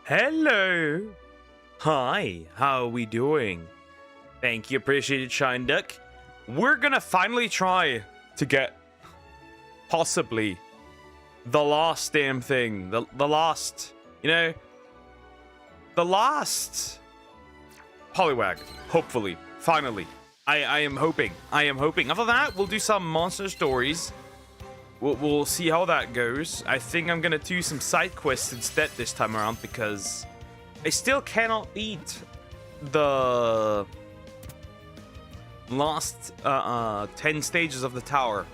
Hello. Hi, how are we doing? Thank you, appreciate it, Shine Duck. We're gonna finally try to get possibly the last damn thing. The last, the last Poliwag. Hopefully. Finally. I am hoping. After that, we'll do some monster stories. We'll see how that goes. I think I'm gonna do some side quests instead this time around because I still cannot beat the last 10 stages of the tower.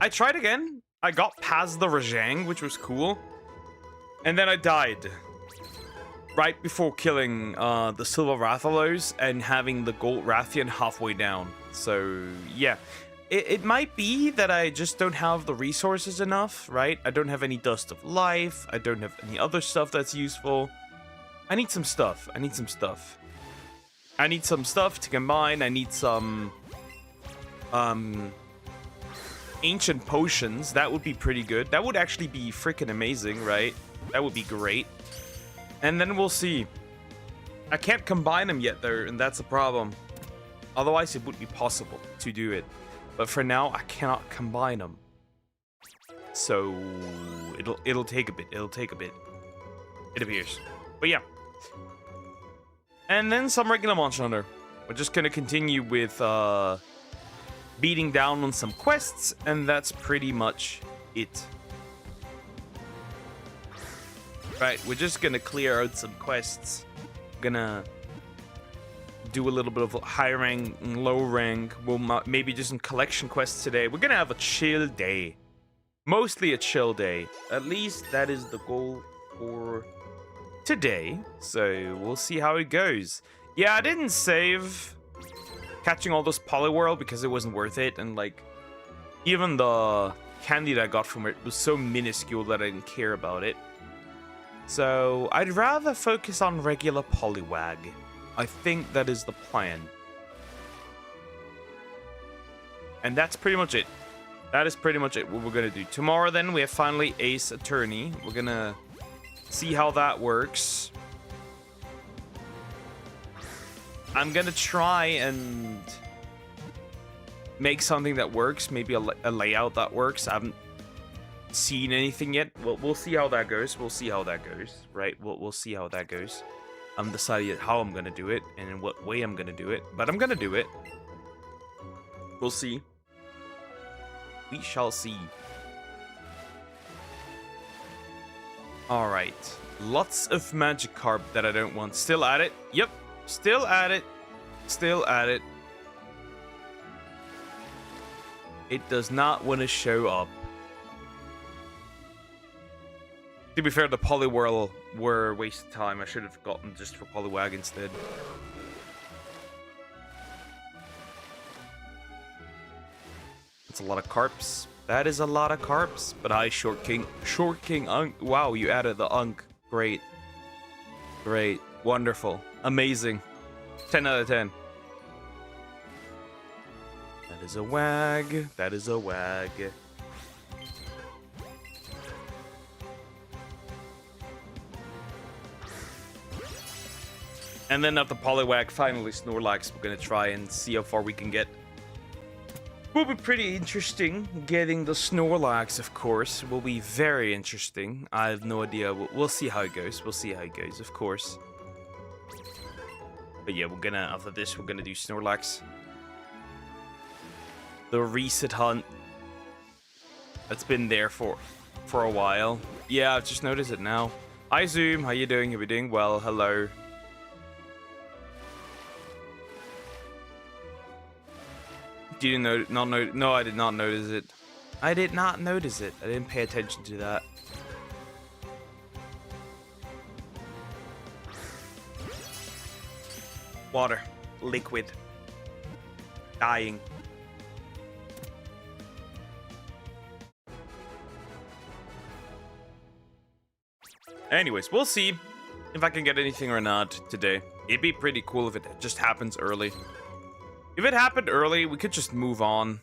I tried again. I got past the Rajang, which was cool. And then I died right before killing the Silver Rathalos and having the Gold Rathian halfway down. So, yeah. It might be that I just don't have the resources enough, right? I don't have any Dust of Life. I don't have any other stuff that's useful. I need some stuff. I need some stuff to combine. I need some ancient potions. That would be pretty good. That would actually be freaking amazing, right? That would be great. And then we'll see. I can't combine them yet, though, and that's a problem. Otherwise, it would be possible to do it. But for now, I cannot combine them. So it'll take a bit. It'll take a bit. It appears. But yeah. And then some regular Monster Hunter. We're just gonna continue with beating down on some quests, and that's pretty much it. Right, we're just gonna clear out some quests. Gonna do a little bit of high rank and low rank. We'll maybe do some collection quests today. We're gonna have a chill day. Mostly a chill day. At least that is the goal for today. So we'll see how it goes. Yeah, I didn't save catching all this Poliwhirl because it wasn't worth it. And like, even the candy that I got from it was so minuscule that I didn't care about it. So I'd rather focus on regular Poliwag. I think that is the plan. And that's pretty much it. That is pretty much it, what we're going to do. Tomorrow, then, we have finally Ace Attorney. We're going to see how that works. I'm going to try and make something that works. Maybe a layout that works. I haven't seen anything yet. We'll see how that goes. We'll see how that goes, right? We'll see how that goes. I'm deciding how I'm gonna do it and in what way I'm gonna do it, but I'm gonna do it. We'll see. We shall see. Alright. Lots of Magikarp that I don't want. Still at it. Yep. Still at it. Still at it. It does not want to show up. To be fair, the Poliwhirl were a waste of time. I should have gotten just for Poliwag instead. That's a lot of carps. That is a lot of carps. But hi, Short King. Short King Unk. Wow, you added the Unk. Great. Great. Wonderful. Amazing. 10 out of 10. That is a wag. That is a wag. And then after Poliwag, finally Snorlax, we're gonna try and see how far we can get. Will be pretty interesting. Getting the Snorlax, of course, will be very interesting. I have no idea. We'll see how it goes. We'll see how it goes, of course. But yeah, after this, we're gonna do Snorlax. The reset hunt. That's been there for a while. Yeah, I've just noticed it now. Hi Zoom, how you doing? Are we doing well? Hello. Did you not know? No, I did not notice it. I did not notice it. I didn't pay attention to that. Water. Liquid. Dying. Anyways, we'll see if I can get anything or not today. It'd be pretty cool if it just happens early. If it happened early, we could just move on.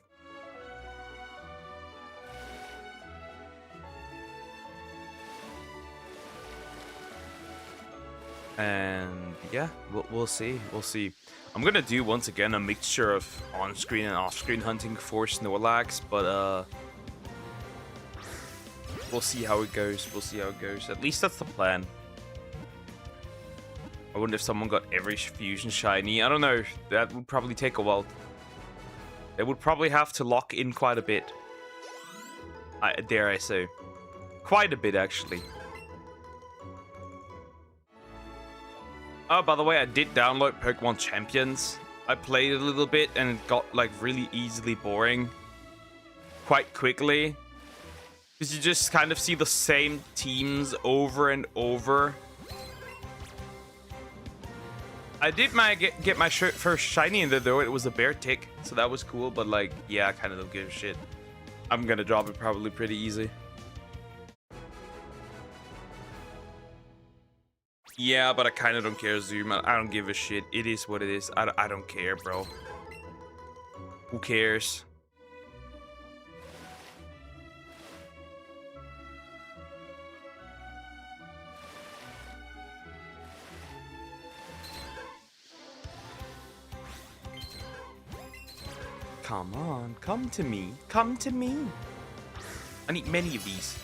And yeah, we'll see. We'll see. I'm gonna do once again a mixture of on-screen and off-screen hunting for Snorlax, but we'll see how it goes. We'll see how it goes. At least that's the plan. I wonder if someone got every fusion shiny. I don't know. That would probably take a while. They would probably have to lock in quite a bit. Dare I say. Quite a bit, actually. Oh, by the way, I did download Pokemon Champions. I played a little bit and it got like really easily boring. Quite quickly. Because you just kind of see the same teams over and over. I did get my first shiny in there though. It was a bear tick, so that was cool. But like, yeah, I kind of don't give a shit. I'm gonna drop it probably pretty easy. Yeah, but I kind of don't care, Zoom. I don't give a shit. It is what it is. I don't care, bro. Who cares? Come on, come to me. Come to me. I need many of these.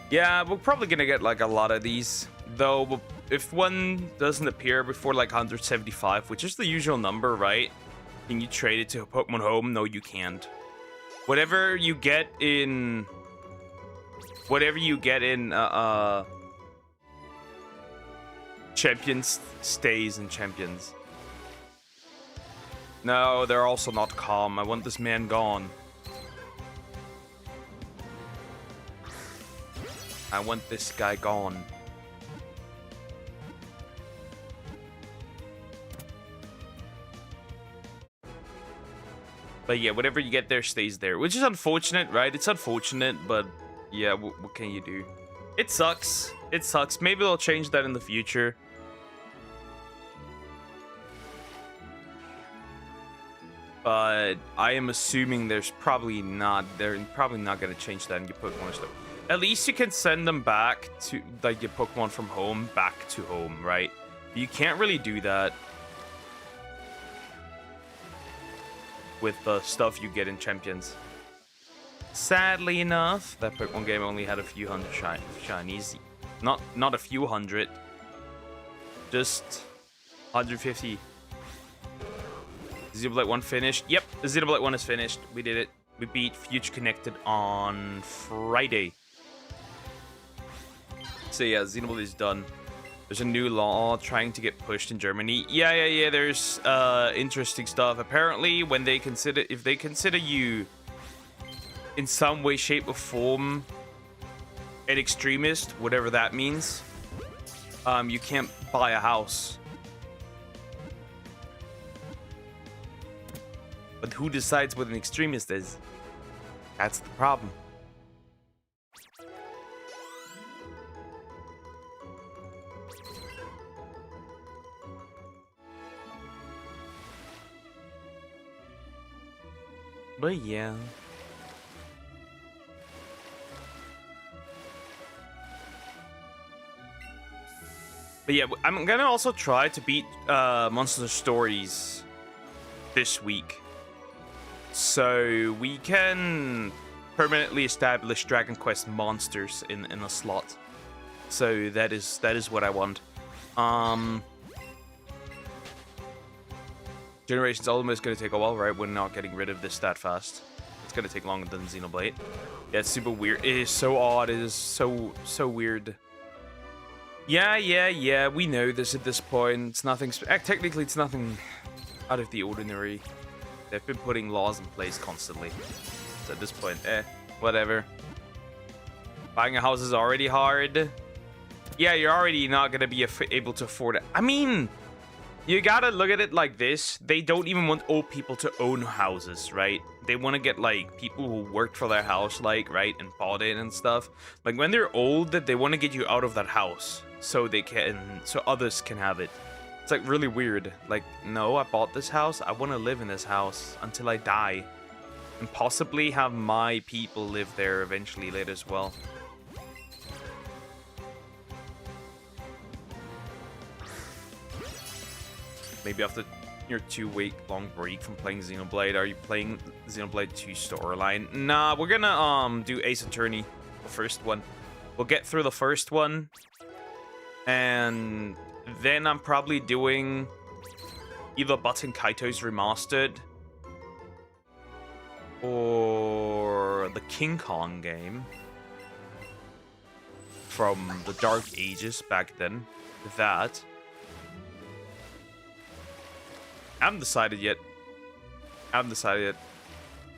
Yeah, we're probably gonna get like a lot of these. Though, if one doesn't appear before like 175, which is the usual number, right? Can you trade it to a Pokemon Home? No, you can't. Whatever you get in... Champions stays in Champions. No, they're also not calm. I want this man gone. I want this guy gone. But yeah, whatever you get there stays there, which is unfortunate, right? It's unfortunate, but yeah, what can you do? It sucks. It sucks. Maybe they'll change that in the future. But I am assuming they're probably not going to change that in your Pokemon stuff. At least you can send them back to, like, your Pokemon from home back to home, right? But you can't really do that with the stuff you get in Champions. Sadly enough, that Pokemon game only had a few hundred shinies. Not a few hundred. Just 150. Xenoblade 1 finished. Yep, the Xenoblade 1 is finished. We did it. We beat Future Connected on Friday. So yeah, Xenoblade is done. There's a new law trying to get pushed in Germany. Yeah. There's interesting stuff. Apparently, if they consider you in some way, shape, or form an extremist, whatever that means, you can't buy a house. But who decides what an extremist is? That's the problem. But yeah. But yeah, I'm gonna also try to beat Monster Stories this week, so we can permanently establish Dragon Quest monsters in a slot. So that is what I want. Generations Ultimate is going to take a while, right? We're not getting rid of this that fast. It's going to take longer than Xenoblade. Yeah, it's super weird. It is so odd. It is so weird. Yeah. We know this at this point. It's nothing... technically, it's nothing out of the ordinary. They've been putting laws in place constantly. So at this point, whatever. Buying a house is already hard. Yeah, you're already not going to be able to afford it. I mean... You gotta look at it like this. They don't even want old people to own houses, right? They want to get, like, people who worked for their house, like, right, and bought it and stuff. Like, when they're old, they want to get you out of that house so others can have it. It's, like, really weird. Like, no, I bought this house. I want to live in this house until I die. And possibly have my people live there eventually later as well. Maybe after your 2-week-long break from playing Xenoblade, are you playing Xenoblade 2 storyline? Nah, we're gonna do Ace Attorney, the first one. We'll get through the first one, and then I'm probably doing either Button Kaito's Remastered or the King Kong game from the Dark Ages back then. That. I haven't decided yet.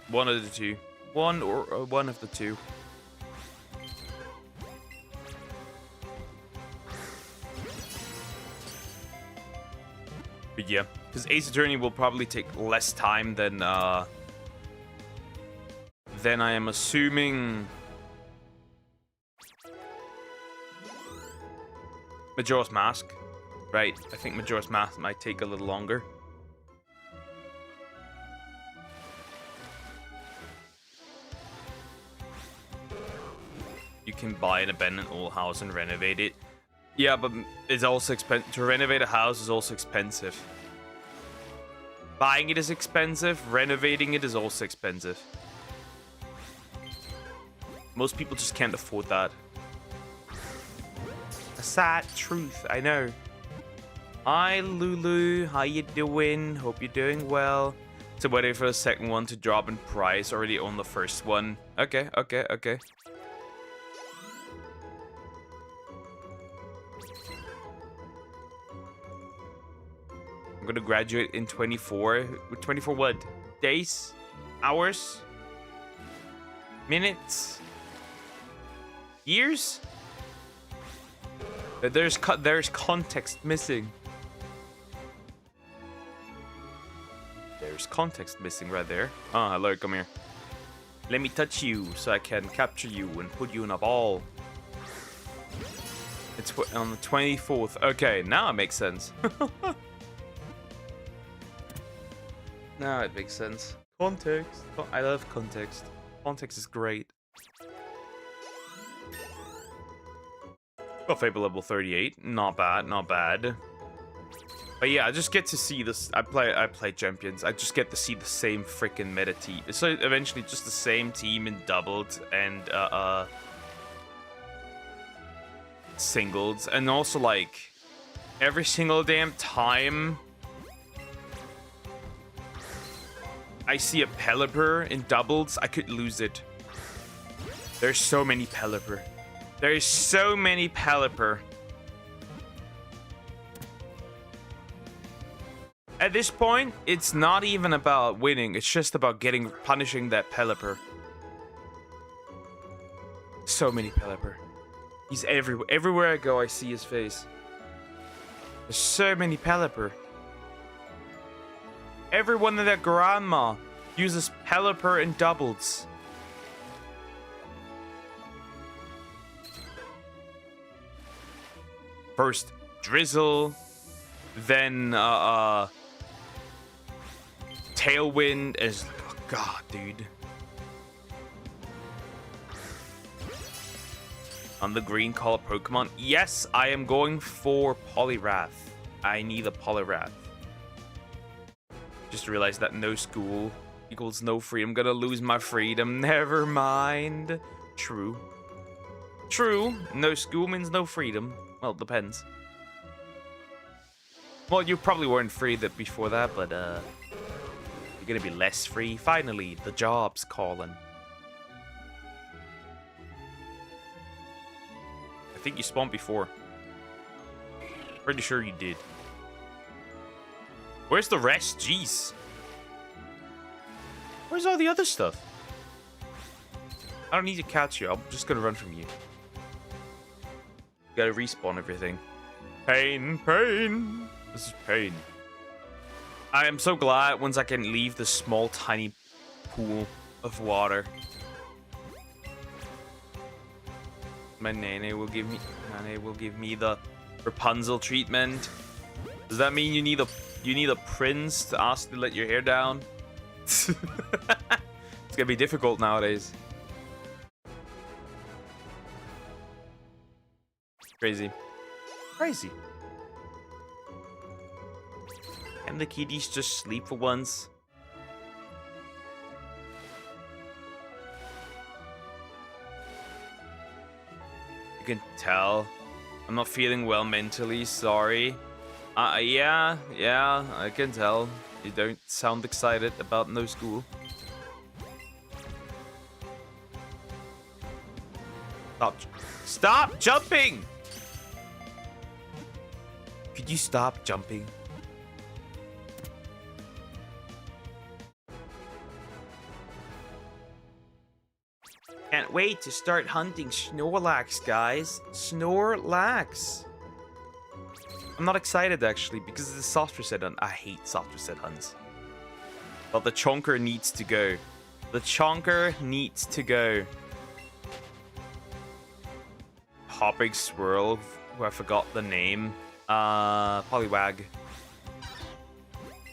One of the two. One of the two. But yeah, because Ace Attorney will probably take less time than I am assuming Majora's Mask. Right, I think Majora's Mask might take a little longer. You can buy an abandoned old house and renovate it. Yeah, but it's also expensive. To renovate a house is also expensive. Buying it is expensive. Renovating it is also expensive. Most people just can't afford that. A sad truth, I know. Hi, Lulu. How you doing? Hope you're doing well. So waiting for the second one to drop in price. Already own the first one. Okay. I'm gonna graduate in 24. 24 what? Days? Hours? Minutes? Years? There's context missing. There's context missing right there. Oh, hello, come here. Let me touch you so I can capture you and put you in a ball. It's on the 24th. Okay, now it makes sense. Now it makes sense. Context. I love context. Context is great. Got Fable level 38. Not bad. But yeah, I just get to see this. I play Champions. I just get to see the same freaking meta team. So eventually just the same team in doubled and singled. And also like every single damn time I see a Pelipper in doubles, I could lose it. There's so many Pelipper. There's so many Pelipper. At this point, it's not even about winning. It's just about punishing that Pelipper. So many Pelipper. He's everywhere. Everywhere I go, I see his face. There's so many Pelipper. Everyone and their grandma uses Pelipper in doubles. First Drizzle, then Tailwind is oh god, dude. On the green color Pokemon. Yes, I am going for Poliwrath. I need a Poliwrath. Just realized that no school equals no freedom. I'm gonna lose my freedom. Never mind. True. No school means no freedom. Well, it depends. Well, you probably weren't free before that, but you're gonna be less free. Finally, the job's calling. I think you spawned before. Pretty sure you did. Where's the rest? Jeez. Where's all the other stuff? I don't need to catch you. I'm just gonna run from you. Gotta respawn everything. Pain. This is pain. I am so glad once I can leave this small, tiny pool of water. My Nene will give me the Rapunzel treatment. Does that mean you need a prince to ask to let your hair down? It's gonna be difficult nowadays. Crazy. Can the kitties just sleep for once? You can tell I'm not feeling well mentally, sorry. Yeah, I can tell. You don't sound excited about no school. Stop jumping! Could you stop jumping? Can't wait to start hunting Snorlax, guys. Snorlax. I'm not excited, actually, because it's a soft reset hunt. I hate soft reset hunts. But the Chonker needs to go. The Chonker needs to go. Hopping Swirl, who I forgot the name. Poliwag.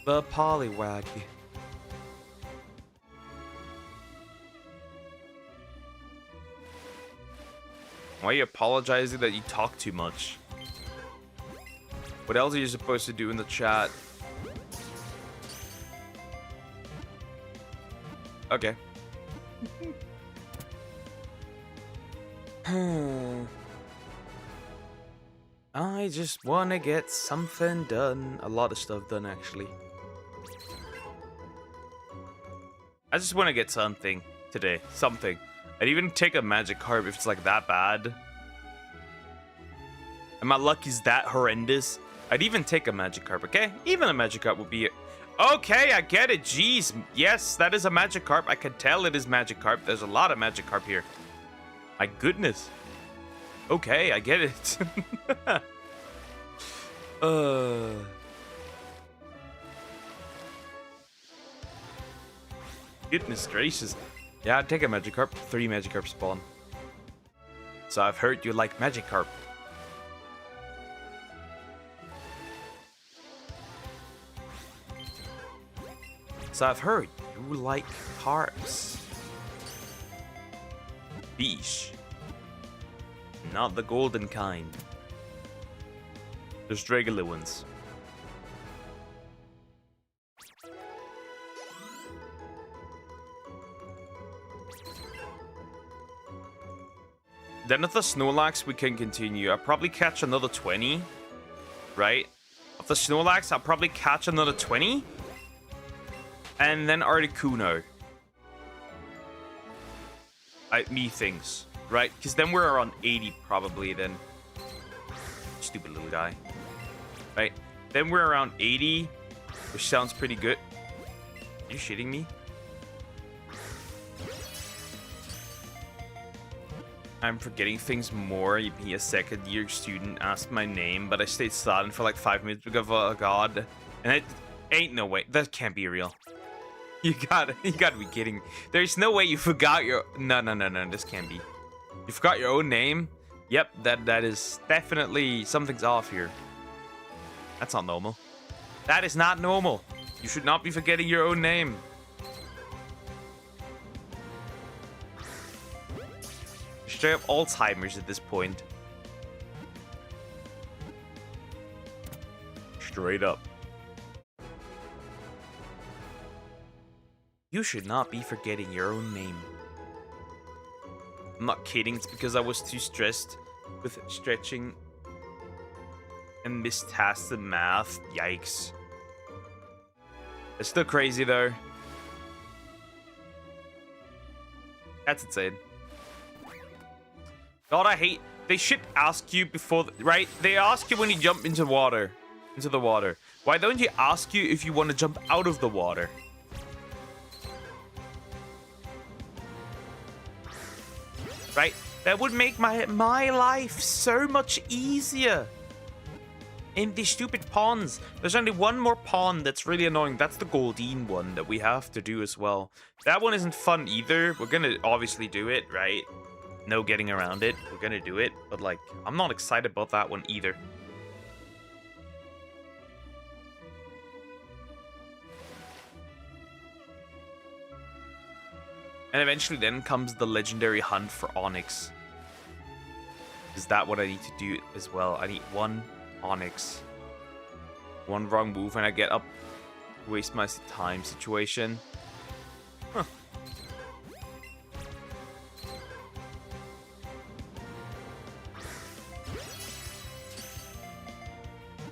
The Poliwag. Why are you apologizing that you talk too much? What else are you supposed to do in the chat? Okay. I just want to get something done. A lot of stuff done, actually. I just want to get something today. Something. I'd even take a Magikarp if it's like that bad. And my luck is that horrendous. I'd even take a Magikarp, okay? Even a Magikarp would be... Okay, I get it. Jeez. Yes, that is a Magikarp. I can tell it is Magikarp. There's a lot of Magikarp here. My goodness. Okay, I get it. Goodness gracious. Yeah, I'd take a Magikarp. 3 Magikarp spawn. So I've heard you like Magikarp. So I've heard you like carps. Fish. Not the golden kind. There's regular ones. Then with the Snorlax, we can continue. I'll probably catch another 20. Right? With the Snorlax, I'll probably catch another 20. And then Articuno. Methinks. Right? Because then we're around 80 probably then. Stupid little guy. Right? Then we're around 80. Which sounds pretty good. Are you shitting me? I'm forgetting things more. Me, a second year student, asked my name, but I stayed silent for like 5 minutes because of God. And it ain't no way. That can't be real. You gotta be kidding. There's no way you forgot your... No, this can't be. You forgot your own name? Yep, that is definitely... Something's off here. That's not normal. That is not normal. You should not be forgetting your own name. Straight up Alzheimer's at this point. Straight up. You should not be forgetting your own name. I'm not kidding, it's because I was too stressed with stretching and mistasked the math. Yikes. It's still crazy though. That's insane. God, I hate... They should ask you before... Right? They ask you when you jump into water. Into the water. Why don't you ask you if you want to jump out of the water? Right? That would make my life so much easier. In these stupid ponds. There's only one more pond that's really annoying. That's the Goldeen one that we have to do as well. That one isn't fun either. We're gonna obviously do it, right? No getting around it. We're gonna do it. But, like, I'm not excited about that one either. And eventually then comes the legendary hunt for Onyx. Is that what I need to do as well? I need 1 Onyx. One wrong move and I get up. Waste my time situation. Huh.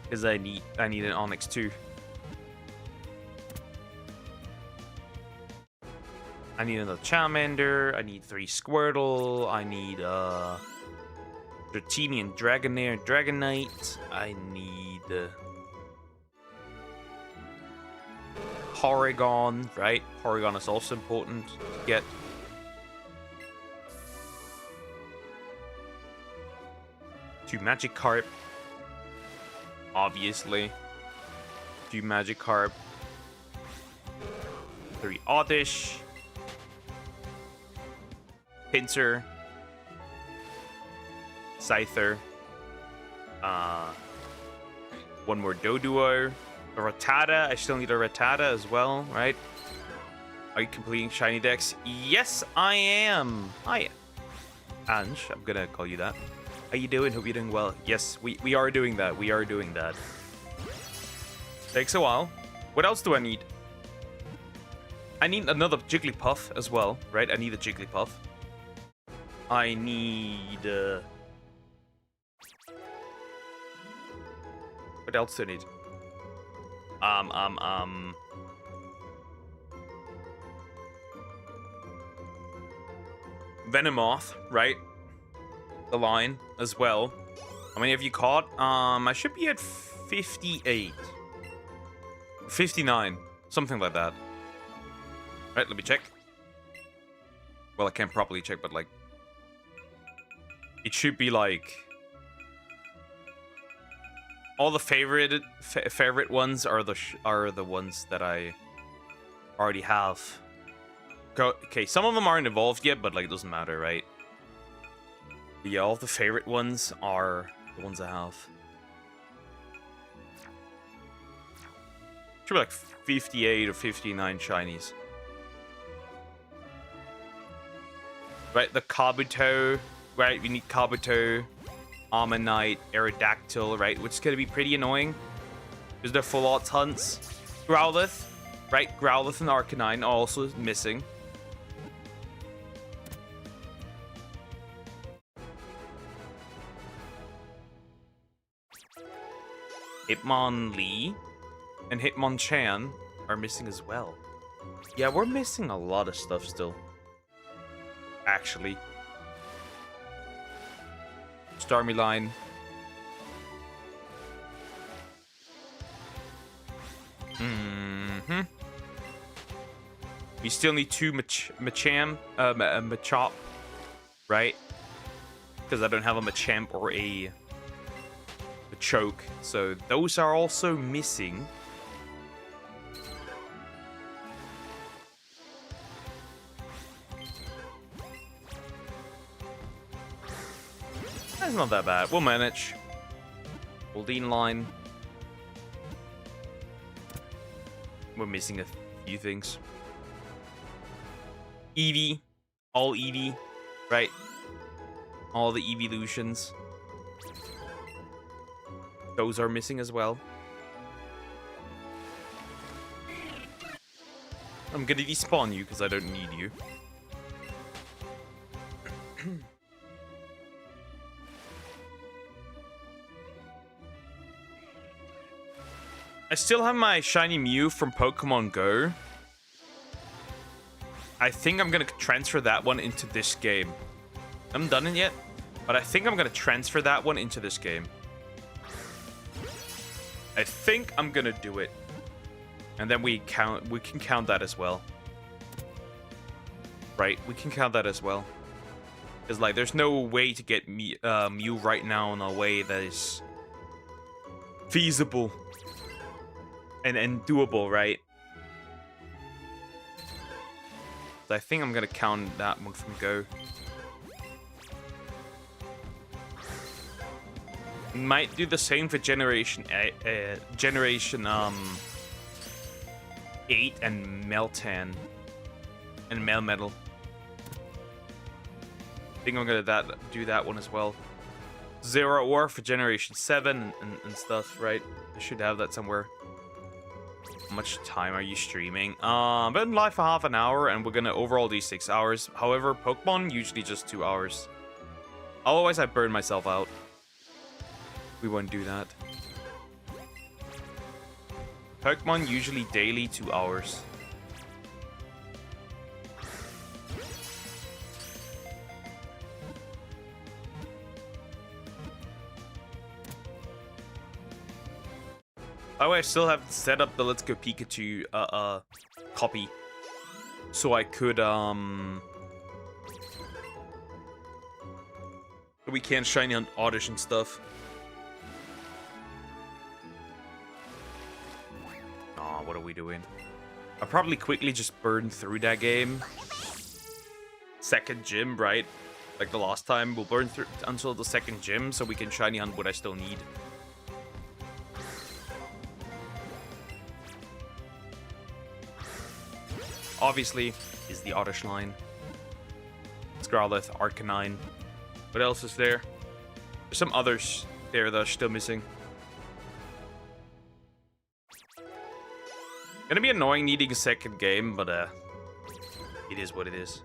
Because I need an Onyx too. I need another Charmander. I need 3 Squirtle. I need Dratini Dragonair and Dragonite. I need Porygon, right? Porygon is also important to get. Two Magikarp. Obviously. 2 Magikarp. 3 Oddish. Pinsir. Scyther. 1 more Doduo. A Rattata. I still need a Rattata as well, right? Are you completing shiny decks? Yes, I am. Hi, Ange. I'm gonna call you that. How you doing? Hope you're doing well. Yes, we are doing that. We are doing that. Takes a while. What else do I need? I need another Jigglypuff as well, right? I need a Jigglypuff. I need... What else do I need? Venomoth, right? The line as well. How many have you caught? I should be at 58. 59. Something like that. Right, let me check. Well, I can't properly check, but like... It should be like... All the favorite ones are the ones that I already have. Okay, some of them aren't evolved yet, but like it doesn't matter, right? But yeah, all the favorite ones are the ones I have. Should be like 58 or 59 shinies. Right, the Kabuto. Right, we need Kabuto. Ammonite, Aerodactyl, right? Which is going to be pretty annoying. Because they're full odds hunts. Growlithe, right? Growlithe and Arcanine are also missing. Hitmonlee and Hitmonchan are missing as well. Yeah, we're missing a lot of stuff still. Actually. Starmie. We still need 2 Machop, right? Because I don't have a Machamp or a Choke, so those are also missing. That's not that bad. We'll manage. Goldeen line. We're missing a few things. Eevee. All Eevee. Right? All the evolutions. Those are missing as well. I'm gonna despawn you because I don't need you. I still have my shiny Mew from Pokemon Go. I think I'm gonna transfer that one into this game. I haven't done it yet, but I think I'm gonna transfer that one into this game. I think I'm gonna do it, and then we can count that as well. Right, we can count that as well. Because like, there's no way to get Mew right now in a way that is feasible. And doable, right? So I think I'm gonna count that one from Go. Might do the same for Generation 8 and Meltan and Melmetal. I think I'm gonna do that one as well. 0 ore for Generation 7 and stuff, right? I should have that somewhere. How much time are you streaming? I've been live for half an hour, and we're gonna overall do 6 hours. However, Pokemon, usually just 2 hours. Otherwise, I burn myself out. We won't do that. Pokemon, usually daily, 2 hours. By the way, I still have set up the Let's Go Pikachu copy. So I could we can shiny on Oddish and stuff. Aw, what are we doing? I'll probably quickly just burn through that game. Second gym, right? Like the last time, we'll burn through until the second gym so we can shiny hunt what I still need. Obviously, is the Oddish line. Growlithe, Arcanine. What else is there? There's some others there that are still missing. Gonna be annoying needing a second game, but it is what it is.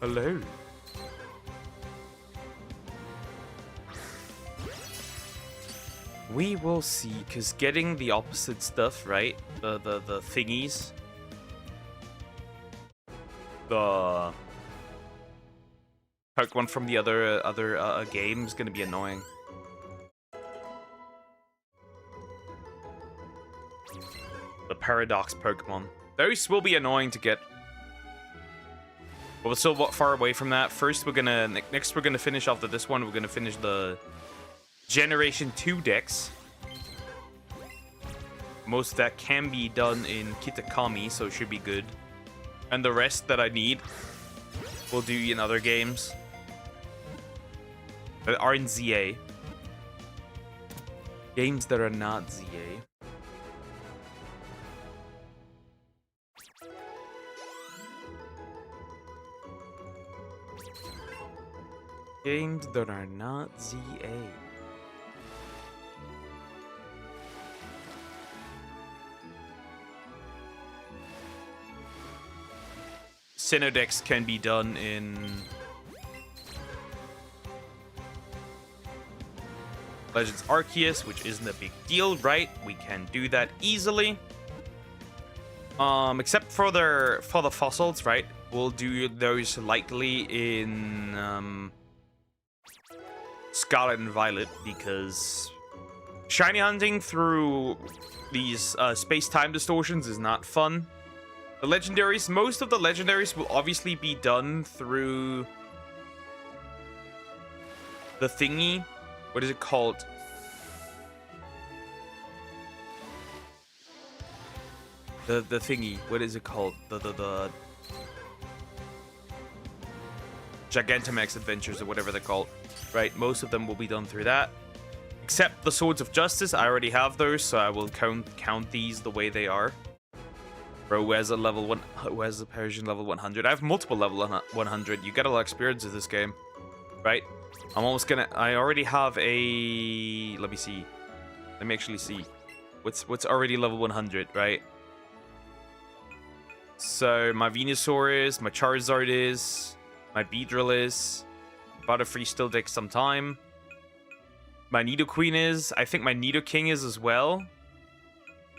Hello. We will see, because getting the opposite stuff, right? The thingies. The Pokemon from the other game is gonna be annoying. The Paradox Pokemon. Those will be annoying to get. But we're still far away from that. First, we're gonna next we're gonna finish off this one. We're gonna finish the Generation 2 decks. Most of that can be done in Kitakami, so it should be good. And the rest that I need, we'll do in other games that are in ZA. Games that are not ZA. Games that are not ZA. Synodex can be done in Legends Arceus, which isn't a big deal, right? We can do that easily. Except for the fossils, right? We'll do those likely in Scarlet and Violet, because shiny hunting through these space-time distortions is not fun. The legendaries, most of the legendaries will obviously be done through the thingy. What is it called? The thingy. What is it called? The Gigantamax Adventures or whatever they're called. Right, most of them will be done through that. Except the Swords of Justice, I already have those, so I will count these the way they are. Bro, who has a level 1? Who has a Persian level 100? I have multiple level 100. You get a lot of experience in this game, right? I'm almost gonna. I already have a. Let me see. Let me actually see. What's already level 100, right? So my Venusaur is, my Charizard is, my Beedrill is. Butterfree still takes some time. My Nidoqueen is. I think my Nidoking is as well.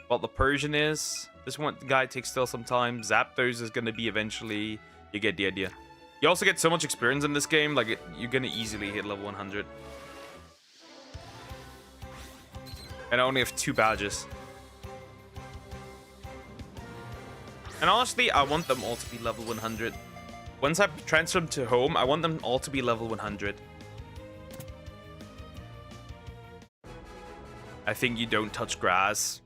What the Persian is. This one guy takes still some time. Zapdos is going to be eventually. You get the idea. You also get so much experience in this game. Like, you're going to easily hit level 100. And I only have 2 badges. And honestly, I want them all to be level 100. Once I transfer them to home, I want them all to be level 100. I think you don't touch grass.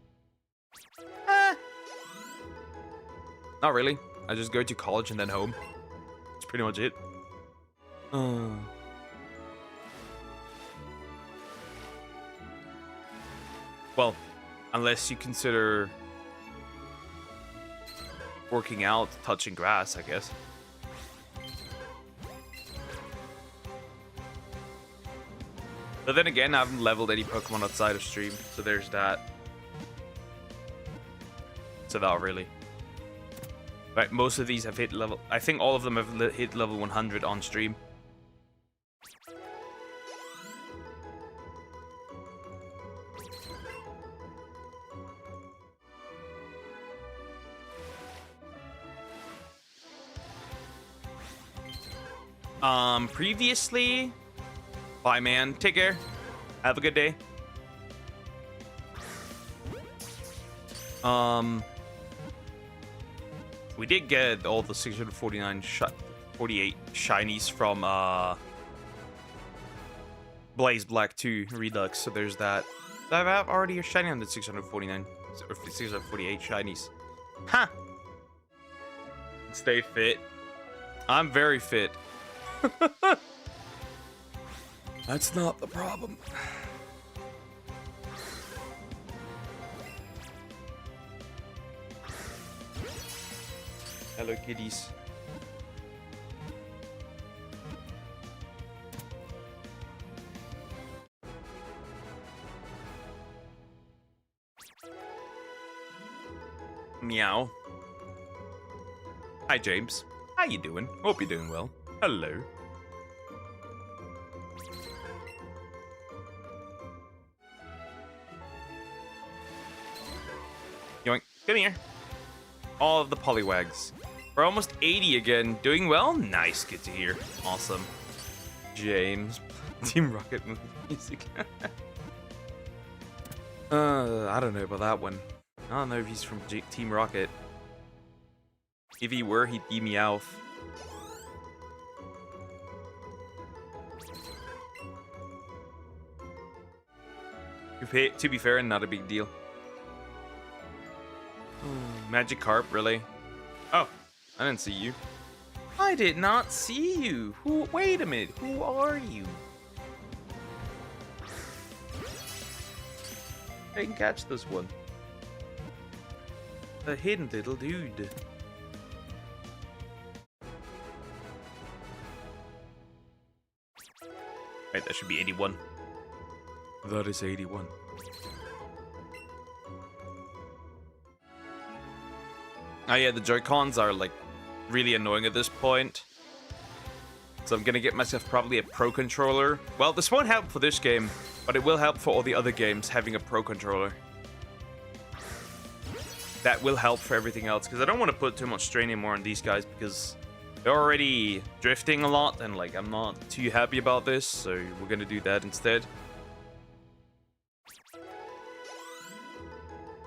Not really. I just go to college and then home. That's pretty much it. Well, unless you consider working out, touching grass, I guess. But then again, I haven't leveled any Pokemon outside of stream, so there's that. So not really. Right, most of these have hit level... I think all of them have hit level 100 on stream. Previously... Bye, man. Take care. Have a good day. We did get all the 649 48 shinies from Blaze Black 2 Redux, so there's that. I have already a shiny on the 649 or 648 shinies. Ha! Huh. Stay fit. I'm very fit. That's not the problem. Hello, kitties. Meow. Hi, James. How you doing? Hope you're doing well. Hello. Yoink. Come here. All of the Poliwags. We're almost 80 again. Doing well? Nice. Good to hear. Awesome. James. Team Rocket music. I don't know about that one. I don't know if he's from Team Rocket. If he were, he'd be Meowth. To be fair, not a big deal. Magikarp, really? Oh, I didn't see you. I did not see you. Who? Wait a minute. Who are you? I can catch this one. A hidden little dude. Right, that should be 81. That is 81. Oh yeah, the Joy-Cons are like really annoying at this point. So I'm gonna get myself probably a Pro Controller. Well, this won't help for this game, but it will help for all the other games having a Pro Controller. That will help for everything else, because I don't want to put too much strain anymore on these guys, because they're already drifting a lot, and like I'm not too happy about this, so we're gonna do that instead.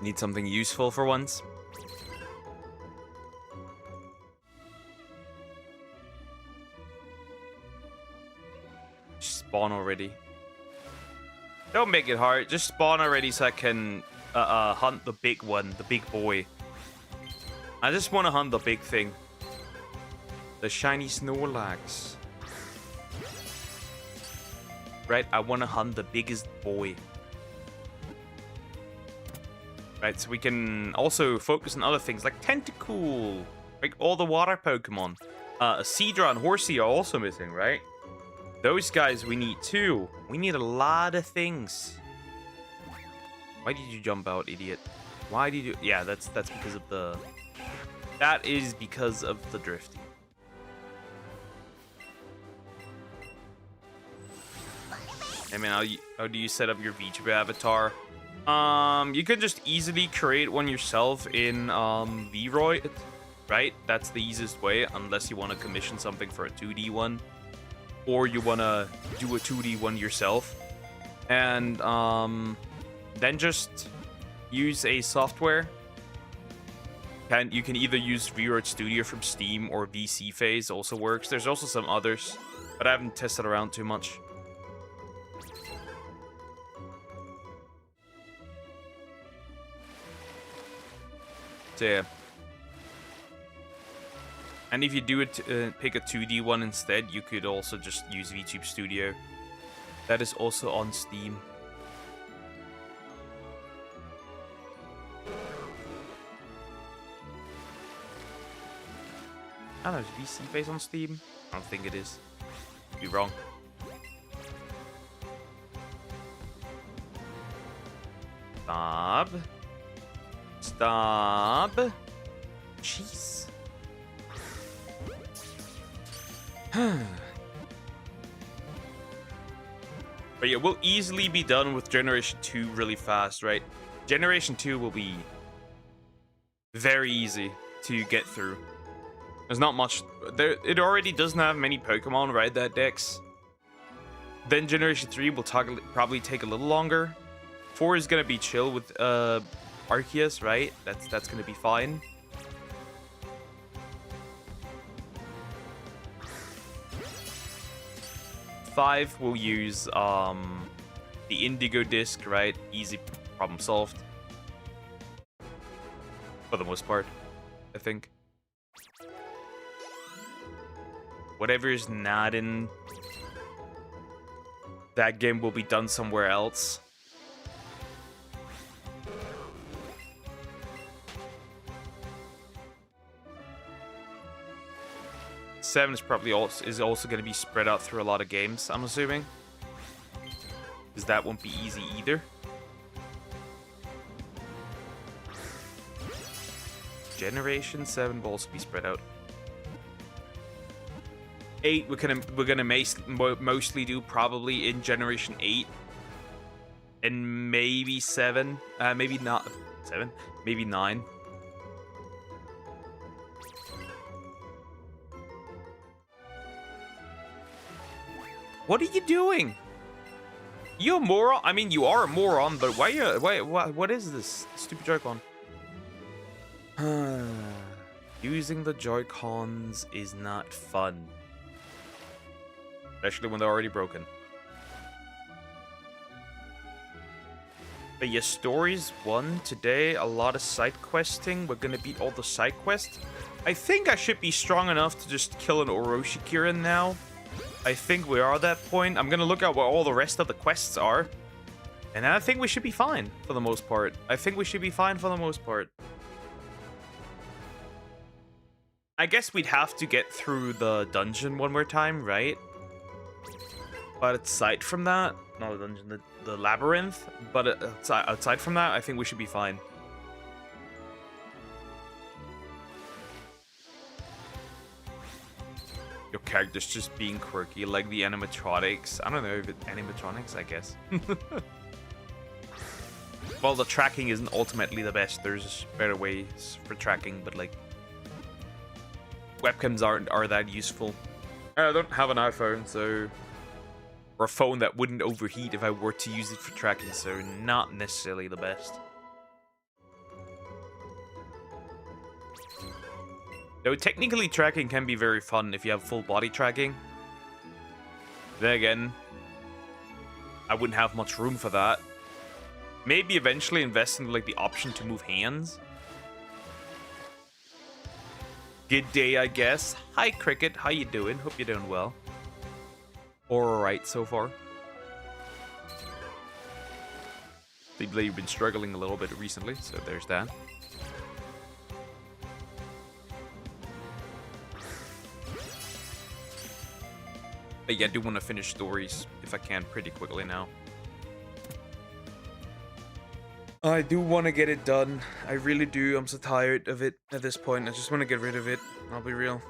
Need something useful for once. Spawn already. Don't make it hard. Just spawn already so I can hunt the big one, the big boy. I just want to hunt the big thing. The shiny Snorlax. Right, I want to hunt the biggest boy. Right, so we can also focus on other things like Tentacool. Like all the water Pokemon. Seadra and Horsea are also missing, right? Those guys we need too. We need a lot of things. Why did you jump out, idiot? Why did you... Yeah, that's because of the... That is because of the drifting. I mean, how do you set up your VTuber avatar? You can just easily create one yourself in Vroid, right? That's the easiest way, unless you want to commission something for a 2D one. Or you want to do a 2D one yourself. And then just use a software. You can either use Vroid Studio from Steam, or VC Phase also works. There's also some others, but I haven't tested around too much. So yeah. And if you do it, pick a 2D one instead, you could also just use VTube Studio. That is also on Steam. I don't know, is VC based on Steam? I don't think it is. Be wrong. Stop. Stop. Jeez. But yeah, we'll easily be done with Generation 2 really fast, right? Generation 2 will be very easy to get through. There's not much there. It already doesn't have many Pokemon, right? That dex. Then Generation 3 will probably take a little longer. 4 is gonna be chill with Arceus, right? That's gonna be fine. Five will use the Indigo Disc, right? Easy, problem solved. For the most part, I think. Whatever is not in that game will be done somewhere else. Seven is probably also going to be spread out through a lot of games, I'm assuming. Because that won't be easy either. Generation 7 will also be spread out. 8 we're gonna mostly do probably in Generation 8. And maybe 7. Maybe not 7. Maybe 9. What are you doing? You a moron? I mean, you are a moron, but why? What is this stupid Joy-Con? Using the Joy-Cons is not fun, especially when they're already broken. But yeah, stories 1 today. A lot of side questing. We're gonna beat all the side quests. I think I should be strong enough to just kill an Orochikirin now. I think we are at that point. I'm gonna look at what all the rest of the quests are. And I think we should be fine for the most part. I guess we'd have to get through the dungeon one more time, right? But aside from that, not the dungeon, the labyrinth. But aside from that, I think we should be fine. Your character's just being quirky, like the animatronics. I don't know if it's animatronics, I guess. Well, the tracking isn't ultimately the best. There's better ways for tracking, but like webcams are that useful. I don't have an iPhone, so or a phone that wouldn't overheat if I were to use it for tracking, so not necessarily the best. Though technically tracking can be very fun if you have full body tracking. Then again, I wouldn't have much room for that. Maybe eventually invest in like the option to move hands. Good day, I guess. Hi, Cricket. How you doing? Hope you're doing well. Alright so far. Seems like you've been struggling a little bit recently, so there's that. But yeah, I do want to finish stories if I can pretty quickly now. I do want to get it done. I really do. I'm so tired of it at this point. I just want to get rid of it. I'll be real.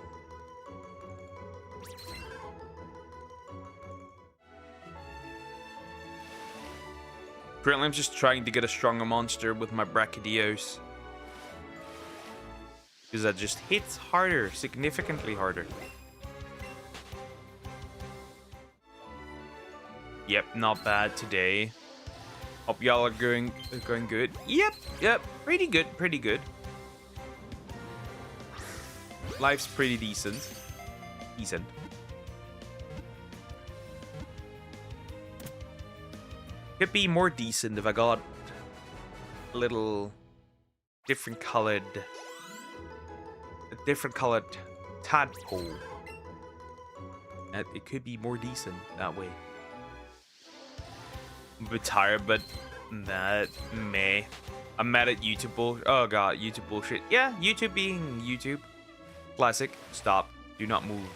Currently, I'm just trying to get a stronger monster with my Brachydios. Because that just hits harder, significantly harder. Yep, not bad today. Hope y'all are going good. Yep, pretty good. Life's pretty decent. Could be more decent if I got a little different colored tadpole. It could be more decent that way. I'm a bit tired, but that I'm mad at YouTube bullshit. Oh god, YouTube bullshit. Yeah, YouTube being YouTube. Classic. Stop. Do not move.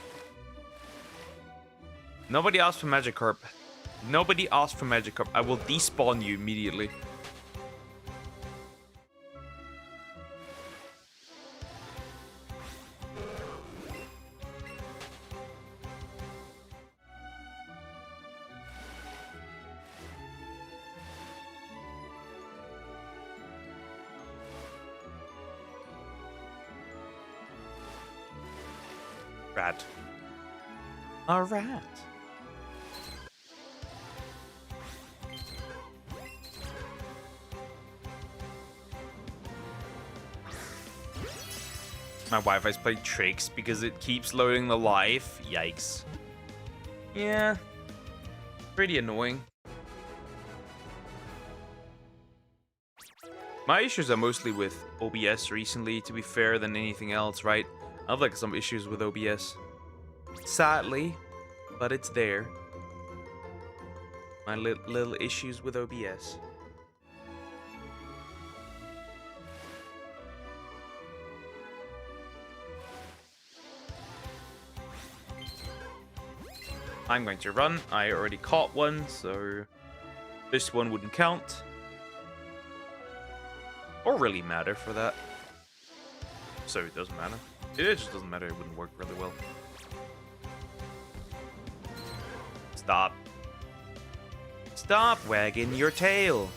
Nobody asked for Magikarp. Nobody asked for Magikarp. I will despawn you immediately. Rat. A rat. My Wi-Fi's playing tricks because it keeps loading the live. Yikes. Yeah. Pretty annoying. My issues are mostly with OBS recently, to be fair, than anything else, right? I have like some issues with OBS. Sadly, but it's there. My little issues with OBS. I'm going to run. I already caught one, so this one wouldn't count. Or really matter for that. So it doesn't matter. It just doesn't matter. It wouldn't work really well. Stop. Stop wagging your tail.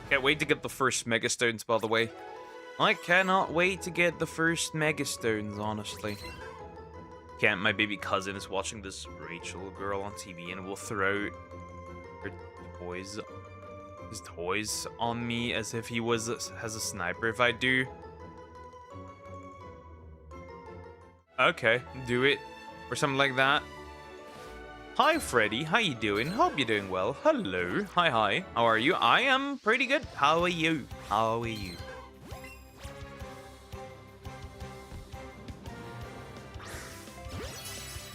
Can't wait to get the first Mega Stones, by the way. I cannot wait to get the first Mega Stones, honestly. Can't. My baby cousin is watching this Rachel girl on TV and will throw her toys, his toys on me as if he has a sniper if I do. Okay, do it. Or something like that. Hi, Freddy. How you doing? Hope you're doing well. Hello. Hi, hi. How are you? I am pretty good. How are you? How are you?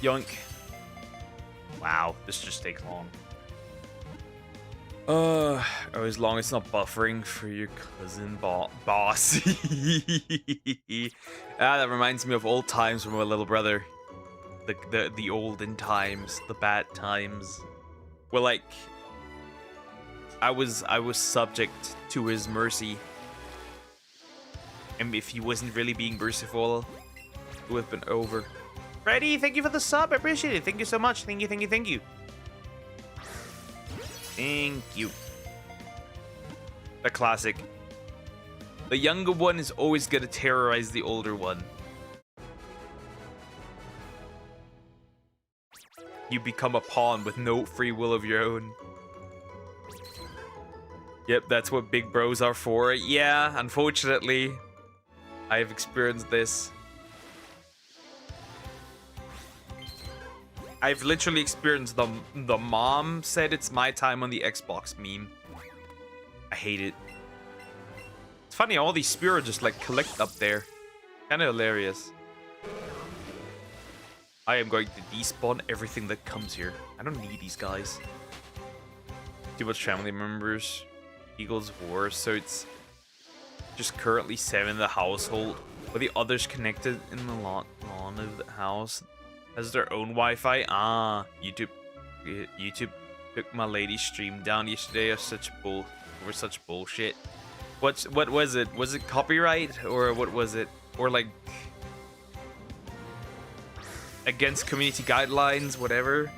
Yoink. Wow, this just takes long. Oh, as long as it's not buffering for your cousin boss. That reminds me of old times with my little brother. The olden times, the bad times. Well, like, I was subject to his mercy. And if he wasn't really being merciful, it would have been over. Freddy, thank you for the sub. I appreciate it. Thank you so much. Thank you, thank you, thank you. Thank you. The classic. The younger one is always gonna terrorize the older one. You become a pawn with no free will of your own. Yep, that's what big bros are for. Yeah, unfortunately, I've experienced this. I've literally experienced the mom said it's my time on the Xbox meme. I hate it. It's funny, all these spirits just like collect up there. Kinda hilarious. I am going to despawn everything that comes here. I don't need these guys. Too much family members. Eagles War, so it's just currently 7 in the household. But the others connected in the lawn of the house has their own Wi-Fi. Ah, YouTube took my lady's stream down yesterday over such bullshit. What was it? Was it copyright or what was it? Or like against community guidelines, whatever.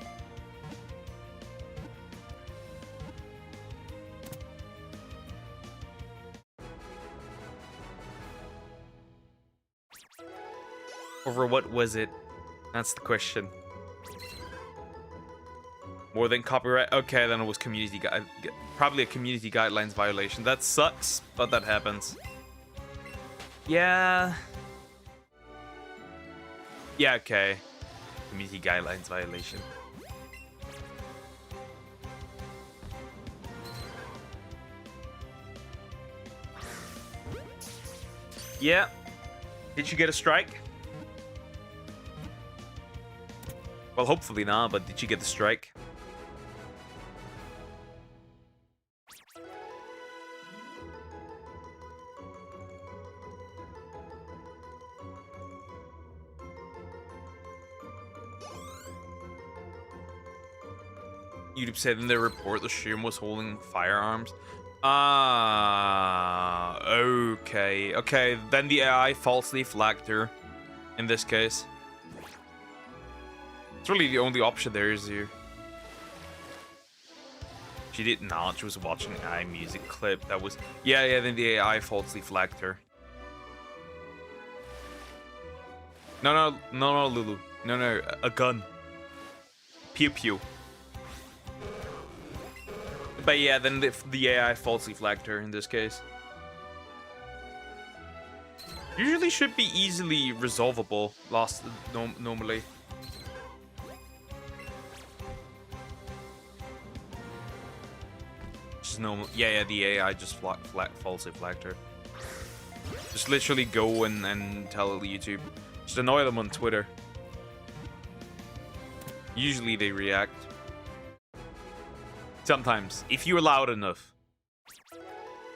Over what was it? That's the question. More than copyright? Okay, then it was probably a community guidelines violation. That sucks, but that happens. Yeah. Yeah, okay. Community guidelines violation. Yeah. Did you get a strike? Well, hopefully not, but did you get the strike? YouTube said in their report the stream was holding firearms. Okay. Okay, then the AI falsely flagged her in this case. It's really the only option there is here. She did not. She was watching an AI music clip. That was... Yeah, then the AI falsely flagged her. No, Lulu. No, a gun. Pew pew. But yeah, then the AI falsely flagged her in this case. Usually should be easily resolvable. Normally. Just normal. Yeah, the AI just falsely flagged her. Just literally go and tell YouTube. Just annoy them on Twitter. Usually they react. Sometimes, if you're loud enough.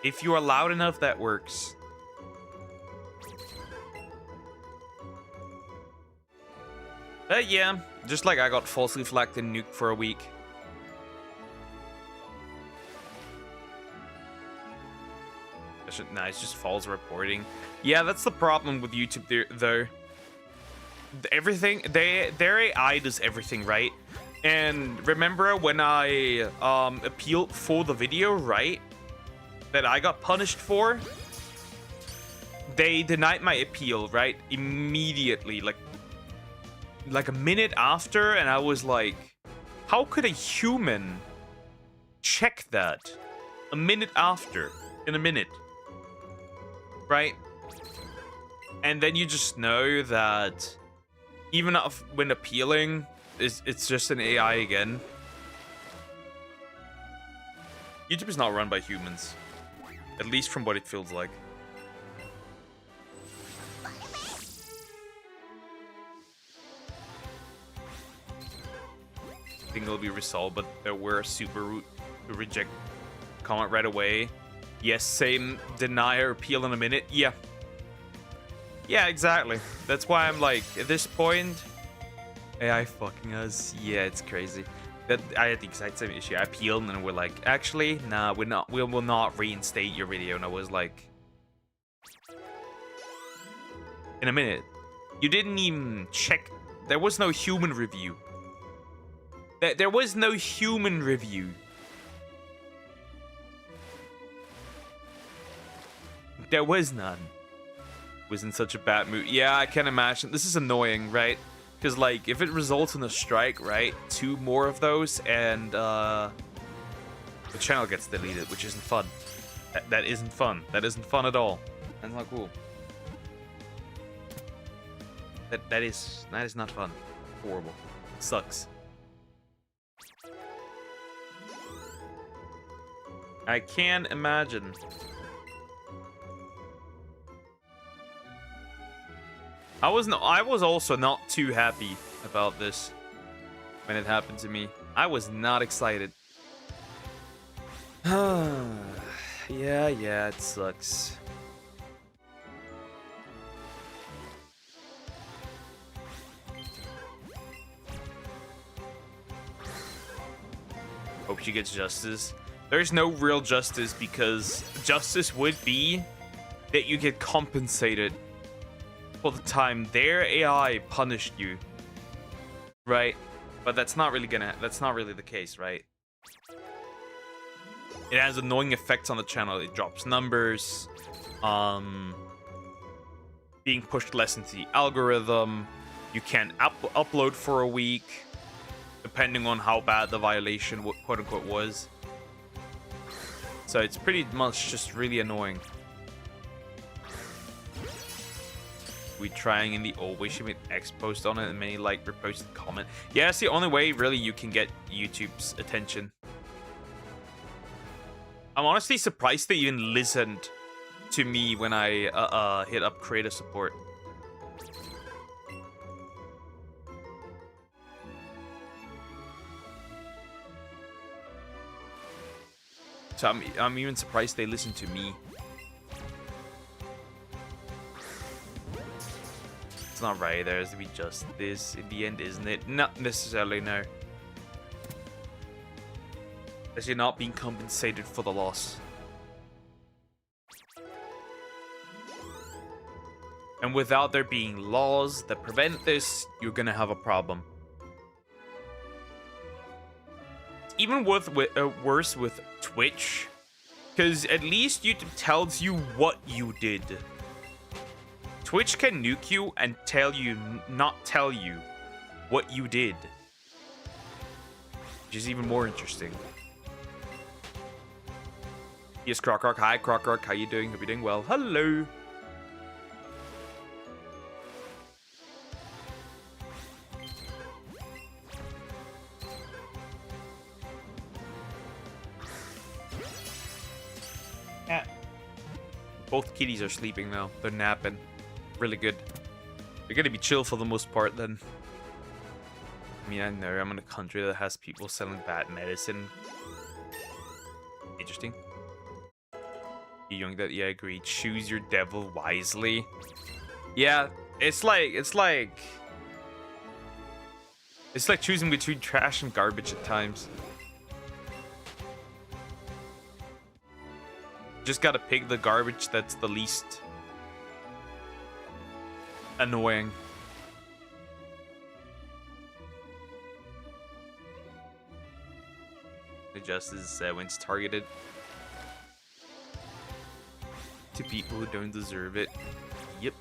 If you are loud enough, that works. Yeah, just like I got falsely flagged and nuked for a week. Nah, it's just false reporting. Yeah, that's the problem with YouTube there, though. Everything, their AI does everything, right? And remember when I appealed for the video, right? That I got punished for? They denied my appeal, right? Immediately, like a minute after, and I was like, how could a human check that a minute after? In a minute. Right? And then you just know that even when appealing, it's just an AI again. YouTube is not run by humans. At least from what it feels like. I think it'll be resolved, but there were super rude to reject comment right away. Yes, same deny or appeal in a minute. Yeah. Yeah, exactly. That's why I'm like, at this point, AI fucking us. Yeah, it's crazy. That I had the exact same issue. I appealed and we're like, actually, nah, we will not reinstate your video. And I was like, in a minute. You didn't even check. There was no human review. There was no human review. There was none. Was in such a bad mood. Yeah, I can imagine. This is annoying, right? Because, like, if it results in a strike, right? 2 more of those, and the channel gets deleted, which isn't fun. That isn't fun. That isn't fun at all. That's not cool. That is not fun. Horrible. Sucks. I can imagine. I was also not too happy about this when it happened to me. I was not excited. Yeah, it sucks. Hope she gets justice. There's no real justice, because justice would be that you get compensated for the time their AI punished you, right? But that's not really the case, right? It has annoying effects on the channel. It drops numbers, being pushed less into the algorithm. You can't upload for a week, depending on how bad the violation, quote unquote, was. So it's pretty much just really annoying. We trying in the old way. She made X post on it and many like reposted comment. Yeah, it's the only way really you can get YouTube's attention. I'm honestly surprised they even listened to me when I hit up creator support. So I'm even surprised they listened to me. It's not right. There's to be justice in the end, isn't it? Not necessarily, no. as you're not being compensated for the loss. And without there being laws that prevent this, you're gonna have a problem. It's even worse with Twitch, because at least YouTube tells you what you did. Twitch can nuke you and not tell you what you did, which is even more interesting. Yes, Croc. Hi, Croc. How you doing? Hope you're doing well. Hello. Yeah. Both kitties are sleeping now. They're napping. Really good. They're gonna be chill for the most part then. I mean, I know I'm in a country that has people selling bad medicine. Interesting. You young that, yeah, I agree. Choose your devil wisely. Yeah, it's like choosing between trash and garbage at times. Just gotta pick the garbage that's the least annoying. The justice when it's targeted to people who don't deserve it. Yep.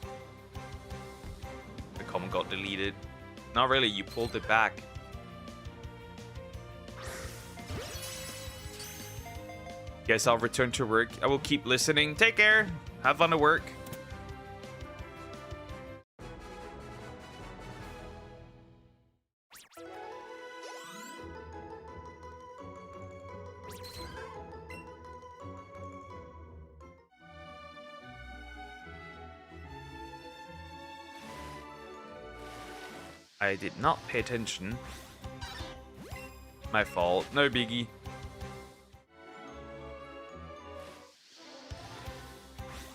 The comment got deleted. Not really, you pulled it back. Guess I'll return to work. I will keep listening. Take care. Have fun at work. I did not pay attention. My fault. No biggie.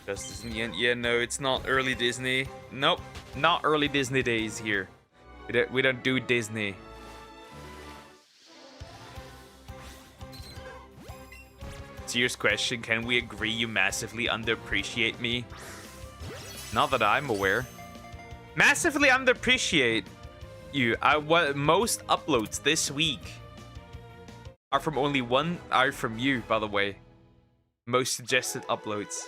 Justice in the end. Yeah, no, it's not early Disney. Nope, not early Disney days here. We don't do Disney. Serious question, can we agree you massively underappreciate me? Not that I'm aware. Massively underappreciate you. Most uploads this week are from from you, by the way. Most suggested uploads.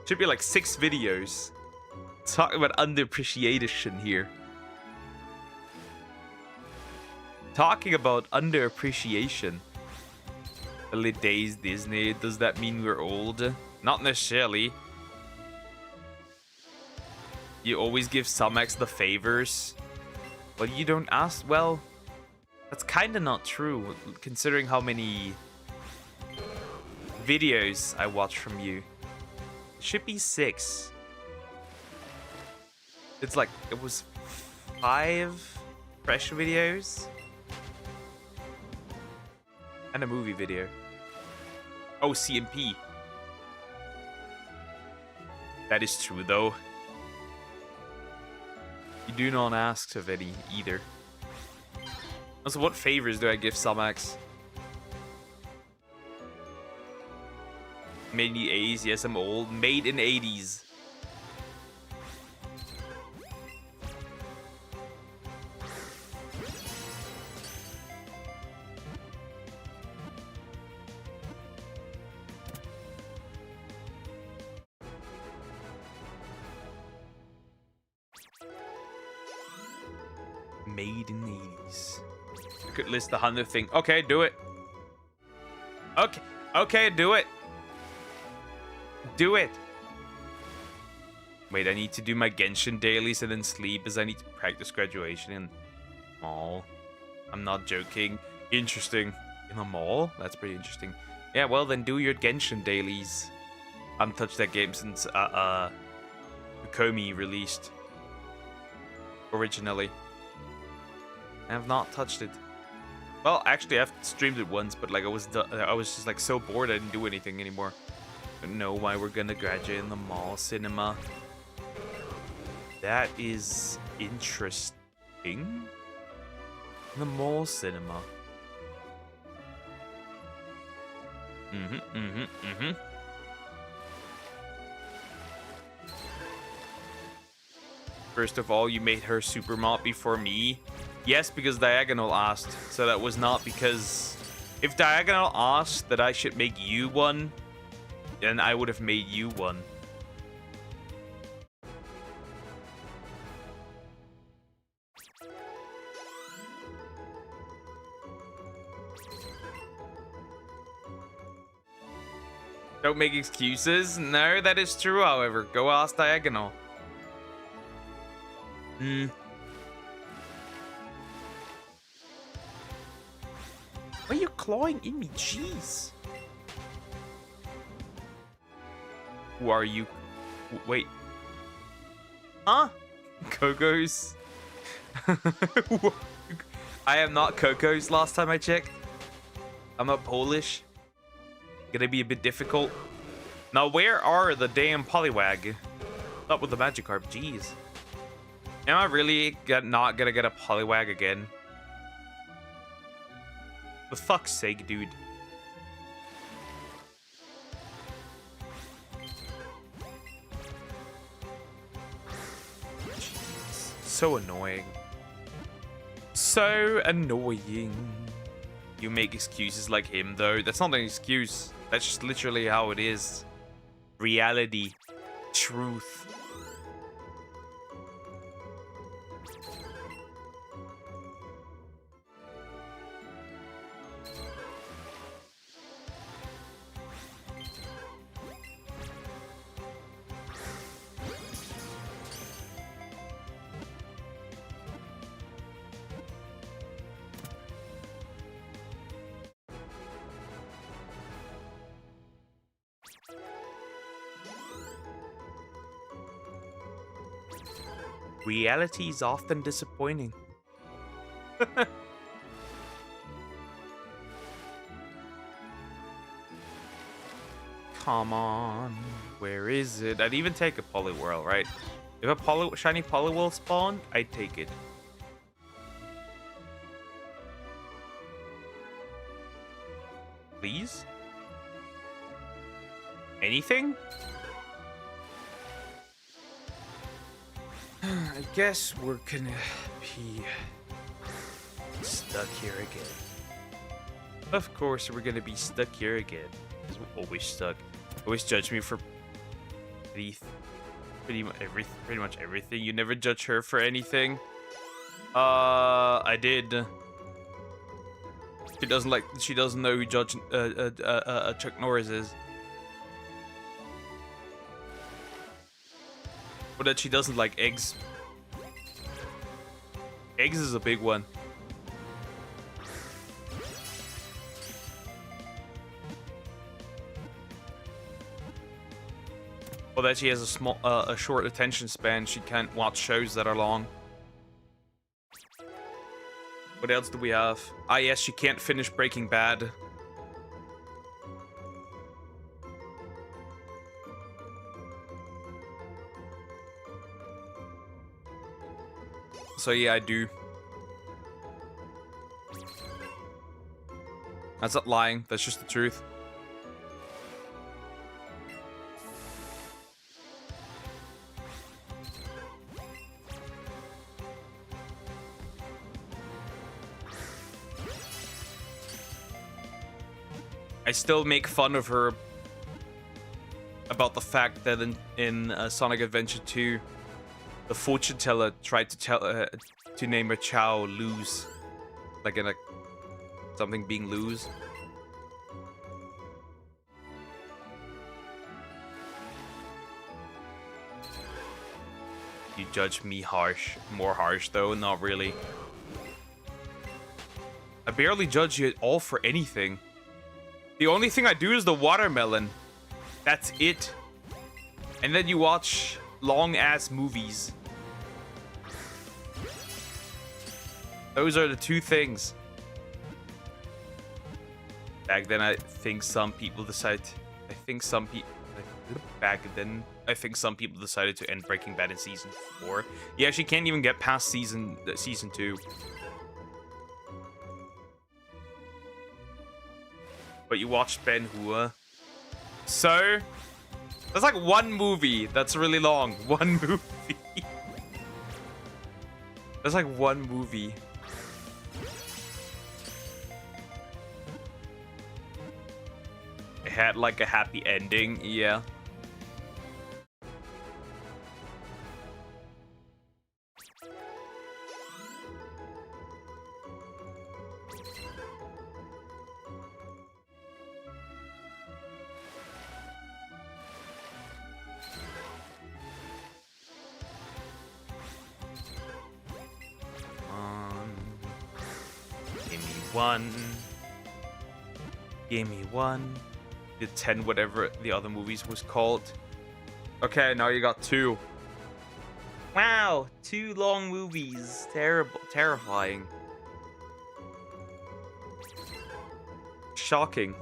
Should be like 6 videos. Talking about underappreciation here. Talking about underappreciation. Early days Disney, does that mean we're old? Not necessarily. You always give Sumex the favors, but you don't ask. Well, that's kind of not true, considering how many videos I watch from you. It should be 6. It's like, it was 5 fresh videos and a movie video. Oh, CMP. That is true, though. You do not ask of any either. Also, what favors do I give Sumax? Made in the 80s. Yes, I'm old. Made in 80s. Made in the 80s. I could list the 100 thing. Okay, do it. Okay, do it. Do it. Wait, I need to do my Genshin dailies and then sleep as I need to practice graduation in mall. I'm not joking. Interesting. In a mall? That's pretty interesting. Yeah, well then do your Genshin dailies. I haven't touched that game since Komi released. Originally. I have not touched it. Well, actually, I've streamed it once, but like I was just like so bored I didn't do anything anymore. I don't know why we're gonna graduate in the mall cinema. That is interesting. The mall cinema. First of all, you made her super mop before me. Yes, because Diagonal asked. So that was not because... If Diagonal asked that I should make you one, then I would have made you one. Don't make excuses. No, that is true, however. Go ask Diagonal. Why are you clawing in me? Jeez. Who are you? Wait. Huh? Coco's? I am not Coco's last time I checked. I'm not Polish. Gonna be a bit difficult. Now, where are the damn Poliwag? Not with the Magikarp, jeez. Am I really not gonna get a Poliwag again? For fuck's sake, dude. Jeez. So annoying. So annoying. You make excuses like him, though. That's not an excuse. That's just literally how it is. Reality. Truth. Reality is often disappointing. Come on. Where is it? I'd even take a Poliwhirl, right? If a shiny Poliwhirl spawned, I'd take it. Please? Anything? I guess we're gonna be stuck here again. Of course we're gonna be stuck here again. Because we're always stuck. Always judge me for pretty much everything. You never judge her for anything. I did. She doesn't know who Chuck Norris is. But that she doesn't like eggs. Eggs is a big one. Or that she has a short attention span. She can't watch shows that are long. What else do we have? Ah, yes, she can't finish Breaking Bad. So yeah, I do. That's not lying. That's just the truth. I still make fun of her about the fact that in Sonic Adventure 2, the fortune teller tried to name her Chow Lose, like in something being lose. You judge me more harsh though, not really. I barely judge you at all for anything. The only thing I do is the watermelon. That's it. And then you watch long-ass movies. Those are the two things. Back then, I think some people decided... Back then, I think some people decided to end Breaking Bad in Season 4. Yeah, she can't even get past Season 2. but you watched Ben-Hur. So, there's like one movie that's really long. One movie. There's like one movie. It had like a happy ending, yeah. One. Give me one. The 10, whatever the other movies was called. Okay, now you got 2. Wow, 2 long movies. Terrible, terrifying. Shocking.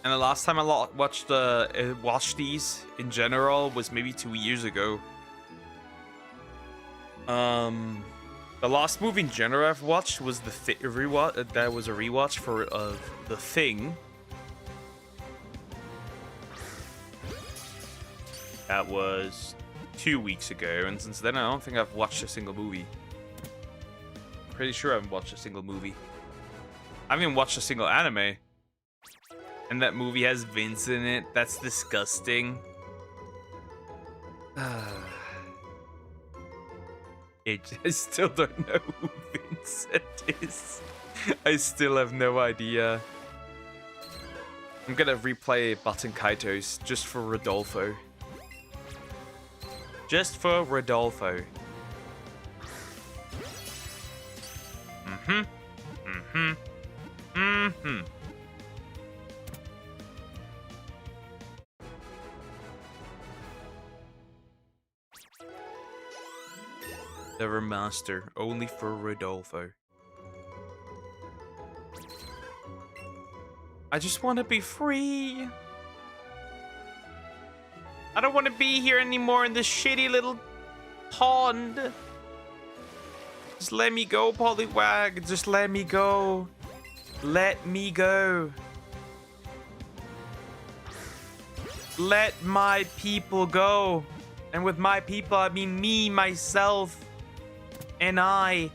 And the last time I watched these in general was maybe 2 years ago. The last movie in general I've watched was rewatch. That was a rewatch for The Thing. That was 2 weeks ago, and since then I don't think I've watched a single movie. I'm pretty sure I haven't watched a single movie. I haven't even watched a single anime. And that movie has Vince in it. That's disgusting. I still don't know who Vincent is. I still have no idea. I'm gonna replay Button Kaitos just for Rodolfo. Just for Rodolfo. The remaster, only for Rodolfo. I just want to be free. I don't want to be here anymore in this shitty little pond. Just let me go, Poliwag. Just let me go. Let me go. Let my people go. And with my people, I mean me, myself, and I.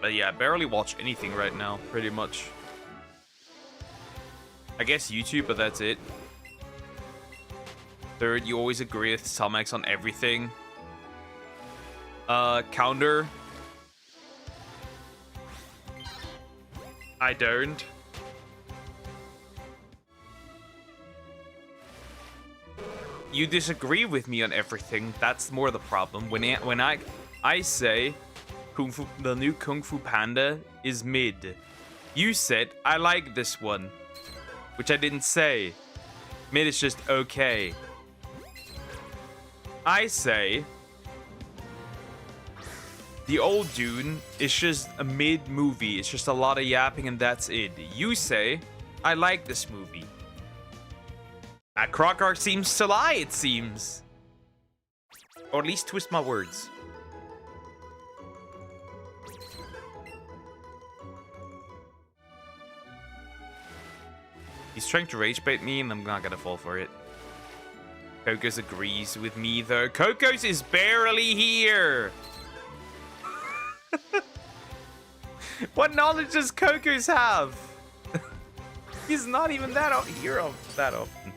But yeah, I barely watch anything right now, pretty much. I guess YouTube, but that's it. Third, you always agree with Tomex on everything. Counter. I don't. You disagree with me on everything. That's more the problem. When I say the new Kung Fu Panda is mid. You said I like this one, which I didn't say. Mid is just okay. I say the old Dune is just a mid movie. It's just a lot of yapping and that's it. You say I like this movie. Crocker seems to lie, it seems. Or at least twist my words. He's trying to rage bait me and I'm not gonna fall for it. Kokos agrees with me though. Kokos is barely here. What knowledge does Kokos have? He's not even that here that often.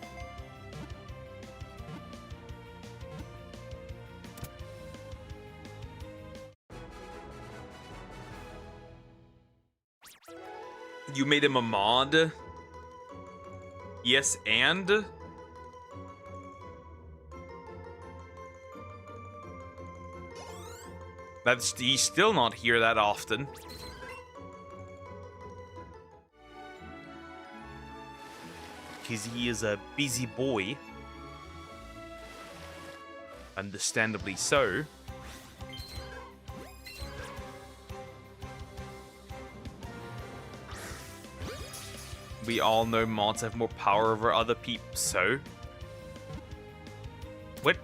You made him a mod? Yes, and? He's still not here that often. Because he is a busy boy. Understandably so. we all know mods have more power over other people, so what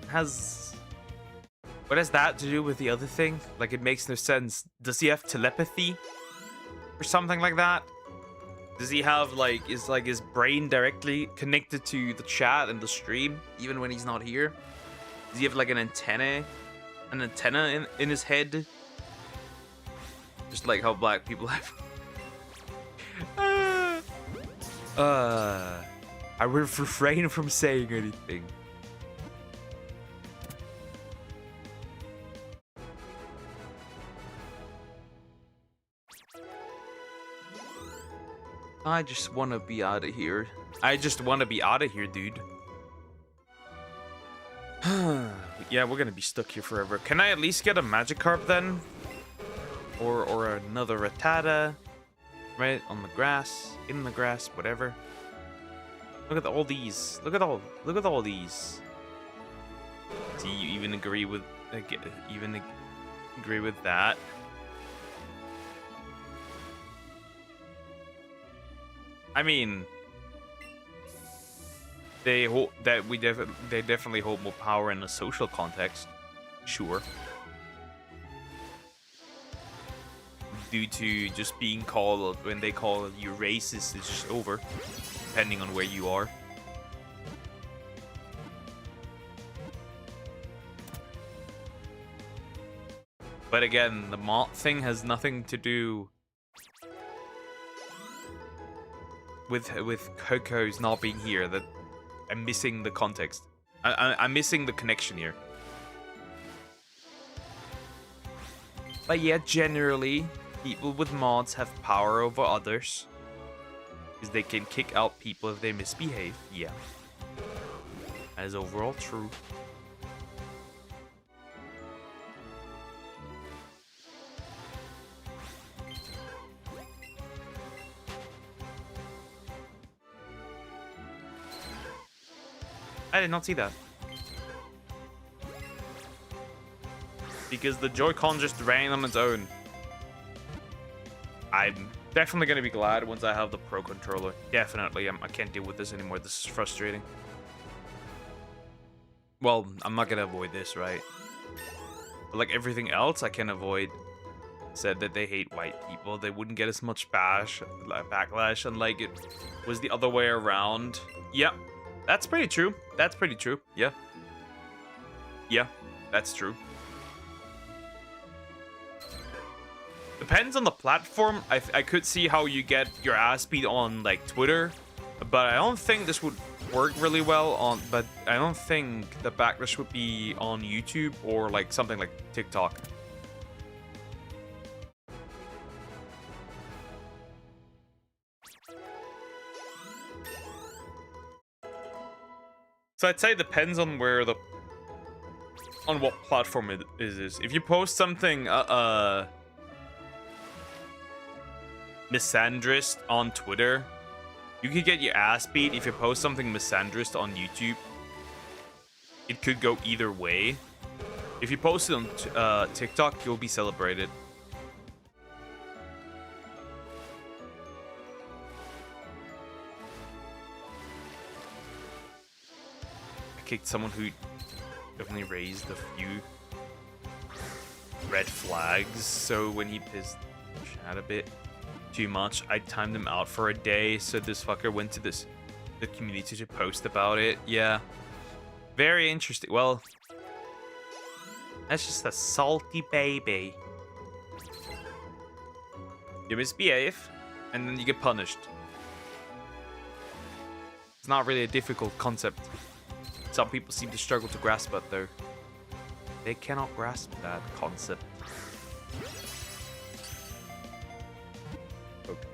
has that to do with the other thing? Like, it makes no sense. Does he have telepathy or something like that? Does he have like his brain directly connected to the chat and the stream even when he's not here? Does he have like an antenna in his head? Just like how black people have. I will refrain from saying anything. I just want to be out of here. I just want to be out of here, dude. Yeah, we're gonna be stuck here forever. Can I at least get a Magikarp then? Or another Rattata? Right on the grass, in the grass, whatever. Look at all these. Look at all these. Do you even agree with agree with that? I mean, they definitely hold more power in a social context, sure. Due to just being called, when they call you racist, it's just over, depending on where you are. But again, the mod thing has nothing to do with Coco's not being here. That I'm missing the context. I'm missing the connection here. But yeah, generally, people with mods have power over others. Because they can kick out people if they misbehave. Yeah. That is overall true. I did not see that. Because the Joy-Con just ran on its own. I'm definitely going to be glad once I have the Pro Controller. Definitely. I can't deal with this anymore. This is frustrating. Well, I'm not going to avoid this, right? But like everything else I can avoid. Said that they hate white people. They wouldn't get as much backlash. And like it was the other way around. Yep. That's pretty true. That's pretty true. Yeah. Yeah, that's true. Depends on the platform. I could see how you get your ass beat on like Twitter, but I don't think this would work really well on. But I don't think the backlash would be on YouTube or like something like TikTok. So I'd say it depends on where on what platform it is. If you post something misandrist on Twitter, you could get your ass beat. If you post something misandrist on YouTube, it could go either way. If you post it on TikTok, you'll be celebrated. Kicked someone who definitely raised a few red flags, so when he pissed chat a bit too much, I timed him out for a day, so this fucker went to the community to post about it. Yeah, very interesting. Well, that's just a salty baby. You misbehave and then you get punished. It's not really a difficult concept. Some people seem to struggle to grasp it, though. They cannot grasp that concept. Okay.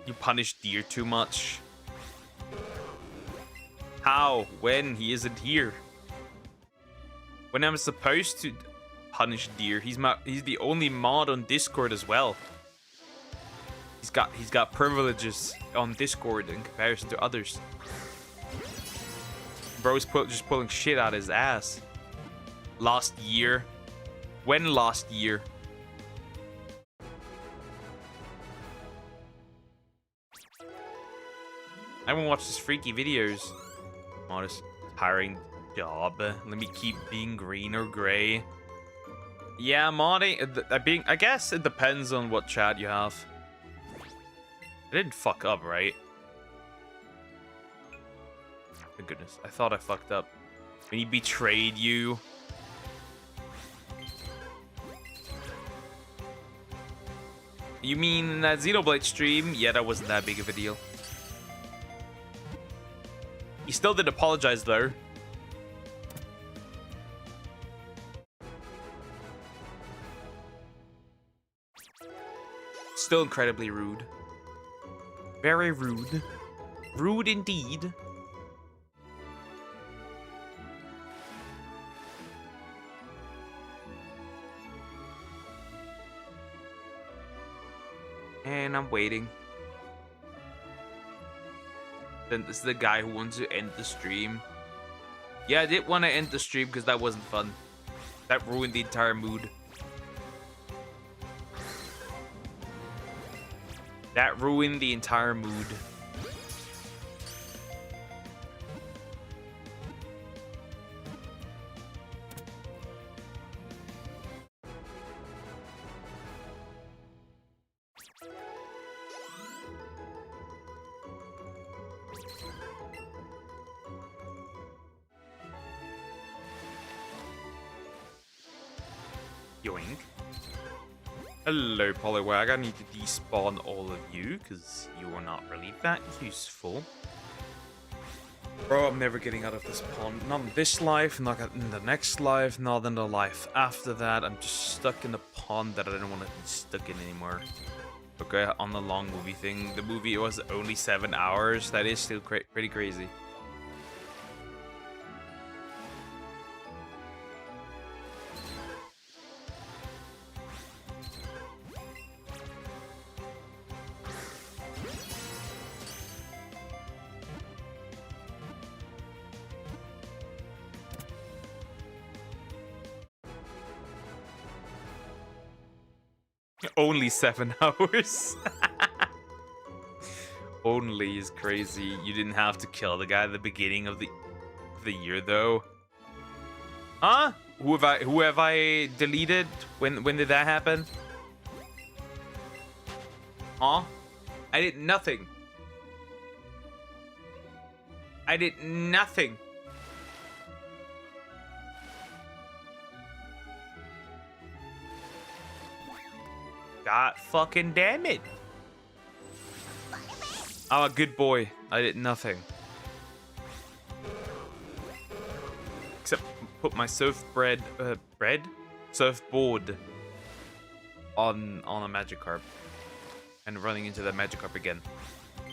You punish Deer too much. How? When? He isn't here. When I'm supposed to... punish deer. He's the only mod on Discord as well. He's got privileges on Discord in comparison to others. Bro's just pulling shit out of his ass. Last year. When last year? I haven't watched his freaky videos. Modest hiring job. Let me keep being green or gray. Yeah, modding. I guess it depends on what chat you have. I didn't fuck up, right? My goodness, I thought I fucked up. When he betrayed you. You mean that Xenoblade stream? Yeah, that wasn't that big of a deal. He still did apologize though. Still incredibly rude. Very rude. Rude indeed. And I'm waiting. Then this is the guy who wants to end the stream. Yeah, I did want to end the stream because that wasn't fun. That ruined the entire mood. That ruined the entire mood. Yoink. Hello, Poliwag. I need to despawn all of you because you are not really that useful. Bro, I'm never getting out of this pond. Not in this life, not in the next life, not in the life after that. I'm just stuck in the pond that I don't want to be stuck in anymore. Okay, on the long movie thing. The movie was only 7 hours. That is still pretty crazy. Only 7 hours. Only is crazy. You didn't have to kill the guy at the beginning of the year, though. Huh? Who have I deleted? When did that happen? Huh? I did nothing. I did nothing. God fucking damn it. I'm a good boy. I did nothing. Except put my surfboard on a Magikarp. And running into that Magikarp again.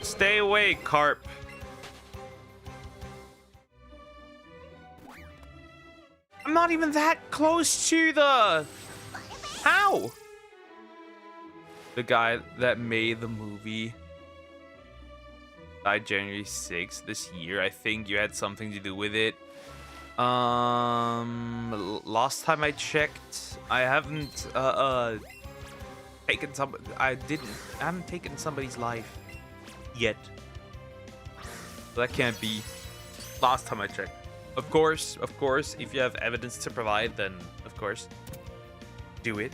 Stay away, Carp. I'm not even that close to the... How? The guy that made the movie died January 6th this year. I think you had something to do with it. Last time I checked, I haven't taken I haven't taken somebody's life yet. So that can't be. Last time I checked. Of course, if you have evidence to provide, then of course, do it.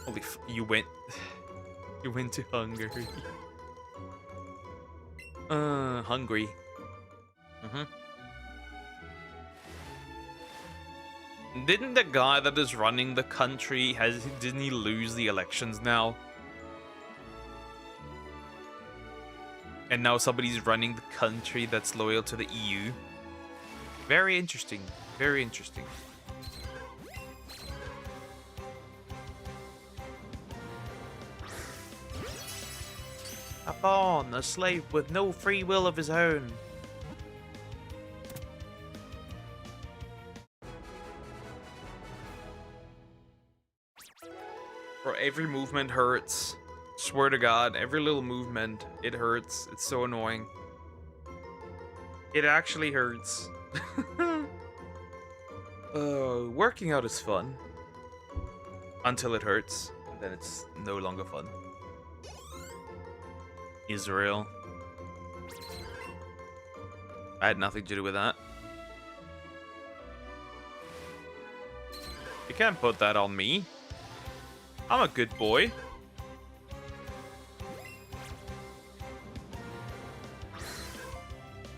Holy you went to Hungary. Hungry. Didn't the guy that is running the country didn't he lose the elections now? And now somebody's running the country that's loyal to the EU. Very interesting. Very interesting. A pawn, a slave with no free will of his own. Bro, every movement hurts. Swear to God, every little movement, it hurts. It's so annoying. It actually hurts. Working out is fun. Until it hurts. And then it's no longer fun. Israel. I had nothing to do with that. You can't put that on me. I'm a good boy.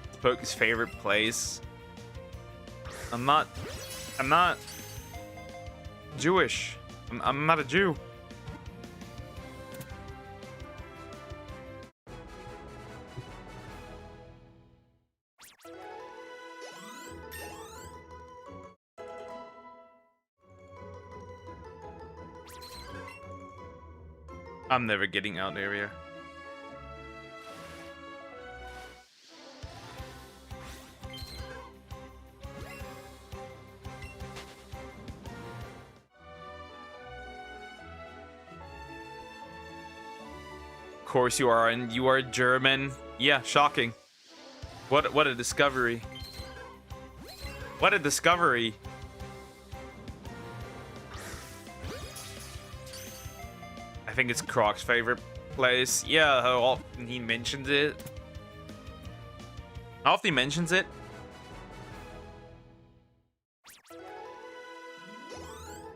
It's Poke's favorite place. I'm not Jewish. I'm not a Jew. I'm never getting out area. Of course you are, and you are German. Yeah, shocking. What a discovery. What a discovery. I think it's Croc's favorite place. Yeah, how often he mentions it. How often he mentions it?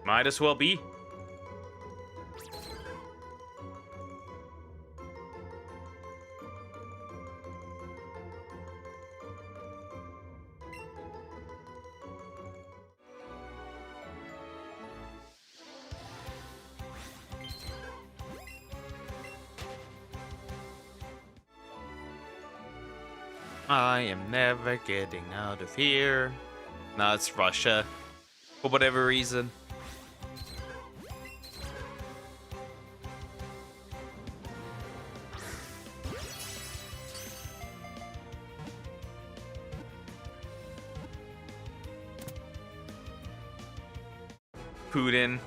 Might as well be. I am never getting out of here. No, it's Russia. For whatever reason. Putin.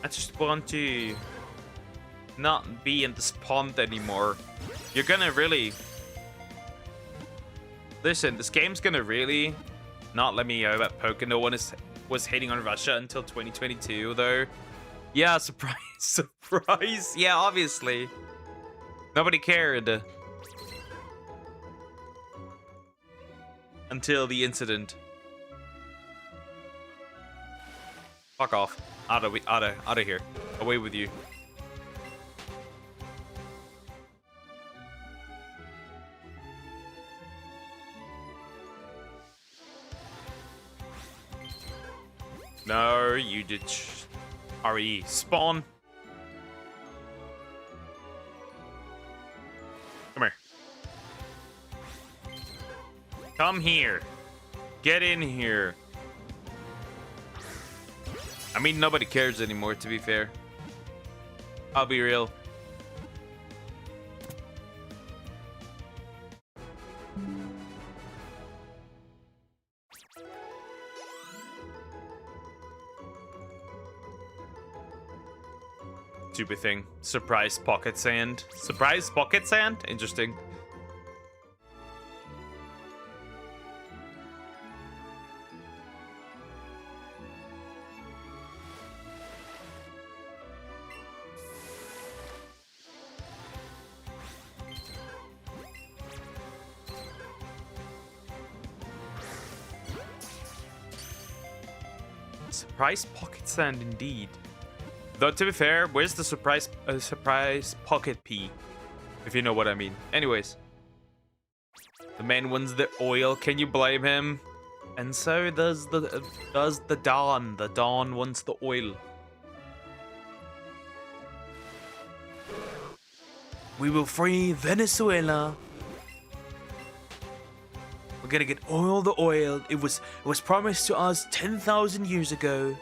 I just want to not be in this pond anymore. You're gonna really... Listen, this game's gonna really not let me know about Poke. No one was hating on Russia until 2022, though. Yeah, surprise, surprise. Yeah, obviously. Nobody cared. Until the incident. Fuck off. Out of here. Away with you. No, you did. RE. Spawn. Come here. Come here. Get in here. I mean, nobody cares anymore, to be fair. I'll be real. Stupid thing. Surprise pocket sand. Surprise pocket sand? Interesting. Surprise pocket sand indeed. Though to be fair, where's the surprise pocket P? If you know what I mean. Anyways. The man wants the oil, can you blame him? And so does the Dawn. The Dawn wants the oil. We will free Venezuela. We're We're gonna get all the oil. It was promised to us 10,000 years ago.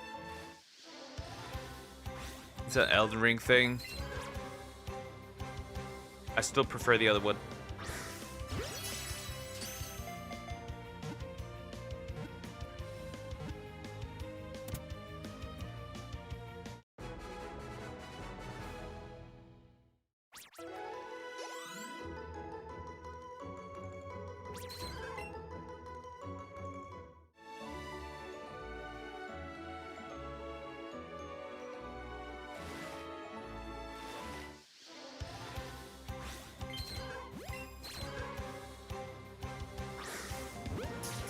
It's an Elden Ring thing. I still prefer the other one.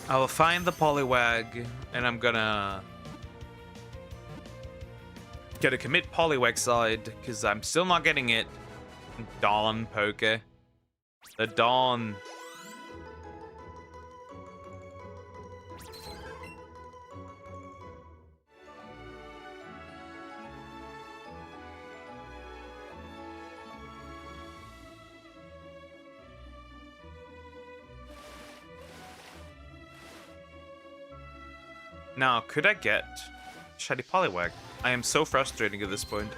I will find the Poliwag, and I'm gonna commit Poliwag side, because I'm still not getting it. Dawn Poke. The Dawn. Now, could I get Shiny Poliwag? I am so frustrating at this point.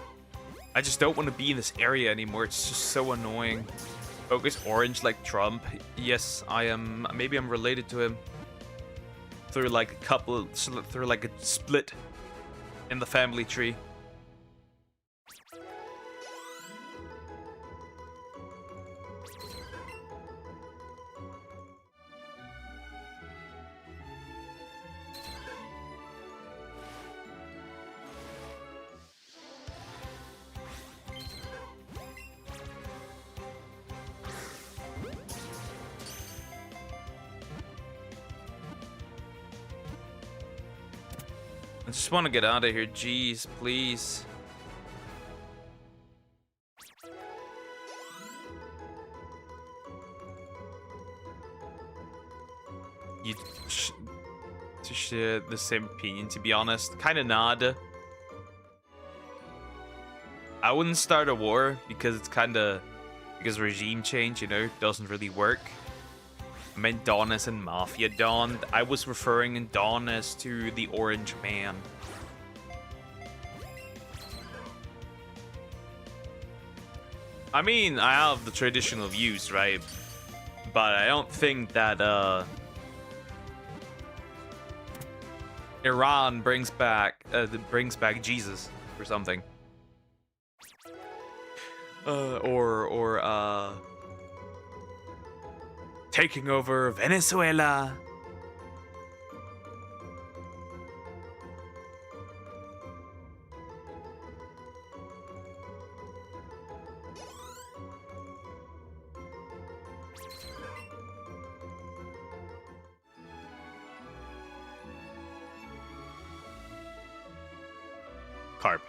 I just don't want to be in this area anymore. It's just so annoying. Focus orange like Trump. Yes, I am. Maybe I'm related to him. Through like a split in the family tree. I just want to get out of here. Jeez, please. You to share the same opinion, to be honest. Kind of not. I wouldn't start a war because it's because regime change, you know, doesn't really work. I meant Dawn as in Mafia Dawn. I was referring in Dawn as to the Orange Man. I mean, I have the traditional views, right? But I don't think that Iran brings back Jesus or something. Or taking over Venezuela. Carp.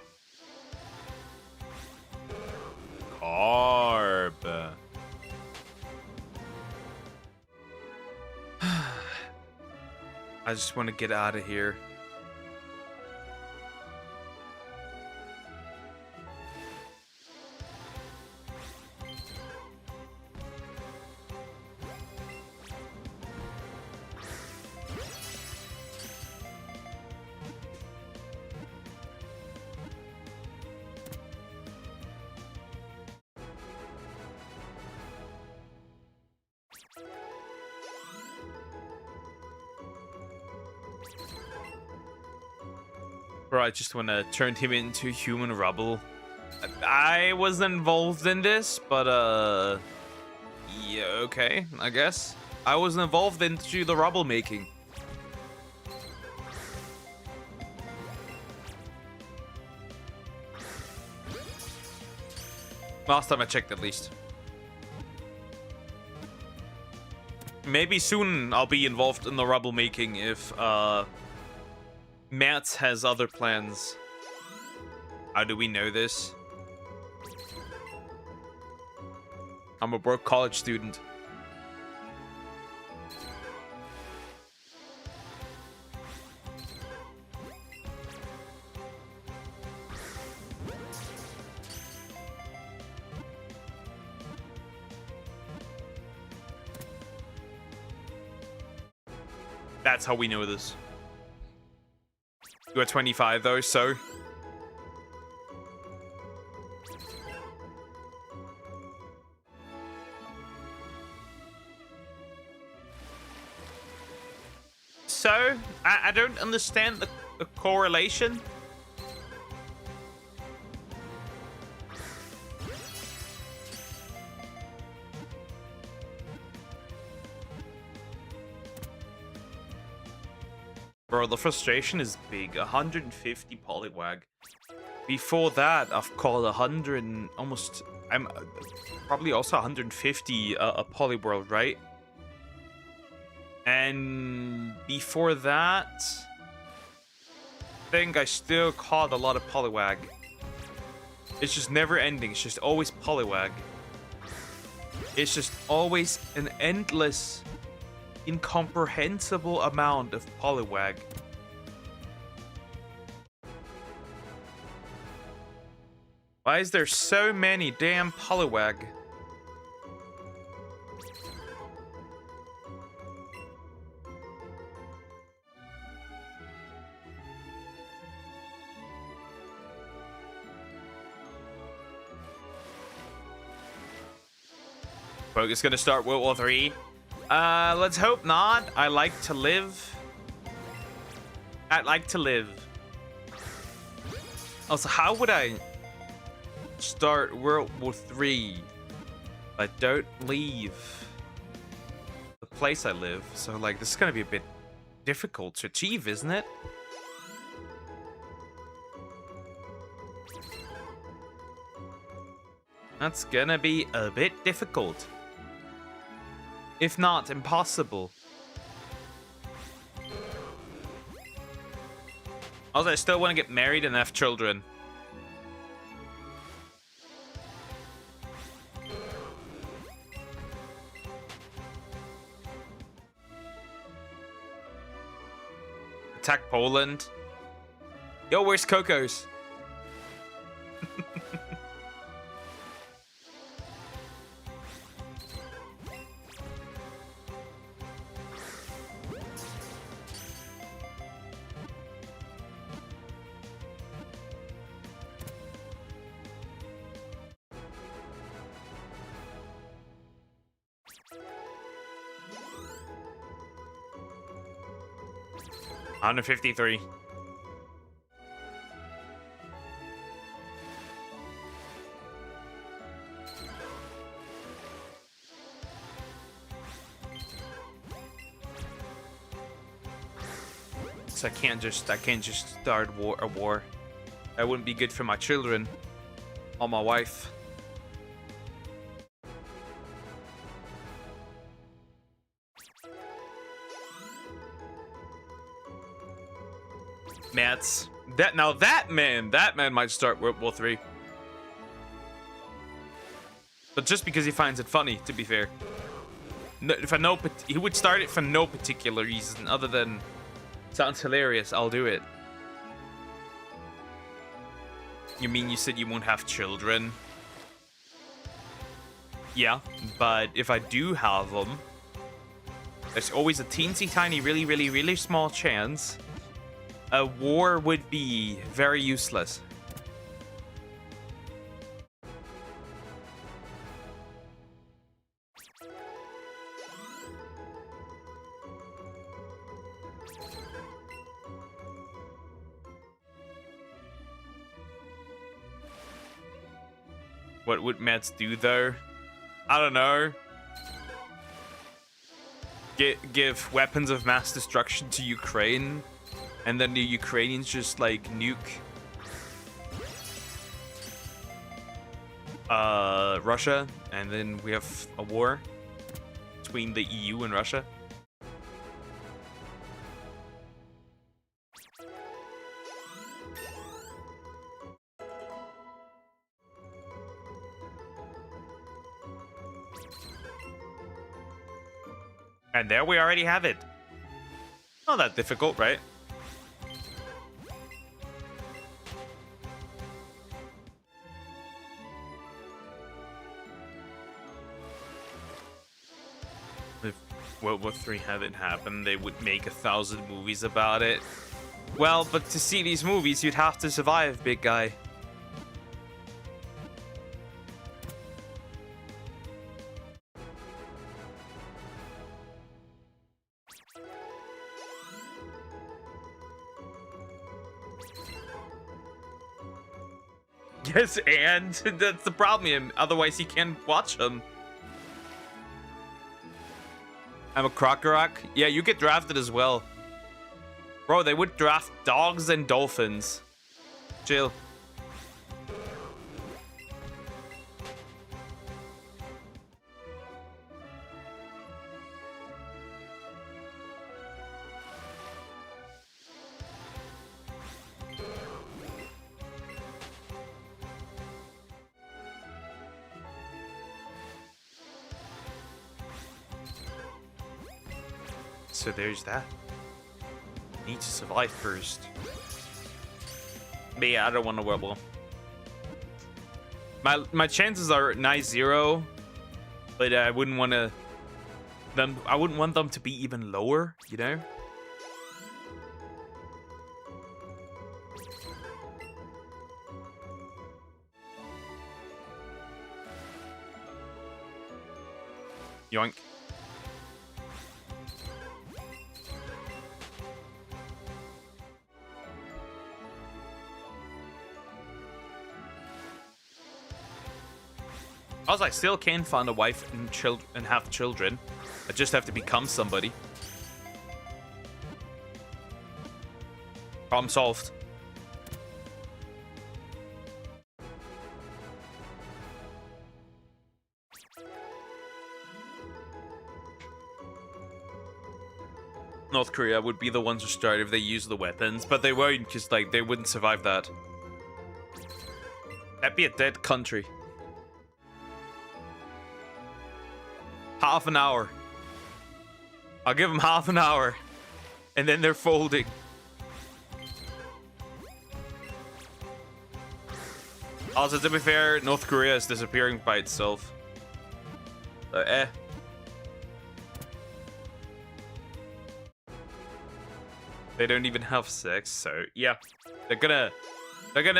I just want to get out of here. Bro, I just want to turn him into human rubble. I wasn't involved in this, but yeah, okay, I guess. I wasn't involved into the rubble making. Last time I checked, at least. Maybe soon I'll be involved in the rubble making if Matt has other plans. How do we know this? I'm a broke college student. That's how we know this. You are 25 though, so... So, I don't understand the correlation. Bro, the frustration is big. 150 polywag. Before that, I've called 100 and almost... I'm probably also 150 a polyworld, right? And before that, I think I still caught a lot of polywag. It's just never ending. It's just always polywag. It's just always an endless, incomprehensible amount of polywag. Why is there so many damn polywag? Focus gonna start World War 3. Let's hope not. I like to live. I'd like to live. Also, how would I start World War 3 if I don't leave the place I live? So, like, this is gonna be a bit difficult to achieve, isn't it? That's gonna be a bit difficult. If not impossible. Also, I still want to get married and have children. Attack Poland. Yo, where's Coco's? $153. So I can't just start a war. That wouldn't be good for my children or my wife. Mats. That man might start World War 3. But just because he finds it funny, to be fair. No, he would start it for no particular reason other than sounds hilarious. I'll do it. You mean you said you won't have children? Yeah, but if I do have them, there's always a teensy tiny, really small chance a war would be very useless. What would Mets do though? I don't know. Give weapons of mass destruction to Ukraine, and then the Ukrainians just like nuke Russia, and then we have a war between the EU and Russia. And there we already have it. Not that difficult, right? World War III hadn't happened, they would make 1,000 movies about it. Well, but to see these movies, you'd have to survive, big guy. Yes, and that's the problem. Otherwise, you can't watch them. I'm a Krokorok. Yeah, you get drafted as well. Bro, they would draft dogs and dolphins. Chill. So there's that. Need to survive first. But yeah, I don't want to wobble. My chances are nigh 0, but I wouldn't want to them. I wouldn't want them to be even lower, you know. Yoink. Also, I still can find a wife and have children. I just have to become somebody. Problem solved. North Korea would be the ones to start if they use the weapons, but they won't, because like they wouldn't survive that. That'd be a dead country. Half an hour. I'll give them half an hour. And then they're folding. Also, to be fair, North Korea is disappearing by itself. They don't even have sex, so yeah. They're gonna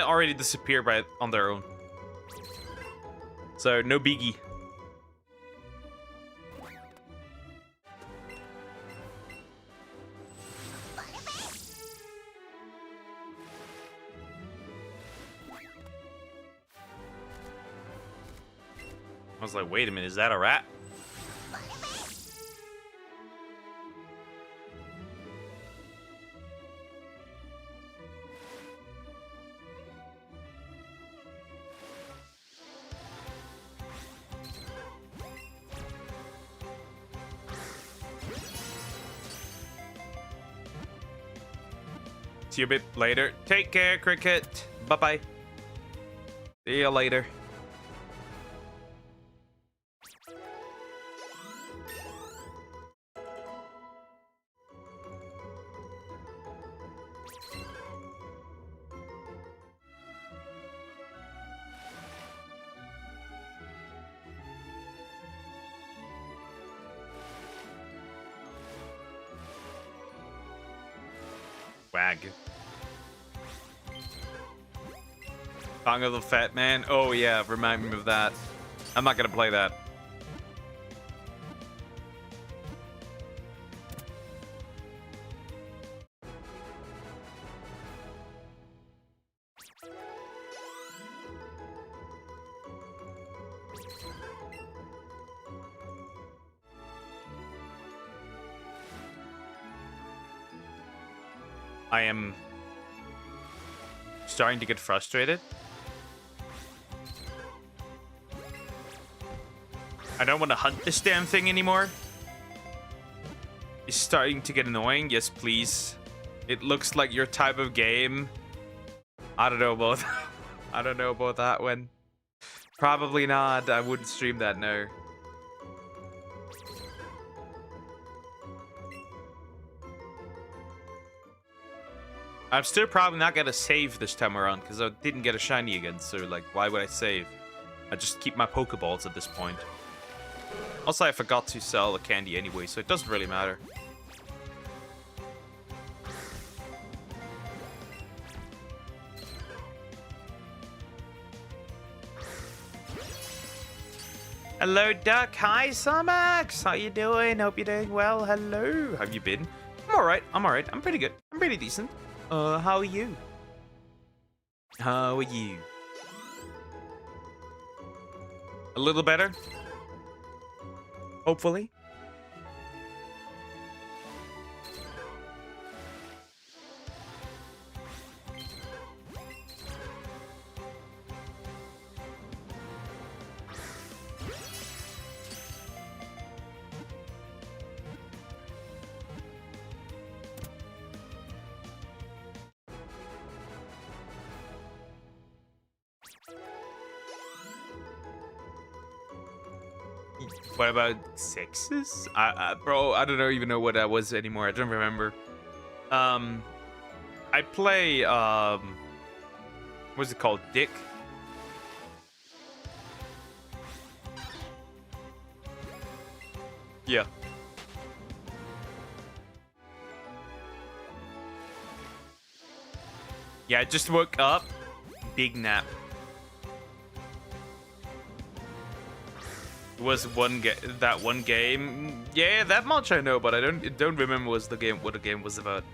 already disappear on their own. So no biggie. I was like, wait a minute, is that a rat? See you a bit later. Take care, Cricket. Bye-bye. See you later. Wag. Song of the Fat Man. Oh yeah, remind me of that. I'm not gonna play that. I am starting to get frustrated. I don't want to hunt this damn thing anymore. It's starting to get annoying. Yes, please. It looks like your type of game. I don't know about I don't know about that one. Probably not. I wouldn't stream that, no. I'm still probably not gonna save this time around because I didn't get a shiny again, so like why would I save? I just keep my Pokeballs at this point. Also, I forgot to sell the candy anyway, so it doesn't really matter. Hello, Duck. Hi, Somax. How you doing? Hope you're doing well. Hello. How have you been? I'm alright. I'm alright. I'm pretty good. I'm pretty decent. How are you? How are you? A little better? Hopefully. What about sixes? Bro, I don't even know what that was anymore. I don't remember. I play, what's it called? Dick? Yeah. Yeah, I just woke up. Big nap. Was that one game? Yeah, that much I know, but I don't remember what the game was about.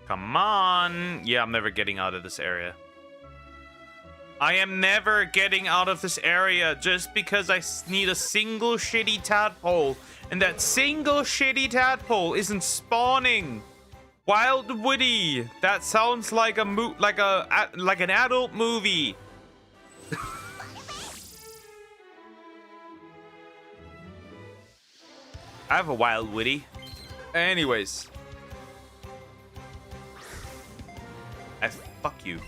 Come on. Yeah, I'm never getting out of this area. I am never getting out of this area just because I need a single shitty tadpole. And that single shitty tadpole isn't spawning. Wild Woody. That sounds like like an adult movie. I have a Wild Woody. Anyways. Fuck you.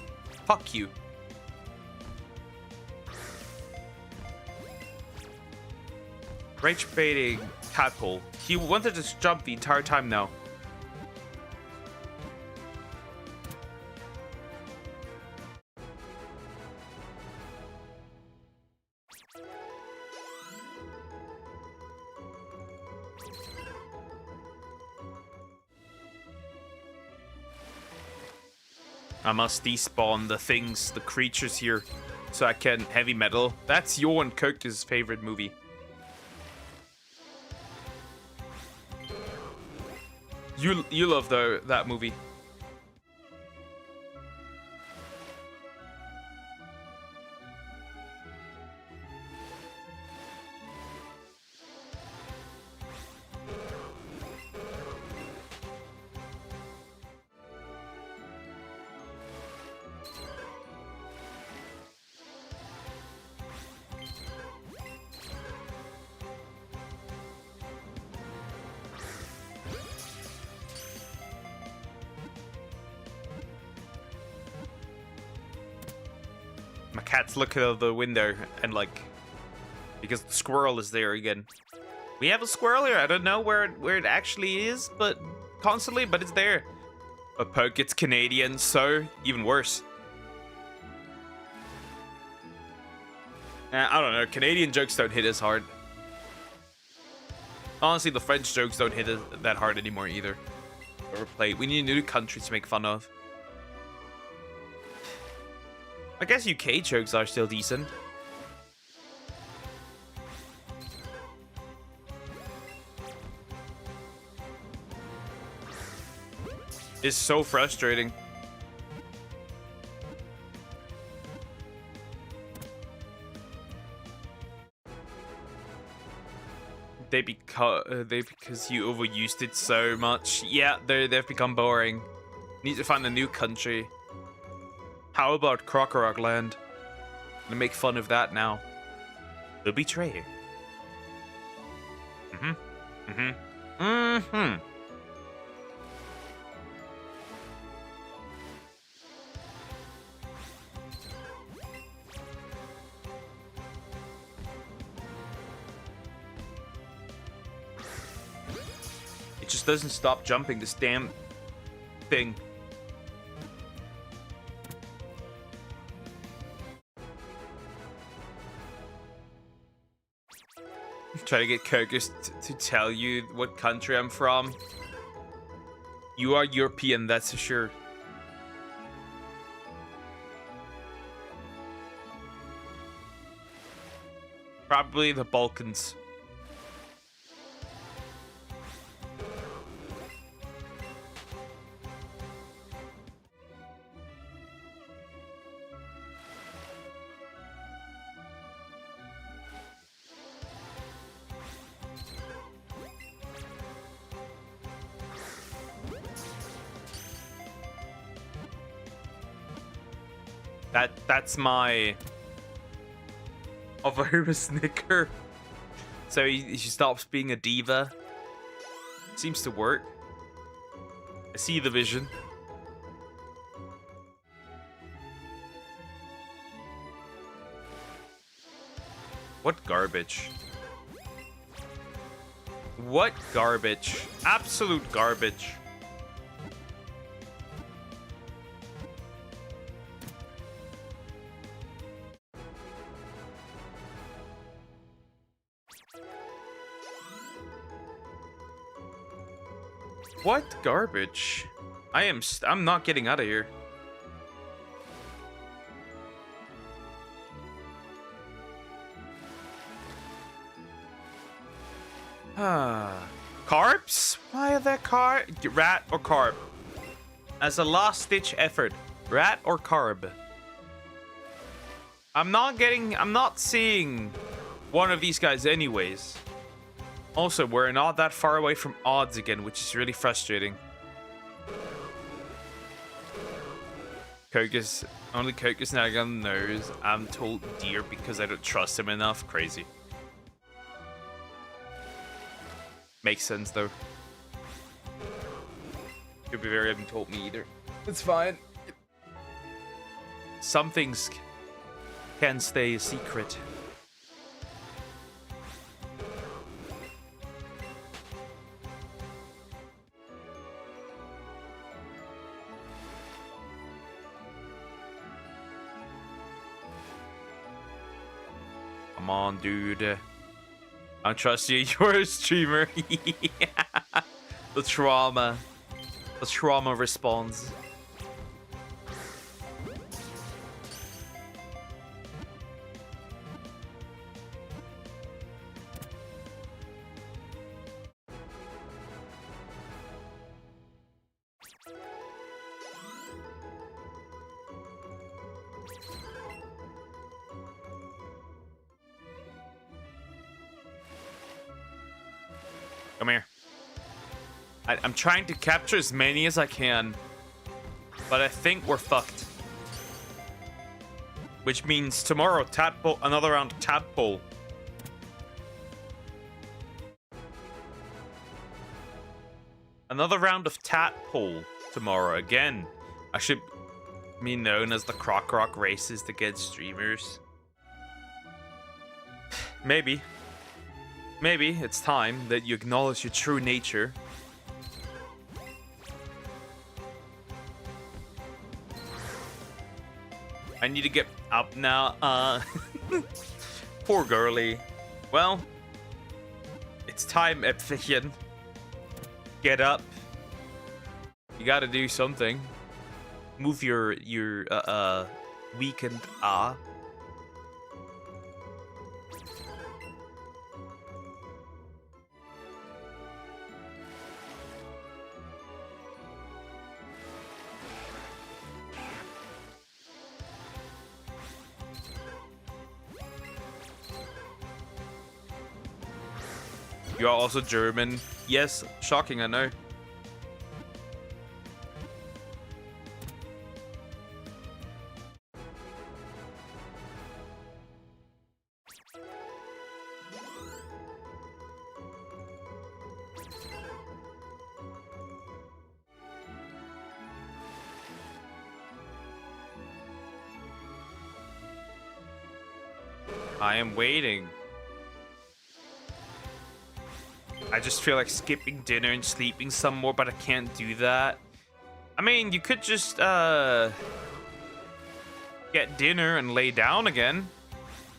Fuck you. Rage baiting Tadpole. He wanted to jump the entire time now. I must despawn the creatures here, so I can heavy metal. That's Johan Kökke's favorite movie. You love that movie. My cat's looking out the window and like, because the squirrel is there again. We have a squirrel here. I don't know where it actually is, but constantly, but it's there. A poke, it's Canadian, so even worse. I don't know. Canadian jokes don't hit as hard. Honestly, the French jokes don't hit that hard anymore either. Overplayed. We need a new country to make fun of. I guess UK jokes are still decent. It's so frustrating. Because you overused it so much. Yeah, they've become boring. Need to find a new country. How about Krokorok Land? I'm gonna make fun of that now. The Betrayer. It just doesn't stop jumping, this damn thing. Try to get Kyrgyz to tell you what country I'm from. You are European, that's for sure. Probably the Balkans. That's my of a snicker. So he stops being a diva. Seems to work. I see the vision. What garbage. What garbage. Absolute garbage. What garbage? I'm not getting out of here. Carps? Why are there rat or carp? As a last-ditch effort, rat or carb? I'm not seeing one of these guys anyways. Also, we're not that far away from odds again, which is really frustrating. Only Kyrgyz Nagan knows I'm told deer because I don't trust him enough. Crazy. Makes sense though. Could be very haven't told me either. It's fine. Some things can stay a secret. Come on, dude. I trust you. You're a streamer. Yeah. The trauma. The trauma responds. Come here. I'm trying to capture as many as I can, but I think we're fucked. Which means tomorrow, Tadpole, another round of Tadpole. Another round of Tadpole tomorrow again. I should be known as the Croc Rock races to get streamers. Maybe. Maybe it's time that you acknowledge your true nature. I need to get up now. Poor girly. Well, it's time, Ephian. Get up. You gotta do something. Move your weakened You are also German. Yes, shocking, I know. I am waiting. I just feel like skipping dinner and sleeping some more, but I can't do that. I mean, you could just get dinner and lay down again.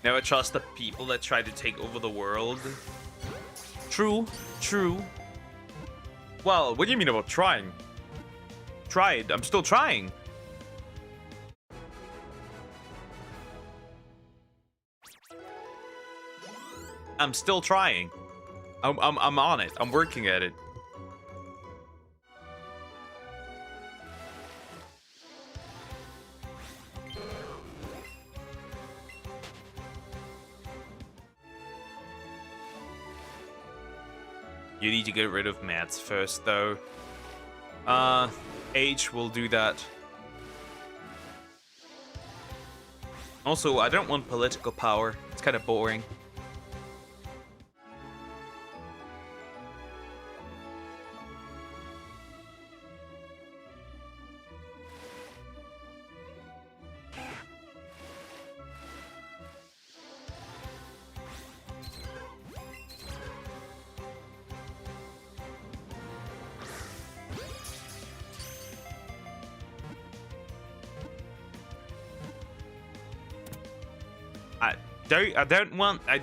Never trust the people that try to take over the world. True, true. Well, what do you mean about trying? Tried. I'm still trying. I'm still trying. I'm on it. I'm working at it. You need to get rid of mats first, though. H will do that. Also, I don't want political power. It's kind of boring.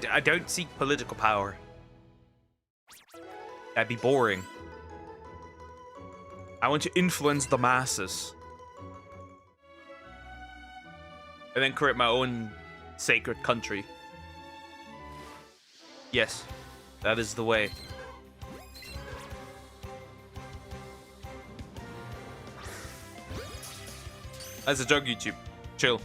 I don't seek political power. That'd be boring. I want to influence the masses. And then create my own sacred country. Yes, that is the way. That's a joke, YouTube. Chill.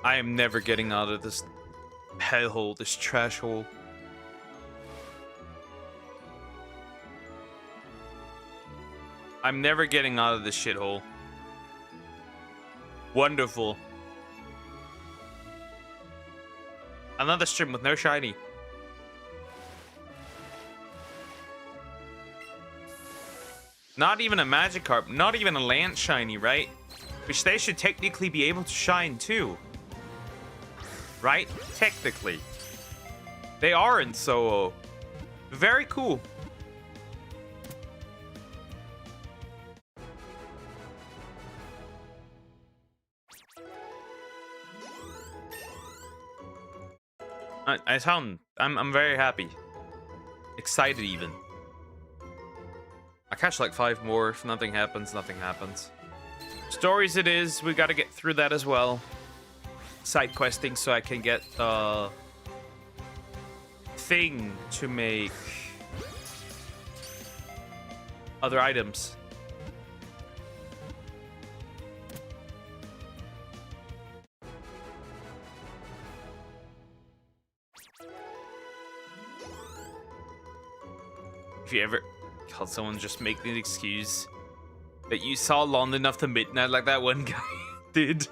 I am never getting out of this hellhole, this trash hole. I'm never getting out of this shithole. Wonderful. Another stream with no shiny. Not even a Magikarp, not even a Lance shiny, right? Which they should technically be able to shine too. Right? Technically. They aren't, so very cool. I'm very happy. Excited even. I catch like 5 more. If nothing happens, nothing happens. Stories it is. We gotta get through that as well. Side questing so I can get the thing to make other items. If you ever called someone just make an excuse that you saw London after midnight like that one guy did.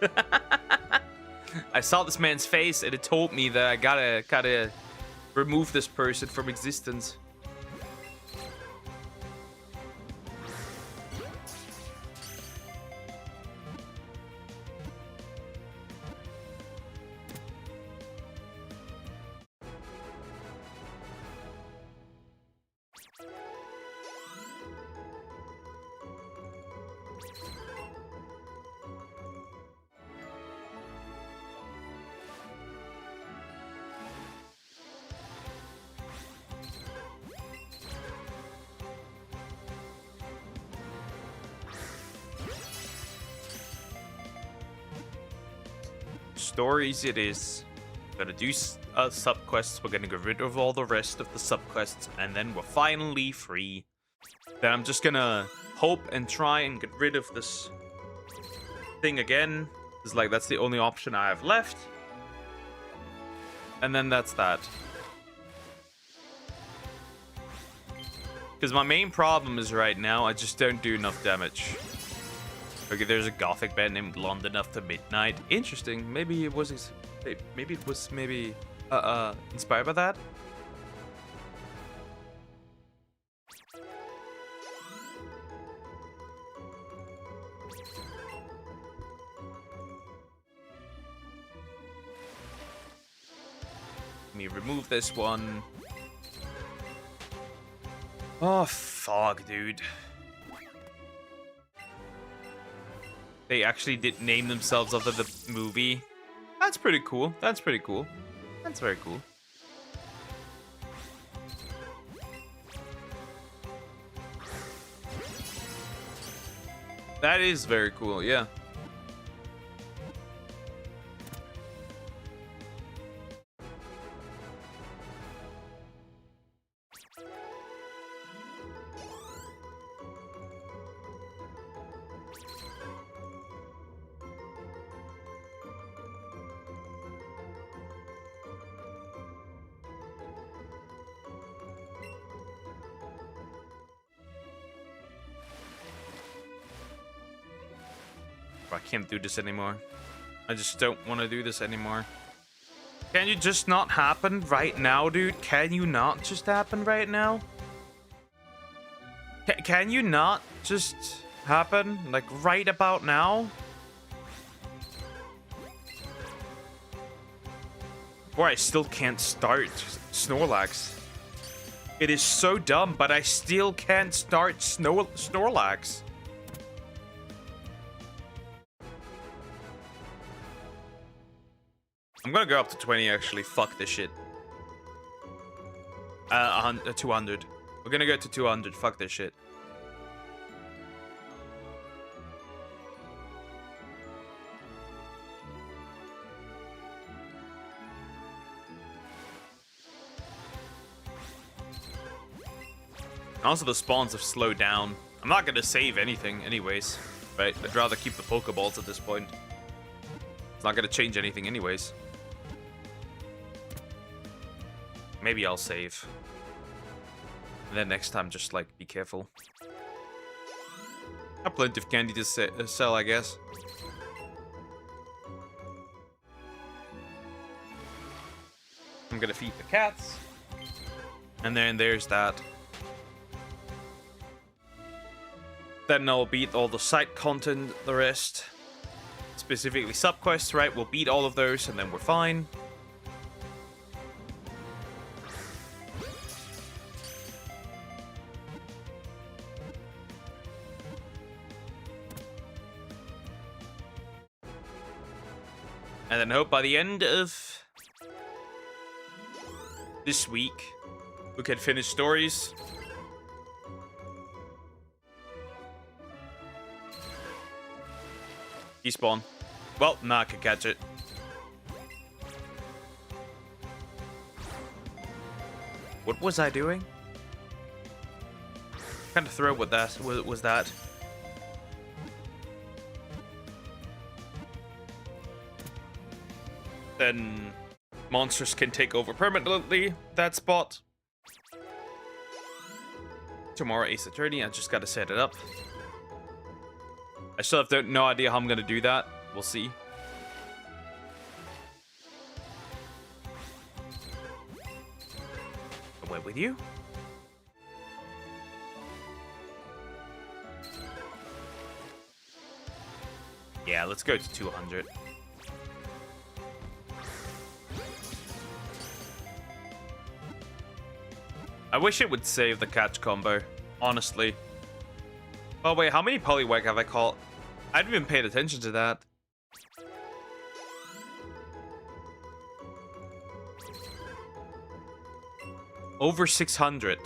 I saw this man's face and it told me that I gotta remove this person from existence. Stories it is. We're gonna do sub-quests, we're gonna get rid of all the rest of the sub-quests, and then we're finally free. Then I'm just gonna hope and try and get rid of this thing again. It's like, that's the only option I have left. And then that's that. Because my main problem is right now, I just don't do enough damage. Okay, there's a gothic band named London After Midnight. Interesting. Maybe it was inspired by that. Let me remove this one. Oh, fuck, dude. They actually did name themselves after the movie. That's pretty cool. That's pretty cool. That's very cool. That is very cool, yeah. I can't do this anymore. I just don't want to do this anymore. Can you just not happen right now, dude? Can you not just happen right now? Can you not just happen, like, right about now? Or I still can't start Snorlax. It is so dumb, but I still can't start Snorlax. I'm gonna go up to 20, actually. Fuck this shit. 200. We're gonna go to 200. Fuck this shit. Also, the spawns have slowed down. I'm not gonna save anything anyways, right? I'd rather keep the Pokeballs at this point. It's not gonna change anything anyways. Maybe I'll save. And then next time, just, like, be careful. I have plenty of candy to sell, I guess. I'm gonna feed the cats. And then there's that. Then I'll beat all the side content, the rest. Specifically subquests, right? We'll beat all of those, and then we're fine. And then hope by the end of this week, we can finish stories. Despawn. Well, nah, I could catch it. What was I doing? What kind of throw with that was that? Then monsters can take over permanently that spot. Tomorrow Ace Attorney, I just gotta set it up. I still have no idea how I'm gonna do that. We'll see. Away with you. Yeah, let's go to 200. I wish it would save the catch combo, honestly. Oh wait, how many Poliwag have I caught? I haven't even paid attention to that. Over 600.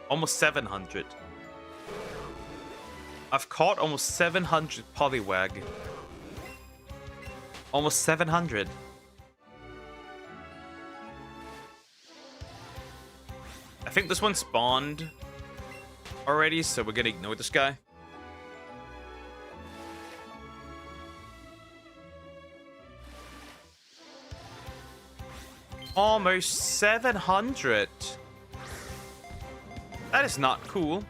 Almost 700. I've caught almost 700 Poliwag. Almost 700. I think this one spawned already, so we're gonna ignore this guy. Almost 700. That is not cool.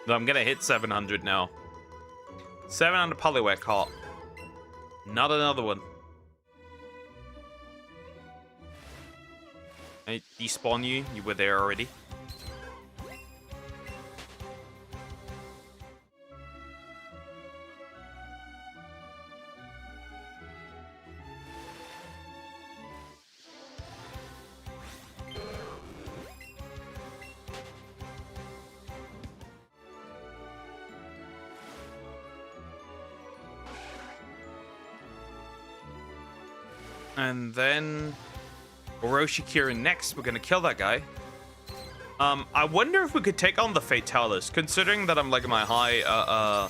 I'm gonna hit 700 now. 700 Poliwag caught. Not another one. I despawn you. You were there already. And then Orochi Kira next. We're gonna kill that guy. I wonder if we could take on the Fatalis, considering that I'm like in my high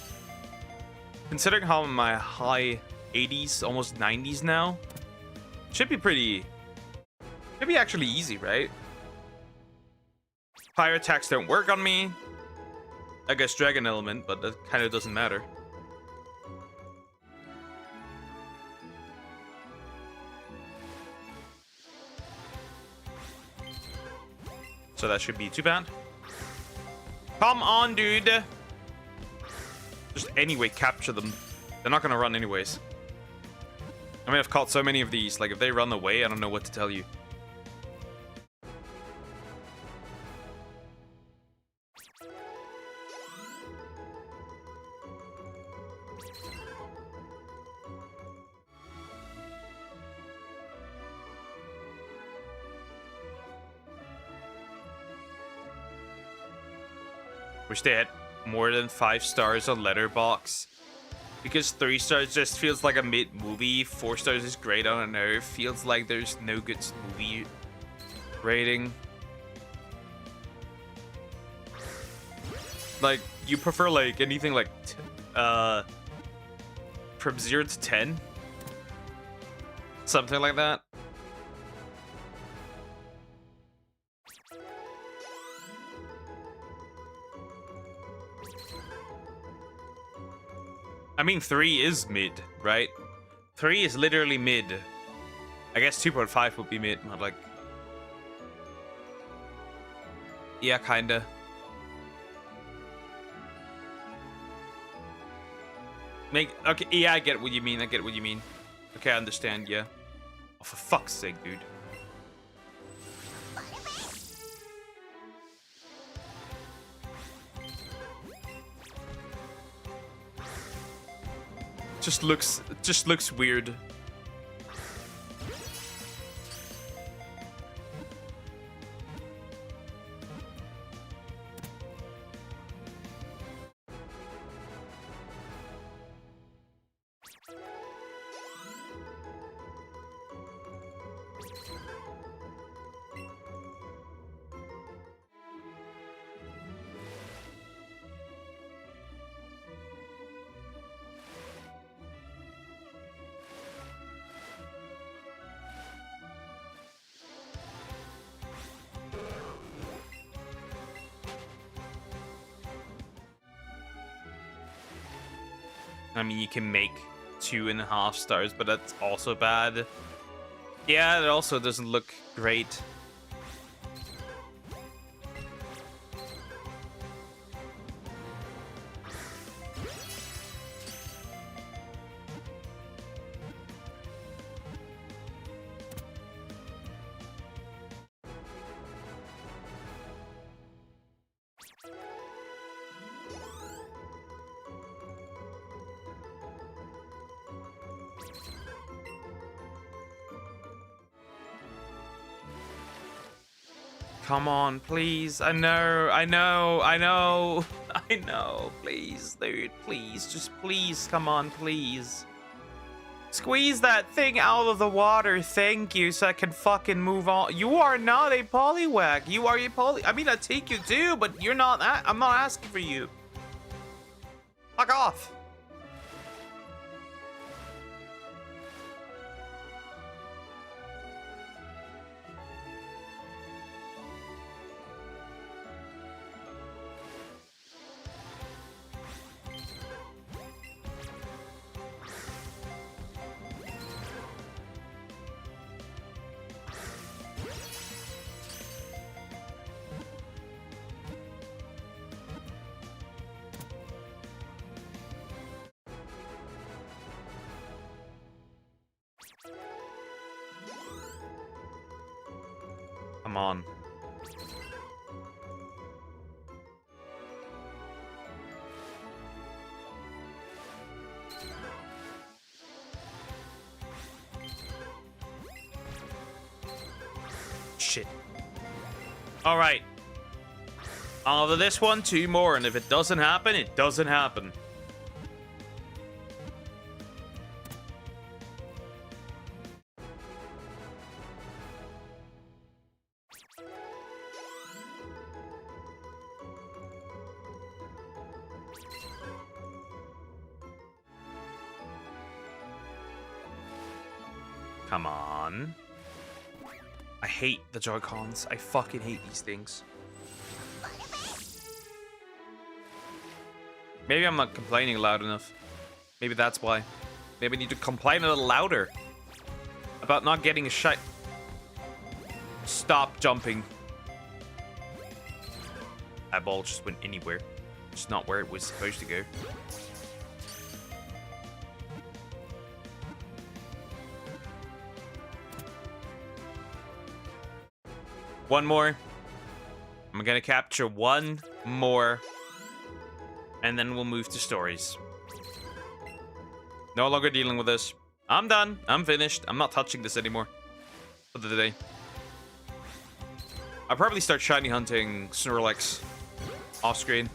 considering how I'm in my high 80s, almost 90s now. Should be actually easy, right? Fire attacks don't work on me. I guess Dragon Element, but that kind of doesn't matter. So that should be too bad. Come on, dude. Just anyway, capture them. They're not gonna run anyways. I mean, I've caught so many of these. Like, if they run away, I don't know what to tell you. Wish they had more than 5 stars on Letterboxd. Because 3 stars just feels like a mid-movie. 4 stars is great, I don't know. It feels like there's no good movie rating. Like, you prefer like anything like from 0 to 10? Something like that. I mean, 3 is mid, right? 3 is literally mid. I guess 2.5 would be mid, but like... yeah, kinda. Okay, yeah, I get what you mean, Okay, I understand, yeah. Oh, for fuck's sake, dude. Just looks weird. I mean, you can make 2.5 stars, but that's also bad. Yeah, it also doesn't look great. Come on, please. I know. Please, dude, please. Just please, come on, please. Squeeze that thing out of the water, thank you, so I can fucking move on. You are not a Poliwag. You are a I mean, I take you too, but you're not I'm not asking for you. Fuck off. Come on. Shit. All right. After this one, 2 more, and if it doesn't happen, it doesn't happen. Come on. I hate the Joy-Cons. I fucking hate these things. Maybe I'm not complaining loud enough. Maybe that's why. Maybe I need to complain a little louder about not getting a shot. Stop jumping. That ball just went anywhere. It's not where it was supposed to go. One more. I'm gonna capture one more. And then we'll move to stories. No longer dealing with this. I'm done. I'm finished. I'm not touching this anymore for the day. I'll probably start shiny hunting Snorlax off screen.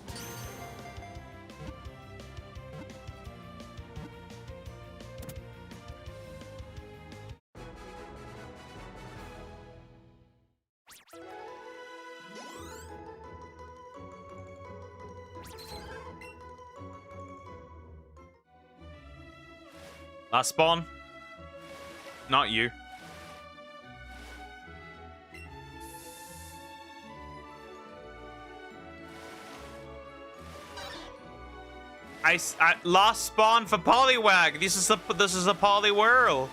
Last spawn. Not you. I lost spawn for Poliwag. This is a Poliwhirl.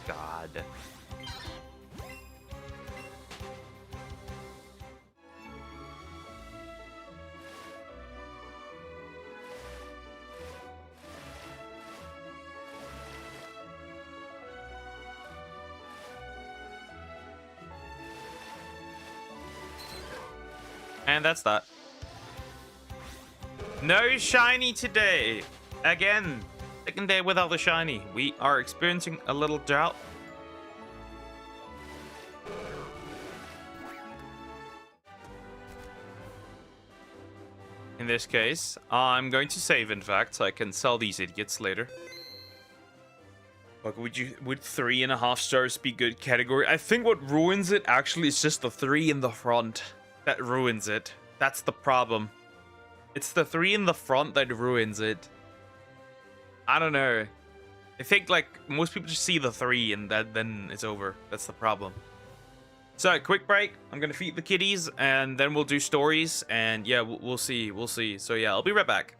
God. And that's that. No shiny today. Again, second day without the shiny. We are experiencing a little drought. In this case, I'm going to save, in fact, so I can sell these idiots later. Like, would 3.5 stars be good category? I think what ruins it actually is just the 3 in the front that ruins it. That's the problem. It's the 3 in the front that ruins it. I don't know. I think, like, most people just see the 3 and then it's over. That's the problem. So, quick break. I'm gonna feed the kitties, and then we'll do stories, and yeah, we'll see. We'll see. So, yeah, I'll be right back.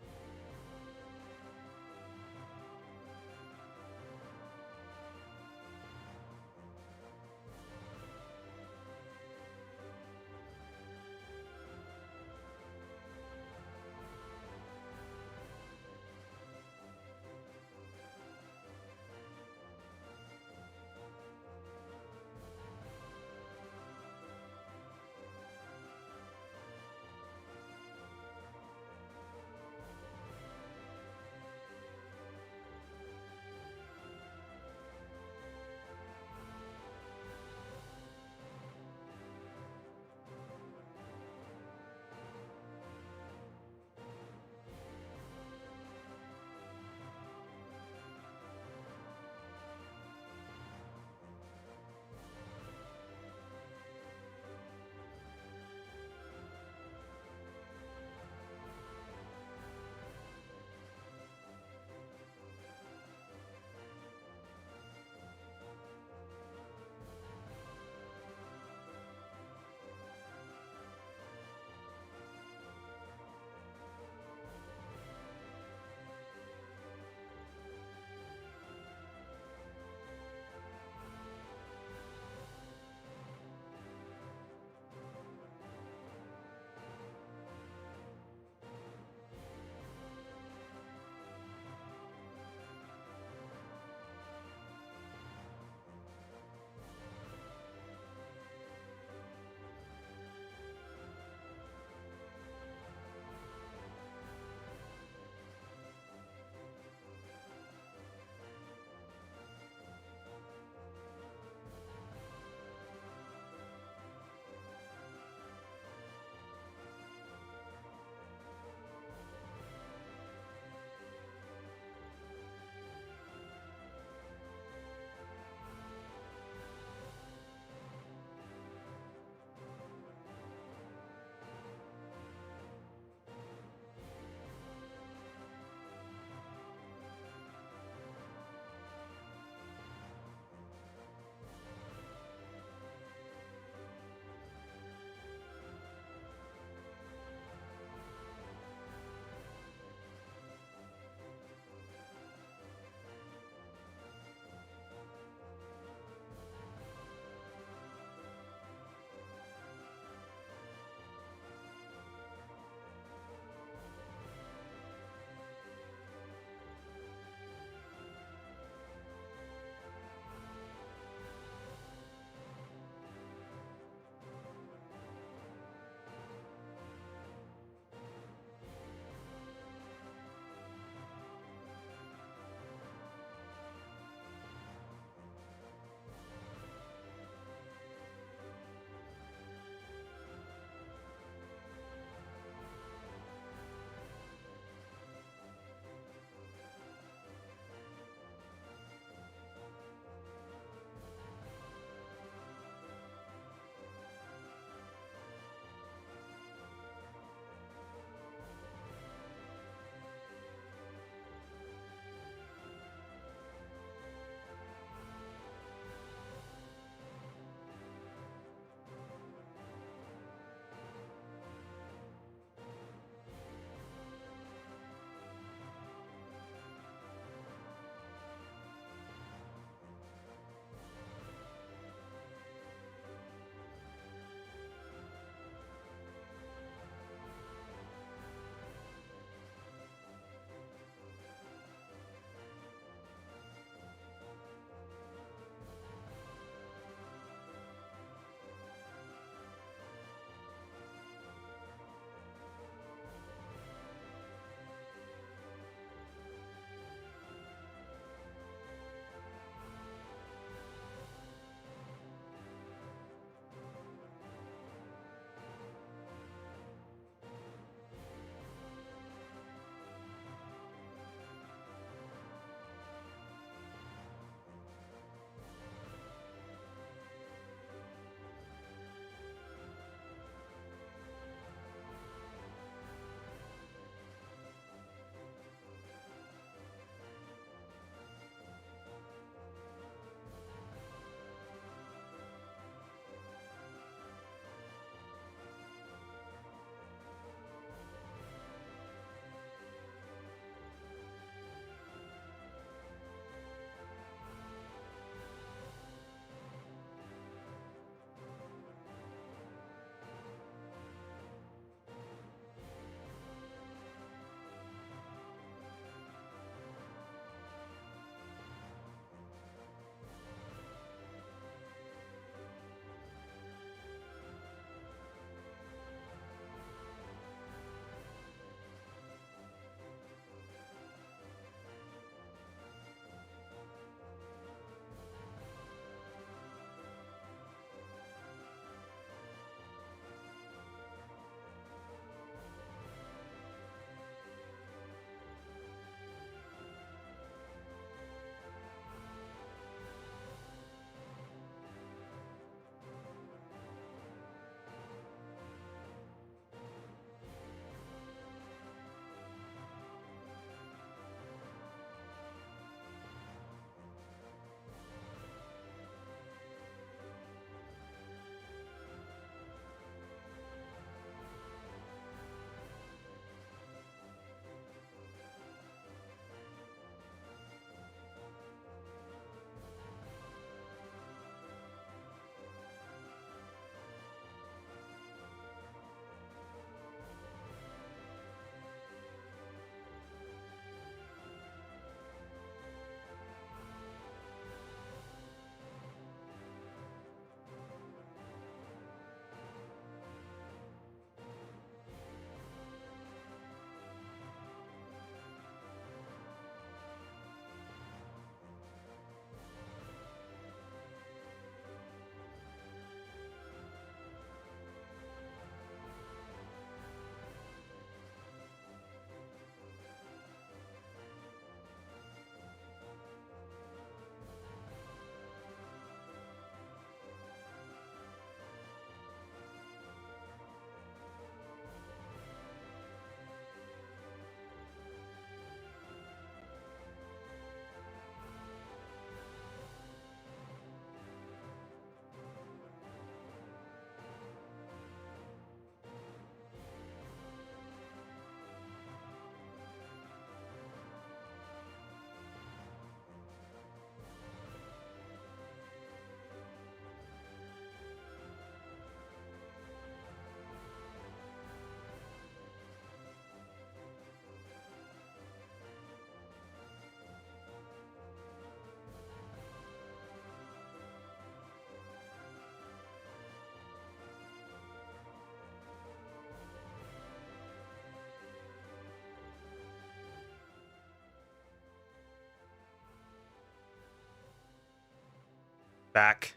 Back.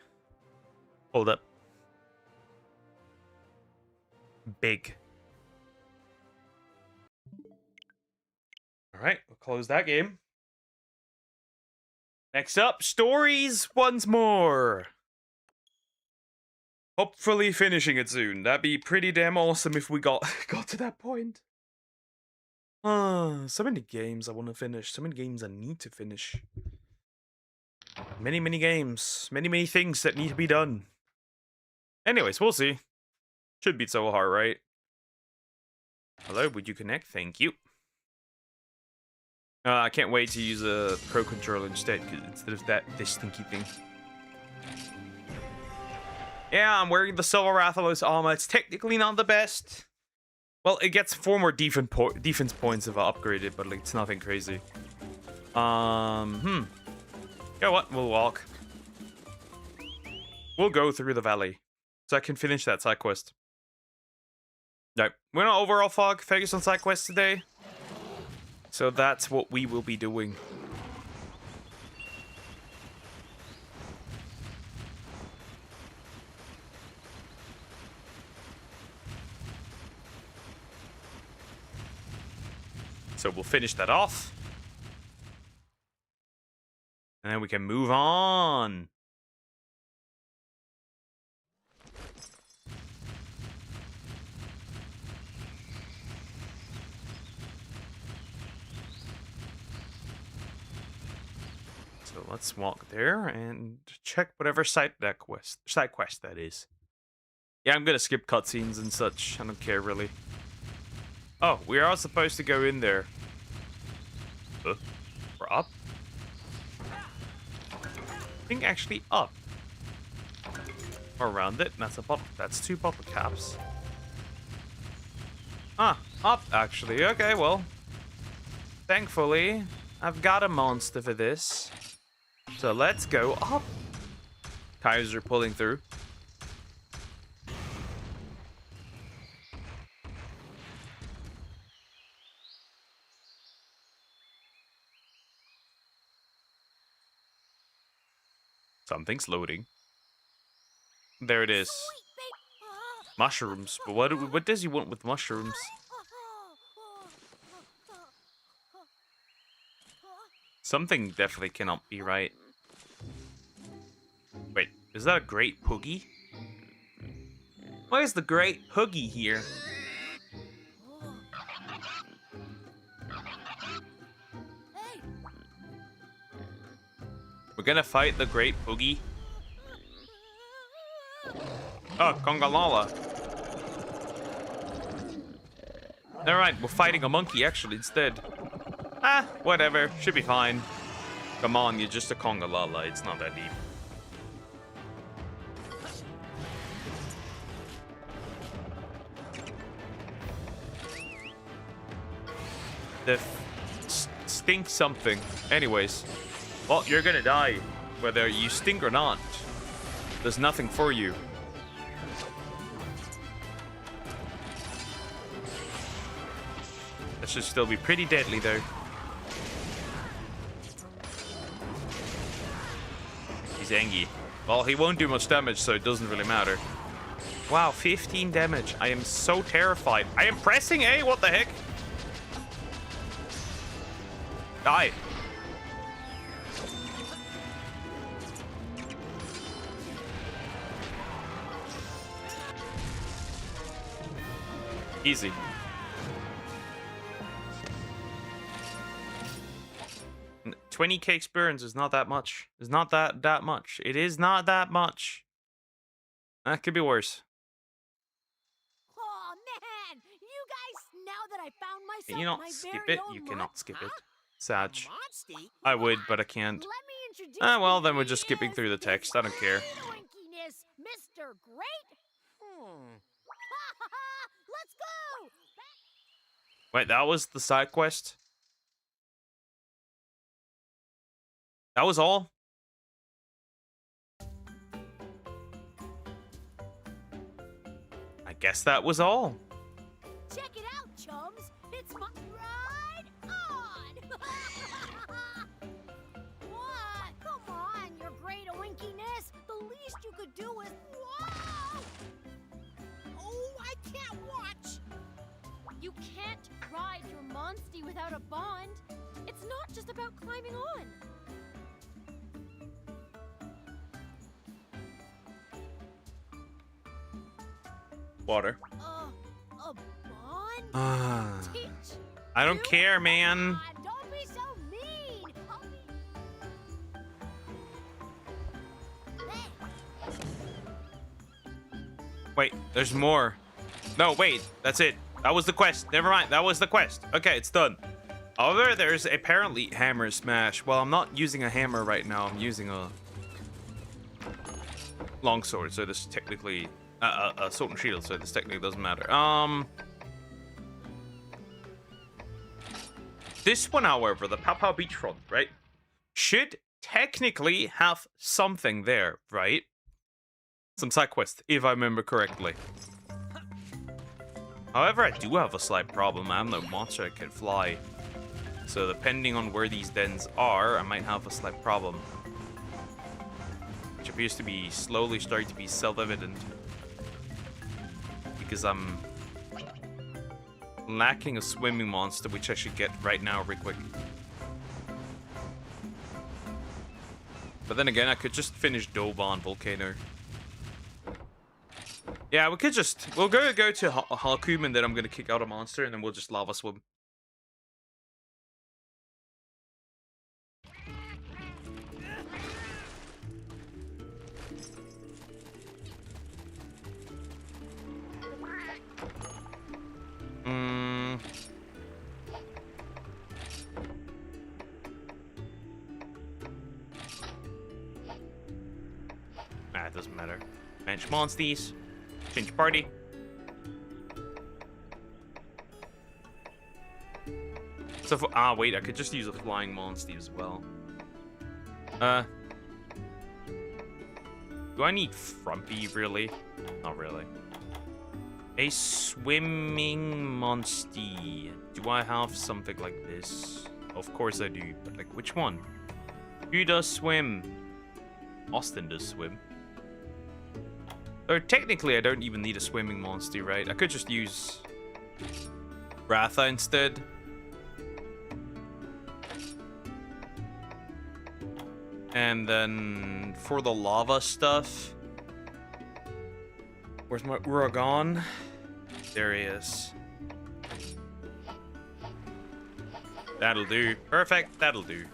Hold up. Big. All right, we'll close that game. Next up, stories once more. Hopefully finishing it soon. That'd be pretty damn awesome if we got to that point. So many games I want to finish. So many games I need to finish. Many games. Many things that need to be done. Anyways, we'll see. Should be so hard, right? Hello, would you connect? Thank you. I can't wait to use a Pro Controller instead of this stinky thing. Yeah, I'm wearing the Silver Rathalos armor. It's technically not the best. Well, it gets 4 more defense points if I upgrade it, but like, it's nothing crazy. You know what? We'll walk. We'll go through the valley, so I can finish that side quest. No, we're not overall focused on side quests today. So that's what we will be doing. So we'll finish that off. And then we can move on. So let's walk there and check whatever side quest that is. Yeah, I'm gonna skip cutscenes and such. I don't care really. Oh, we are supposed to go in there. We're up? I think actually up. Or around it. That's a bottle. That's 2 bottle caps. Ah, up actually. Okay, well. Thankfully, I've got a monster for this. So let's go up. Tires are pulling through. Something's loading. There it is. Mushrooms. But what does he want with mushrooms? Something definitely cannot be right. Wait, is that a great poogie? Why is the great poogie here? We're gonna fight the great poogie. Oh, Congalala. Alright, we're fighting a monkey actually instead. Ah, whatever. Should be fine. Come on, you're just a Congalala. It's not that deep. The stink something. Anyways. Well, you're gonna die. Whether you stink or not. There's nothing for you. That should still be pretty deadly though. He's angry. Well, he won't do much damage, so it doesn't really matter. Wow, 15 damage. I am so terrified. I am pressing A, what the heck? Die. Easy. And 20k experience is not that much. It's not that much. It is not that much. That could be worse. Oh man, you guys! Now that I found myself, Can you not my skip very it? own You cannot skip it. huh? Sag. Monster? I would, but I can't. Let me introduce Ah, well, you then to we're just skipping through the his text. I don't care. Winkiness, Mr. Great. Let's go. Wait, that was the side quest? That was all? I guess that was all. Check it out, chums. It's my ride on. What? Come on, your great winkiness. The least you could do is... Whoa! Oh, I can't watch! You can't ride your monstie without a bond. It's not just about climbing on. Water. A bond? Ah. Teach I don't you? care, man. Ah, don't be so mean! Wait, there's more. No, wait, that's it. That was the quest. Never mind, that was the quest. Okay, it's done. However, there's apparently hammer smash. Well, I'm not using a hammer right now. I'm using a longsword, so this technically a sword and shield, so this technically doesn't matter. This one, however, the Pow Pow Beachfront, right, should technically have something there, right? Some side quest, if I remember correctly. However, I do have a slight problem. I'm no monster that can fly. So depending on where these dens are, I might have a slight problem. Which appears to be slowly starting to be self-evident. Because I'm lacking a swimming monster, which I should get right now, real quick. But then again, I could just finish Doban Volcano. Yeah, we could just... We'll go to Halkumen, then I'm going to kick out a monster, and then we'll just lava swim. It doesn't matter. Bench monsties. Change party. So for, wait, I could just use a flying monstie as well. Do I need Frumpy, really? Not really. A swimming monstie. Do I have something like this? Of course I do, but like, which one? Who does swim? Austin does swim. Or technically, I don't even need a swimming monstie, right? I could just use Ratha instead. And then for the lava stuff, where's my Uragon? There he is. That'll do. Perfect. That'll do.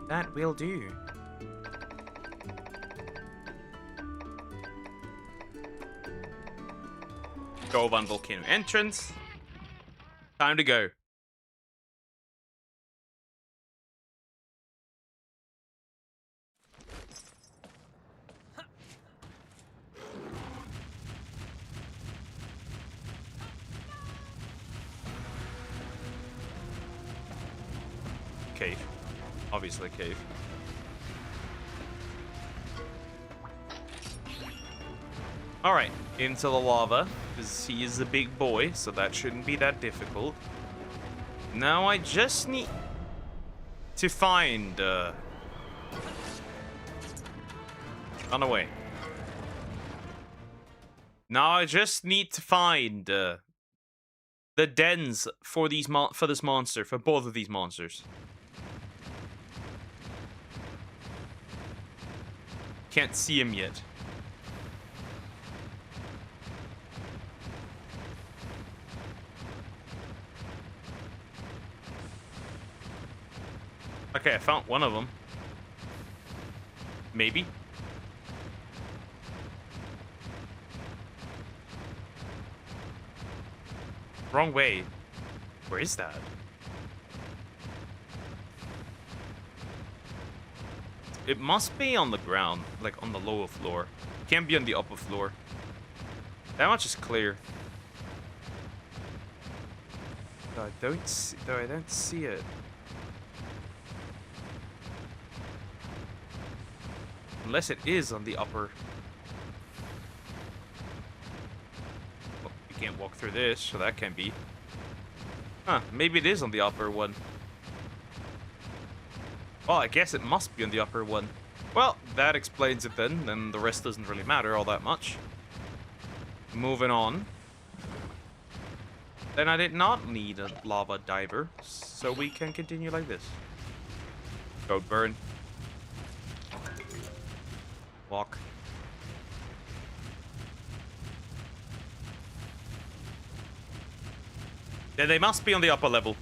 That will do. Govan Volcano entrance. Time to go. Cave. Obviously cave. Alright, into the lava, because he is a big boy, so that shouldn't be that difficult. Now I just need to find, run away. Now I just need to find, the dens for these for this monster, for both of these monsters. Can't see him yet. Okay, I found one of them. Maybe. Wrong way. Where is that? It must be on the ground, like on the lower floor. It can't be on the upper floor. That much is clear. Though I don't see it. Unless it is on the upper. Well, you can't walk through this, so that can't be. Huh, maybe it is on the upper one. Well, I guess it must be on the upper one. Well, that explains it then. Then the rest doesn't really matter all that much. Moving on. Then I did not need a lava diver, so we can continue like this. Go burn. Walk. Yeah, they must be on the upper level.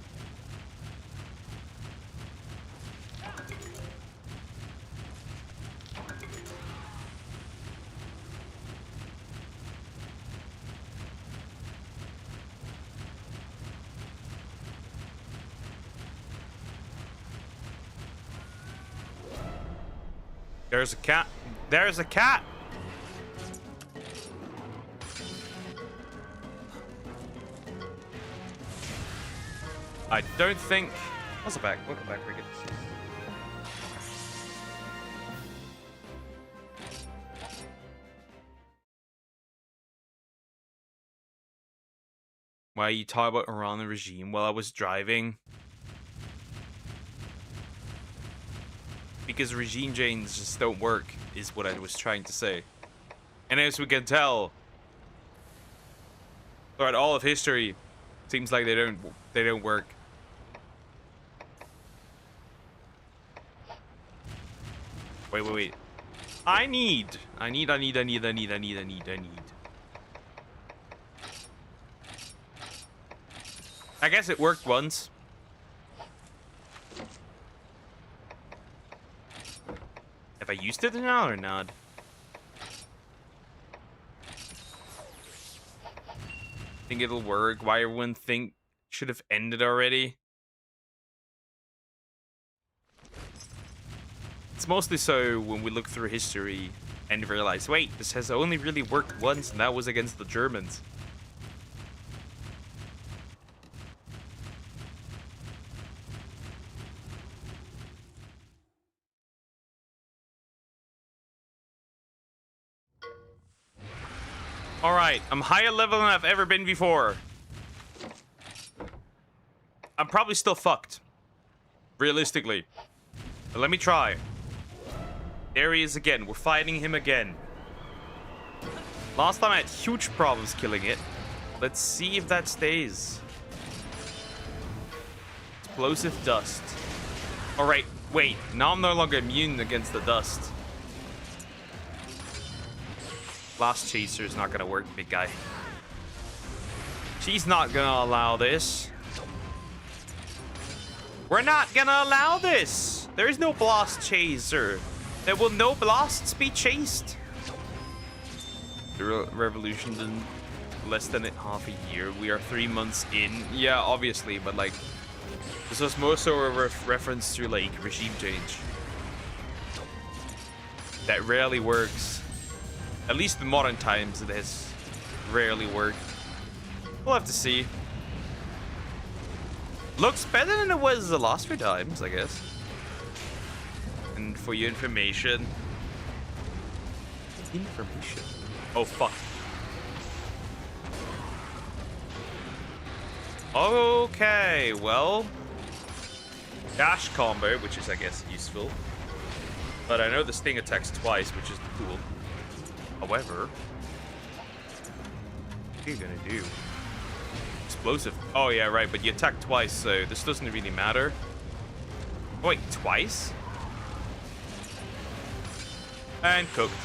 There's a cat. There's a cat. I don't think. Welcome back. Welcome back, Riggins. Why are you talking about Iran the regime while I was driving? Because regime changes just don't work, is what I was trying to say. And as we can tell, throughout all of history, seems like they don't work. Wait. I need. I guess it worked once. Have I used it now or not? Think it'll work? Why everyone think should have ended already? It's mostly so when we look through history and realize, wait, this has only really worked once, and that was against the Germans. Alright, I'm higher level than I've ever been before. I'm probably still fucked. Realistically. But let me try. There he is again. We're fighting him again. Last time I had huge problems killing it. Let's see if that stays. Explosive dust. Alright, wait. Now I'm no longer immune against the dust. Blast chaser is not gonna work, big guy. She's not gonna allow this. We're not gonna allow this. There is no blast chaser. There will no blasts be chased. The revolution in less than half a year. We are 3 months in. Yeah, obviously, but like, this was more so a reference to like regime change. That rarely works. At least in modern times, it has rarely worked. We'll have to see. Looks better than it was the last few times, I guess. And for your information... Information? Oh, fuck. Okay, well... Dash combo, which is, I guess, useful. But I know this thing attacks twice, which is cool. However, what are you gonna do? Explosive. Oh yeah, right, but you attack twice, so this doesn't really matter. Oh, wait, twice? And cooked.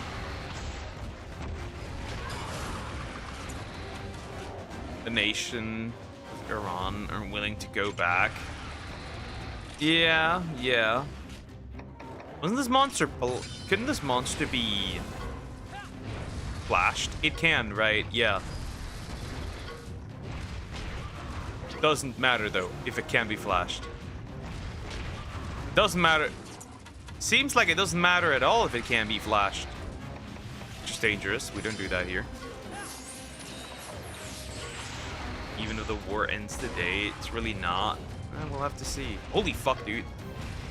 The nation of Iran are willing to go back. Yeah. Wasn't this monster... Couldn't this monster be... flashed? It can, right? Yeah. Doesn't matter though if it can be flashed. Doesn't matter. Seems like it doesn't matter at all if it can be flashed. Which is dangerous. We don't do that here. Even if the war ends today, it's really not. We'll have to see. Holy fuck, dude.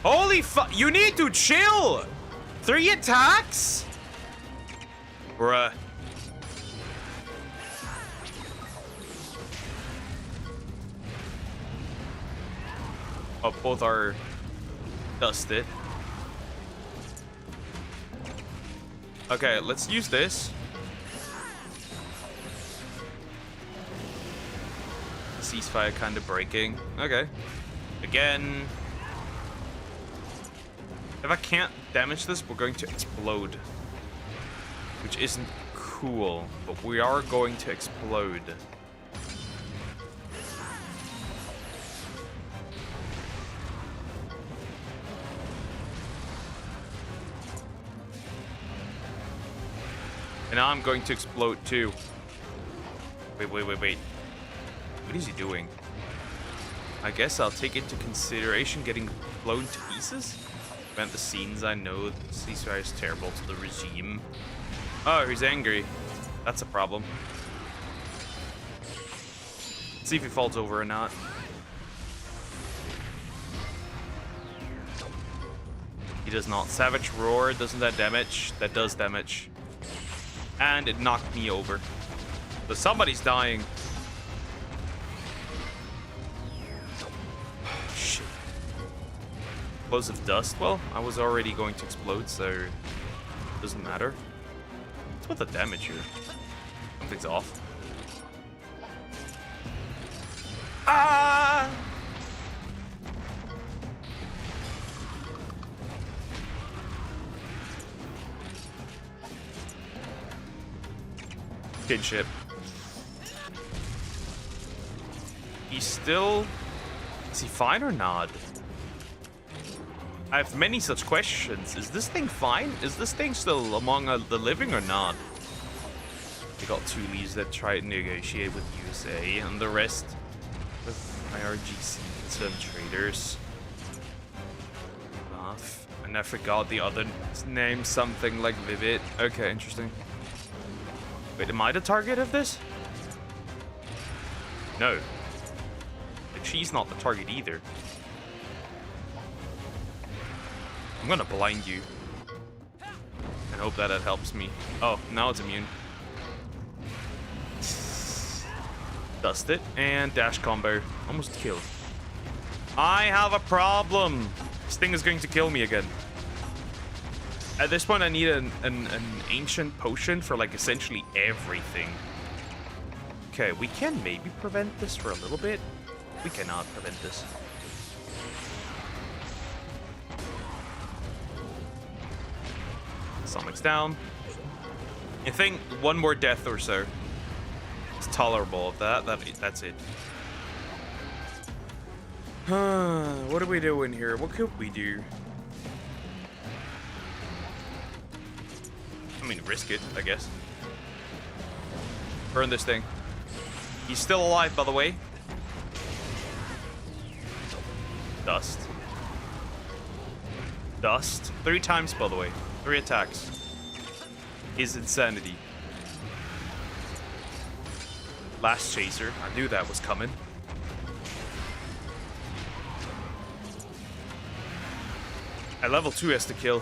Holy fuck! You need to chill! 3 attacks? Bruh. Oh, both are Dust it. Okay, let's use this. Ceasefire kind of breaking. Okay. Again. If I can't damage this, we're going to explode. Which isn't cool, but we are going to explode. And now I'm going to explode too. Wait. What is he doing? I guess I'll take into consideration getting blown to pieces. Prevent the scenes. I know the ceasefire is terrible to the regime. Oh, he's angry. That's a problem. Let's see if he falls over or not. He does not. Savage Roar, doesn't that damage? That does damage. And it knocked me over. So somebody's dying. Shit. Explosive dust? Well, I was already going to explode, so it doesn't matter. What's with the damage here? Something's off. Ah! Kinship. He's still... Is he fine or not? I have many such questions. Is this thing fine? Is this thing still among the living or not? We got two leads that try to negotiate with USA, and the rest with IRGC concerned traders. And I forgot the other name, something like Vivid. Okay, interesting. Wait, am I the target of this? No. Like, she's not the target either. I'm gonna blind you. And hope that helps me. Oh, now it's immune. Dust it, and dash combo. Almost killed. I have a problem. This thing is going to kill me again. At this point, I need an ancient potion for, like, essentially everything. Okay, we can maybe prevent this for a little bit. We cannot prevent this. Sonic's down. I think one more death or so is tolerable of that. That's it. What are we doing here? What could we do? I mean, risk it, I guess. Burn this thing. He's still alive, by the way. Dust. Dust. 3 times, by the way. 3 attacks. Is insanity. Last chaser. I knew that was coming. At level 2 has to kill.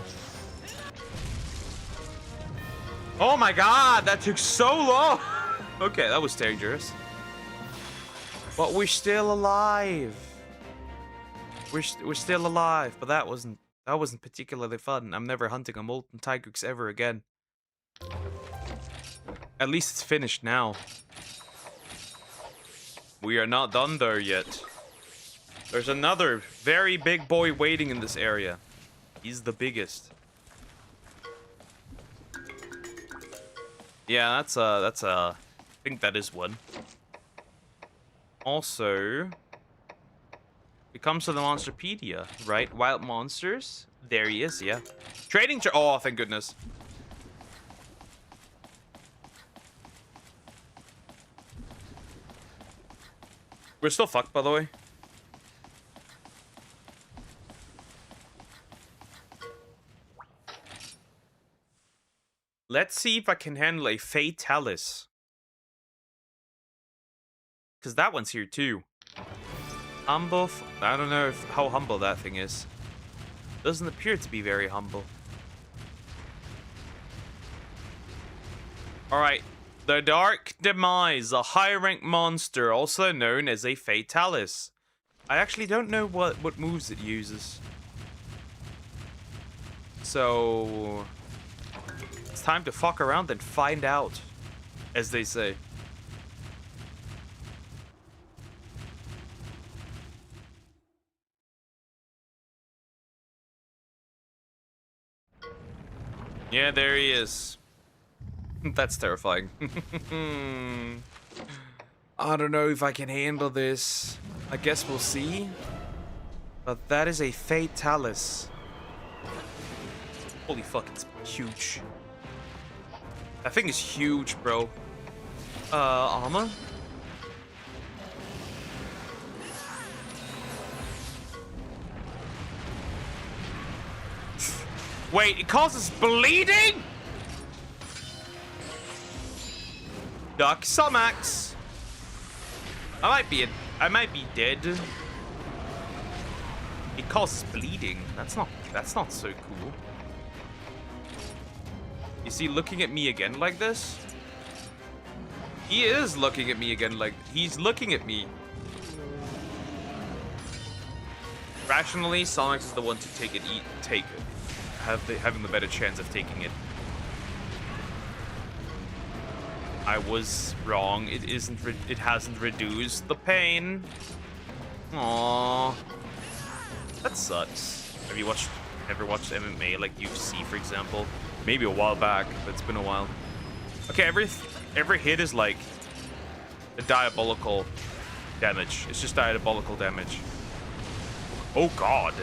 Oh my god, that took so long. Okay, that was dangerous. But we're still alive. We're still alive, but that wasn't particularly fun. I'm never hunting a molten Tigrex ever again. At least it's finished now. We are not done there yet. There's another very big boy waiting in this area. He's the biggest. Yeah, that's I think that is one. Also, it comes to the Monsterpedia, right? Wild monsters. There he is, yeah. Trading oh, thank goodness. We're still fucked, by the way. Let's see if I can handle a Fatalis. Because that one's here too. Humble. I don't know how humble that thing is. Doesn't appear to be very humble. Alright. The Dark Demise, a high-rank monster, also known as a Fatalis. I actually don't know what moves it uses. So it's time to fuck around and find out, as they say. Yeah, there he is. That's terrifying. I don't know if I can handle this. I guess we'll see. But that is a Fatalis. Holy fuck, it's huge. That thing is huge, bro. Armor? Wait, it causes bleeding? Duck Sumax. I might be dead. It causes bleeding. That's not so cool. Is he looking at me again like this? He is looking at me again like he's looking at me. Rationally, Sonic is the one to take it. Having the better chance of taking it. I was wrong. It isn't. It hasn't reduced the pain. Aww, that sucks. Have you ever watched MMA, like UFC, for example? Maybe a while back, but it's been a while. Okay, every hit is like a diabolical damage. It's just diabolical damage. Oh god.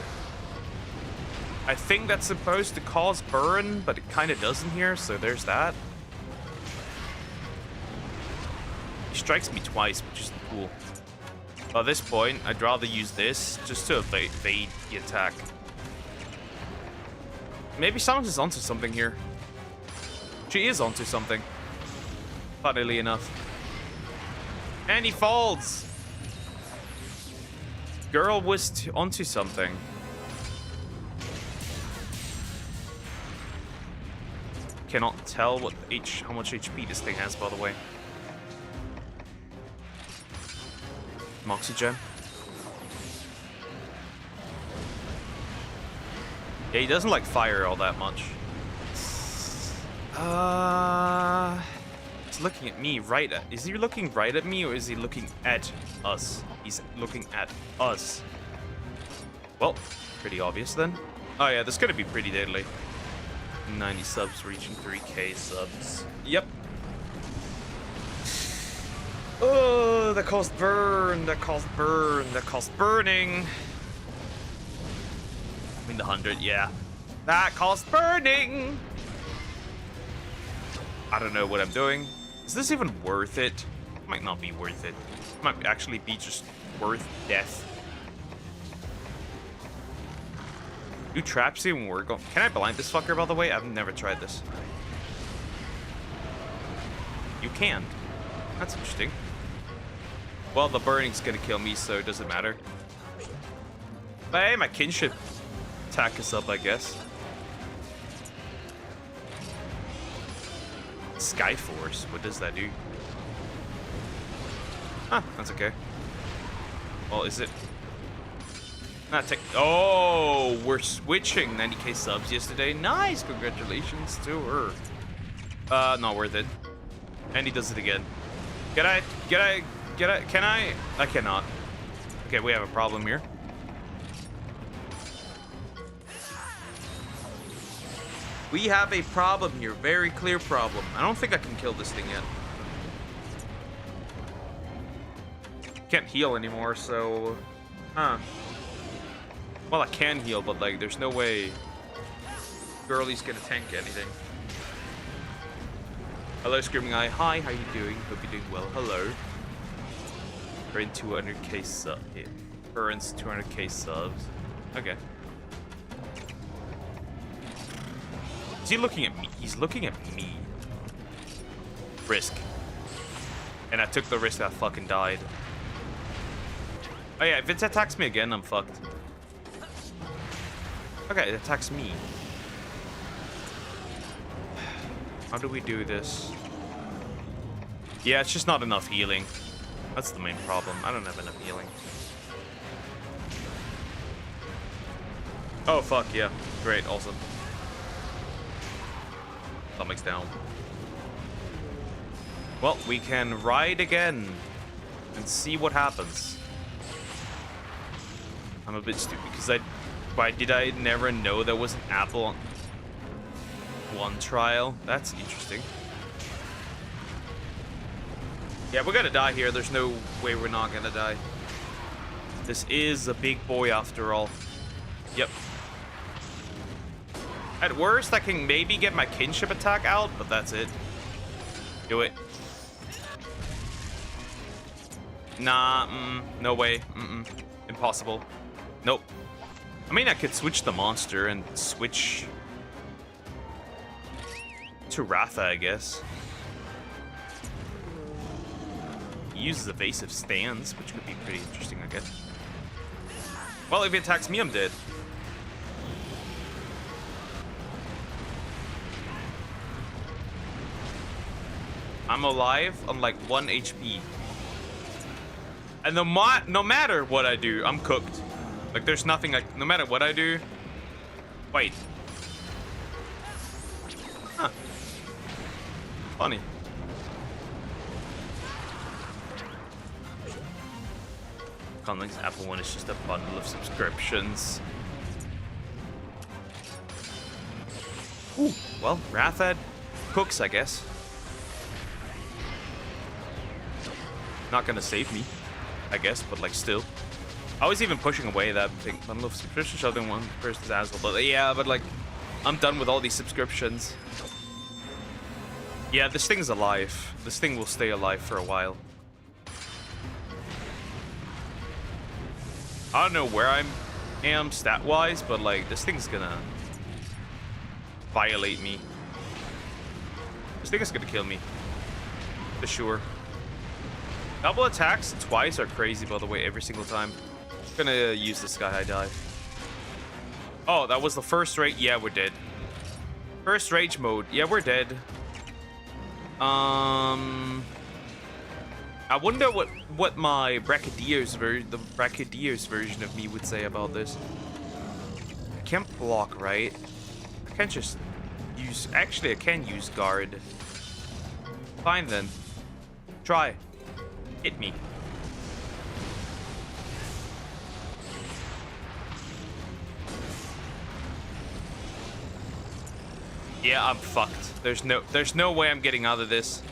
I think that's supposed to cause burn, but it kind of doesn't here, so there's that. He strikes me twice, which is cool. At this point, I'd rather use this just to evade the attack. Maybe Sonic is onto something here. She is onto something. Funnily enough. And he falls. Girl was onto something. Cannot tell how much HP this thing has, by the way. Moxygen. Yeah, he doesn't like fire all that much. He's looking at me is he looking right at me or is he looking at us? He's looking at us. Well, pretty obvious then. Oh yeah, this is gonna be pretty deadly. 90 subs reaching 3k subs. Yep. Oh, that caused burn. That caused burn. That caused burning. I mean the 100, yeah. That caused burning. I don't know what I'm doing. Is this even worth it? It might not be worth it. It might actually be just worth death. Do traps even work? Can I blind this fucker, by the way? I've never tried this. You can. That's interesting. Well, the burning's gonna kill me, so it doesn't matter. But hey, my kinship attack us up, I guess. Skyforce, what does that do? Huh, that's okay. Well, is it? Oh, we're switching 90k subs yesterday. Nice, congratulations to her. Not worth it. And he does it again. Can I? I cannot. Okay, we have a problem here. We have a problem here, very clear problem. I don't think I can kill this thing yet. Can't heal anymore, so... Huh. Well, I can heal, but like, there's no way Girlie's gonna tank anything. Hello, Screaming Eye. Hi, how you doing? Hope you're doing well. Hello. We're in 200k subs. Yeah. Burns 200k subs. Okay. Is he looking at me? He's looking at me. Risk. And I took the risk, I fucking died. Oh yeah, if it attacks me again, I'm fucked. Okay, it attacks me. How do we do this? Yeah, it's just not enough healing. That's the main problem. I don't have enough healing. Oh, fuck, yeah. Great, awesome. stomach's down. Well, we can ride again and see what happens. I'm a bit stupid because why did I never know there was an apple on one trial? That's interesting. Yeah, we're gonna die here. There's no way we're not gonna die. This is a big boy after all. Yep. At worst, I can maybe get my kinship attack out, but that's it. Do it. Nah, no way. Impossible. Nope. I mean, I could switch the monster and switch to Ratha, I guess. He uses evasive stance, which could be pretty interesting, I guess. Well, if he attacks me, I'm dead. I'm alive on like 1 HP. And no matter what I do, I'm cooked. Like, there's nothing like, no matter what I do. Wait. Huh. Funny. Conling's Apple One is just a bundle of subscriptions. Ooh, well, Rathad cooks, I guess. Not gonna save me, I guess, but like still. I was even pushing away that thing. Bundle of subscriptions, shoving one person's asshole. But yeah, but like, I'm done with all these subscriptions. Yeah, this thing's alive. This thing will stay alive for a while. I don't know where I am stat-wise, but like, this thing's gonna violate me. This thing is gonna kill me. For sure. Double attacks twice are crazy, by the way, every single time. I'm gonna use the Sky High Dive. Oh, that was the first rage. Yeah, we're dead. First rage mode. Yeah, we're dead. I wonder what my Brachydios version of me would say about this. I can't block, right? I can't just use... Actually, I can use guard. Fine, then. Try. Hit me. Yeah, I'm fucked. There's no way I'm getting out of this.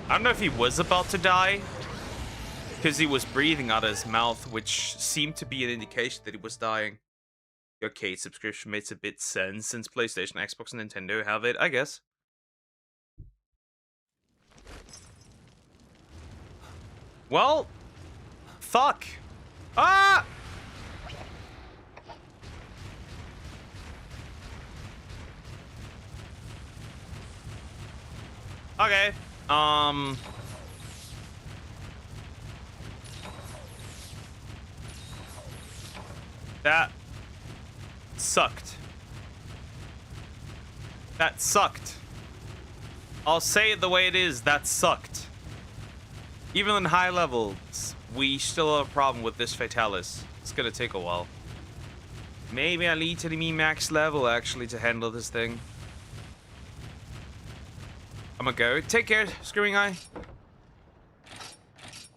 I don't know if he was about to die, because he was breathing out of his mouth, which seemed to be an indication that he was dying. The arcade subscription makes a bit sense since PlayStation, Xbox, and Nintendo have it, I guess. Well, fuck. Ah! Okay. That sucked. That sucked. I'll say it the way it is, that sucked. Even in high levels, we still have a problem with this Fatalis. It's gonna take a while. Maybe I need to the max level, actually, to handle this thing. I'm gonna go. Take care, Screwing Eye.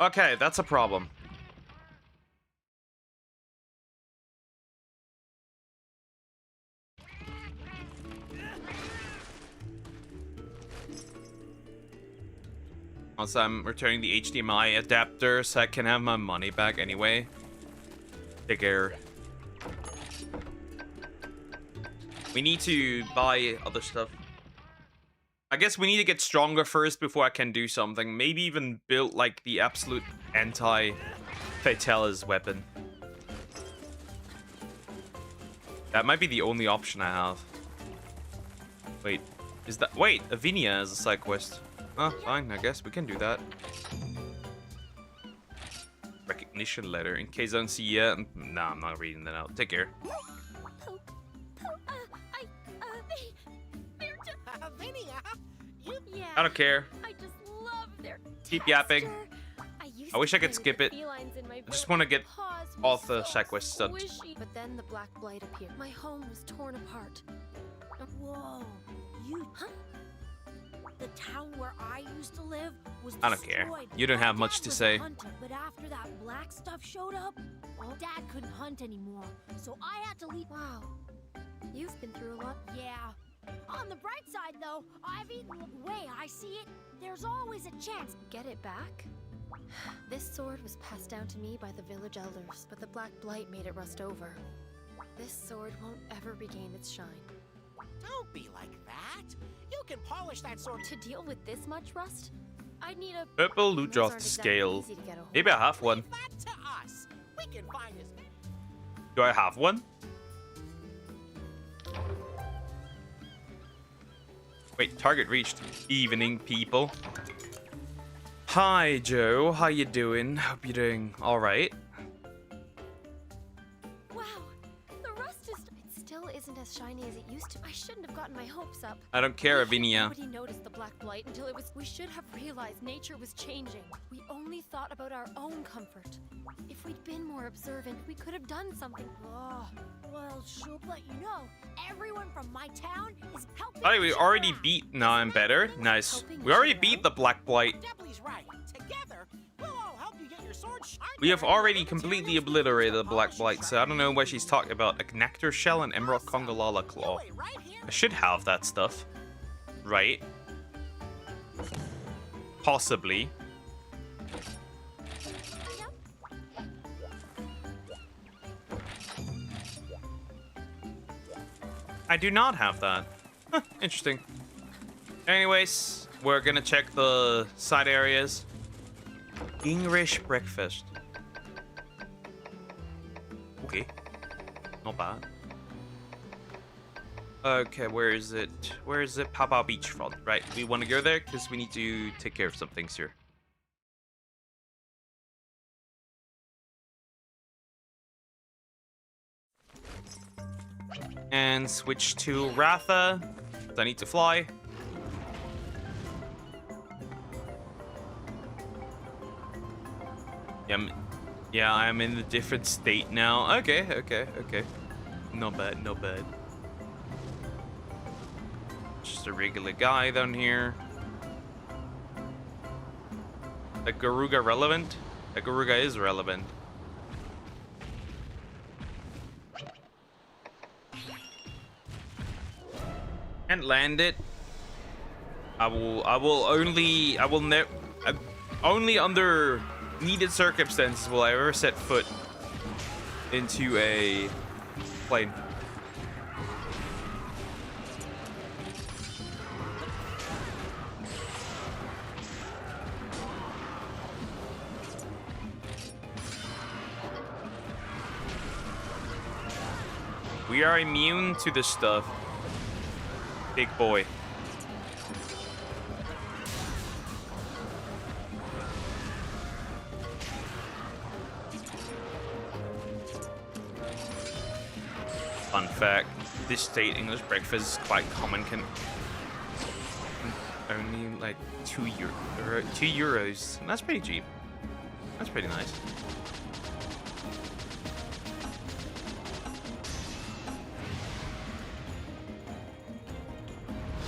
Okay, that's a problem. Also, I'm returning the HDMI adapter so I can have my money back anyway. Take care. We need to buy other stuff. I guess we need to get stronger first before I can do something. Maybe even build like the absolute anti-Fatalis weapon. That might be the only option I have. Wait, is that... Wait, Avinia is a side quest. Oh, fine, I guess we can do that. Recognition letter. In case I don't see you. Nah, I'm not reading that out. Take care. I don't care. I just love their Keep yapping. texture. I wish I could used to skip play it. with the felines in my I just village. want to get Paws were all the so side quests done. squishy. But then the black blight appeared. My home was torn apart. Whoa, you. Huh? The town where I used to live was I don't care. destroyed. You don't My have much dad to was a say. hunter, but after that black stuff showed up, well, Dad couldn't hunt anymore, so I had to leave. Wow. You've been through a lot. Yeah. On the bright side, though, I've eaten the way I see it. There's always a chance. Get it back? This sword was passed down to me by the village elders, but the black blight made it rust over. This sword won't ever regain its shine. Don't be like that. You can polish that sword. To deal with this much rust, I'd need a... Purple loot Those droth aren't scale. exactly easy to get a hold Maybe I of. have one. Leave that to us. We can find his. Do I have one? Wait, target reached. Evening, people. Hi, Joe. How you doing? Hope you're doing all right. Wow, the rust is... It still isn't as shiny as it used to. I shouldn't have gotten my hopes up. I don't care, Why hadn't Avinia. Nobody noticed the black blight until it was... We should have realized nature was changing. We only thought about our own comfort. If we'd been more observant, we could have done something. Oh, well, sure, but you know, everyone from my town is helping. Oh, we each already other out. beat. Now I'm better. Nice. Helping We already each other beat out? the Black Blight. Debbie's right. Together, we'll all help you get your sword sharp. We have already completely obliterated the Black Blight, so I don't know what she's talking about. A Nectar Shell and Emerald Congalala Claw. Right here. I should have that stuff. Right? Possibly. I do not have that. Huh, interesting. Anyways, we're gonna check the side areas. English breakfast. Okay. Not bad. Okay, where is it? Where is it? Papa Beachfront. Right, we want to go there because we need to take care of some things here. And switch to Ratha. 'Cause I need to fly. Yeah, I'm in a different state now. Okay. Not bad, not bad. Just a regular guy down here. A Garuga relevant? A Garuga is relevant. And land it. Only under needed circumstances will I ever set foot into a plane. We are immune to this stuff. Big boy. Fun fact, this state English breakfast is quite common. Can only like €2. And that's pretty cheap. That's pretty nice.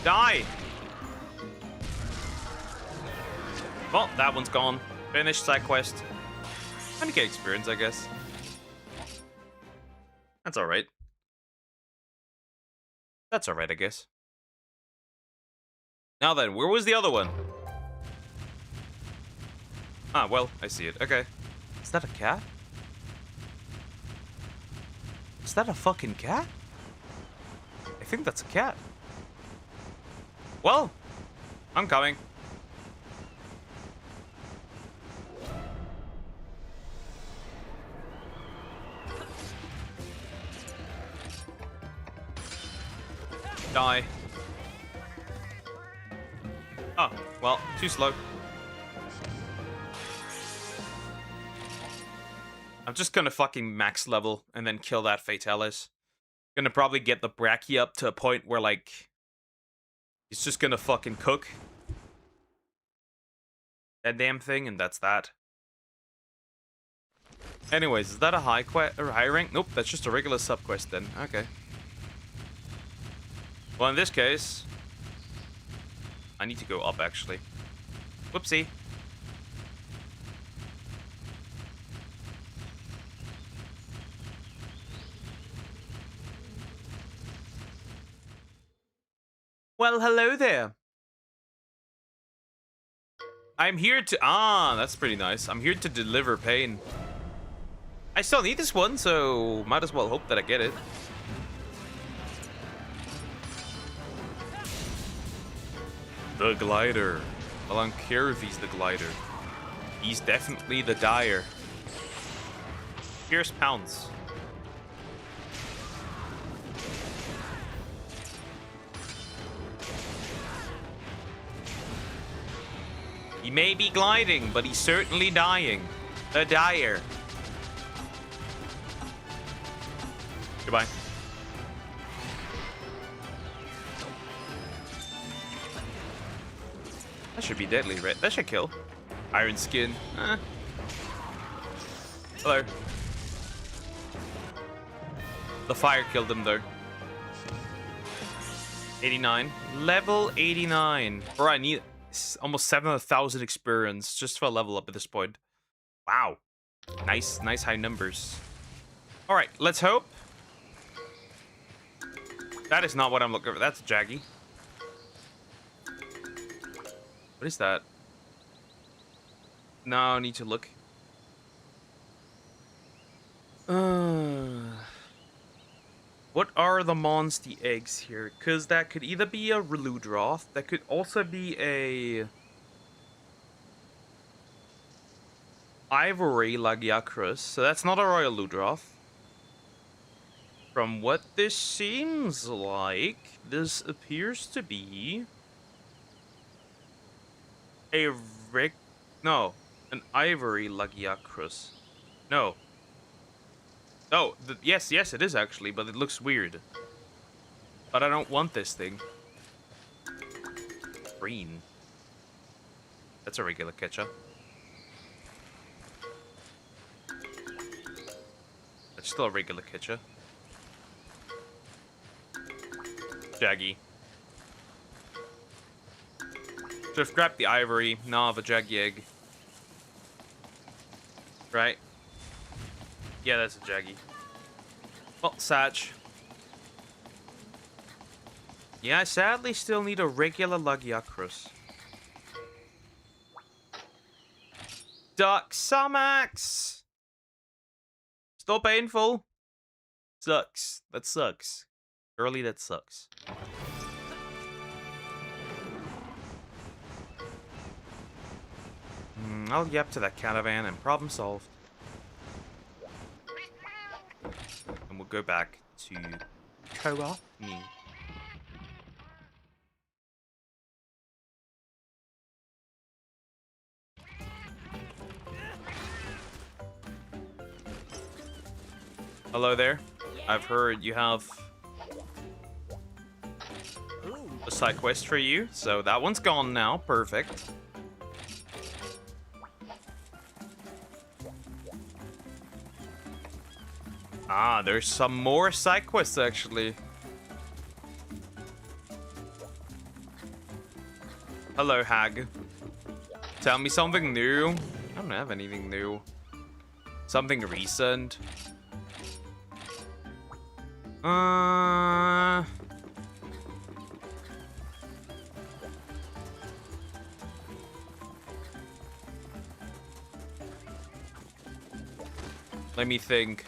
Die! Well, that one's gone. Finished side quest. And get experience, I guess. That's alright. That's alright, I guess. Now then, where was the other one? Ah, well, I see it. Okay. Is that a cat? Is that a fucking cat? I think that's a cat. Well, I'm coming. Die. Oh, well, too slow. I'm just gonna fucking max level and then kill that Fatalis. Gonna probably get the Brachii up to a point where, like, it's just gonna fucking cook. that damn thing, and that's that. Anyways, is that a high quest or high rank? Nope, that's just a regular sub quest then. Okay. Well, in this case, I need to go up actually. Whoopsie. Well, hello there. I'm here to... that's pretty nice. I'm here to deliver pain. I still need this one, so might as well hope that I get it. The glider. Well, I don't care if he's the glider. He's definitely the dyer. Pierce pounce. He may be gliding, but he's certainly dying. The dyer. Goodbye. That should be deadly, right? That should kill. Iron skin. Hello. The fire killed him, though. 89. Level 89. Bro, I need almost 700,000 experience just for a level up at this point. Wow. Nice high numbers. Alright, let's hope. That is not what I'm looking for. That's a Jaggy. What is that? No, I need to look. What are the Monsty eggs here? Because that could either be a Reludroth, that could also be a Ivory Lagiacrus, so that's not a Royal Ludroth. From what this seems like, this appears to be a an Ivory Lagiacrus. No. Oh, yes, it is actually, but it looks weird. But I don't want this thing. Green. That's a regular catcher. That's still a regular catcher. Jaggy. Should have grabbed the Ivory. Now I have a Jaggy egg. Right? Yeah, that's a Jaggy. Well, Satch. Yeah, I sadly still need a regular Lagiacrus. Duxamax! Still painful. Sucks. That sucks. Early, that sucks. I'll yap to that caravan and problem solved. And we'll go back to co-op me. Hello there. I've heard you have a side quest for you, so that one's gone now. Perfect. Ah, there's some more side quests actually. Hello, Hag. Tell me something new. I don't have anything new. Something recent. Let me think.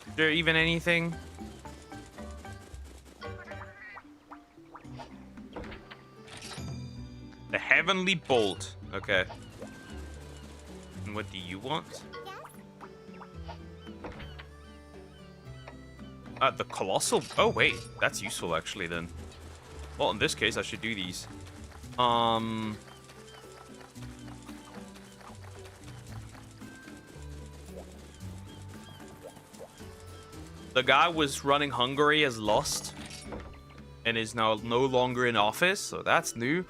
Is there even anything? The Heavenly Bolt. Okay. And what do you want? The Colossal... Oh, wait. That's useful, actually, then. Well, in this case, I should do these. The guy was running Hungary as lost. And is now no longer in office, so that's new.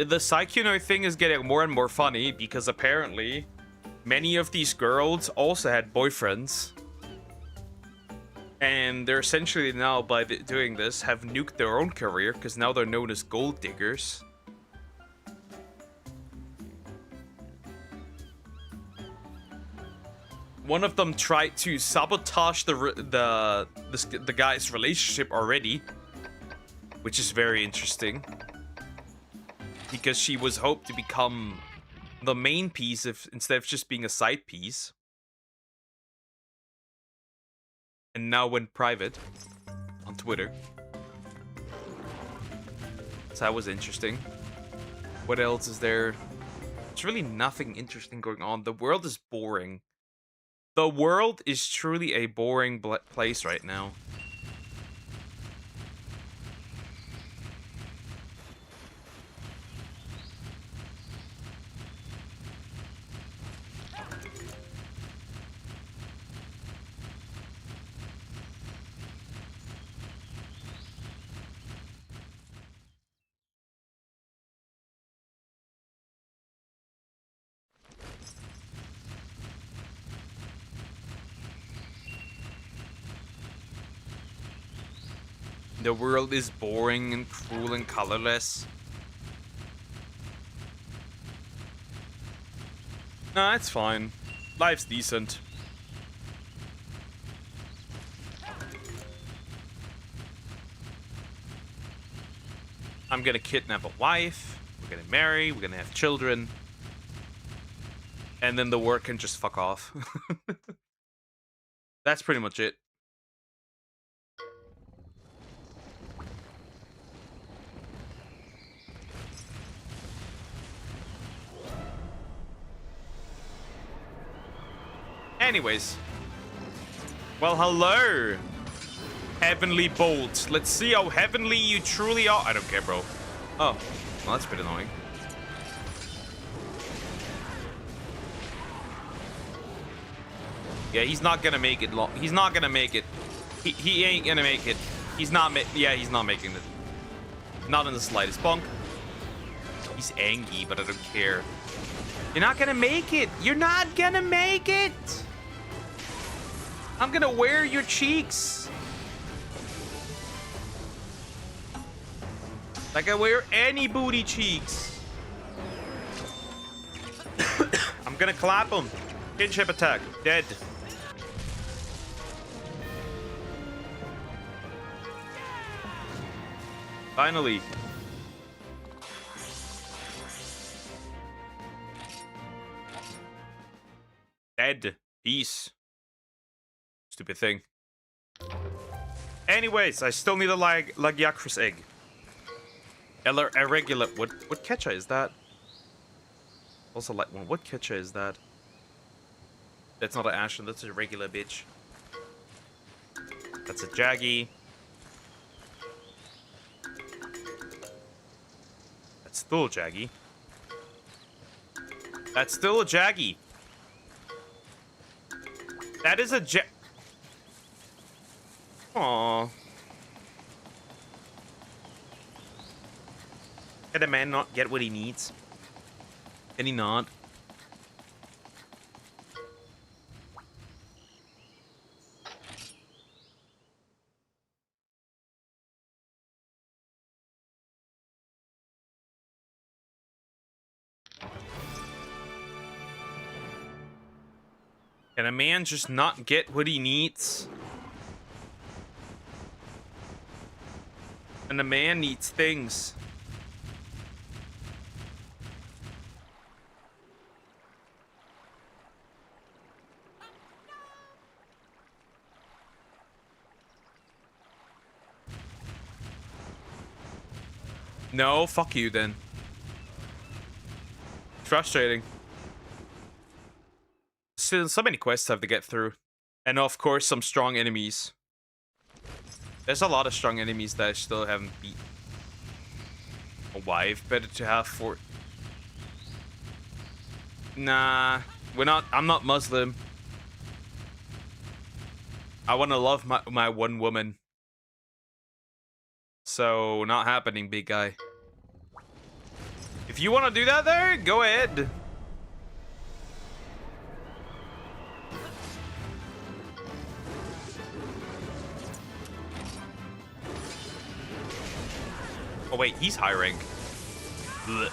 the Psychonoid thing is getting more and more funny because apparently many of these girls also had boyfriends. And they're essentially now, by doing this, have nuked their own career because now they're known as gold diggers. One of them tried to sabotage the guy's relationship already, which is very interesting. Because she was hoped to become the main piece instead of just being a side piece. And now went private on Twitter. So that was interesting. What else is there? There's really nothing interesting going on. The world is boring. The world is truly a boring place right now. The world is boring and cruel and colorless. Nah, it's fine. Life's decent. I'm gonna kidnap a wife. We're gonna marry. We're gonna have children. And then the world can just fuck off. That's pretty much it. Anyways. Well, hello. Heavenly Bolt. Let's see how heavenly you truly are. I don't care, bro. Oh. Well, that's a bit annoying. Yeah, he's not gonna make it long. He's not gonna make it. He ain't gonna make it. He's not yeah, he's not making it. Not in the slightest. Bonk. He's angry, but I don't care. You're not gonna make it. You're not gonna make it. I'm gonna wear your cheeks. Like I wear any booty cheeks. I'm gonna clap him. Kinship attack. Dead. Finally. Dead. Peace. Stupid thing. Anyways, I still need a Lagiacrus egg. A regular. What catcher is that? Also like one. What catcher is that? That's not an Ashen. That's a regular bitch. That's a Jaggy. That's still a Jaggy. That's still a Jaggy. That is a Aww. Can a man not get what he needs? Can he not? Can a man just not get what he needs? And a man needs things. No, fuck you then. Frustrating. Still, so many quests I have to get through. And of course, some strong enemies. There's a lot of strong enemies that I still haven't beat. A wife, better to have for... Nah, I'm not Muslim. I want to love my one woman. So, not happening, big guy. If you want to do that there, go ahead. Oh wait, he's high rank. Blech.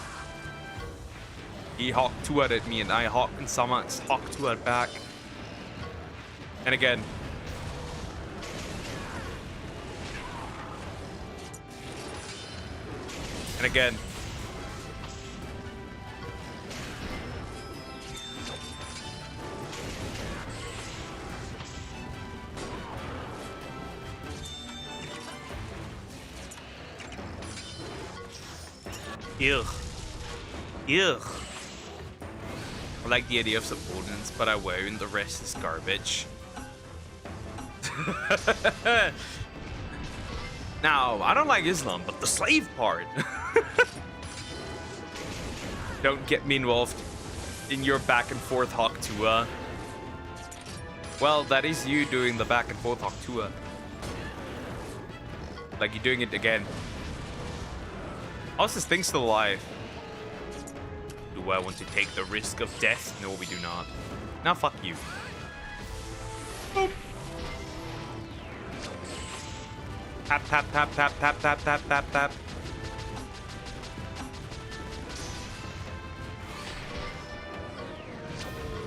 He hawked 2 at me and I hawked and Samax hawked 2 back. And again. And again. Ugh. Ugh. I like the idea of subordinates, but I won't. The rest is garbage. Now, I don't like Islam, but the slave part. Don't get me involved in your back and forth Hawk Tua. Well, that is you doing the back and forth Hawk Tua. Like you're doing it again. How's this thing still alive? Do I want to take the risk of death? No, we do not. Now fuck you. Boop. Tap, tap, tap, tap, tap, tap, tap, tap, tap.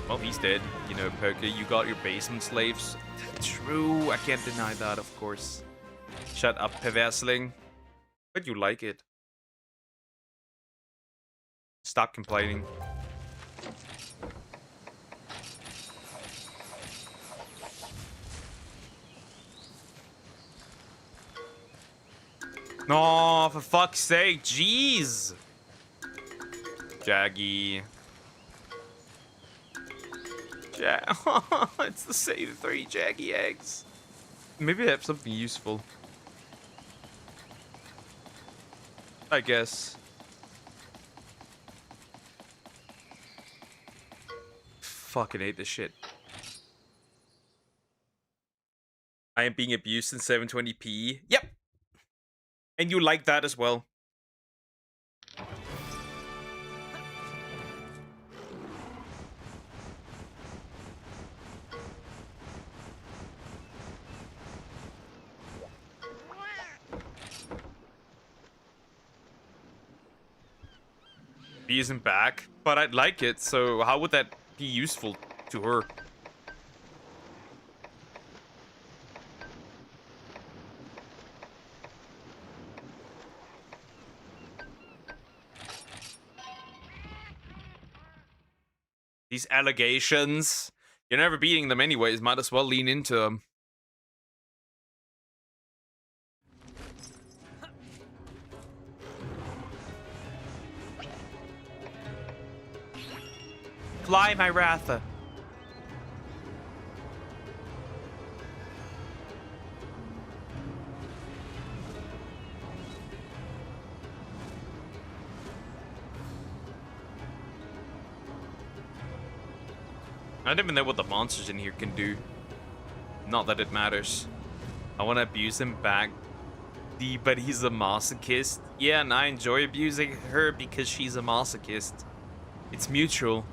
Well, he's dead. You know, Poker, you got your basement slaves. True, I can't deny that, of course. Shut up, Perversling. But you like it. Stop complaining. No, for fuck's sake, jeez. Jaggy. It's the same 3 Jaggy eggs. Maybe I have something useful. I guess. Fucking hate this shit. I am being abused in 720p. Yep. And you like that as well. B isn't back, but I'd like it, so how would that be useful to her? These allegations. You're never beating them anyways, might as well lean into them. Fly, my Ratha. I don't even know what the monsters in here can do. Not that it matters. I want to abuse him back. But he's a masochist. Yeah, and I enjoy abusing her because she's a masochist. It's mutual.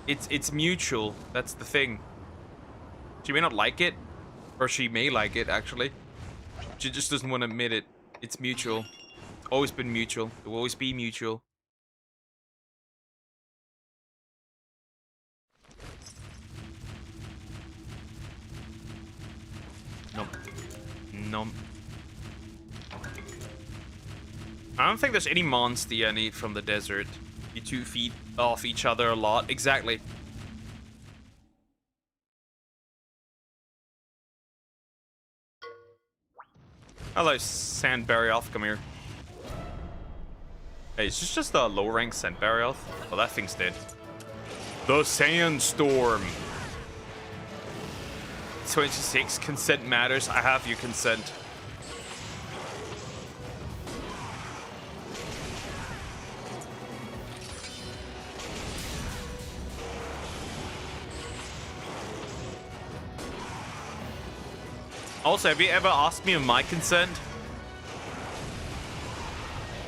It's mutual. That's the thing. She may not like it. Or she may like it, actually. She just doesn't want to admit it. It's mutual. It's always been mutual. It will always be mutual. Nope. Nope. I don't think there's any monster I need from the desert. You 2 feet off each other a lot. Exactly. Hello, Sandberry Elf. Come here. Hey, is this just a low rank Sandberry Elf? Oh, that thing's dead. The Sandstorm. 26. Consent matters. I have your consent. Also, have you ever asked me of my consent?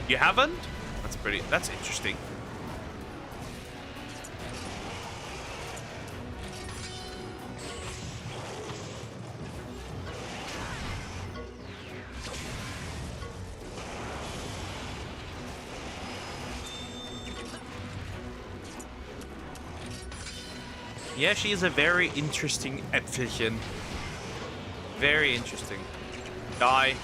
You haven't? That's That's interesting. Yeah, she is a very interesting Äpfelchen. Very interesting. Die.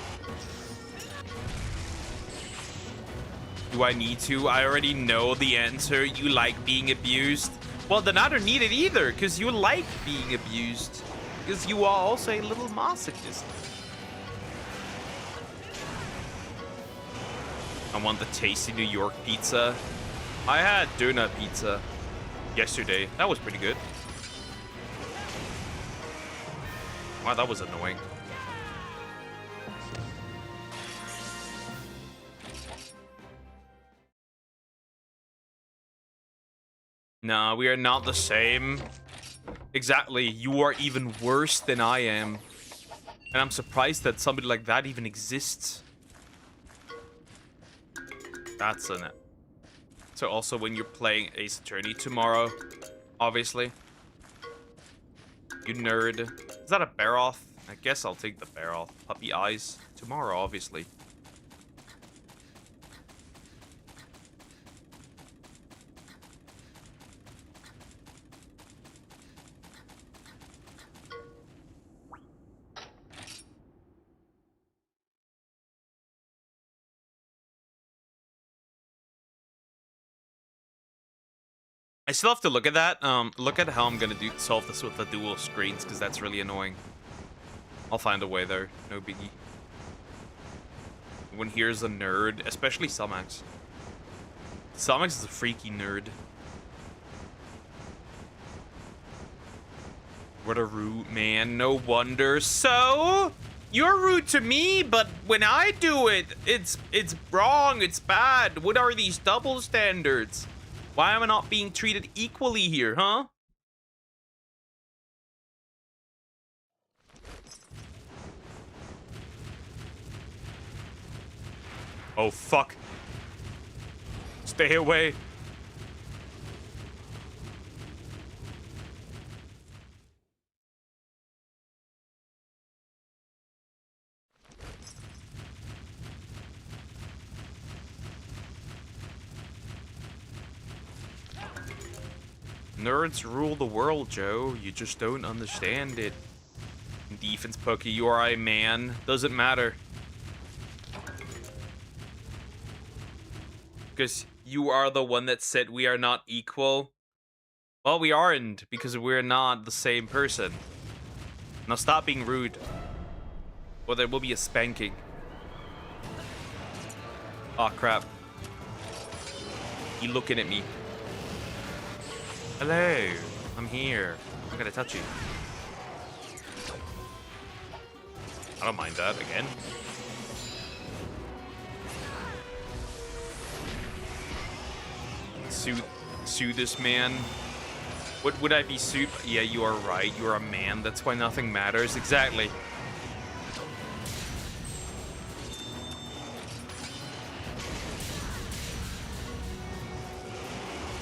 Do I need to? I already know the answer. You like being abused. Well, then I don't need it either, because you like being abused. Because you are also a little masochist. I want the tasty New York pizza. I had donut pizza yesterday. That was pretty good. Wow, that was annoying. Nah, we are not the same. Exactly, you are even worse than I am. And I'm surprised that somebody like that even exists. That's an... So also when you're playing Ace Attorney tomorrow, obviously. You nerd. Is that a Baroth? I guess I'll take the Baroth. Puppy eyes. Tomorrow, obviously. I still have to look at that. Look at how I'm gonna solve this with the dual screens, because that's really annoying. I'll find a way there. No biggie. When here's a nerd, especially Somax. Somax is a freaky nerd. What a rude man. No wonder. So, you're rude to me, but when I do it, it's wrong. It's bad. What are these double standards? Why am I not being treated equally here, huh? Oh, fuck. Stay away. Nerds rule the world, Joe. You just don't understand it. Defense Pokey, you are a man. Doesn't matter. Because you are the one that said we are not equal. Well, we aren't, because we're not the same person. Now stop being rude. Or there will be a spanking. Aw, crap. You looking at me. Hello, I'm here. I'm gonna touch you. I don't mind that again. Sue this man. What would I be sued? Yeah, you are right. You are a man. That's why nothing matters. Exactly.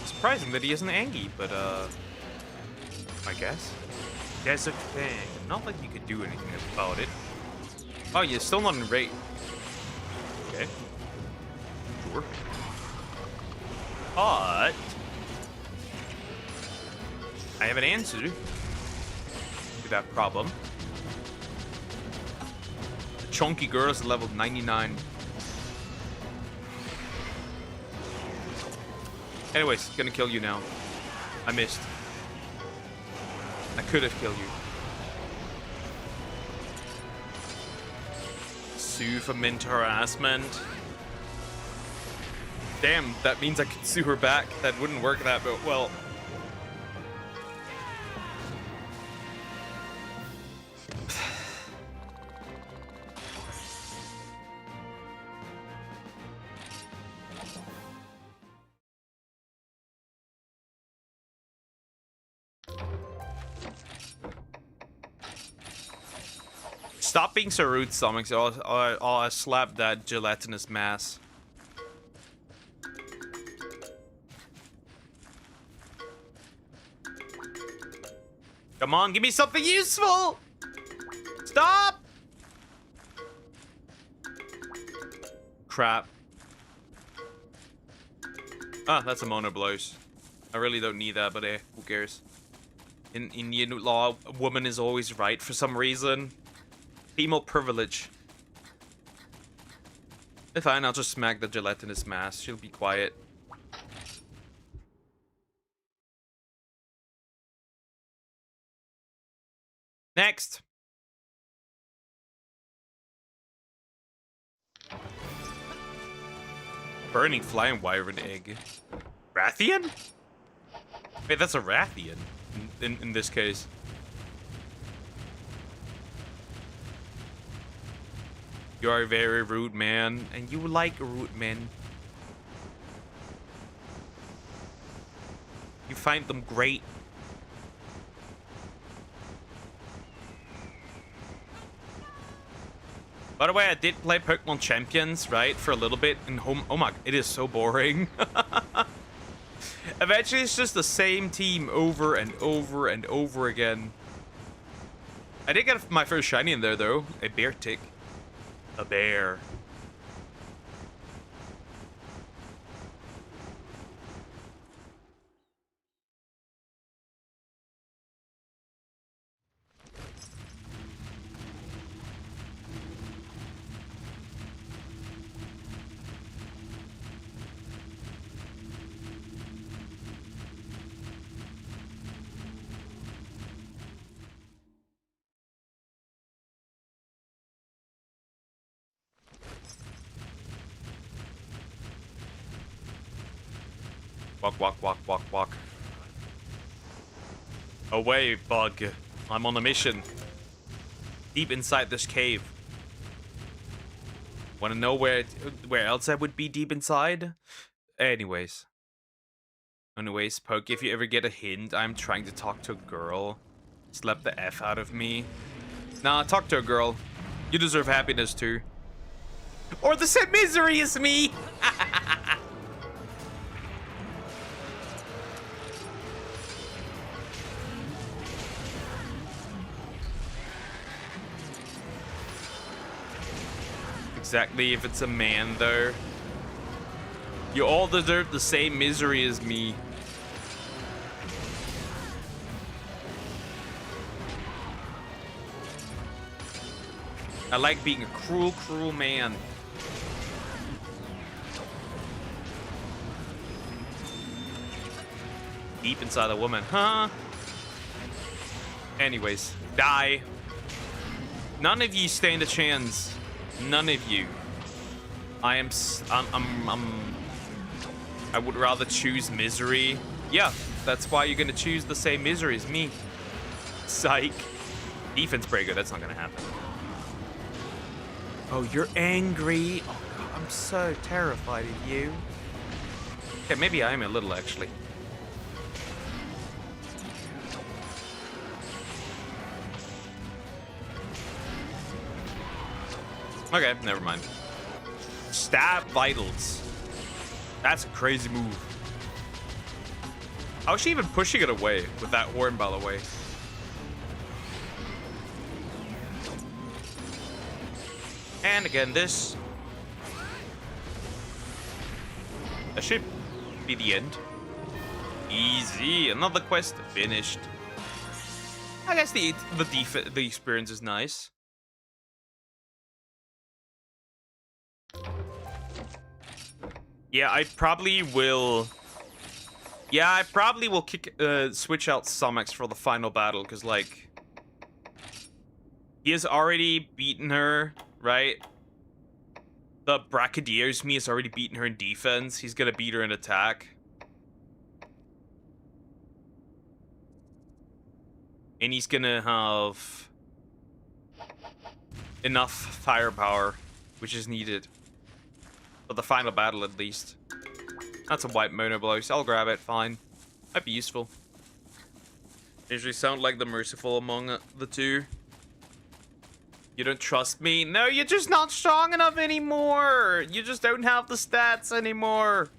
Surprising that he isn't Angie, but I guess. Desert thing. Not like you could do anything about it. Oh, you're still not in rate. Okay. Sure. But I have an answer to that problem. The chunky girl is level 99. Anyways, gonna kill you now. I missed. I could have killed you. Sue for mental harassment. Damn, that means I could sue her back. That wouldn't work that well. Stop being so rude, Stomachs, or I'll slap that gelatinous mass. Come on, give me something useful! Stop! Crap. Ah, that's a mono blows. I really don't need that, but who cares? In Indian law, a woman is always right for some reason. Female privilege. Fine, I'll just smack the gelatinous mass. She'll be quiet. Next. Burning flying wyvern egg. Rathian? Wait, that's a Rathian in this case. You are a very rude man, and you like rude men. You find them great. By the way, I did play Pokemon Champions, right, for a little bit in home. Oh my, it is so boring. Eventually, it's just the same team over and over and over again. I did get my first shiny in there, though. A bear tick. A bear. Walk, walk, walk, walk, walk. Away, bug. I'm on a mission. Deep inside this cave. Wanna know where else I would be deep inside? Anyways, Poke, if you ever get a hint, I'm trying to talk to a girl. Slap the F out of me. Nah, talk to a girl. You deserve happiness too. Or the same misery as me! Exactly, if it's a man, though. You all deserve the same misery as me. I like being a cruel, cruel man. Deep inside a woman, huh? Anyways, die. None of you stand a chance. None of you. I would rather choose misery. Yeah, that's why you're gonna choose the same misery as me. Psych. Defense pretty good. That's not gonna happen. Oh, you're angry. Oh God, I'm so terrified of you. Okay, maybe I am a little actually. Okay, never mind. Stab vitals. That's a crazy move. How's she even pushing it away with that horn, by the way? And again, this. That should be the end. Easy. Another quest finished. I guess the experience is nice. Yeah, I probably will. Yeah, I probably will switch out Somex for the final battle, because, like, he has already beaten her, right? The Brachydios me has already beaten her in defense. He's gonna beat her in attack. And he's gonna have enough firepower, which is needed. For the final battle, at least. That's a white mono blow, so I'll grab it, fine. Might be useful. Usually sound like the merciful among the two. You don't trust me? No, you're just not strong enough anymore! You just don't have the stats anymore!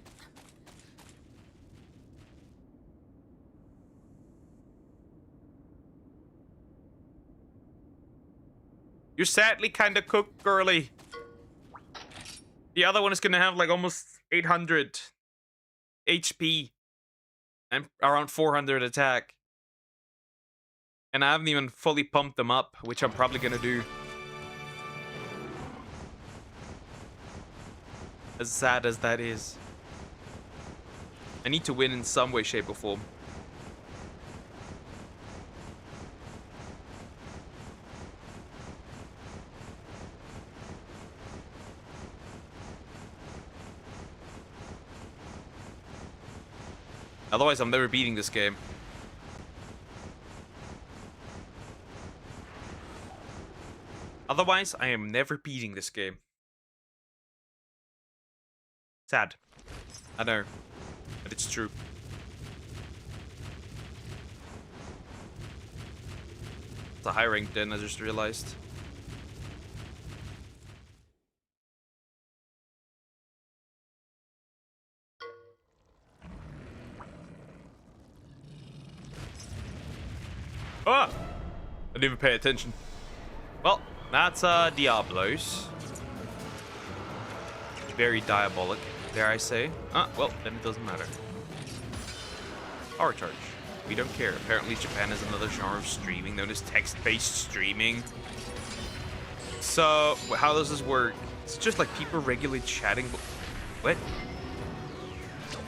You're sadly kind of cooked, girly. The other one is going to have like almost 800 HP and around 400 attack. And I haven't even fully pumped them up, which I'm probably going to do. As sad as that is. I need to win in some way, shape, or form. Otherwise, I'm never beating this game. Otherwise, I am never beating this game. Sad. I know. But it's true. It's a high rank then, I just realized. Ah! I didn't even pay attention. Well, that's Diablos. Very diabolic, dare I say. Well, then it doesn't matter. Power charge. We don't care. Apparently Japan has another genre of streaming known as text-based streaming. So, how does this work? It's just like people regularly chatting. What?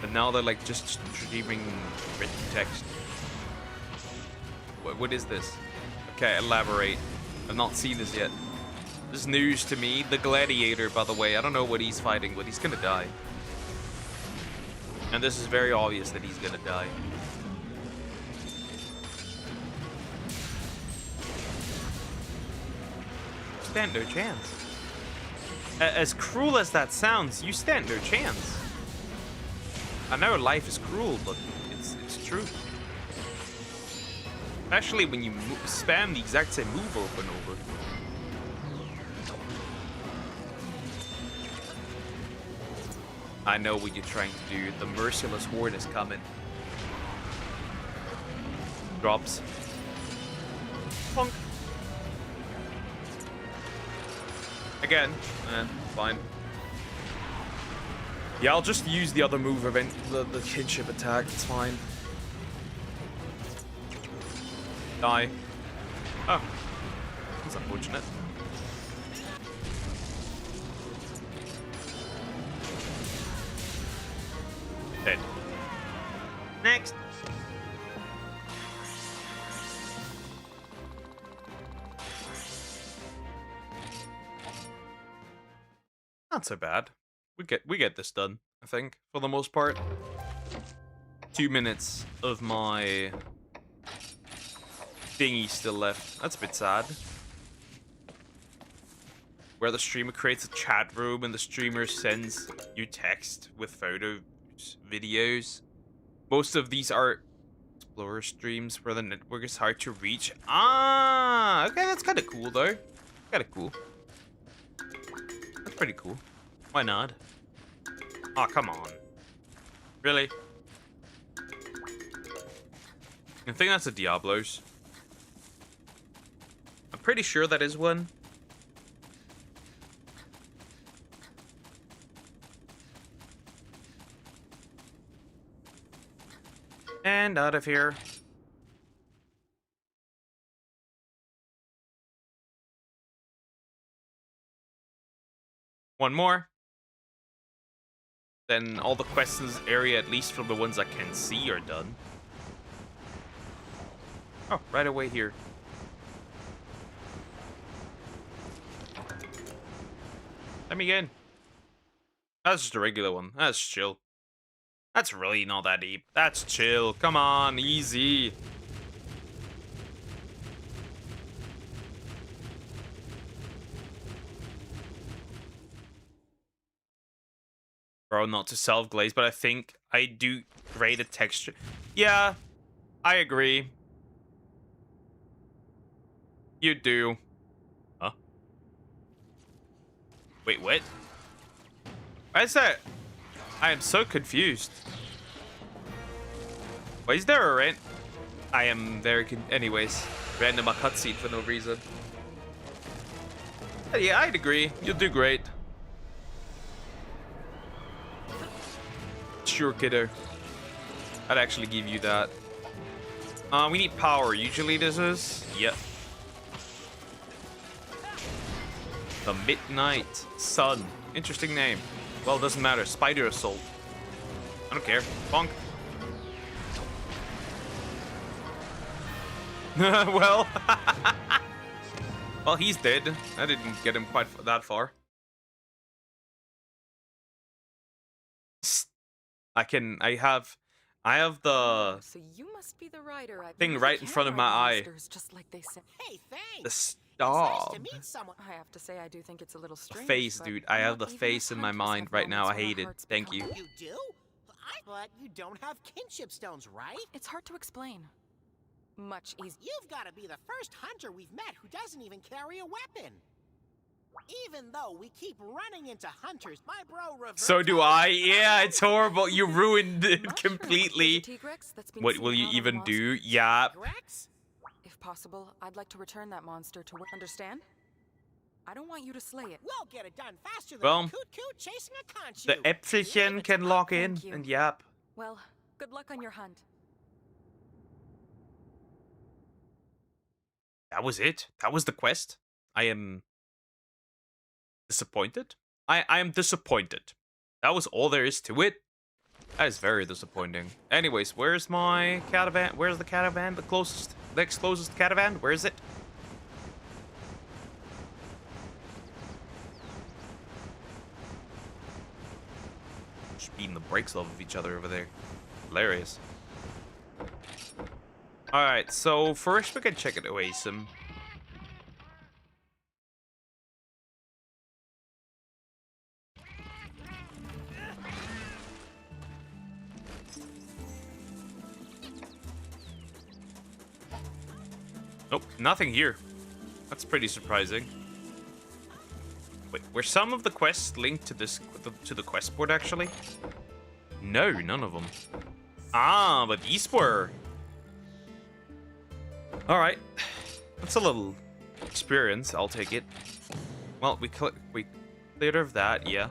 And now they're like just streaming written text. What is this? Okay, elaborate. I've not seen this yet. This is news to me. The gladiator, by the way. I don't know what he's fighting, but he's gonna die. And this is very obvious that he's gonna die. Stand no chance. As cruel as that sounds, you stand no chance. I know life is cruel, but it's true. Especially when you spam the exact same move over and over. I know what you're trying to do. The merciless horde is coming. Drops. Punk. Again, fine. Yeah, I'll just use the other move event, the kinship attack. It's fine. Die. Oh. That's unfortunate. Dead. Next. Not so bad. We get this done, I think, for the most part. 2 minutes of my thingy still left. That's a bit sad. Where the streamer creates a chat room and the streamer sends you text with photos, videos. Most of these are Explorer streams where the network is hard to reach. Ah, okay, that's kind of cool though. Kind of cool. That's pretty cool. Why not? Oh, come on. Really? I think that's a Diablos. I'm pretty sure that is one. And out of here. One more. Then all the quests in this area, at least from the ones I can see, are done. Oh, right away here. Let me in. That's just a regular one. That's chill. That's really not that deep. That's chill. Come on, easy. Bro, not to self-glaze, but I think I do graded texture. Yeah, I agree. You do. Huh? Wait, what? Why is that? I am so confused. Why is there a I am very anyways. Random a cutscene for no reason. Yeah, I'd agree. You'll do great. Sure, kiddo. I'd actually give you that. We need power. Usually this is... Yep. The Midnight Sun. Interesting name. Well, it doesn't matter. Spider Assault. I don't care. Bonk. Well... well, he's dead. I didn't get him quite that far. I have the So you must be the writer. I thing right in front of my eye. Just like they said. Hey, thanks. The It's nice star. to meet someone. I have to say, I do think it's a little The strange. face, but dude. I have the even face the in my hunters mind have right now. I moments when hate our it. hearts Thank become- you. You do? But you don't have kinship stones, right? It's hard to explain. Much easier. You've got to be the first hunter we've met who doesn't even carry a weapon. Even though we keep running into hunters, my bro reverts. So do I. Yeah, it's horrible. You ruined it Not sure completely. what Tigrex that's been What seen will you out on the even monster. do? Yeah. Rex? If possible, I'd like to return that monster to understand? I don't want you to slay it. We'll get it done faster than Well, a coot-coot chasing a conchu. The Äpfelchen can lock in. Thank you. And yep. Well, good luck on your hunt. That was it. That was the quest. I am disappointed. I am disappointed. That was all there is to it. That is very disappointing. Anyways, where's my caravan? Where's the caravan? The closest, next closest caravan? Where is it? Just beating the brakes off of each other over there. Hilarious. Alright, so first we can check it Oasim. Nope, nothing here. That's pretty surprising. Wait, were some of the quests linked to this to the quest board actually? No, none of them. Ah, but these were. All right, that's a little experience. I'll take it. Well, we cleared of that, yeah.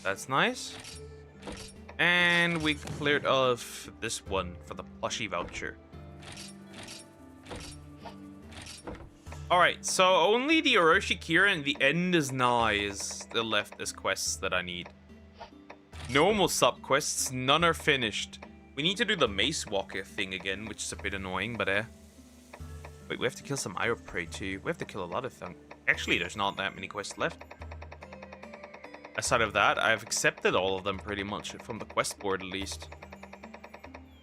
That's nice. And we cleared of this one for the plushie voucher. Alright, so only the Orochi Kira and the end is nigh is the left as quests that I need. Normal sub-quests, none are finished. We need to do the Mace Walker thing again, which is a bit annoying, but wait, we have to kill some Ire Prey too. We have to kill a lot of them. Actually, there's not that many quests left. Aside of that, I've accepted all of them pretty much, from the quest board at least.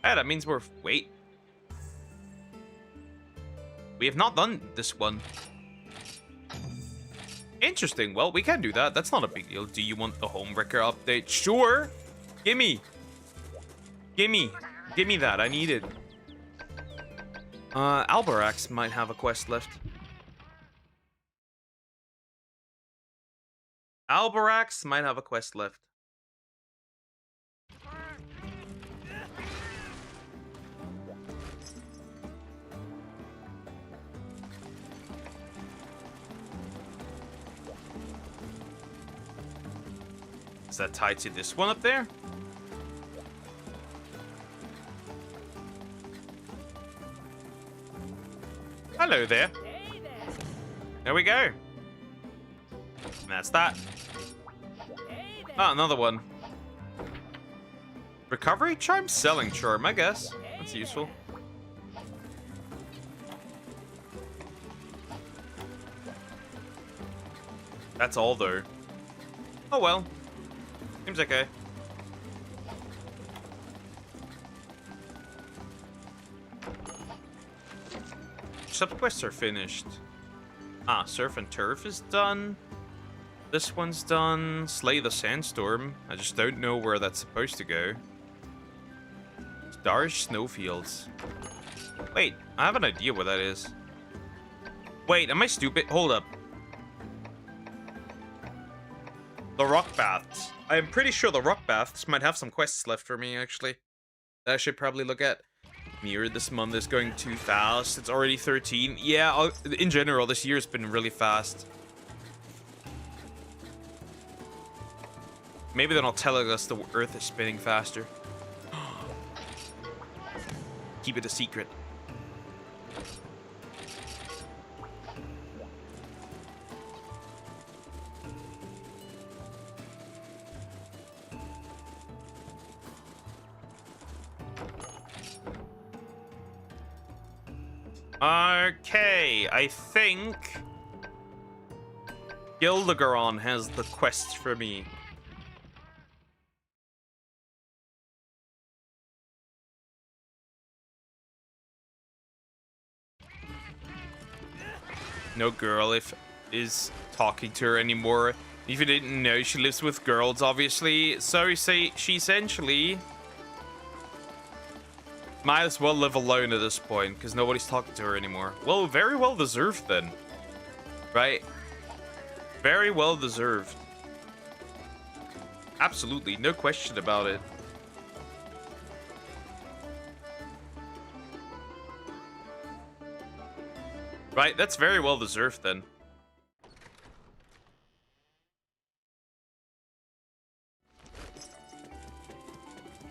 Yeah, that means we're... Wait. We have not done this one. Interesting. Well, we can do that. That's not a big deal. Do you want the Homewrecker update? Sure. Gimme. Gimme. Gimme that. I need it. Alberax might have a quest left. Alberax might have a quest left. Is that tied to this one up there? Hello there. There we go. And that's that. Ah, another one. Recovery charm? Selling charm, I guess. That's useful. That's all, though. Oh well. Seems okay. Subquests are finished. Ah, Surf and Turf is done. This one's done. Slay the Sandstorm. I just don't know where that's supposed to go. Starish Snowfields. Wait, I have an idea what that is. Wait, am I stupid? Hold up. The Rock Baths. I am pretty sure the Rock Baths might have some quests left for me, actually. That I should probably look at. Mirror, this month is going too fast. It's already 13. Yeah, in general, this year's been really fast. Maybe they're not telling us the Earth is spinning faster. Keep it a secret. Okay, I think Gildegaron has the quest for me. No girl is talking to her anymore. If you didn't know, she lives with girls, obviously. So she essentially might as well live alone at this point, because nobody's talking to her anymore. Well, very well deserved then. Right? Very well deserved. Absolutely, no question about it. Right, that's very well deserved then.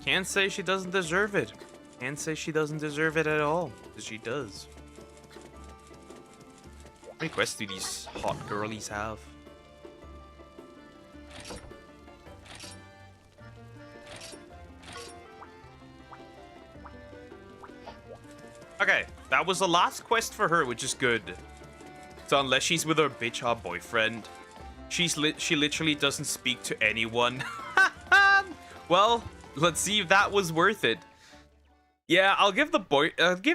Can't say she doesn't deserve it. Can't say she doesn't deserve it at all, because she does. How many quests do these hot girlies have? Okay, that was the last quest for her, which is good. So unless she's with her bitch boyfriend, she literally doesn't speak to anyone. Well, let's see if that was worth it. Yeah, I'll give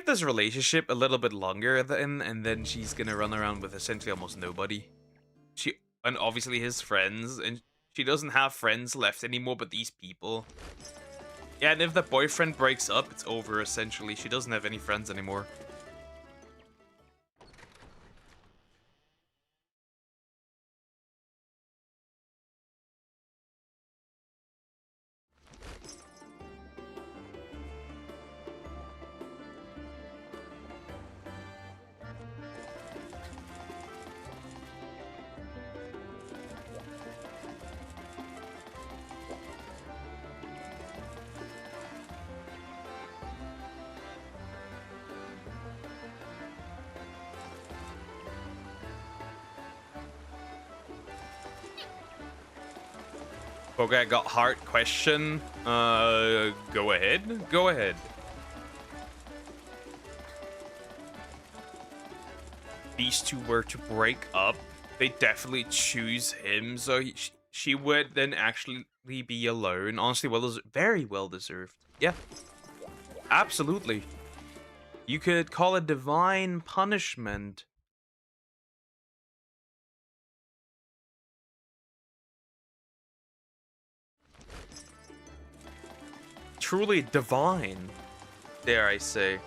this relationship a little bit longer, and then she's gonna run around with essentially almost nobody. And obviously his friends, and she doesn't have friends left anymore but these people. Yeah, and if the boyfriend breaks up, it's over essentially. She doesn't have any friends anymore. Okay, I got heart question. Go ahead. Go ahead. These two were to break up, they definitely choose him, so she would then actually be alone. Honestly, very well deserved. Yeah, absolutely. You could call it divine punishment. Truly divine, dare I say.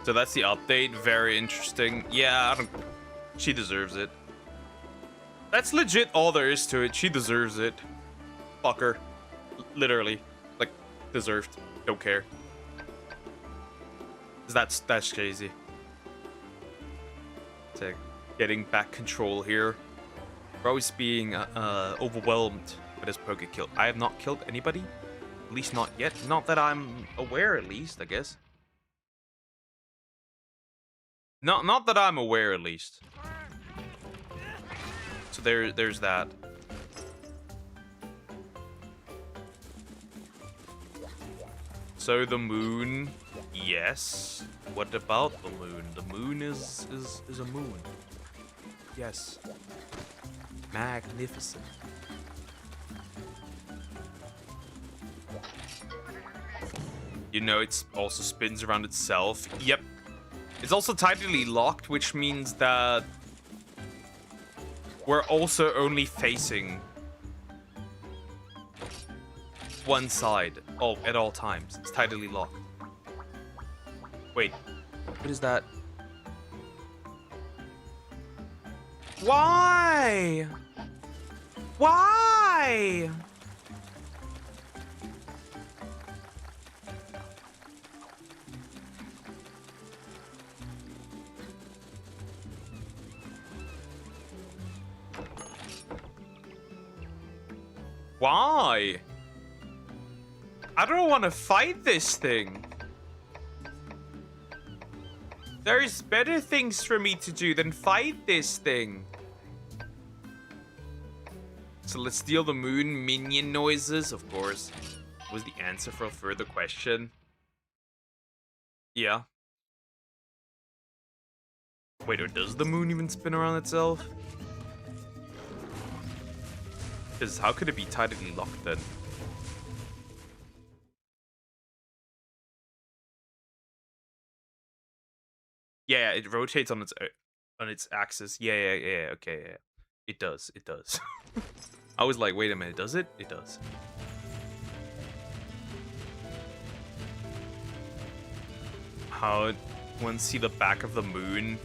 So that's the update. Very interesting. Yeah, she deserves it. That's legit all there is to it. She deserves it. Fuck her. Literally. Like, deserved. Don't care. That's crazy. So, getting back control here. We're always being overwhelmed with this poke kill. I have not killed anybody. At least not yet. Not that I'm aware, at least, I guess. Not that I'm aware, at least. So there's that. So the moon, yes. What about the moon? The moon is a moon. Yes. Magnificent. You know, it also spins around itself. Yep. It's also tightly locked, which means that we're also only facing one side. Oh, at all times. It's tidally locked. Wait, what is that? Why? Why? Why? I don't want to fight this thing. There's better things for me to do than fight this thing. So let's steal the moon minion noises, of course. Was the answer for a further question? Yeah. Wait, or does the moon even spin around itself? Because how could it be tidally locked then? Yeah, it rotates on its axis. Yeah, okay, yeah. It does. I was like, wait a minute, does it? It does. How one see the back of the moon?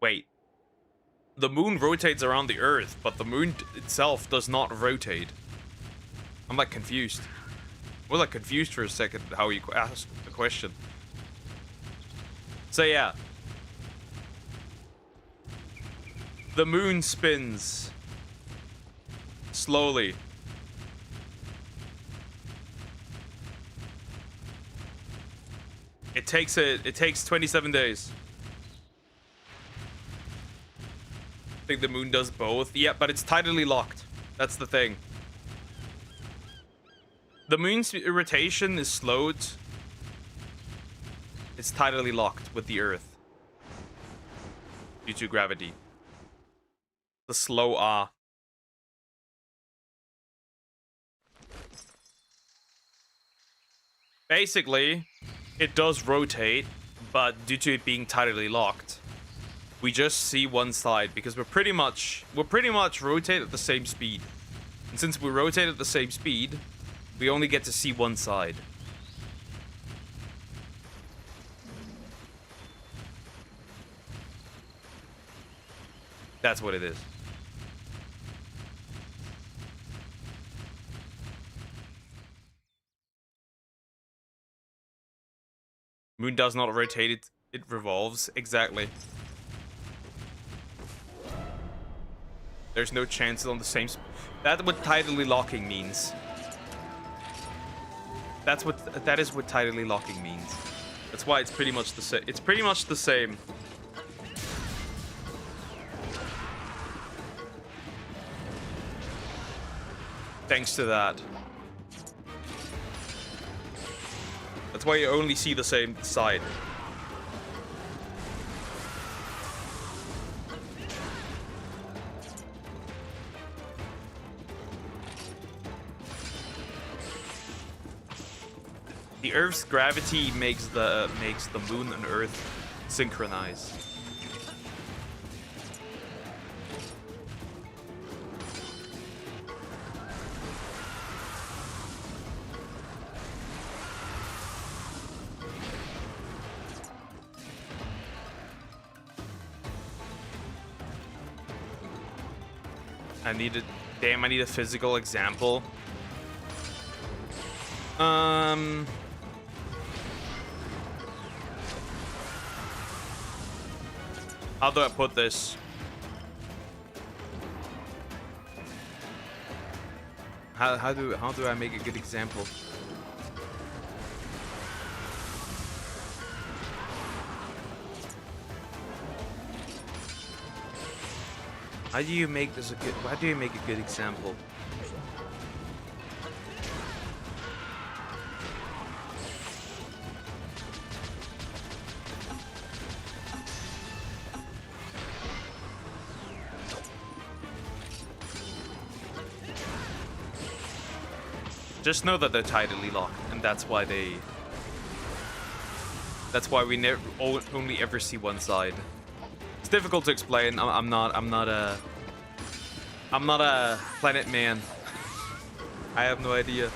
Wait. The moon rotates around the Earth, but the moon itself does not rotate. I'm like confused. We're like confused for a second how you asked the question. So yeah. The moon spins slowly. It takes 27 days. I think the moon does both. Yeah, but it's tidally locked. That's the thing. The moon's rotation is slowed. It's tidally locked with the Earth due to gravity. The slow ah. Basically, it does rotate, but due to it being tidally locked, we just see one side because we're pretty much rotate at the same speed. And since we rotate at the same speed, we only get to see one side. That's what it is. Moon does not rotate, it revolves. Exactly. There's no chances on the same... That's what tidally locking means. That is what tidally locking means. That's why it's pretty much the same. It's pretty much the same. Thanks to that. That's why you only see the same side. The Earth's gravity makes the moon and Earth synchronize. I need a physical example. How do I put this? How do I make a good example? How do you make a good example? Just know that they're tidally locked, and that's why we never only ever see one side. It's difficult to explain. I'm not a planet man. I have no idea.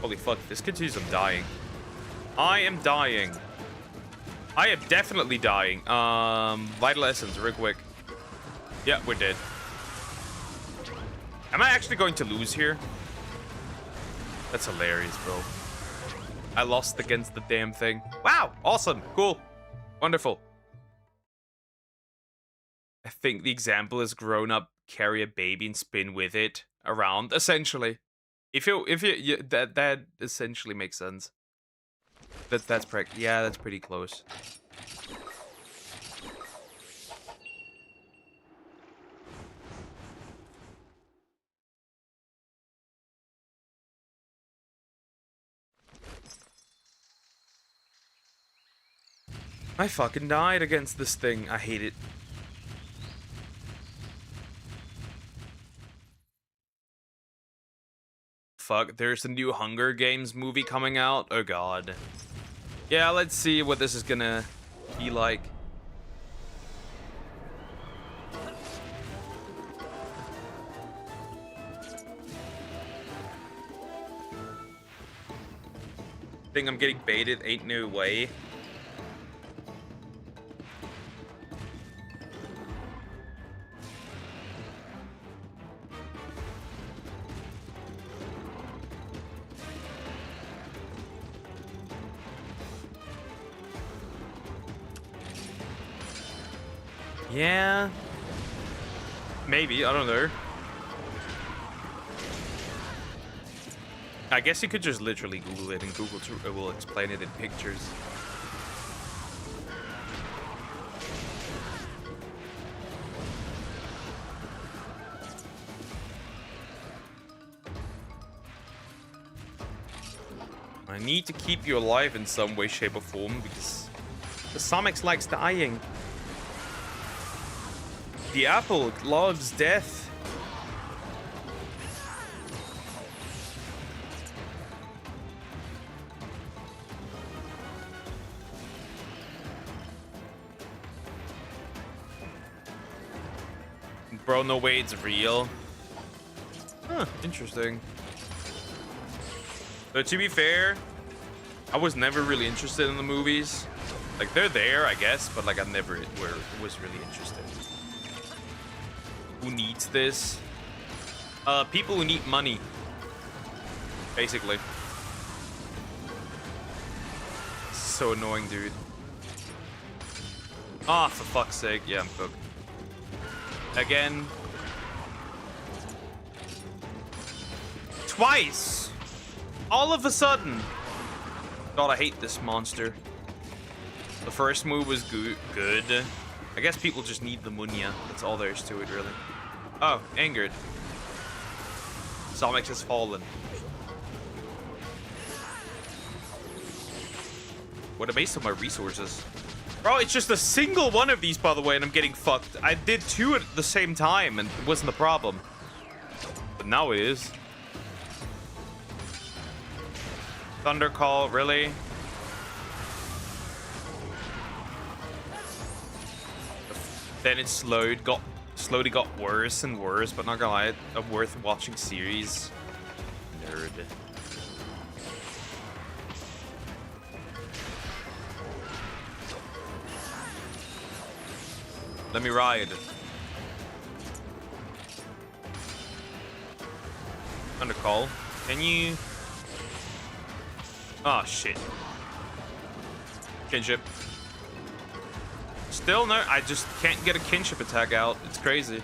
Holy fuck, this continues. I'm dying. I am dying. I am definitely dying. Vital essence, real quick. Yeah, we're dead. Am I actually going to lose here? That's hilarious, bro. I lost against the damn thing. Wow, awesome, cool, wonderful. I think the example is grown up, carry a baby and spin with it around, essentially. That essentially makes sense. That's pretty close. I fucking died against this thing. I hate it. Fuck, there's a new Hunger Games movie coming out. Oh god. Yeah, let's see what this is gonna be like. Think I'm getting baited, ain't no way. Yeah. Maybe, I don't know. I guess you could just literally Google it and Google will explain it in pictures. I need to keep you alive in some way, shape, or form because the Somex likes dying. The apple loves death. Bro, no way it's real. Huh, interesting. But to be fair, I was never really interested in the movies. Like, they're there, I guess, but like I never was really interested. Who needs this? People who need money. Basically. So annoying, dude. Ah, for fuck's sake. Yeah, I'm cooked. Again. Twice! All of a sudden. God, I hate this monster. The first move was good. I guess people just need the munya. That's all there is to it, really. Oh, angered. Somex has fallen. What a waste of my resources. Bro, it's just a single one of these, by the way, and I'm getting fucked. I did two at the same time, and it wasn't a problem. But now it is. Thunder Call, really? Then it slowly got worse and worse, but not gonna lie, a worth watching series. Nerd. Let me ride. Thunder Call. Can you? Oh shit. Kinship. Still no, I just can't get a kinship attack out. It's crazy.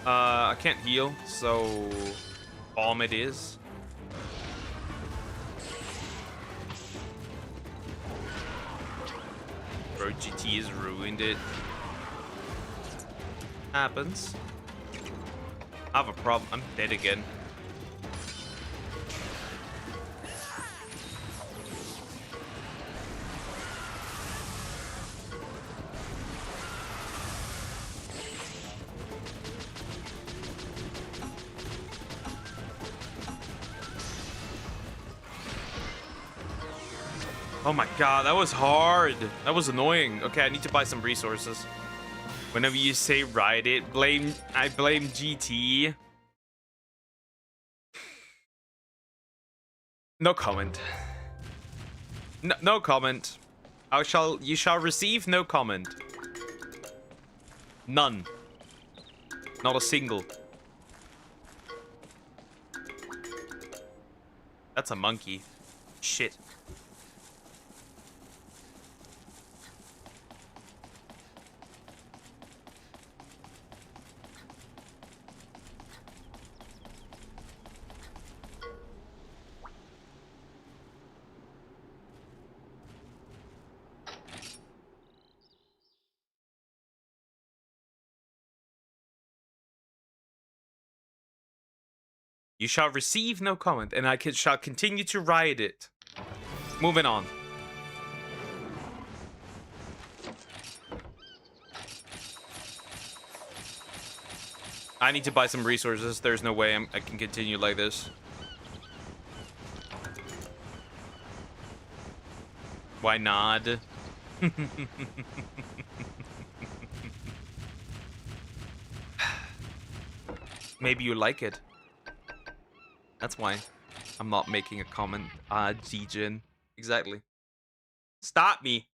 I can't heal, so bomb it is. Bro, GT has ruined it. Happens. I have a problem. I'm dead again. Oh my god, that was hard. That was annoying. Okay, I need to buy some resources. Whenever you say ride it, I blame GT. No comment. No comment. You shall receive no comment. None. Not a single. That's a monkey. Shit. You shall receive no comment, and shall continue to ride it. Moving on. I need to buy some resources. There's no way I can continue like this. Why not? Maybe you like it. That's why I'm not making a comment. G-Jin. Exactly. Stop me.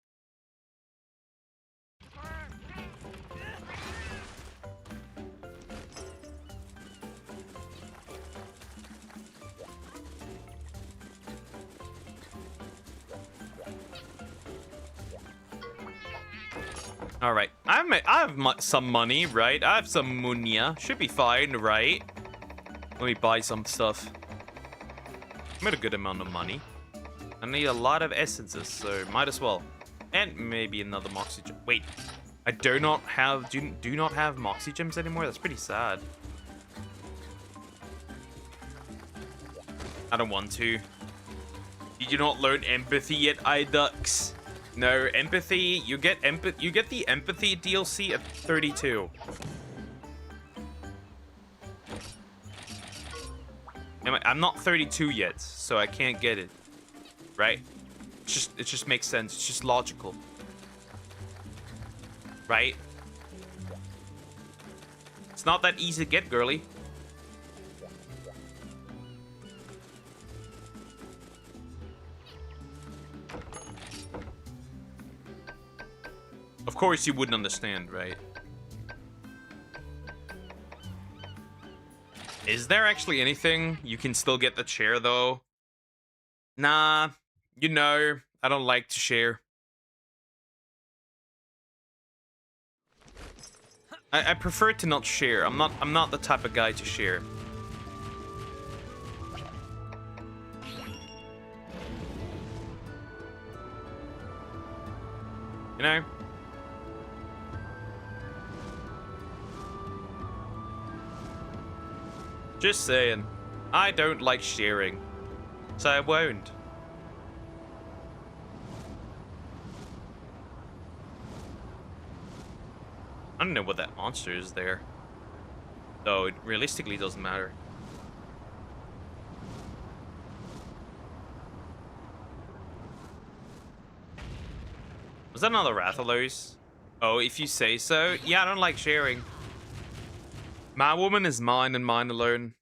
All right. I have some money, right? I have some munya. Should be fine, right? Let me buy some stuff. I made a good amount of money. I need a lot of essences, so might as well. And maybe another Moxie gem. Wait, I do not have Moxie gems anymore? That's pretty sad. I don't want to. Did you not learn empathy at iDux? No, empathy. You get the empathy DLC at 32. I'm not 32 yet, so I can't get it. Right? It just makes sense. It's just logical. Right? It's not that easy to get, girly. Of course you wouldn't understand, right? Is there actually anything you can still get the chair, though? Nah, you know, I don't like to share. I prefer to not share. I'm not the type of guy to share. You know? Just saying. I don't like sharing. So I won't. I don't know what that monster is there. Though it realistically doesn't matter. Was that another Rathalos? Oh, if you say so. Yeah, I don't like sharing. My woman is mine and mine alone.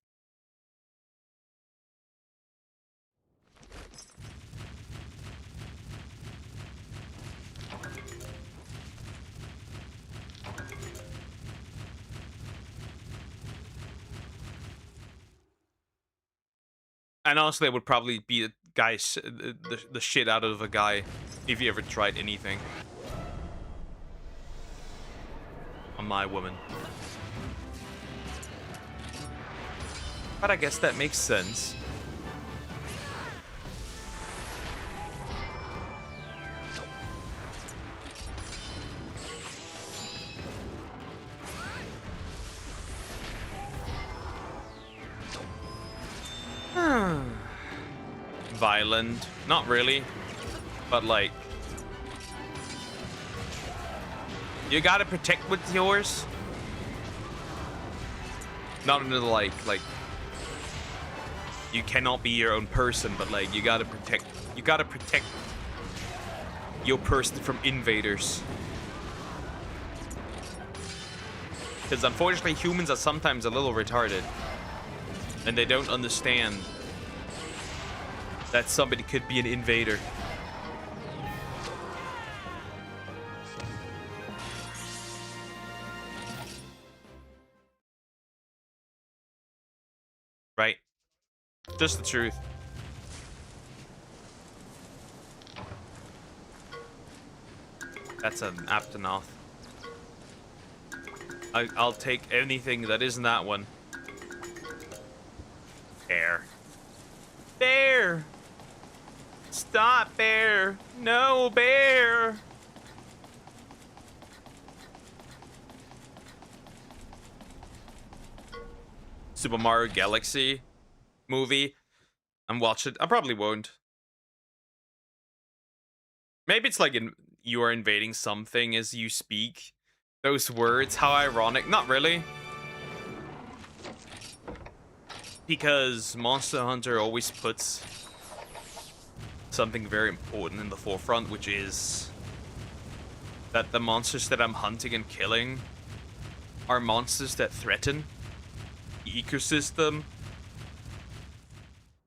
And honestly, I would probably be the guy, the shit out of a guy if he ever tried anything on my woman. But I guess that makes sense. Violent. Not really. But like... You gotta protect what's yours. Not into like... You cannot be your own person, but like, you gotta protect your person from Invaders. Because unfortunately, humans are sometimes a little retarded. And they don't understand that somebody could be an invader. Right? Just the truth. That's an Aptonoth. I'll take anything that isn't that one. Bear. Bear! Stop, bear! No, bear! Super Mario Galaxy movie. I'm watching. I probably won't. Maybe it's like you are invading something as you speak. Those words, how ironic. Not really. Because Monster Hunter always puts something very important in the forefront, which is that the monsters that I'm hunting and killing are monsters that threaten the ecosystem,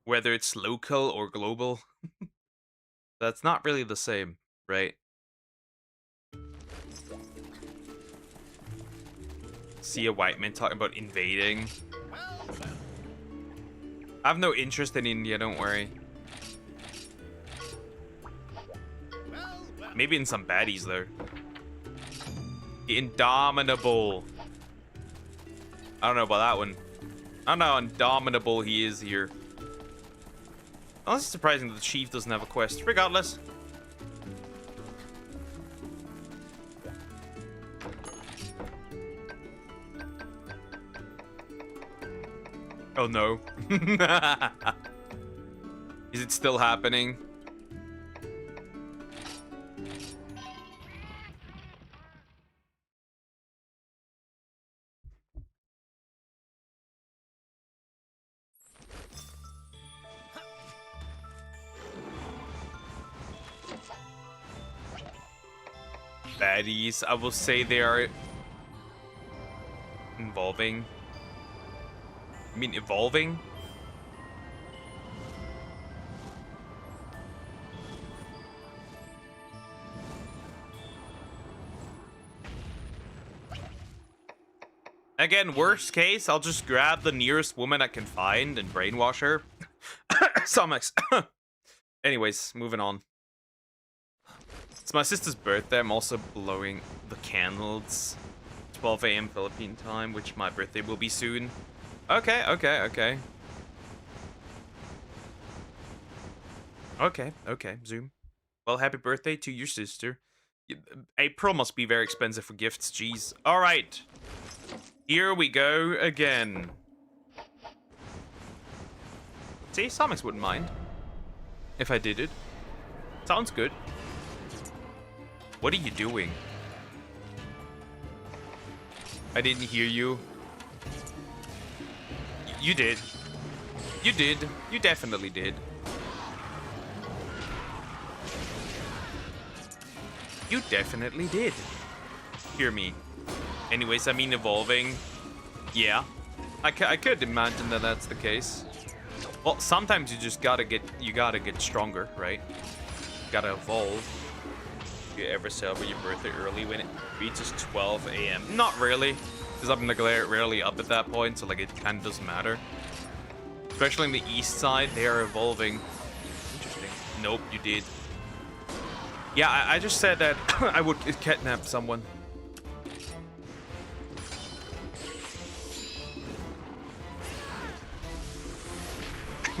whether it's local or global. That's not really the same, right? See a white man talking about invading. I have no interest in India, don't worry. Maybe in some baddies, though. Indomitable. I don't know about that one. I don't know how indomitable he is here. Oh, it's surprising that the chief doesn't have a quest. Regardless. Oh no. Is it still happening? Baddies, I will say they are involving. I mean, evolving? Again, worst case, I'll just grab the nearest woman I can find and brainwash her. Somex. Anyways, moving on. It's my sister's birthday. I'm also blowing the candles. 12 a.m. Philippine time, which my birthday will be soon. Okay. Okay, Zoom. Well, happy birthday to your sister. April must be very expensive for gifts, jeez. Alright. Here we go again. See, Samix wouldn't mind if I did it. Sounds good. What are you doing? I didn't hear you. You did. You did. You definitely did. You definitely did. Hear me. Anyways, I mean evolving. Yeah. I could imagine that that's the case. Well, sometimes you just gotta get stronger, right? Gotta evolve. You ever celebrate your birthday early when it reaches 12 a.m.? Not really, because I'm rarely up at that point, so like it kind of doesn't matter. Especially in the east side, they are evolving. Interesting. Nope, you did. Yeah, I just said that I would kidnap someone.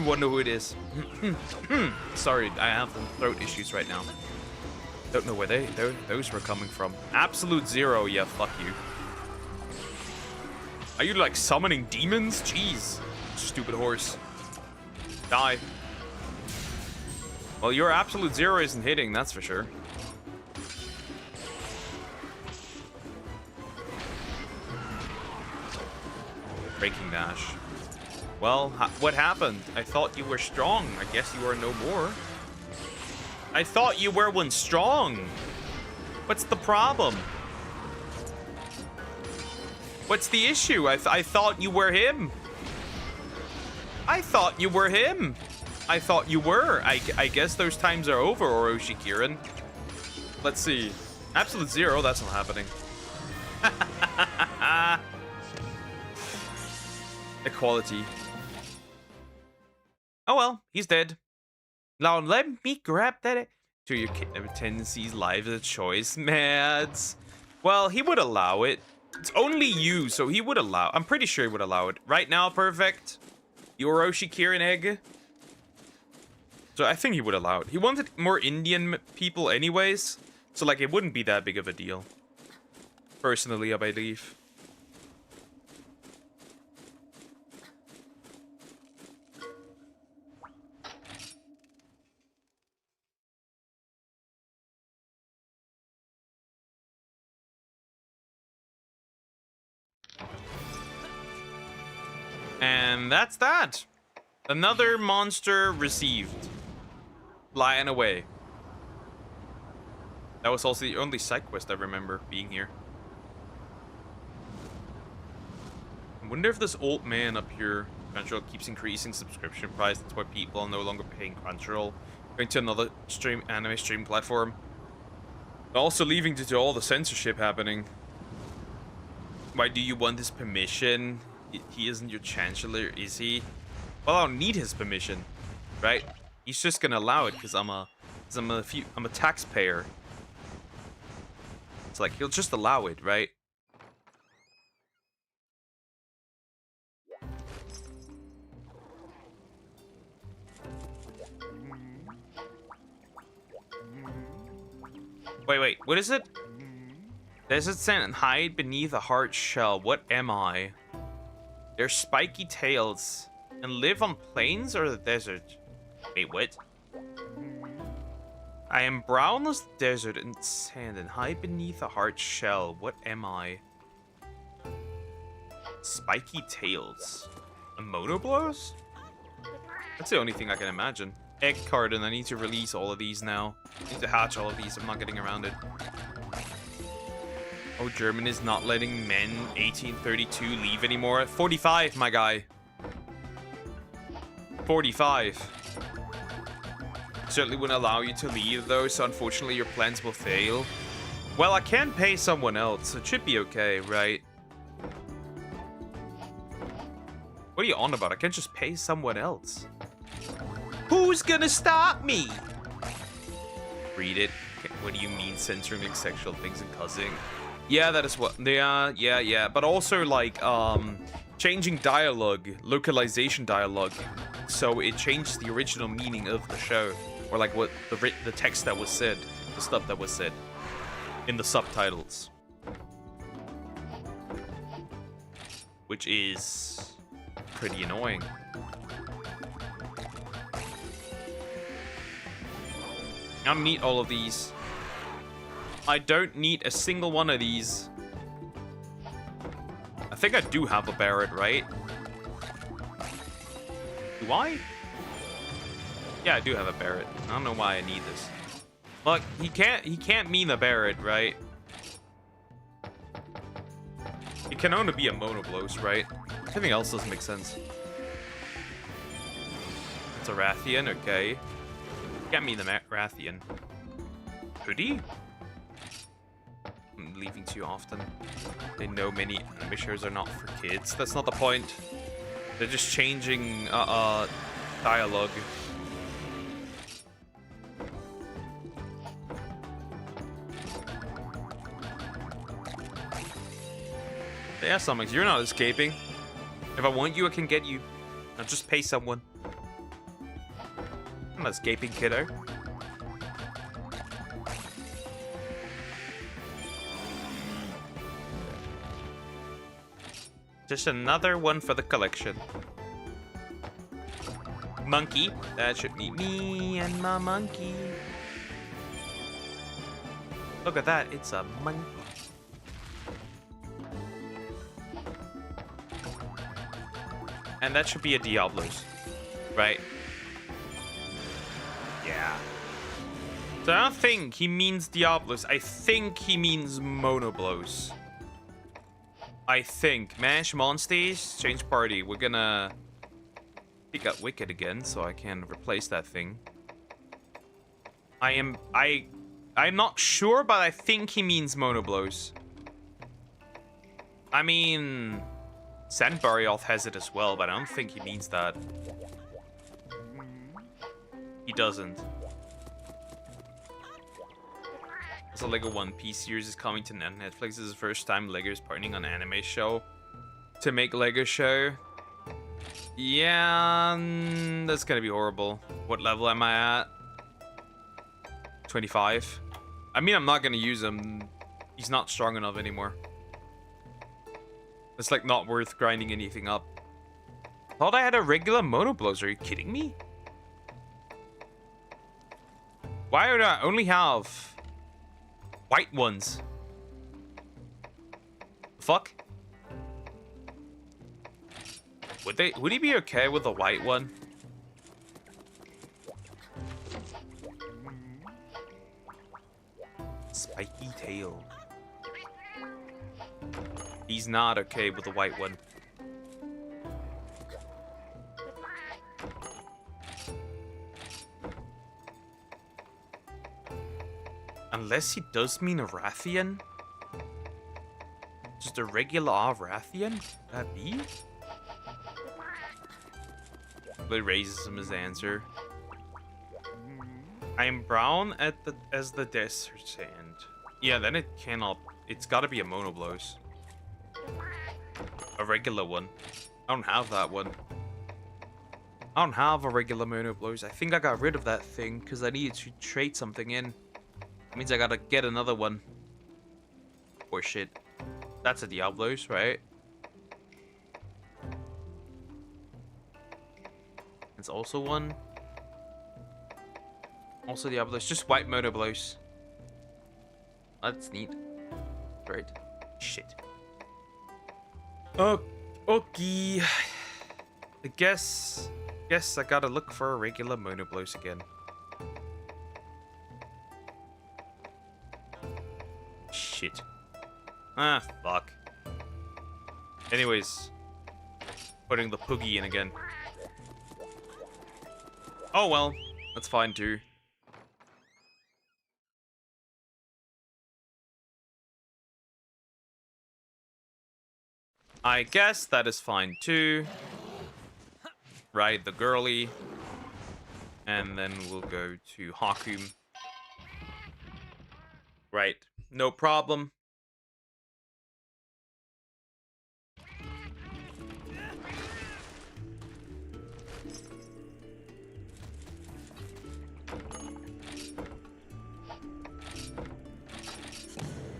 Wonder who it is. Sorry, I have some throat issues right now. Don't know where those were coming from. Absolute Zero, yeah, fuck you. Are you like summoning demons? Jeez. Stupid horse. Die. Well, your Absolute Zero isn't hitting, that's for sure. Breaking dash. Well, what happened? I thought you were strong. I guess you are no more. I thought you were one strong. What's the problem? What's the issue? I thought you were him. I thought you were him. I thought you were. I guess those times are over, Orochi Kirin. Let's see. Absolute zero, that's not happening. Equality. Oh well, he's dead. Now let me grab that. To your tendencies, lives a choice, Mads. Well, he would allow it. It's only you, so he would allow. I'm pretty sure he would allow it. Right now, perfect. The Orochi Kirin egg. So I think he would allow it. He wanted more Indian people anyways. So like it wouldn't be that big of a deal. Personally, I believe. And that's that. Another monster received. Flying away. That was also the only side quest I remember being here. I wonder if this old man up here, Crunchyroll, keeps increasing subscription price. That's why people are no longer paying Crunchyroll. Going to another anime stream platform. Also leaving due to all the censorship happening. Why do you want his permission? He isn't your chancellor, is he? Well, I don't need his permission, right? He's just gonna allow it because I'm a taxpayer. It's like he'll just allow it, right? Wait, what is it? Desert sand and hide beneath a hard shell. What am I? They're spiky tails and live on plains or the desert. Wait, what? I am brown as the desert and sand and hide beneath a hard shell. What am I? Spiky tails. A monoblows? That's the only thing I can imagine. Egg card, and I need to release all of these now. I need to hatch all of these. I'm not getting around it. Oh, German is not letting men 1832 leave anymore. 45, my guy. 45. Certainly wouldn't allow you to leave, though, so unfortunately your plans will fail. Well, I can pay someone else, so it should be okay, right? What are you on about? I can't just pay someone else. Who's gonna stop me? Read it. Okay, what do you mean censoring like sexual things and cussing? Yeah, that is what. Yeah. But also like changing dialogue, localization dialogue, so it changes the original meaning of the show, or like what the text that was said, the stuff that was said in the subtitles, which is pretty annoying. I don't need all of these. I don't need a single one of these. I think I do have a Barret, right? Do I? Yeah, I do have a Barret. I don't know why I need this. Look, he can't mean a Barret, right? It can only be a Monoblos, right? Everything else doesn't make sense. It's a Rathian, okay. Can't mean the Rathian. Hoodie? I'm leaving too often. They know many anime shows are not for kids. That's not the point. They're just changing dialogue. Yeah, Summons, you're not escaping. If I want you, I can get you. I'll just pay someone. I'm not escaping, kiddo. Just another one for the collection. Monkey. That should be me and my monkey. Look at that. It's a monkey. And that should be a Diablos. Right? Yeah. So I don't think he means Diablos. I think he means Monoblos. I think. Mash Monsters, change party. We're gonna pick up Wicked again, so I can replace that thing. I'm not sure, but I think he means Monoblos. I mean, Sandbarioth has it as well, but I don't think he means that. He doesn't. Also, Lego One Piece series is coming to Netflix. This is the first time Lego is partnering on an anime show to make Lego show. Yeah, that's gonna be horrible. What level am I at? 25. I mean, I'm not gonna use him. He's not strong enough anymore. It's like not worth grinding anything up. Thought I had a regular Monoblos. Are you kidding me? Why would I only have white ones? Fuck. Would he be okay with a white one? Spiky tail. He's not okay with the white one. Unless he does mean a Rathian? Just a regular Rathian? Could that be? But it raises him his answer. I am brown as the desert sand. Yeah, then it cannot. It's gotta be a Monoblos. A regular one. I don't have that one. I don't have a regular Monoblos. I think I got rid of that thing because I needed to trade something in. That means I gotta get another one. Or shit. That's a Diablos, right? It's also one. Also Diablos. Just white Monoblos. That's neat. Right. Shit. Oh, okay. I guess I gotta look for a regular Monoblos again. Shit. Ah, fuck. Anyways, putting the Poogie in again. Oh well, that's fine too. I guess that is fine too. Ride the girly. And then we'll go to Hakum. Right. No problem.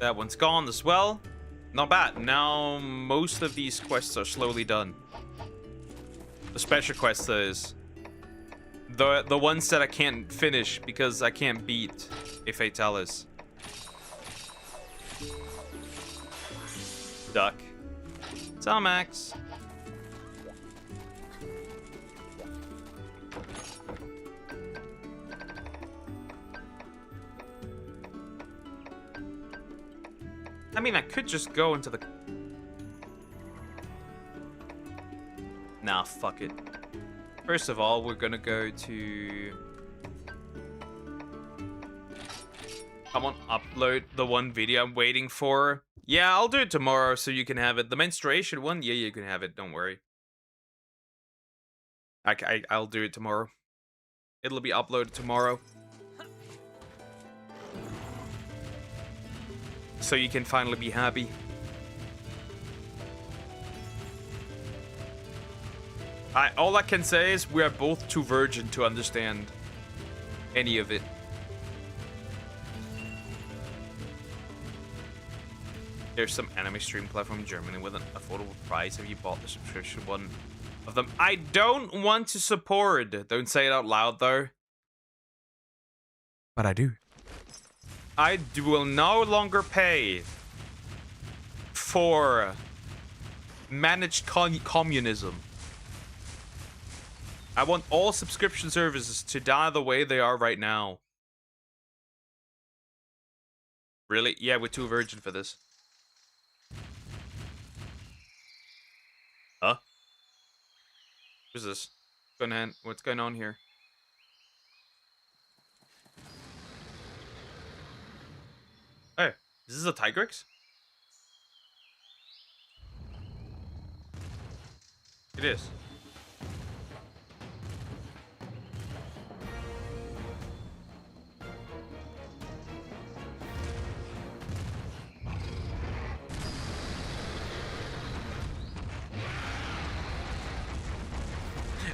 That one's gone as well. Not bad. Now most of these quests are slowly done. The special quest is the ones that I can't finish because I can't beat a Fatalis. Duck. Max. I mean, I could just go into the... Nah, fuck it. First of all, we're gonna go to... Come on, upload the one video I'm waiting for. Yeah, I'll do it tomorrow so you can have it. The menstruation one, yeah, you can have it. Don't worry. I'll do it tomorrow. It'll be uploaded tomorrow. So you can finally be happy. All I can say is we are both too virgin to understand any of it. There's some anime stream platform in Germany with an affordable price. Have you bought the subscription one of them? I don't want to support. Don't say it out loud though. But I do. I will no longer pay for managed communism. I want all subscription services to die the way they are right now. Really? Yeah, we're too virgin for this. Huh? Who's this? What's going on here? Hey, is this a Tigrex? It is.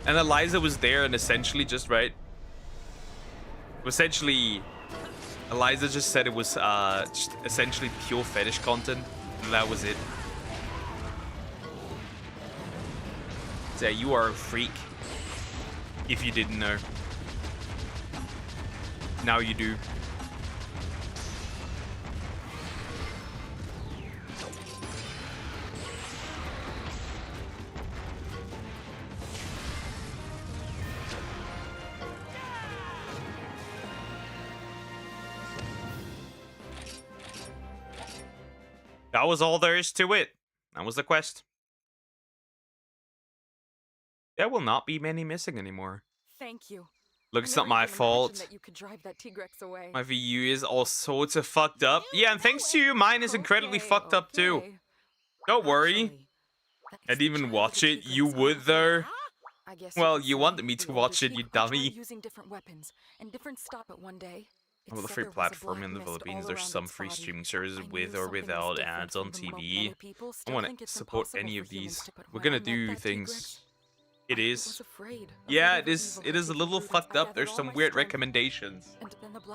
And Eliza was there and essentially just, right? Essentially, Eliza just said it was just essentially pure fetish content. And that was it. So yeah, you are a freak. If you didn't know. Now you do. That was all there is to it. That was the quest. There will not be many missing anymore. Thank you. Look, it's not my fault. That you could drive that Tigrex away. My VU is all sorts of fucked up. Yeah, and thanks to you, mine is incredibly fucked up too. Don't worry. I didn't even watch it. You would though. I guess Well, you wanted me to watch it, you dummy. Using different weapons and different stop at one day. Well, the free platform in the Philippines, there's some free streaming services with or without ads on TV. I want to support any of these. We're gonna do things. It is. Yeah, it is. It is a little fucked up. There's some weird recommendations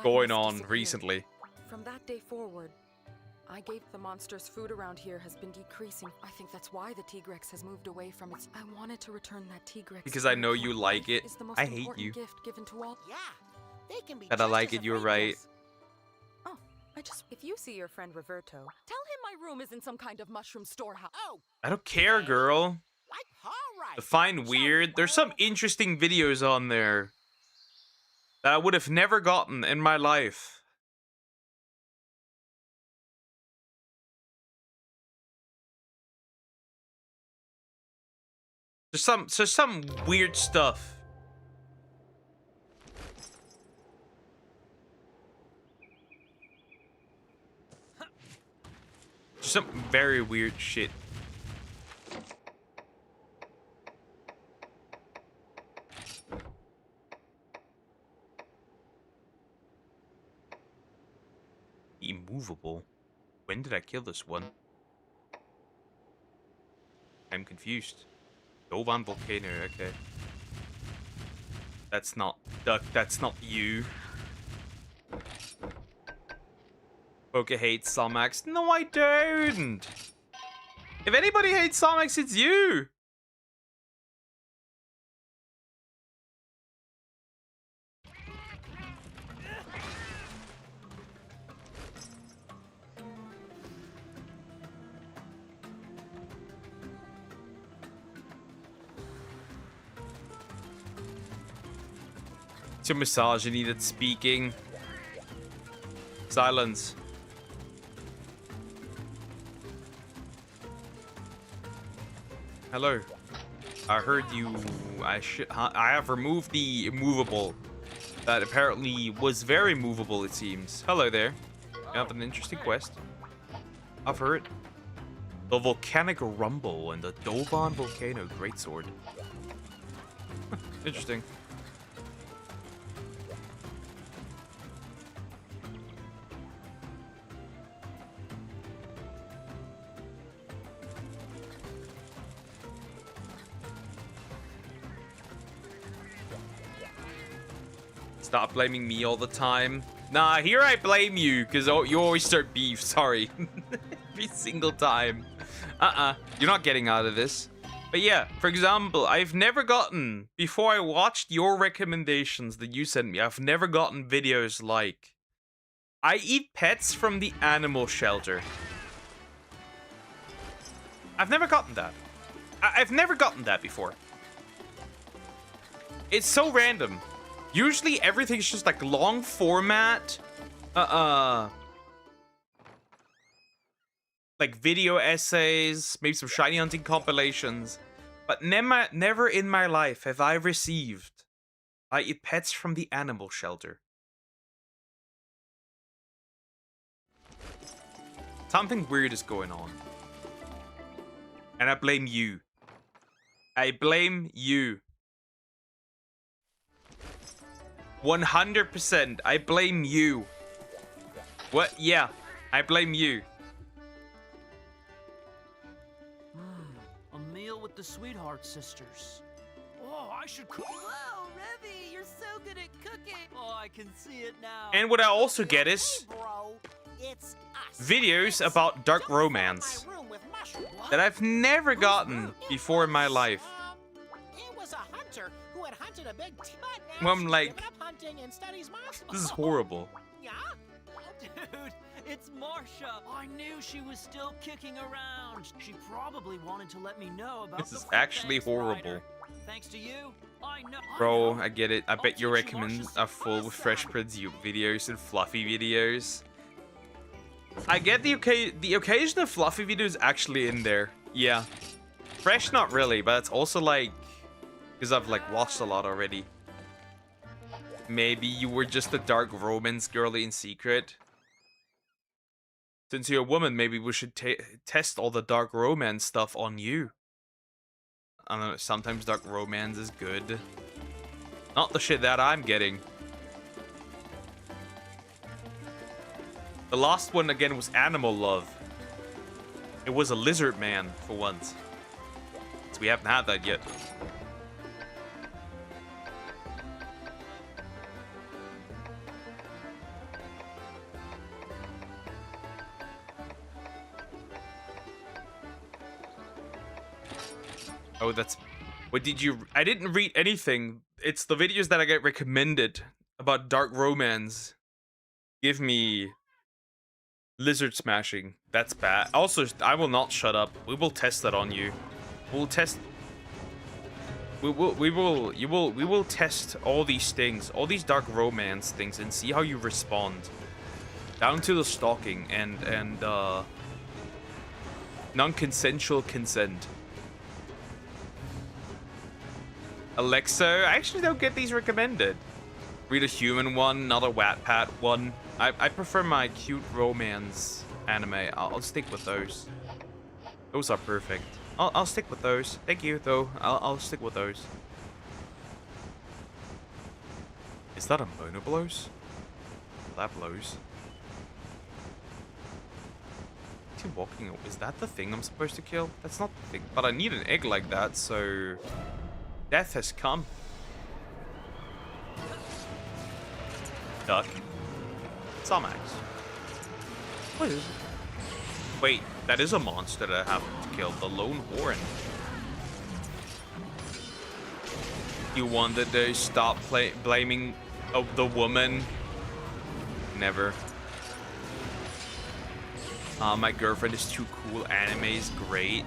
going on recently. From that day forward, I gave the monster's food around here has been decreasing. I think that's why the Tigrex has moved away from its. I wanted to return that Tigrex Because I know you like it. I hate you. Gift given to all. Yeah, they can be That I just like as it, you're afraid right. as- Oh, if you see your friend Roberto, tell him my room isn't some kind of mushroom storehouse. Oh, I don't care, girl. like all right. Define weird. There's some interesting videos on there that I would have never gotten in my life. There's some weird stuff. Some very weird shit. Immovable? When did I kill this one? I'm confused. Dovan volcano, okay. That's not Duck, that's not you. Poke hates Somax. No, I don't! If anybody hates Somax, it's you! It's your misogyny that's speaking. Silence. Hello. I heard you. I have removed the immovable. That apparently was very movable, it seems. Hello there. You have an interesting quest. I've heard. The Volcanic Rumble and the Dovan Volcano Greatsword. Interesting. Stop blaming me all the time. Nah, here I blame you, because you always start beef, sorry. Every single time. You're not getting out of this. But yeah, for example, I've never gotten, before I watched your recommendations that you sent me, I've never gotten videos like, I eat pets from the animal shelter. I've never gotten that. I've never gotten that before. It's so random. Usually everything's just like long format. like video essays, maybe some shiny hunting compilations. But never in my life have I received pets from the animal shelter. Something weird is going on. And I blame you. I blame you. 100%. I blame you. What? Yeah, I blame you. A meal with the Sweetheart Sisters. Oh, I should cook. Whoa, Revy, you're so good at cooking. Oh, I can see it now. And what I also get is Bro, it's us. videos about dark romance My room with mushrooms. that I've never gotten before in my life. It was a hunter who had hunted a big but now Well, I'm she's like, given up hunting and studies monsters. this is horrible. Yeah? Dude, it's Marsha. I knew she was still kicking around. She probably wanted to let me know about This the is Fruit actually Banks rider. horrible. Thanks to you, I know. Bro, I get it. I bet your teach you recommends Marsha's are full with Fresh Prince videos and fluffy videos. I get the occasional fluffy videos actually in there. Yeah. Fresh, not really, but it's also like, because I've like watched a lot already. Maybe you were just a dark romance girly in secret. Since you're a woman, maybe we should test all the dark romance stuff on you. I don't know, sometimes dark romance is good. Not the shit that I'm getting. The last one again was animal love. It was a lizard man for once. So we haven't had that yet. Oh, that's... What did you... I didn't read anything. It's the videos that I get recommended about dark romance. Give me... lizard smashing. That's bad. Also, I will not shut up. We will test that on you. We'll test... We will test all these things. All these dark romance things and see how you respond. Down to the stalking and non-consensual consent. Alexa, I actually don't get these recommended. Read a human one, not a Wattpad one. I prefer my cute romance anime. I'll stick with those. Those are perfect. I'll stick with those. Thank you, though. I'll stick with those. Is that a monoblows? That blows. Is he walking? Is that the thing I'm supposed to kill? That's not the thing. But I need an egg like that, so... Death has come. Duck. Somax. What is it? Wait, that is a monster that I have to kill. The Lone Horn. You wanted to stop blaming the woman? Never. My girlfriend is too cool. Anime is great.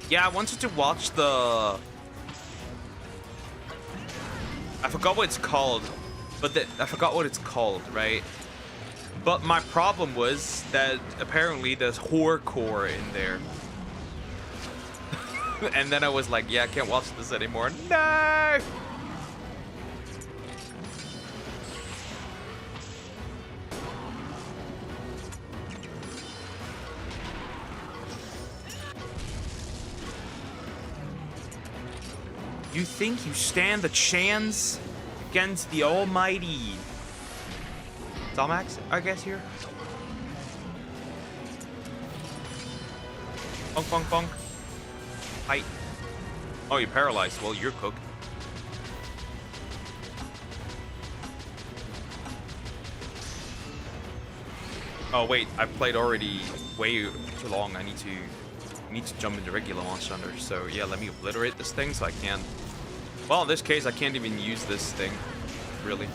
Yeah, I wanted to watch the... I forgot what it's called. But I forgot what it's called, right? But my problem was that apparently there's horrorcore in there. And then I was like, yeah, I can't watch this anymore. No! You think you stand a chance against the almighty Tomax, I guess, here? Bonk, bonk, bonk. Hi. Oh, you're paralyzed. Well, you're cooked. Oh, wait. I played already way too long. I need to jump into regular Monster Hunter. So, yeah, let me obliterate this thing so I can... Well, in this case, I can't even use this thing. Really.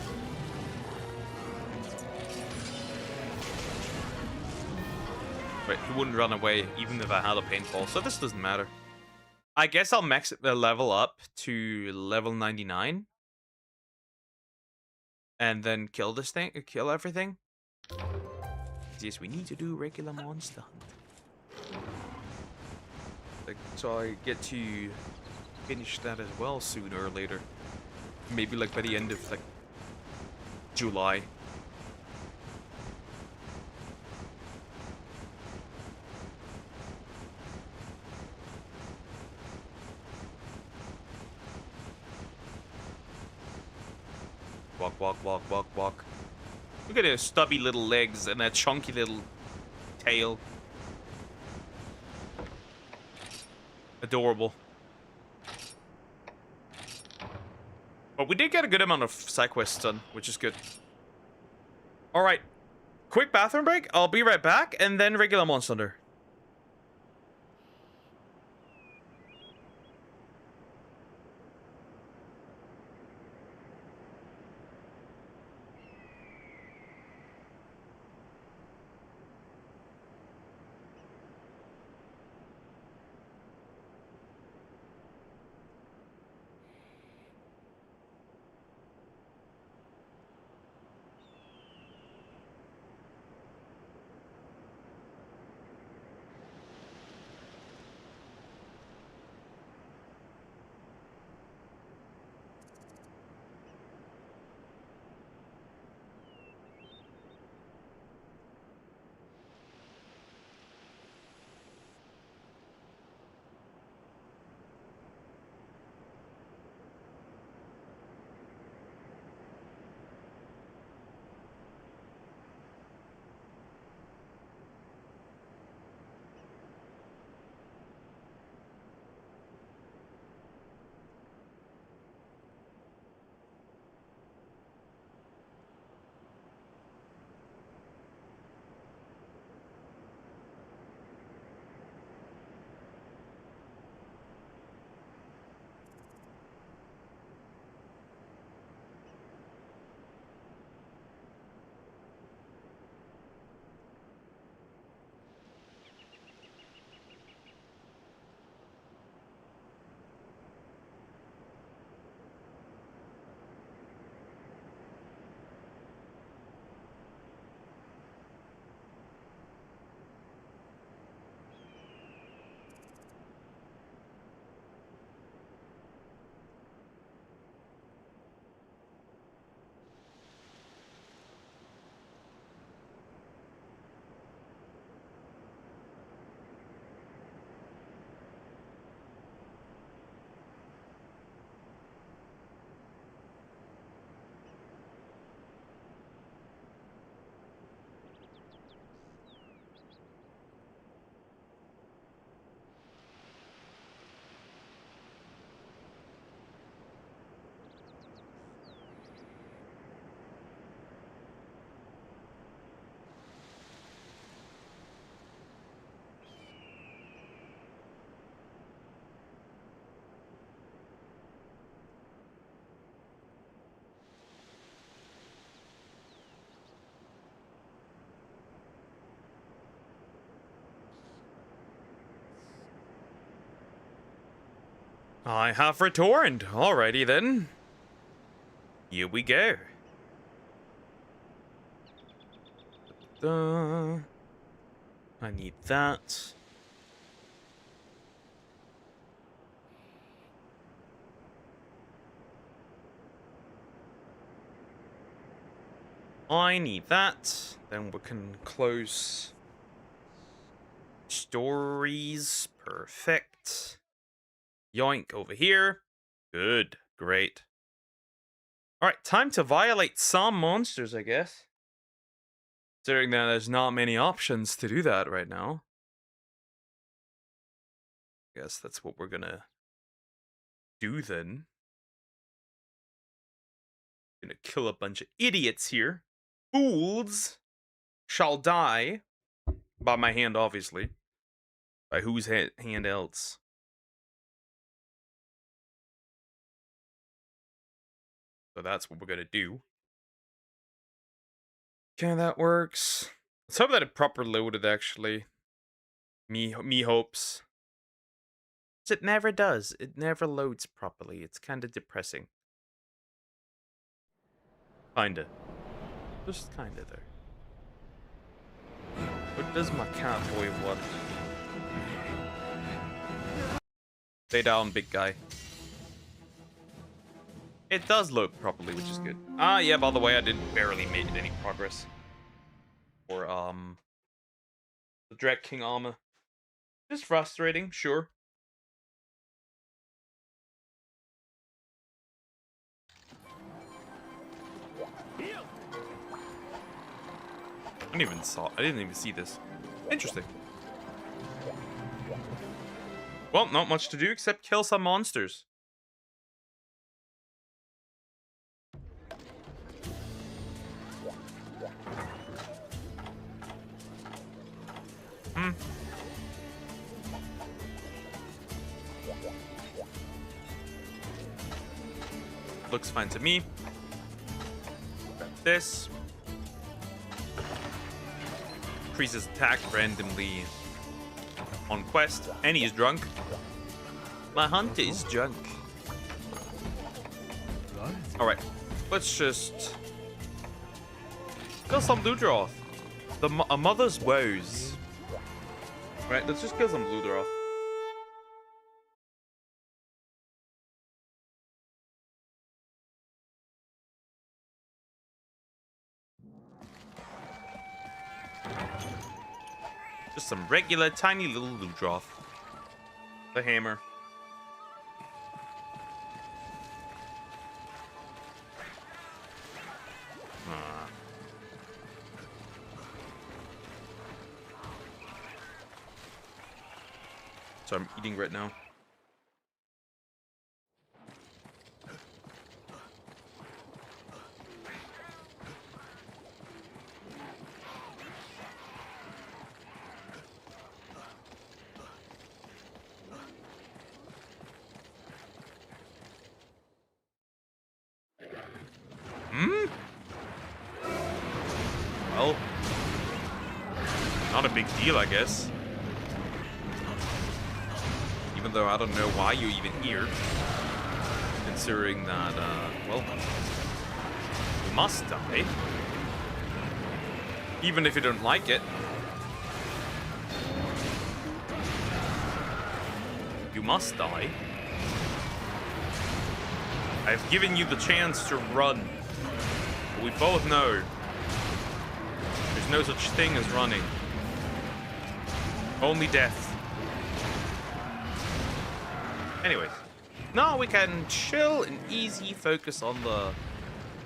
Wait, he wouldn't run away even if I had a paintball, so this doesn't matter. I guess I'll max the level up to level 99. and then kill this thing, kill everything. Yes, we need to do regular monster hunt. Like, so I get to finish that as well sooner or later. Maybe like by the end of like July. Walk, walk, walk, walk, walk. Look at his stubby little legs and that chunky little tail. Adorable. But we did get a good amount of side quests done, which is good. Alright. Quick bathroom break. I'll be right back, and then regular Monster Hunter. I have returned. Alrighty then. Here we go. I need that. I need that. Then we can close stories. Perfect. Yoink over here. Good. Great. Alright, time to violate some monsters, I guess. Considering that there's not many options to do that right now. I guess that's what we're gonna do then. Gonna kill a bunch of idiots here. Fools shall die. By my hand, obviously. By whose hand else? So that's what we're gonna do. Okay, that works. Let's hope that it proper loaded, actually. Me hopes. It never does. It never loads properly. It's kind of depressing. Kinda. Just kinda there. What does my cowboy want? Stay down, big guy. It does load properly, which is good. Ah, yeah, by the way, I didn't barely made any progress. For, the Dread King armor. Just frustrating, sure. I didn't even see this. Interesting. Well, not much to do except kill some monsters. Looks fine to me. Grab this. Increases attack randomly on quest. And he's drunk. My hunter is drunk. Alright. Let's just kill some Ludroth. A mother's woes. Right, let's just kill some Ludroth. Just some regular, tiny little Ludroth. The hammer. So I'm eating right now. Well, not a big deal, I guess. Even though I don't know why you're even here. Considering that, well, you must die. Even if you don't like it. You must die. I've given you the chance to run. But we both know there's no such thing as running. Only death. Anyways, now we can chill and easy focus on the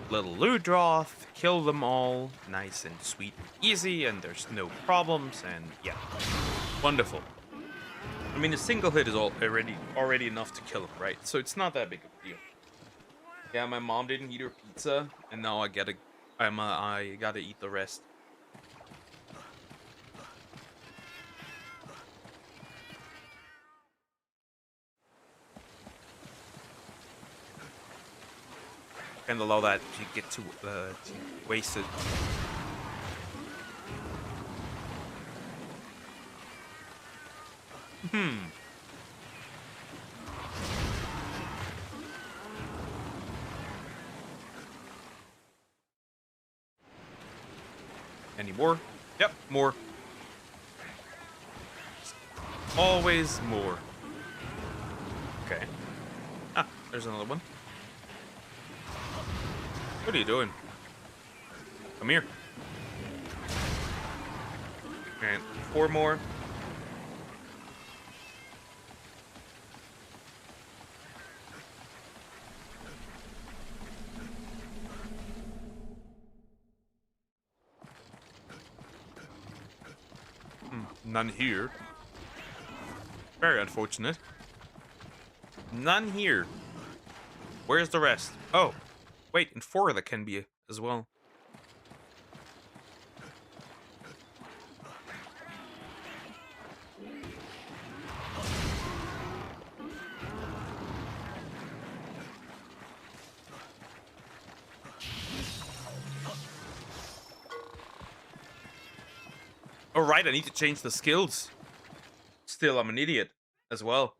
little Ludroth, kill them all, nice and sweet and easy, and there's no problems, and yeah, wonderful. I mean, a single hit is already enough to kill him, right? So it's not that big of a deal. Yeah, my mom didn't eat her pizza, and now I gotta eat the rest. Can't allow that to get too wasted. Any more? Yep, more. Always more. Okay. Ah, there's another one. What are you doing? Come here. And 4 more. None here. Very unfortunate. None here. Where's the rest? Oh. Wait, and 4 that can be as well. Oh, right, I need to change the skills. Still, I'm an idiot as well.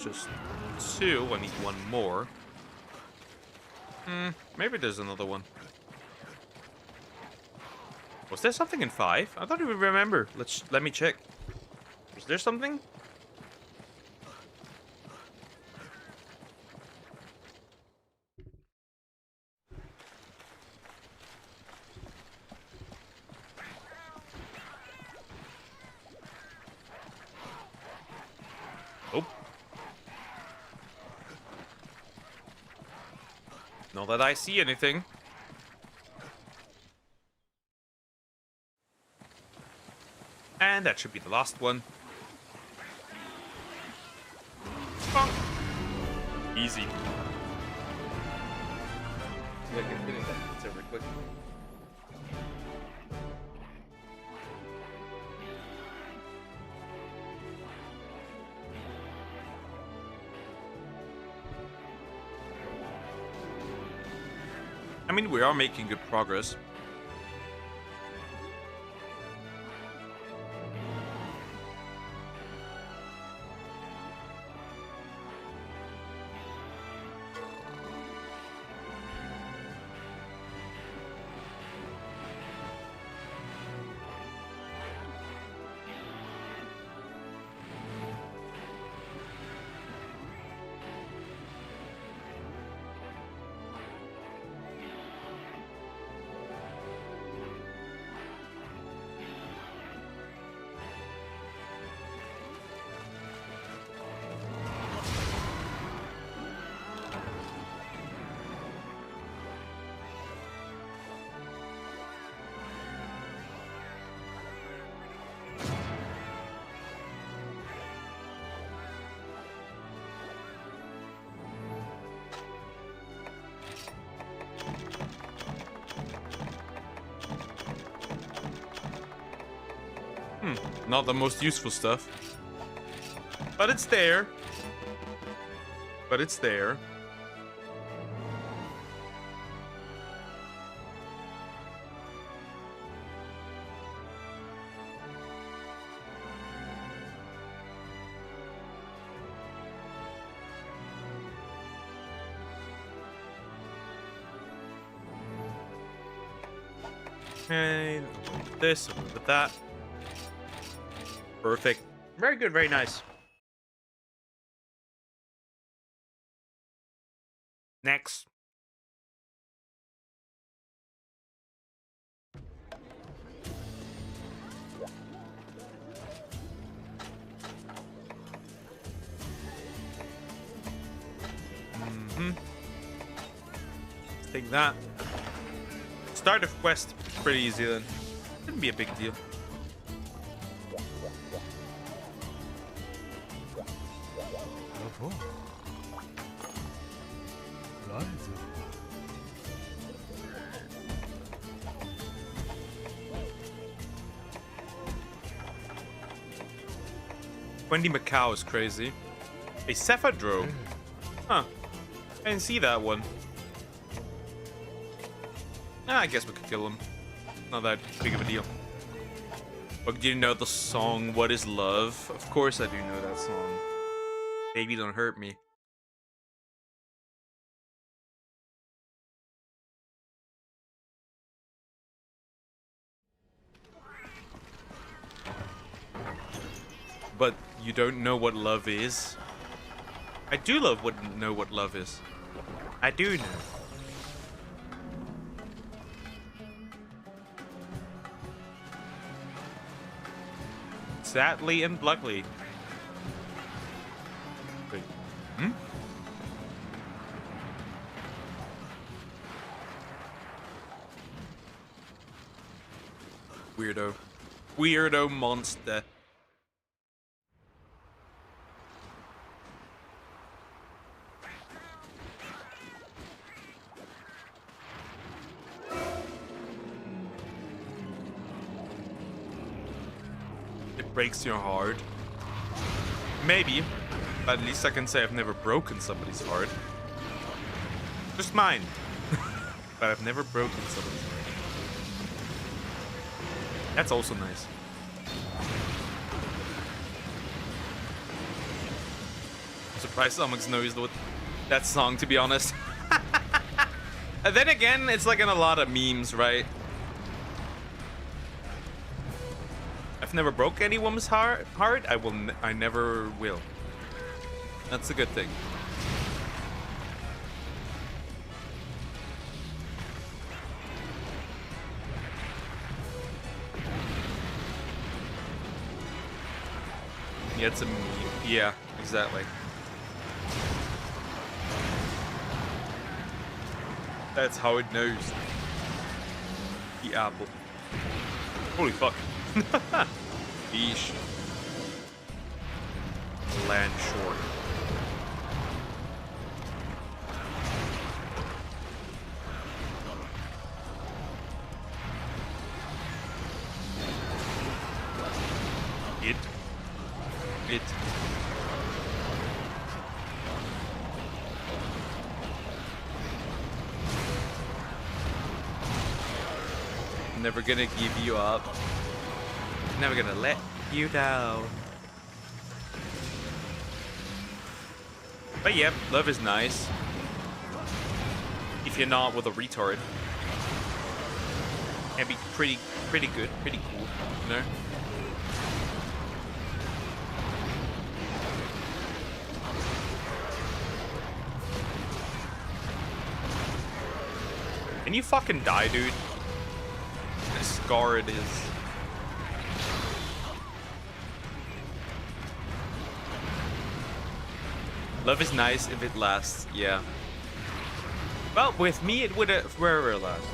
just 2. I need 1 more. Maybe there's another one. Was there something in 5? I thought I would remember. Let me check. Was there something? Oh. Not that I see anything. And that should be the last one. Bonk. Easy. See if I can finish that pizza real quick. I mean, we are making good progress. Not the most useful stuff. But it's there. But it's there. Okay, with this, with that. Perfect. Very good, very nice. Next. Let's take that. Start of quest. Pretty easy then. Shouldn't be a big deal. Wendy Macau is crazy. A Cephadro. Huh. I didn't see that one. I guess we could kill him. Not that big of a deal. But do you know the song What Is Love? Of course I do know that song. Baby, don't hurt me. But you don't know what love is? I do know what love is. I do know. Sadly and luckily. Wait. Weirdo. Weirdo monster. Breaks your heart. Maybe, but at least I can say I've never broken somebody's heart. Just mine. But I've never broken somebody's heart. That's also nice. Surprised Stomachs knows that song, to be honest. And then again, it's like in a lot of memes, right? I've never broke any woman's heart. I never will. That's a good thing. Yeah, it's a meme. Yeah, exactly. That's how it knows. The apple. Holy fuck. Beesh. Land short. It. Never gonna give you up. Never gonna let you down. But yeah, love is nice. If you're not with a retard. Can be pretty good, pretty cool, you know? Can you fucking die, dude? A scar it is. Love is nice if it lasts, yeah. Well, with me it would forever last.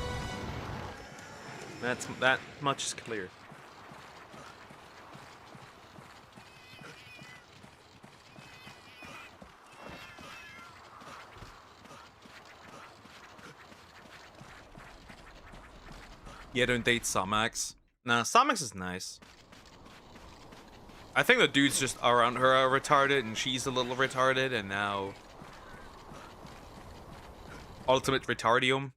That much is clear. Yeah, don't date Somax. Nah, Somax is nice. I think the dudes just around her are retarded and she's a little retarded and now... Ultimate retardium.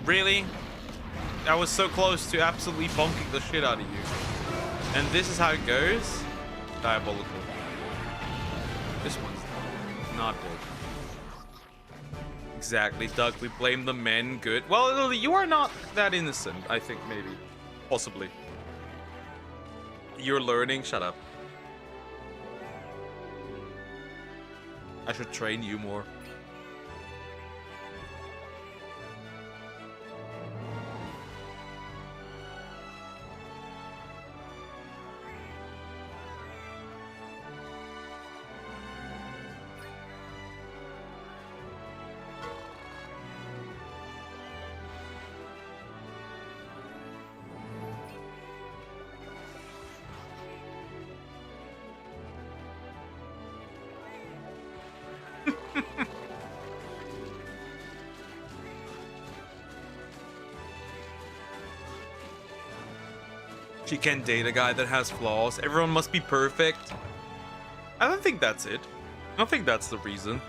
Really? I was so close to absolutely bonking the shit out of you. And this is how it goes? Diabolical. This one's not good. Exactly, Doug. We blame the men. Good. Well, you are not that innocent, I think, maybe. Possibly. You're learning. Shut up. I should train you more. She can't date a guy that has flaws. Everyone must be perfect. I don't think that's it. I don't think that's the reason.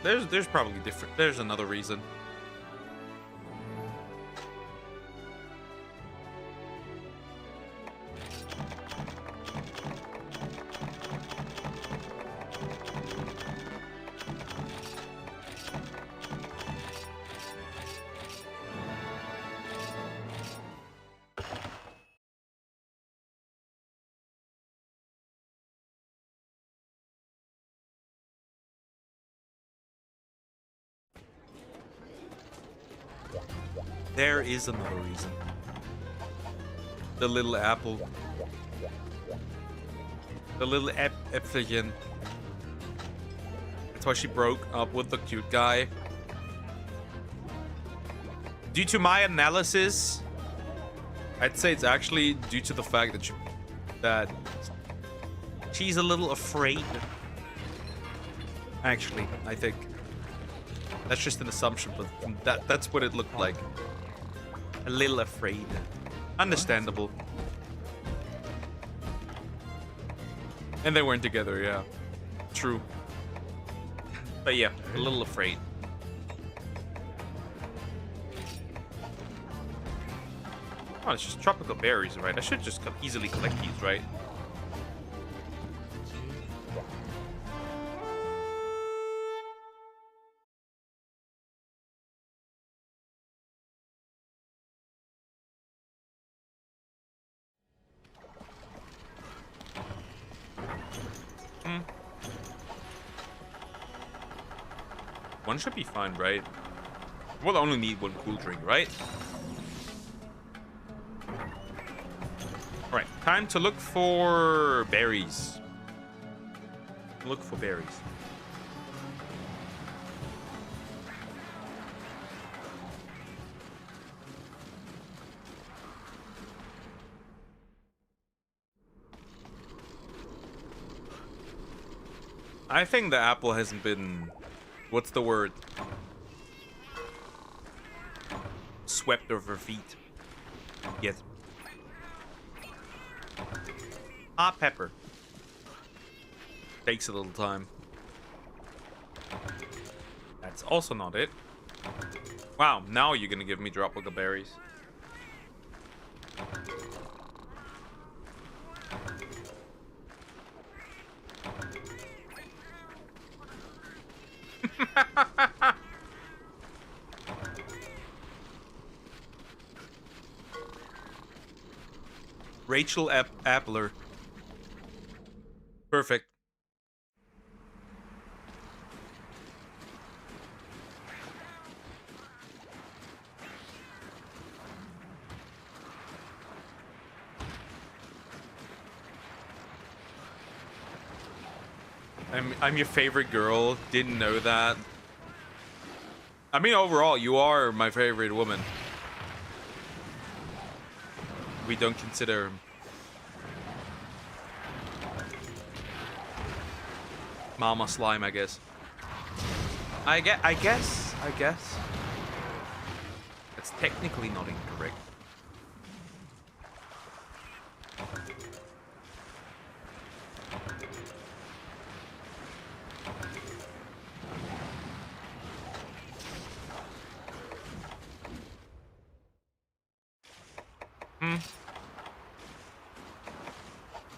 It's there's probably different. There's another reason. There is another reason. The little apple. The little Äpfelchen. That's why she broke up with the cute guy. Due to my analysis, I'd say it's actually due to the fact that she's a little afraid. Actually, I think. That's just an assumption, but that's what it looked like. A little afraid. Understandable. And they weren't together, yeah. True. But yeah, a little afraid. Oh, it's just tropical berries, right? I should just easily collect these, right? One should be fine, right? We'll only need one cool drink, right? Alright, time to look for berries. Look for berries. I think the apple hasn't been... What's the word? Swept over feet. Yes. Hot pepper. Takes a little time. That's also not it. Wow, now you're gonna give me tropical berries. Rachel Appler. Perfect. I'm your favorite girl. Didn't know that. I mean, overall, you are my favorite woman. We don't consider Mama Slime, I guess. I guess. That's technically not incorrect.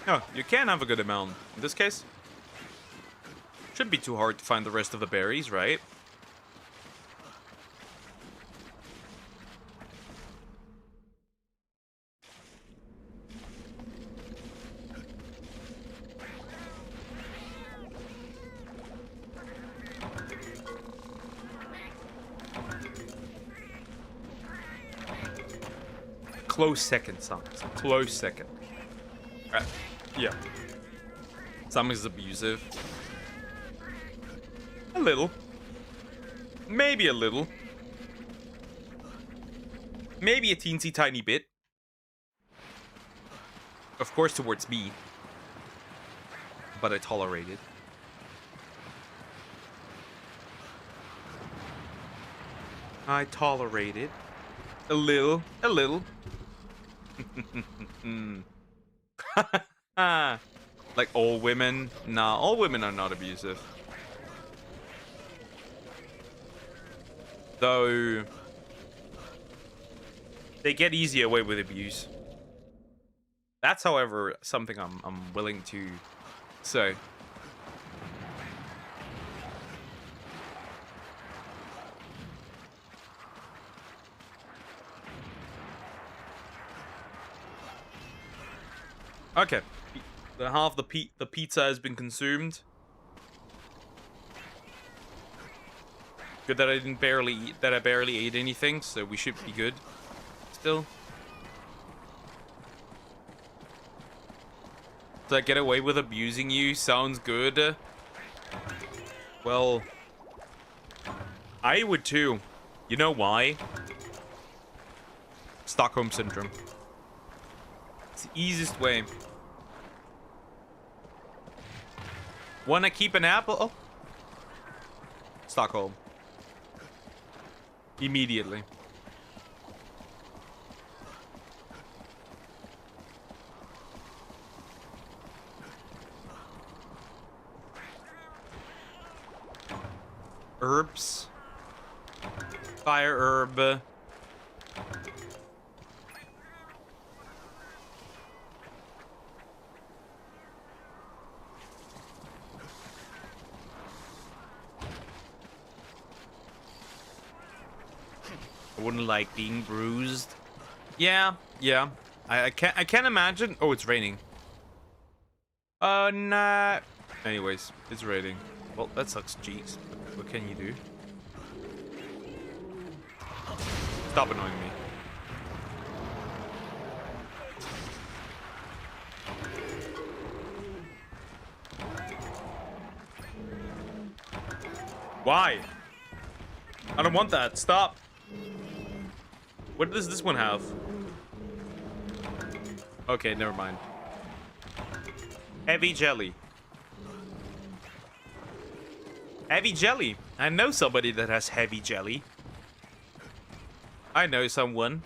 Oh, you can have a good amount. In this case, shouldn't be too hard to find the rest of the berries, right? Close second, Samus. Close second. Yeah. Samus is abusive. A little. Maybe a little. Maybe a teensy tiny bit. Of course towards me. But I tolerate it. I tolerate it. A little. A little. Like all women? Nah, all women are not abusive. Though they get easier away with abuse. That's, however, something I'm willing to say. Okay, half the pizza has been consumed. Good that I barely ate anything, so we should be good. Still. Did I get away with abusing you? Sounds good. Well, I would too. You know why? Stockholm Syndrome. It's the easiest way. Wanna keep an apple? Oh. Stockholm. Immediately. Herbs. Fire herb. I wouldn't like being bruised. Yeah. I can't imagine. Oh, it's raining. Nah. Anyways, it's raining. Well, that sucks. Jeez. What can you do? Stop annoying me. Why? I don't want that. Stop. What does this one have? Okay, never mind. Heavy jelly. Heavy jelly. I know somebody that has heavy jelly. I know someone.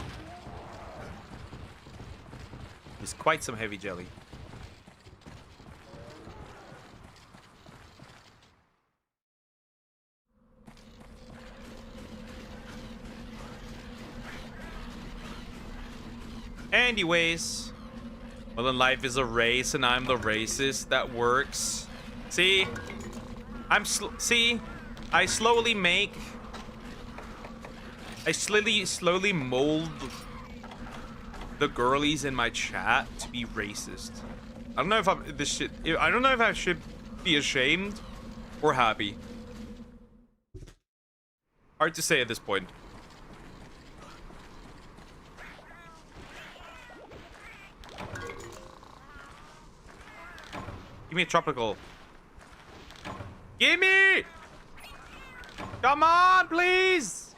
There's quite some heavy jelly. Anyways. Well, then life is a race and I'm the racist. That works. See? See? I slowly mold the girlies in my chat to be racist. I don't know if I don't know if I should be ashamed or happy. Hard to say at this point. Give me a tropical. Gimme! Come on, please!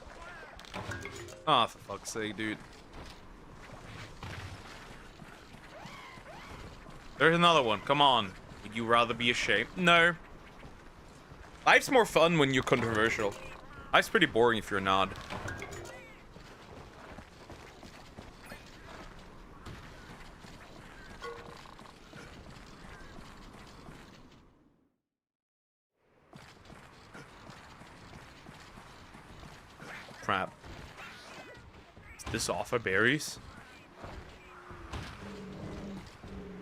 Oh, for fuck's sake, dude. There's another one. Come on. Would you rather be ashamed? No. Life's more fun when you're controversial. Life's pretty boring if you're not. Crap. Is this off of berries?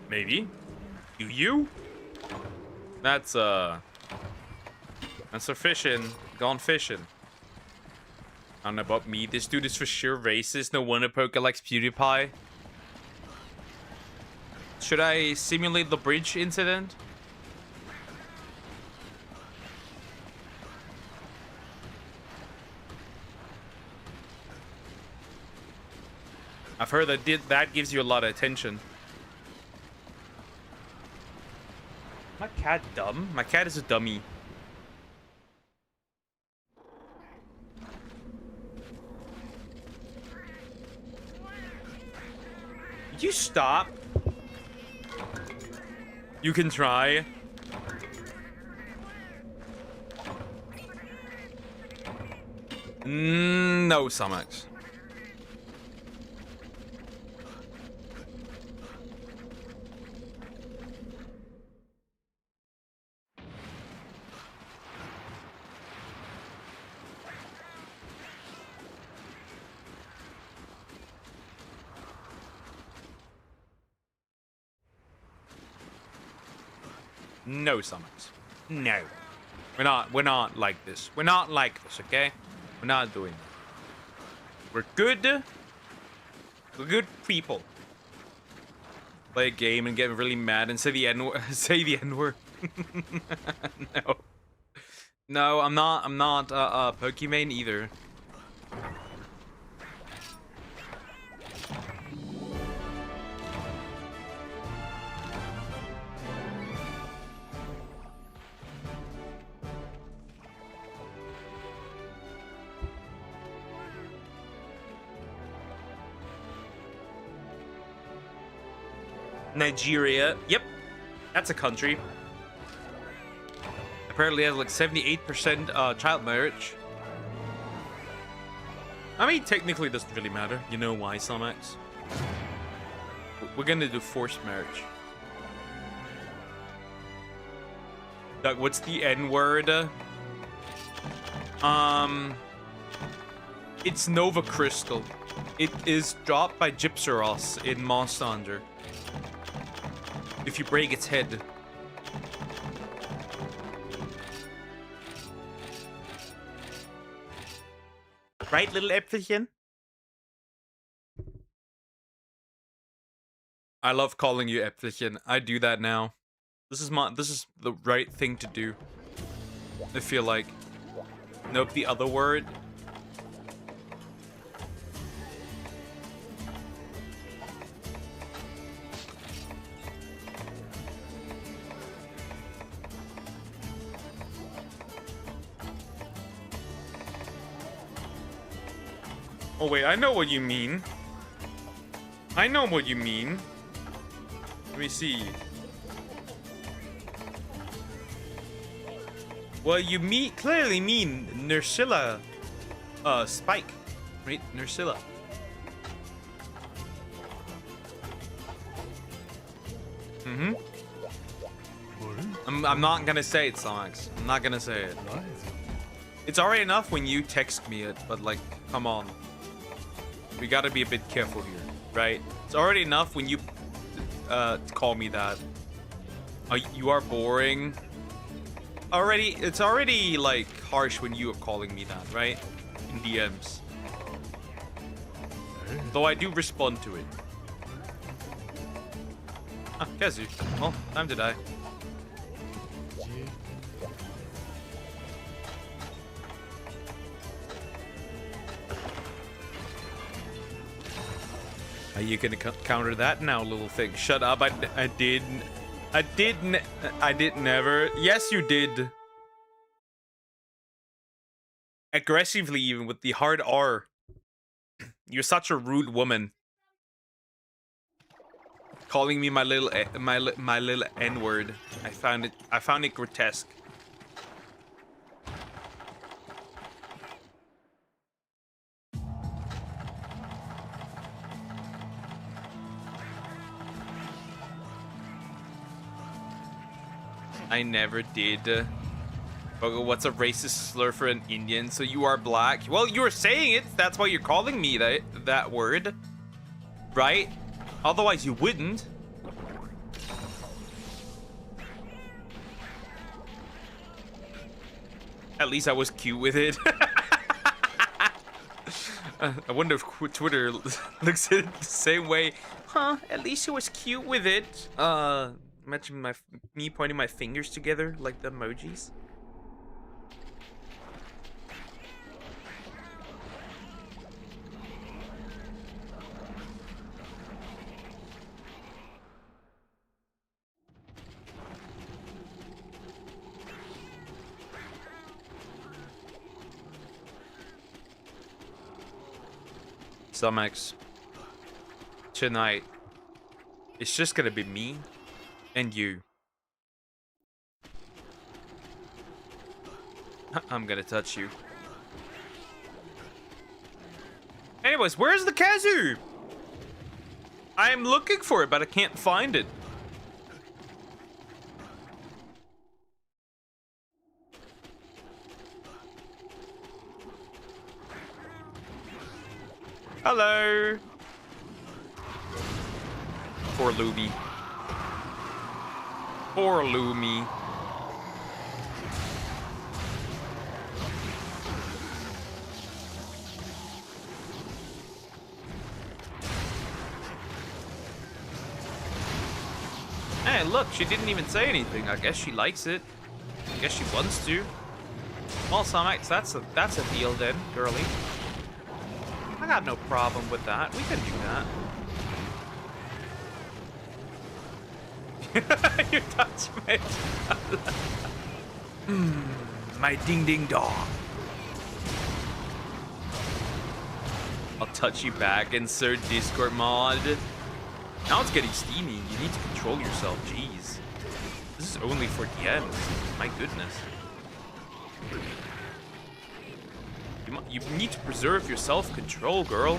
Maybe. Do you? That's a fishing. Gone fishing. I don't know about me. This dude is for sure racist. No wonder Poke likes PewDiePie. Should I simulate the bridge incident? I've heard that gives you a lot of attention. My cat dumb? My cat is a dummy. Did you stop? You can try. No, Summit. No, Summons. No. We're not like this. We're not like this, okay? We're not doing that. We're good. We're good people. Play a game and get really mad and say the N-word. Say the N-word. No. No, I'm not Pokemon either. Nigeria. Yep. That's a country. Apparently has like 78% child marriage. I mean, technically it doesn't really matter. You know why, Somax? We're gonna do forced marriage. Doug, what's the N-word? It's Nova Crystal. It is dropped by Gypsyros in Monster Hunter. If you break its head. Right, little Äpfelchen? I love calling you Äpfelchen. I do that now. This is the right thing to do. I feel like. Nope, the other word. Oh wait, I know what you mean. I know what you mean. Let me see. Well, you clearly mean Nursilla, Spike, right? Nursilla. Mm-hmm. I'm not gonna say it, Sonics. I'm not gonna say it. It's already enough when you text me it, but like, come on. We gotta be a bit careful here, right? It's already enough when you call me that. You are boring. It's already like harsh when you are calling me that, right? In DMs. Though I do respond to it. Ah, Kazu. Well, time to die. Are you gonna counter that now, little thing? Shut up! I did never. Yes, you did. Aggressively, even with the hard R. You're such a rude woman. Calling me my little N-word. I found it grotesque. I never did. But what's a racist slur for an Indian? So you are black? Well, you were saying it. That's why you're calling me that word. Right? Otherwise you wouldn't. At least I was cute with it. I wonder if Twitter looks at it the same way. Huh, at least he was cute with it. Imagine me pointing my fingers together like the emojis. Stomachs. Tonight, it's just gonna be me and you. I'm gonna touch you. Anyways, where's the Kazoo? I'm looking for it, but I can't find it. Hello. Poor Luby. Poor Lumi. Hey, look, she didn't even say anything. I guess she likes it. I guess she wants to. Well, Somax, that's a deal then, girly. I got no problem with that. We can do that. You touch me. My ding ding dong. I'll touch you back. Insert Discord mod. Now it's getting steamy. You need to control yourself. Jeez. This is only for DMs. My goodness. You need to preserve your self-control, girl.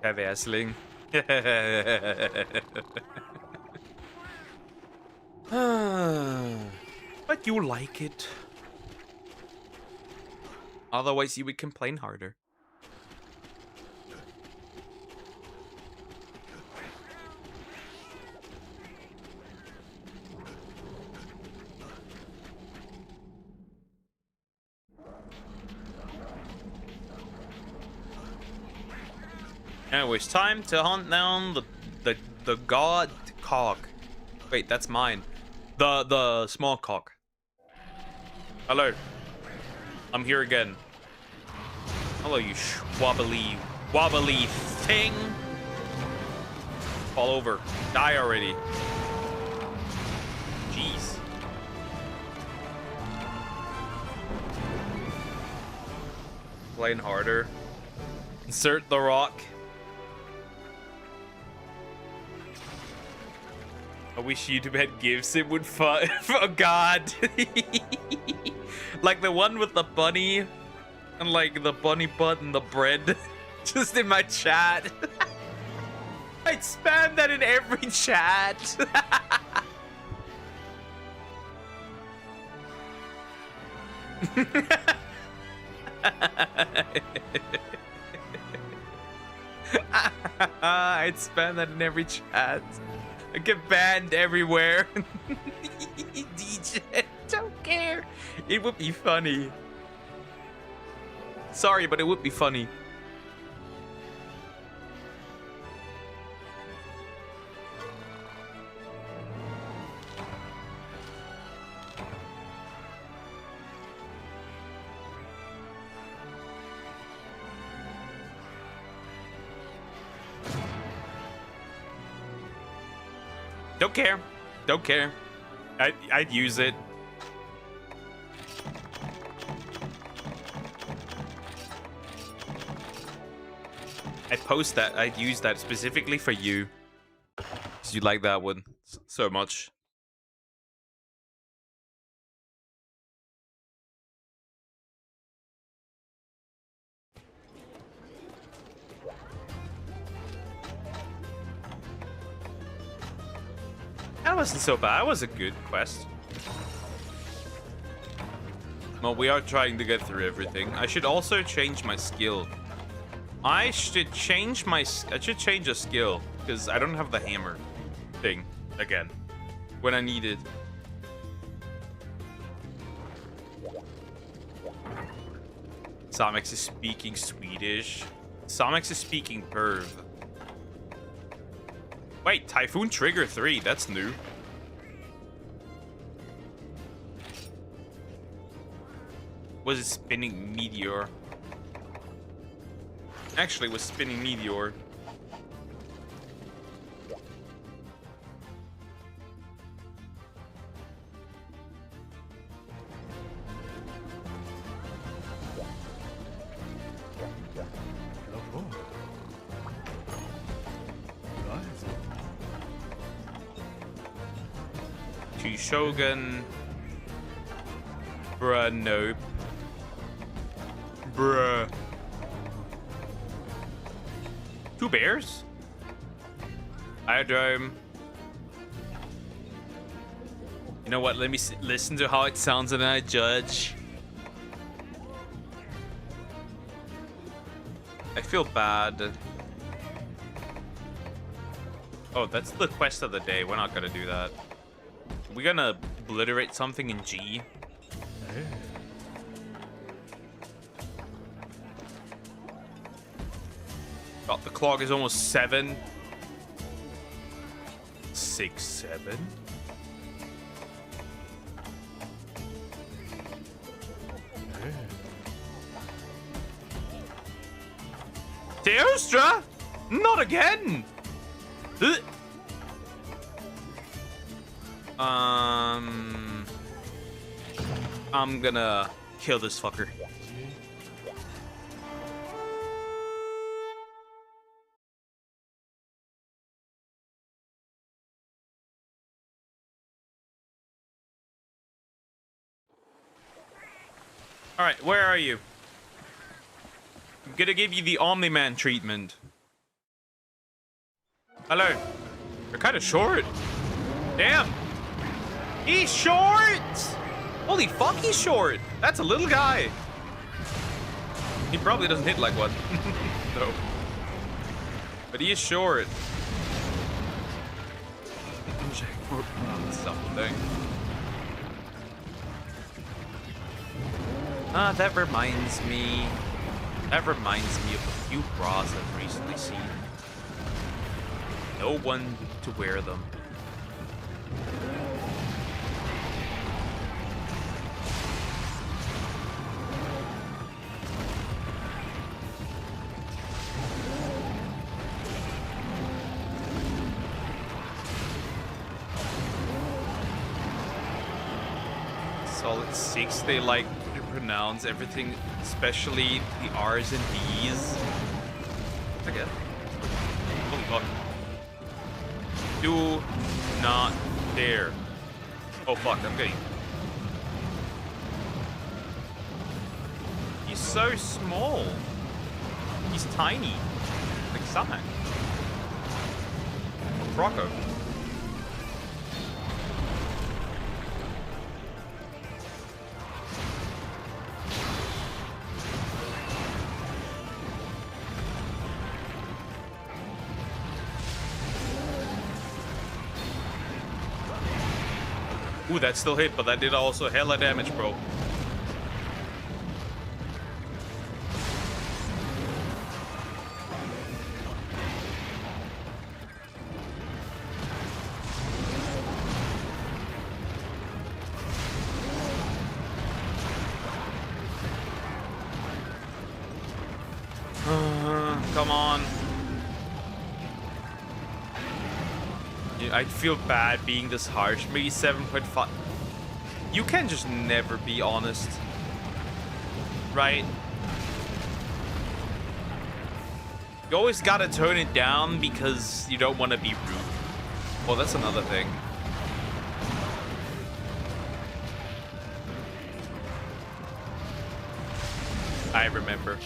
Verwässling. But you like it. Otherwise, you would complain harder. Anyways, time to hunt down the god cock. Wait, that's mine. The small cock. Hello. I'm here again. Hello, you wobbly thing. Fall over. Die already. Jeez. Playing harder. Insert the rock. I wish YouTube had gifs. It would fun. Oh God. Like the one with the bunny and like the bunny butt and the bread. Just in my chat. I'd spam that in every chat. I'd spam that in every chat. I get banned everywhere. DJ, don't care. It would be funny. Sorry, but it would be funny. Don't care. Don't care. I'd use it. I'd post that. I'd use that specifically for you. Because you like that one so much. That wasn't so bad. That was a good quest. Well, we are trying to get through everything. I should also change my skill. I should change a skill because I don't have the hammer thing again when I need it. Samex is speaking Swedish. Samex is speaking Perv. Wait, Typhoon Trigger 3, that's new. Was it Spinning Meteor? Actually, it was Spinning Meteor. Shogun. Bruh, nope. Bruh. 2 bears? Iodrome. You know what? Let me listen to how it sounds and I judge. I feel bad. Oh, that's the quest of the day. We're not gonna do that. We're gonna obliterate something in G. God, the clock is almost 7. 6, 7. Teostra? Not again! Ugh. I'm gonna kill this fucker. Alright, where are you? I'm gonna give you the Omni-Man treatment. Hello. You're kind of short. Damn. He's short. Holy fuck, he's short. That's a little guy. He probably doesn't hit like one. No. But he is short. Something. That reminds me. That reminds me of a few bras I've recently seen. No one to wear them. Solid 6, they like to pronounce everything, especially the R's and B's. Okay. Holy fuck. Do not dare. Oh fuck, I'm getting. He's so small. He's tiny. Like Sonic. Rocco. Ooh, that still hit, but that did also hella damage, bro. Come on. I feel bad being this harsh. Maybe 7.5. You can just never be honest. Right? You always gotta tone it down because you don't want to be rude. Well, that's another thing. I remember.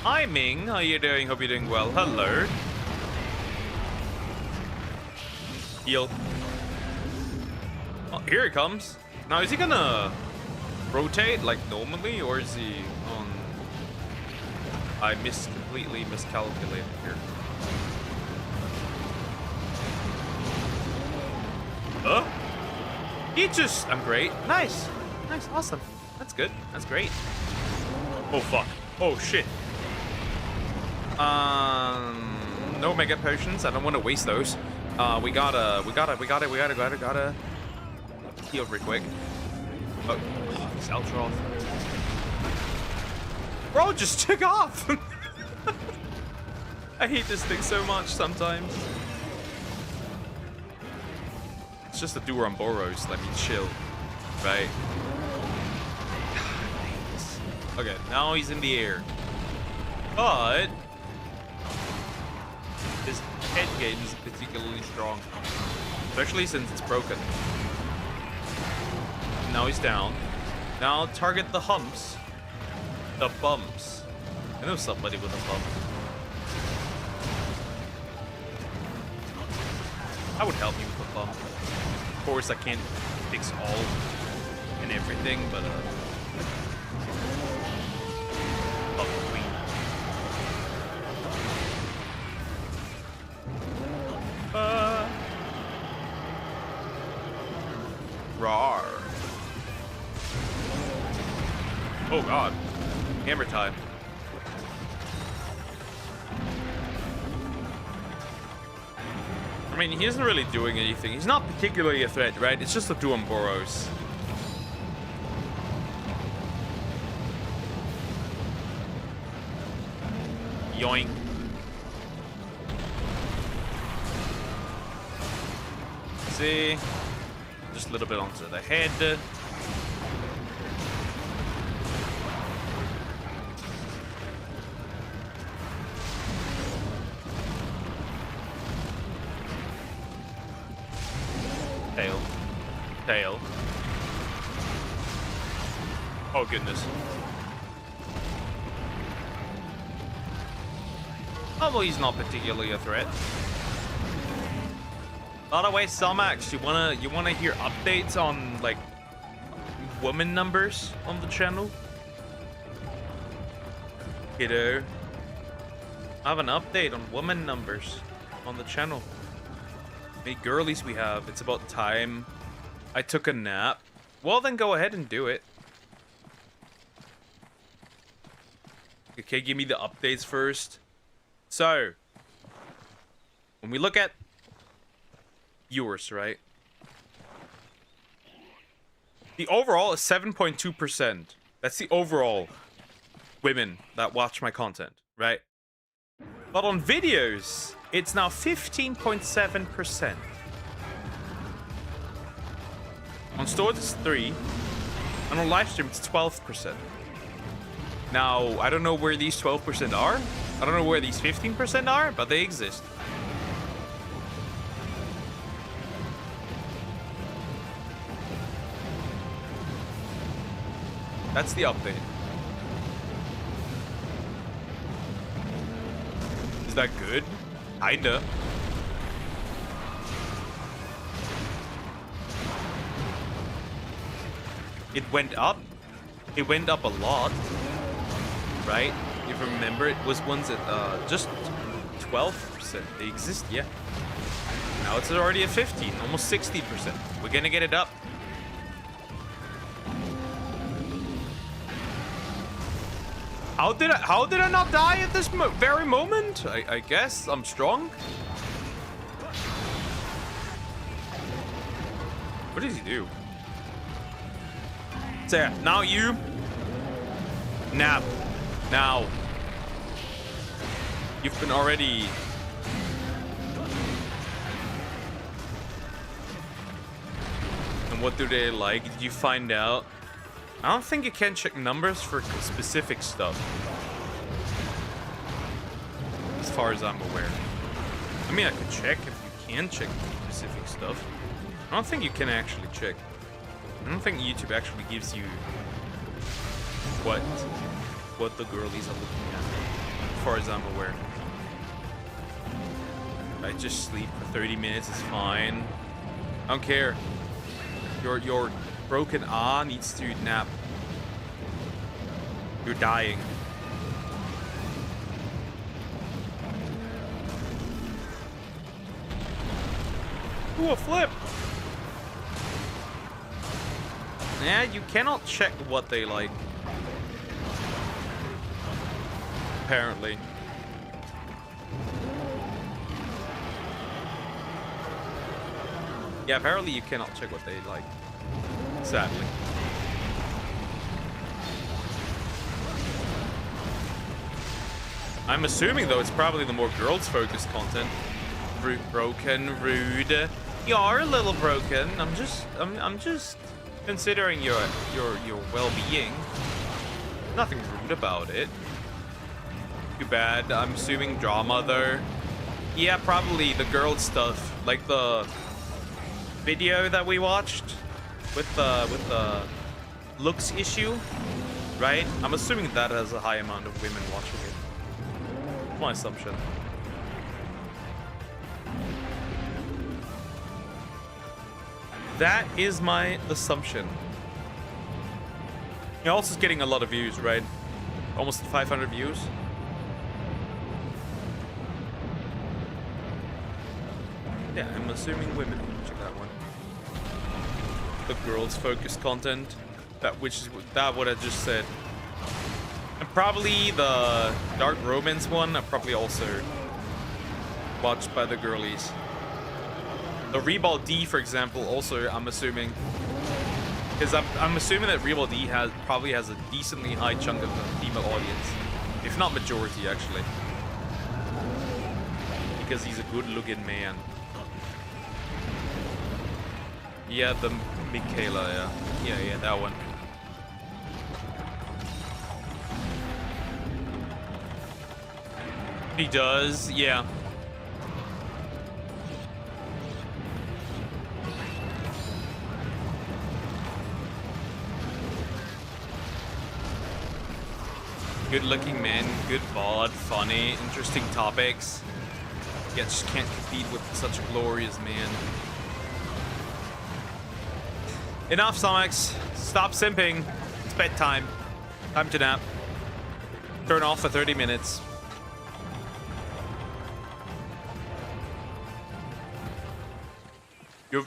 Hi Ming, how you doing? Hope you're doing well. Hello. Heal. Oh, here he comes. Now, is he gonna rotate like normally, or is he on? I completely miscalculated here. Huh? He just. I'm great. Nice. Nice. Awesome. That's good. That's great. Oh fuck. Oh shit. No mega potions. I don't want to waste those. We gotta heal real quick. Oh, this ultra off. Bro, just took off. I hate this thing so much sometimes. It's just a doer on Boros. Let me chill, right? Okay, now he's in the air, but his head game is particularly strong, especially since it's broken. Now he's down. Now target the humps. The bumps. I know somebody with a bump. I would help you with a bump. Of course, I can't fix all and everything, but bump queen. Rawr. Oh god. Hammer time. I mean, he isn't really doing anything. He's not particularly a threat, right? It's just a Duum Boros. Yoink. See? Just a little bit onto the head. Tail. Tail. Oh, goodness. Oh, well, he's not particularly a threat. By the way, Selmax, you wanna hear updates on like woman numbers on the channel? Kiddo, I have an update on woman numbers on the channel. How many girlies we have? It's about time. I took a nap. Well, then go ahead and do it. Okay, give me the updates first. So, when we look at viewers, right? The overall is 7.2%. That's the overall women that watch my content, right? But on videos, it's now 15.7%. On stores, it's 3%. And on live stream, it's 12%. Now, I don't know where these 12% are. I don't know where these 15% are, but they exist. That's the update. Is that good? Kinda. It went up. It went up a lot. Right? If you remember, it was once at just 12%. They exist, yeah. Now it's already at 15, almost 60%. We're gonna get it up. How did I not die at this very moment? I guess I'm strong. What does he do? So now you nap. Now you've been already and what do they like? Did you find out? I don't think you can check numbers for specific stuff. As far as I'm aware. I mean, I could check if you can check specific stuff. I don't think you can actually check. I don't think YouTube actually gives you what the girlies are looking at. As far as I'm aware. I just sleep for 30 minutes is fine. I don't care. Your broken arm needs to nap. You're dying. Ooh, a flip! Yeah, you cannot check what they like. Apparently. Yeah, apparently you cannot check what they like. Sadly. I'm assuming though it's probably the more girls-focused content. Broken, rude. You are a little broken. I'm just considering your well-being. Nothing rude about it. Too bad. I'm assuming drama though. Yeah, probably the girl stuff, like the video that we watched with the looks issue, right? I'm assuming that has a high amount of women watching it. My assumption. That is my assumption. It also is getting a lot of views, right? Almost 500 views. Yeah, I'm assuming women watching that one. The girls-focused content, which is what I just said. And probably the dark romance one, I probably also watched by the girlies. The Reball D, for example, also I'm assuming, because I'm assuming that Reball D probably has a decently high chunk of the female audience, if not majority actually, because he's a good-looking man. Yeah, the Michaela, yeah, that one. He does, yeah. Good-looking men, good bod, funny, interesting topics. Yet just can't compete with such a glorious man. Enough, Sonics. Stop simping. It's bedtime. Time to nap. Turn off for 30 minutes.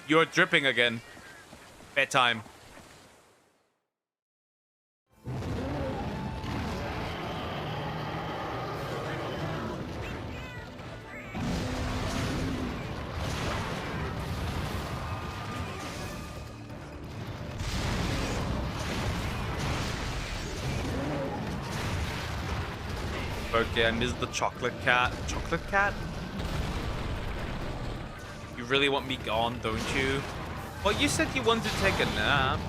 You're dripping again. Bedtime. Okay, I missed the chocolate cat. Chocolate cat? You really want me gone, don't you? Well, you said you wanted to take a nap.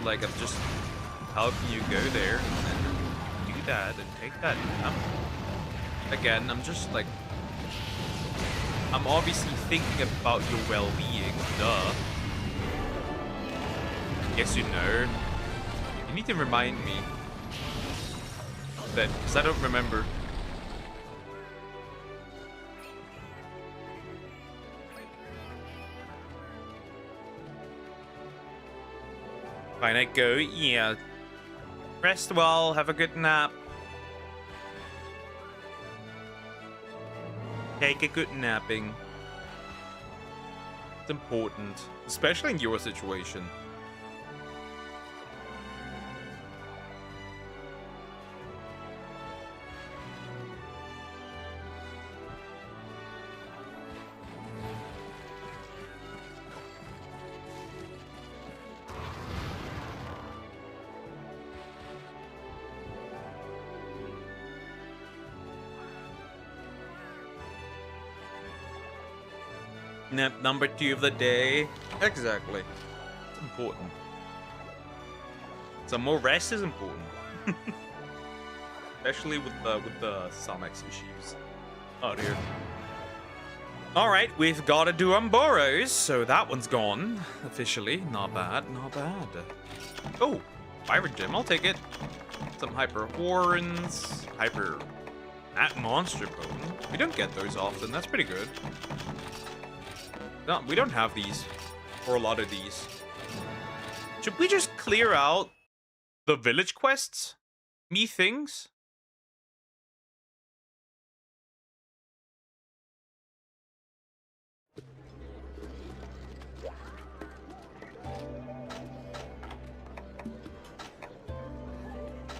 Like, I'm just helping you go there and then do that and take that nap. Again, I'm just like... I'm obviously thinking about your well-being, duh. Yes, you know. You need to remind me. Then, because I don't remember. Fine, I go. Yeah. Rest well. Have a good nap. Take a good napping. It's important, especially in your situation. Nap number 2 of the day. Exactly. It's important. Some more rest is important. Especially with the Somex issues. Oh dear. Alright, we've got to do Umboros, so that one's gone. Officially. Not bad, not bad. Oh, Pirate Gem, I'll take it. Some Hyper Horns. Hyper... That Monster Bone. We don't get those often, that's pretty good. No, we don't have these. Or a lot of these. Should we just clear out the village quests? Methinks?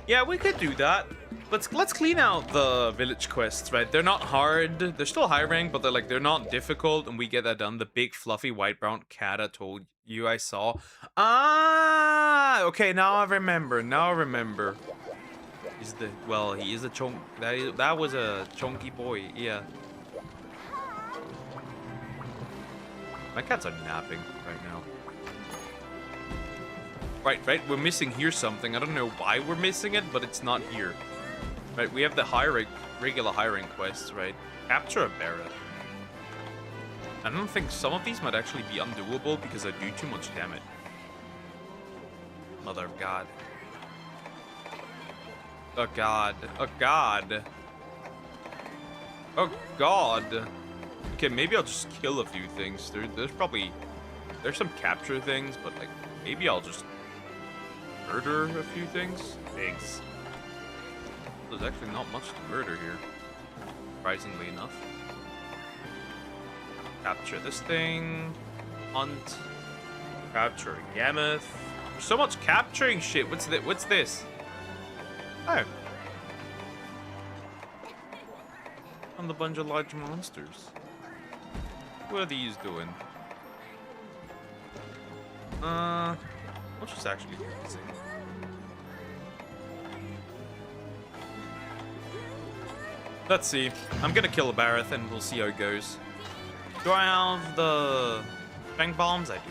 Yeah, we could do that. Let's clean out the village quests, right? They're not hard. They're still high rank, but they're not difficult, and we get that done. The big fluffy white brown cat I told you I saw. Ah, okay, now I remember. Now I remember. He's the he is a chunk. That was a chunky boy. Yeah. My cats are napping right now. Right. We're missing here something. I don't know why we're missing it, but it's not here. Right, we have the regular high rank quests, right? Capture a Barret. I don't think some of these might actually be undoable because I do too much damage. Mother of God. Oh God. Oh God. Oh God. Okay, maybe I'll just kill a few things. There's some capture things, but like maybe I'll just murder a few things. Thanks. There's actually not much to murder here, surprisingly enough. Capture this thing. Hunt. Capture a Gammoth. There's so much capturing shit. What's this? Oh. On the bunch of large monsters. What are these doing? What's just actually using? Let's see. I'm gonna kill a Barret and we'll see how it goes. Do I have the Fang Bombs? I do.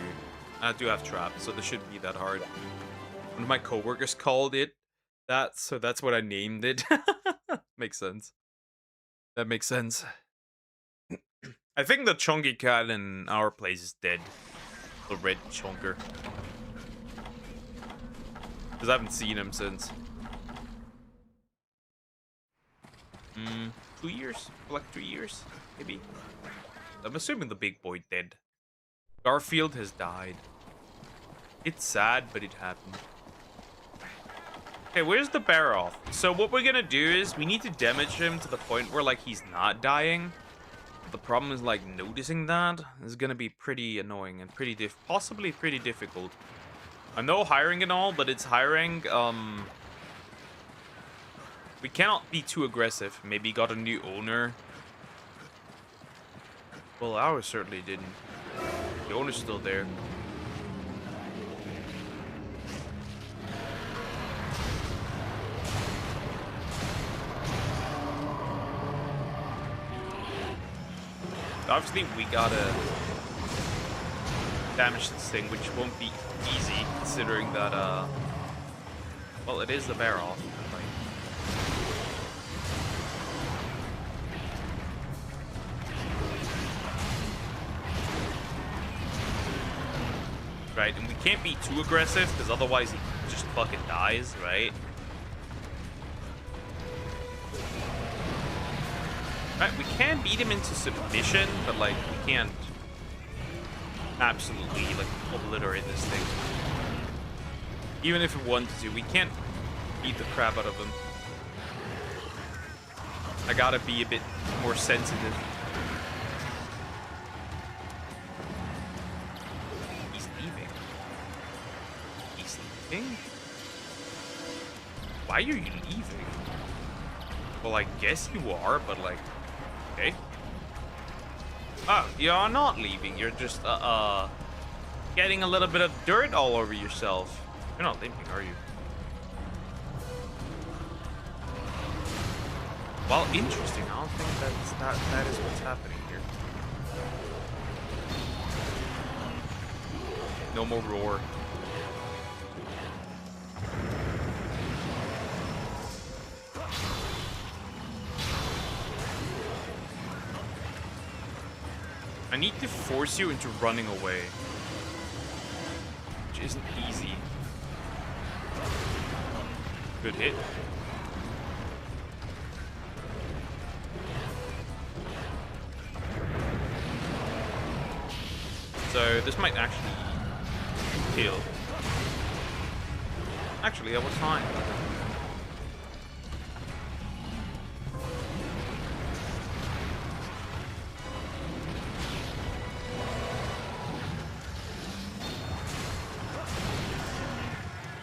I do have traps, so this shouldn't be that hard. One of my coworkers called it that, so that's what I named it. Makes sense. That makes sense. I think the chunky cat in our place is dead. The red chunker. Because I haven't seen him since. 2 years? Like 3 years, maybe. I'm assuming the big boy dead. Garfield has died. It's sad, but it happened. Okay, where's the bear off? So what we're gonna do is we need to damage him to the point where like he's not dying. The problem is like noticing that is gonna be pretty annoying and possibly pretty difficult. I know hiring and all, but it's hiring. We cannot be too aggressive. Maybe got a new owner. Well, ours certainly didn't. The owner's still there. Obviously, we gotta damage this thing, which won't be easy, considering that, well, it is the bear off. Right, and we can't be too aggressive, because otherwise he just fucking dies, right? Right, we can beat him into submission, but, like, we can't absolutely, like, obliterate this thing. Even if we wanted to, we can't beat the crap out of him. I gotta be a bit more sensitive. He's leaving. He's leaving? Why are you leaving? Well, I guess you are, but, like... Okay. Oh, you're not leaving. You're just, getting a little bit of dirt all over yourself. You're not leaving, are you? Well, interesting. I don't think that is what's happening here. No more roar. I need to force you into running away, which isn't easy. Good hit. So this might actually kill. Actually, that was fine.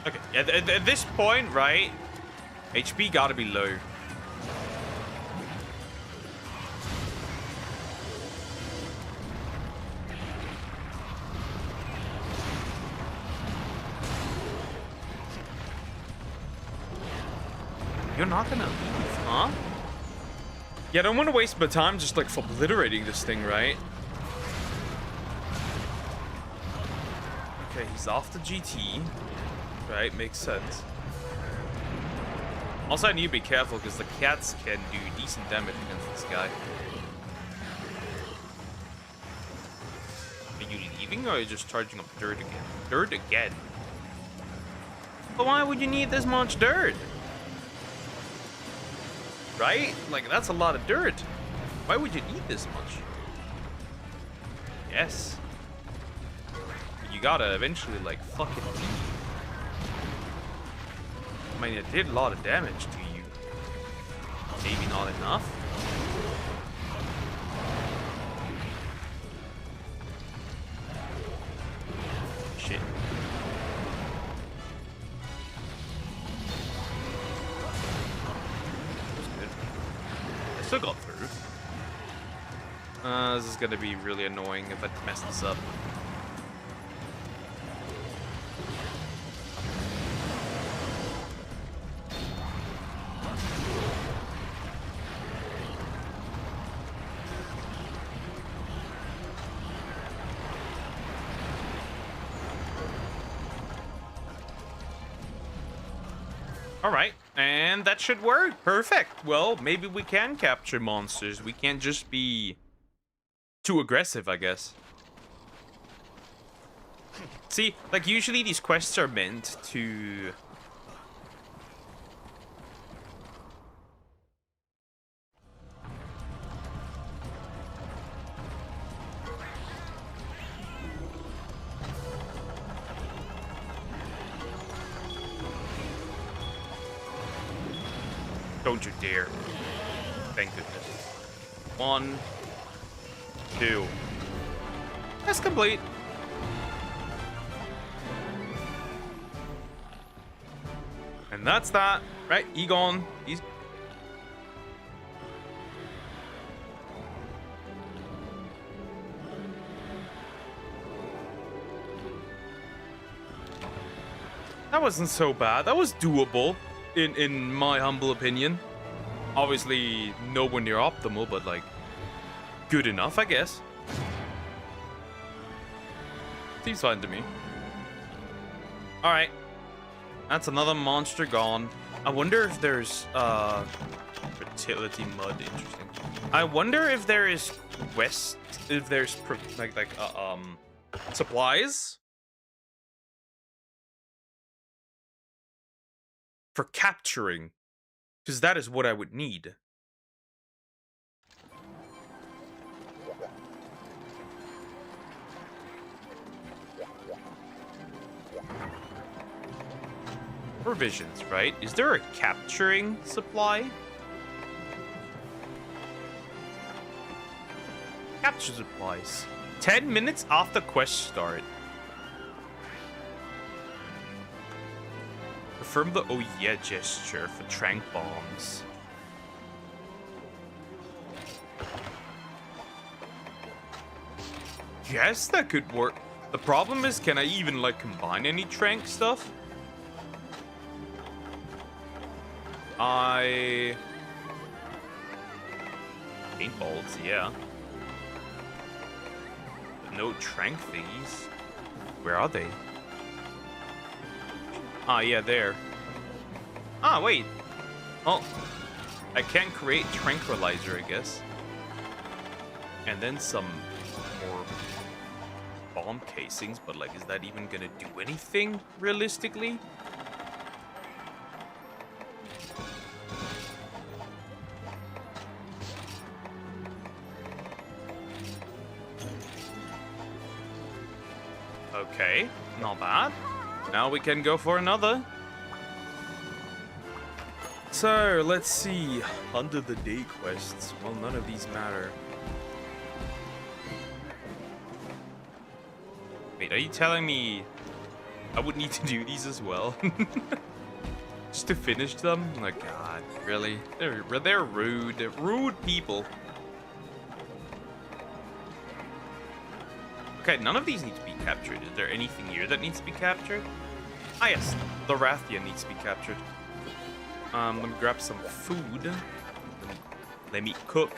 Okay, at this point, right, HP gotta be low. You're not gonna leave, huh? Yeah, I don't want to waste my time just like obliterating this thing, right? Okay, he's off the GT. Right, makes sense. Also, I need to be careful because the cats can do decent damage against this guy. Are you leaving or are you just charging up dirt again? Dirt again? But why would you need this much dirt? Right? Like, that's a lot of dirt. Why would you need this much? Yes. You gotta eventually, like, fucking leave. I mean, it did a lot of damage to you. Maybe not enough. Shit. That's good. I still got through. This is gonna be really annoying if I mess this up. Alright, and that should work. Perfect. Well, maybe we can capture monsters. We can't just be too aggressive, I guess. See, like, usually these quests are meant to Don't you dare. Thank goodness. 1, 2. That's complete. And that's that. Right, he gone. He's... That wasn't so bad. That was doable, in my humble opinion. Obviously, nowhere near optimal, but like, good enough, I guess. Seems fine to me. Alright. That's another monster gone. I wonder if there's, fertility mud. Interesting. I wonder if there is if there's, supplies for capturing, because that is what I would need. Provisions, right? Is there a capturing supply? Capture supplies. 10 minutes after quest start. Confirm the oh yeah gesture for trank bombs. Yes, that could work. The problem is, can I even like combine any trank stuff? Paintballs, yeah. But no trank thingies. Where are they? Ah, yeah, there. Ah, wait. Oh, I can create tranquilizer, I guess. And then some more bomb casings, but like, is that even gonna do anything realistically? Okay, not bad. Now we can go for another. So, let's see. Under the day quests. Well, none of these matter. Wait, are you telling me I would need to do these as well? Just to finish them? Oh my god, really? They're rude. They're rude people. Okay, none of these need to be captured. Is there anything here that needs to be captured? Ah, yes. The Rathia needs to be captured. Let me grab some food. Let me cook.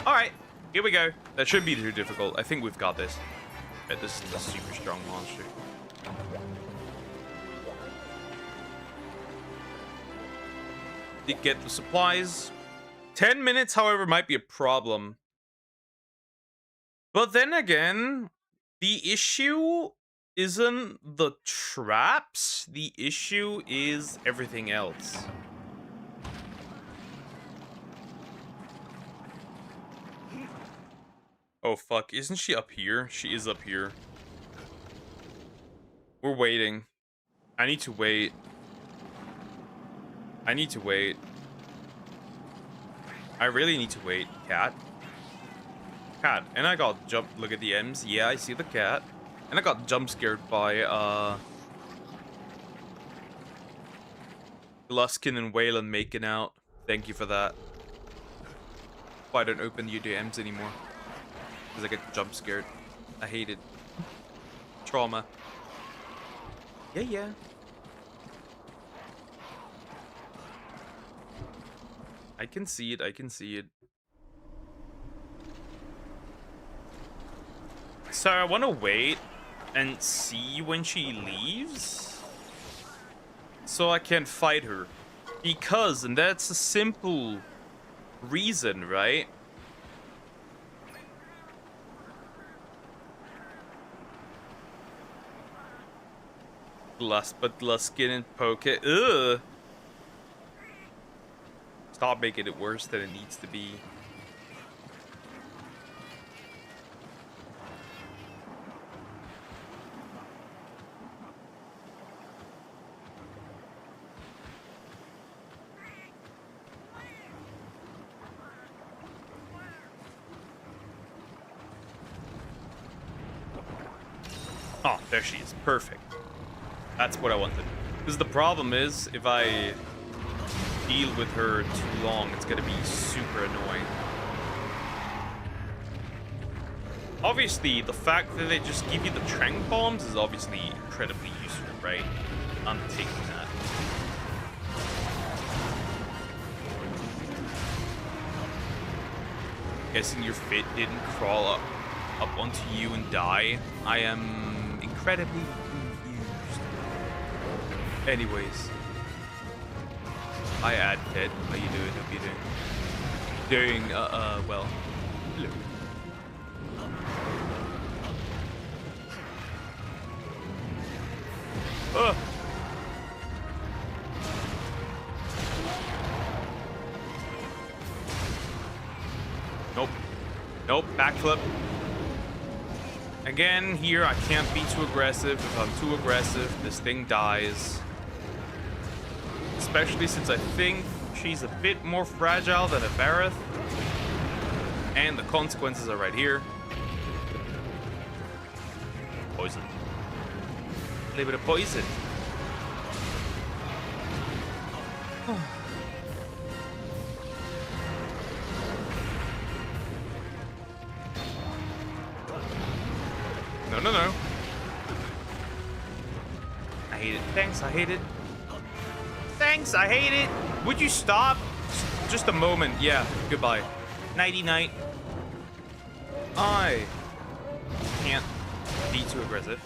Alright, here we go. That shouldn't be too difficult. I think we've got this. Bet this is a super strong monster. Did get the supplies. 10 minutes, however, might be a problem. But then again, the issue isn't the traps. The issue is everything else. Oh, fuck. Isn't she up here? She is up here. We're waiting. I need to wait. I need to wait. I really need to wait. Cat. Cat. And I got jumped. Look at the M's. Yeah, I see the cat. And I got jump scared by, Luskin and Waylon making out. Thank you for that. Why don't open your DMs anymore? Because I get jump scared. I hate it. Trauma. Yeah, yeah. I can see it. I can see it. So I want to wait and see when she leaves so I can fight her. Because, and that's a simple reason, right? But Luskin and Poke. Ugh. Stop making it worse than it needs to be. Oh, there she is. Perfect. That's what I wanted. Because the problem is, if I deal with her too long, it's gonna be super annoying. Obviously, the fact that they just give you the trank bombs is obviously incredibly useful, right? I'm taking that. Guessing your fit didn't crawl up onto you and die. I am incredibly confused. Anyways. Hi, Ad Ted. How you doing? Hope you doing? Well. Hello. Nope. Nope. Backflip. Again, here I can't be too aggressive. If I'm too aggressive, this thing dies. Especially since I think she's a bit more fragile than a Barrett. And the consequences are right here. Poison. A little bit of poison. No, no, no. I hate it. Thanks, I hate it. Thanks, I hate it. Would you stop? Just a moment. Yeah, goodbye. Nighty night. I can't be too aggressive.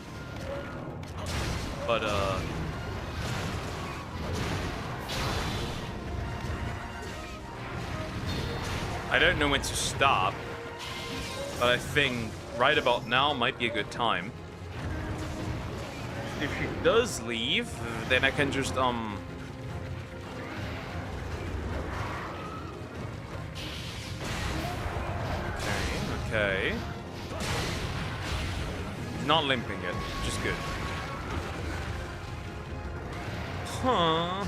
But, I don't know when to stop. But I think right about now might be a good time. If she does leave, then I can just, Okay. Not limping yet, just good. Huh.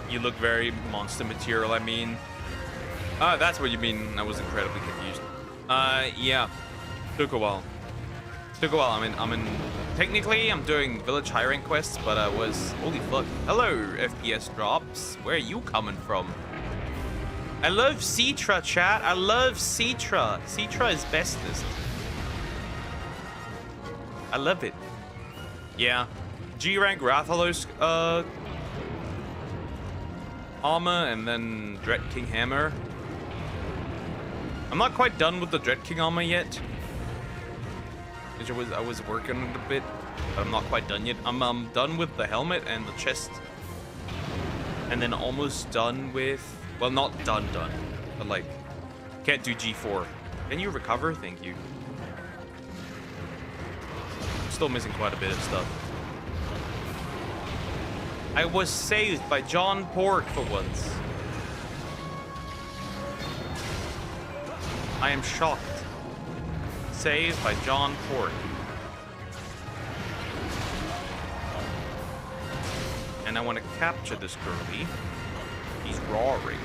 You look very monster material, I mean. Ah, that's what you mean. I was incredibly confused. Yeah. Took a while. Technically, I'm doing village hiring quests, but I was... Holy fuck. Hello, FPS drops. Where are you coming from? I love Citra, chat. I love Citra. Citra is bestest. I love it. Yeah. G-rank Rathalos, armor, and then Dread King hammer. I'm not quite done with the Dread King armor yet. I was working on it a bit, but I'm not quite done yet. I'm done with the helmet and the chest. And then almost done with... Well, not done, but like, can't do G4. Can you recover? Thank you. I'm still missing quite a bit of stuff. I was saved by John Pork for once. I am shocked. Saved by John Pork. And I want to capture this girlie. He's roaring.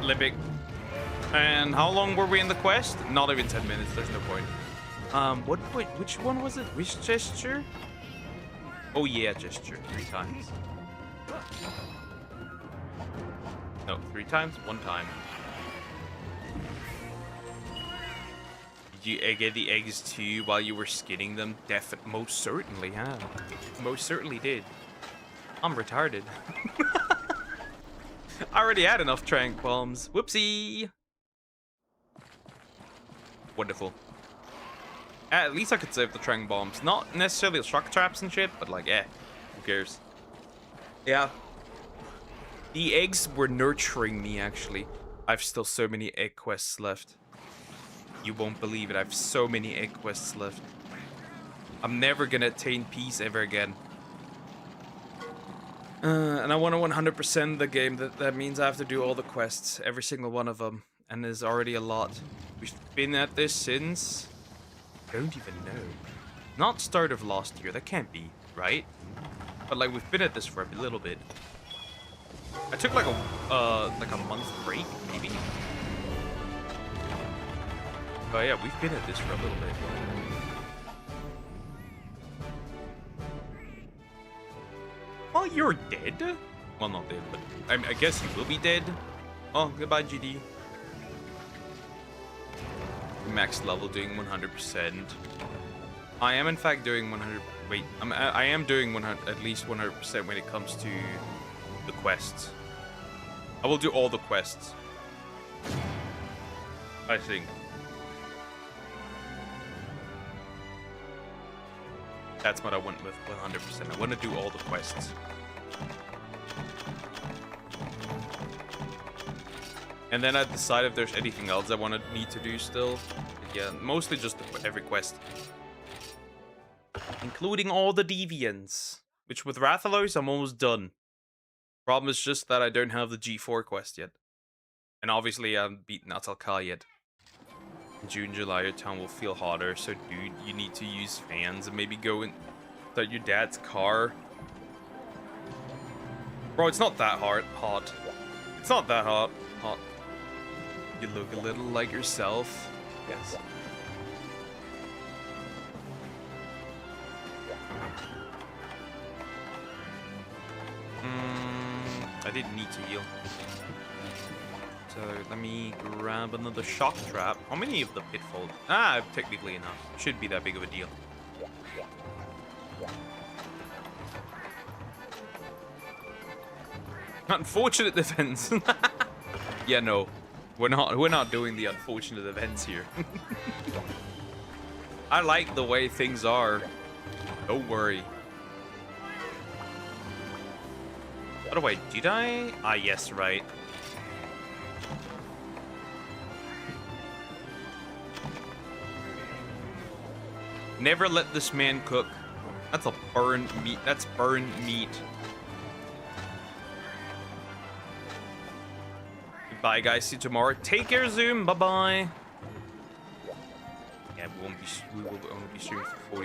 Lipic. And how long were we in the quest? Not even 10 minutes, there's no point. Which one was it? Which gesture? Oh yeah, gesture. 3 times. No, 3 times? 1 time. Did you get the eggs too while you were skinning them? Most certainly, huh? Most certainly did. I'm retarded. I already had enough trank bombs. Whoopsie! Wonderful. At least I could save the trank bombs. Not necessarily the shock traps and shit, but like, who cares? Yeah. The eggs were nurturing me, actually. I've still so many egg quests left. You won't believe it. I have so many egg quests left. I'm never gonna attain peace ever again. And I want to 100% the game. That means I have to do all the quests. Every single one of them. And there's already a lot. We've been at this since... Don't even know. Not start of last year. That can't be, right? But like, we've been at this for a little bit. I took like a month break, maybe. Oh yeah, we've been at this for a little bit. Oh, you're dead? Well, not dead, but I guess you will be dead. Oh, goodbye, GD. Max level doing 100%. I am in fact doing 100. Wait, I am doing 100, at least 100% when it comes to the quests. I will do all the quests, I think. That's what I went with 100%. I want to do all the quests. And then I decide if there's anything else I need to do still. But yeah, mostly just every quest. Including all the deviants. Which with Rathalos, I'm almost done. Problem is just that I don't have the G4 quest yet. And obviously I haven't beaten Atalkai yet. In June, July, your town will feel hotter. So dude, you need to use fans and maybe go inside your dad's car. Bro, it's not that hot. It's not that hot. You look a little like yourself. Yes. I didn't need to heal. So let me grab another shock trap. How many of the pitfalls? Ah, technically enough. Should be that big of a deal. Unfortunate events. Yeah, no. We're not doing the unfortunate events here. I like the way things are. Don't worry. By the way, did I? Ah, yes, right. Never let this man cook. That's a burned meat. That's burned meat. Goodbye, guys. See you tomorrow. Take care, Zoom. Bye-bye. Yeah, we will only be streaming for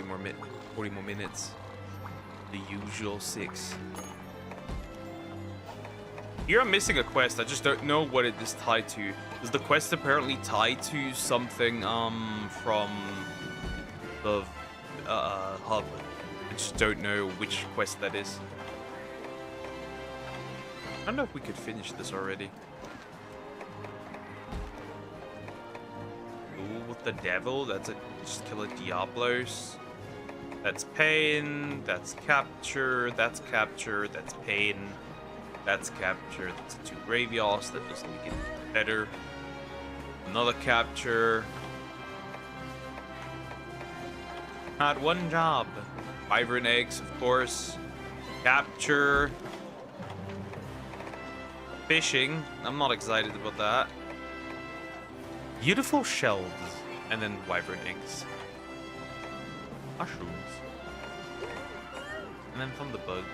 40 more minutes. The usual 6. Here I'm missing a quest. I just don't know what it is tied to. Is the quest apparently tied to something from the hub? I just don't know which quest that is. I don't know if we could finish this already. Ooh, with the devil. That's it. Just kill a Diablos. That's pain. That's capture. That's capture. That's pain. That's capture. That's 2 graveyards. That doesn't make it better. Another capture. Had one job. Wyvern eggs, of course. Capture. Fishing. I'm not excited about that. Beautiful shells. And then wyvern eggs. Mushrooms. And then from the bugs.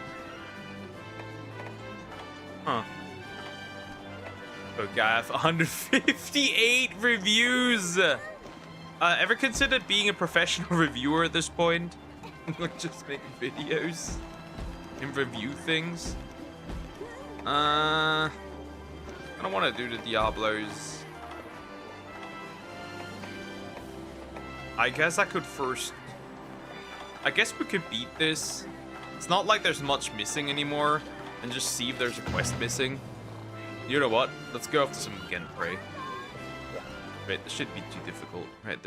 Huh. Okay, I have 158 reviews. Ever considered being a professional reviewer at this point? Like just make videos and review things. I don't want to do the Diablos. I guess I could first. I guess we could beat this. It's not like there's much missing anymore. And just see if there's a quest missing. You know what? Let's go after some Genprey. Right, this shouldn't be too difficult. Right,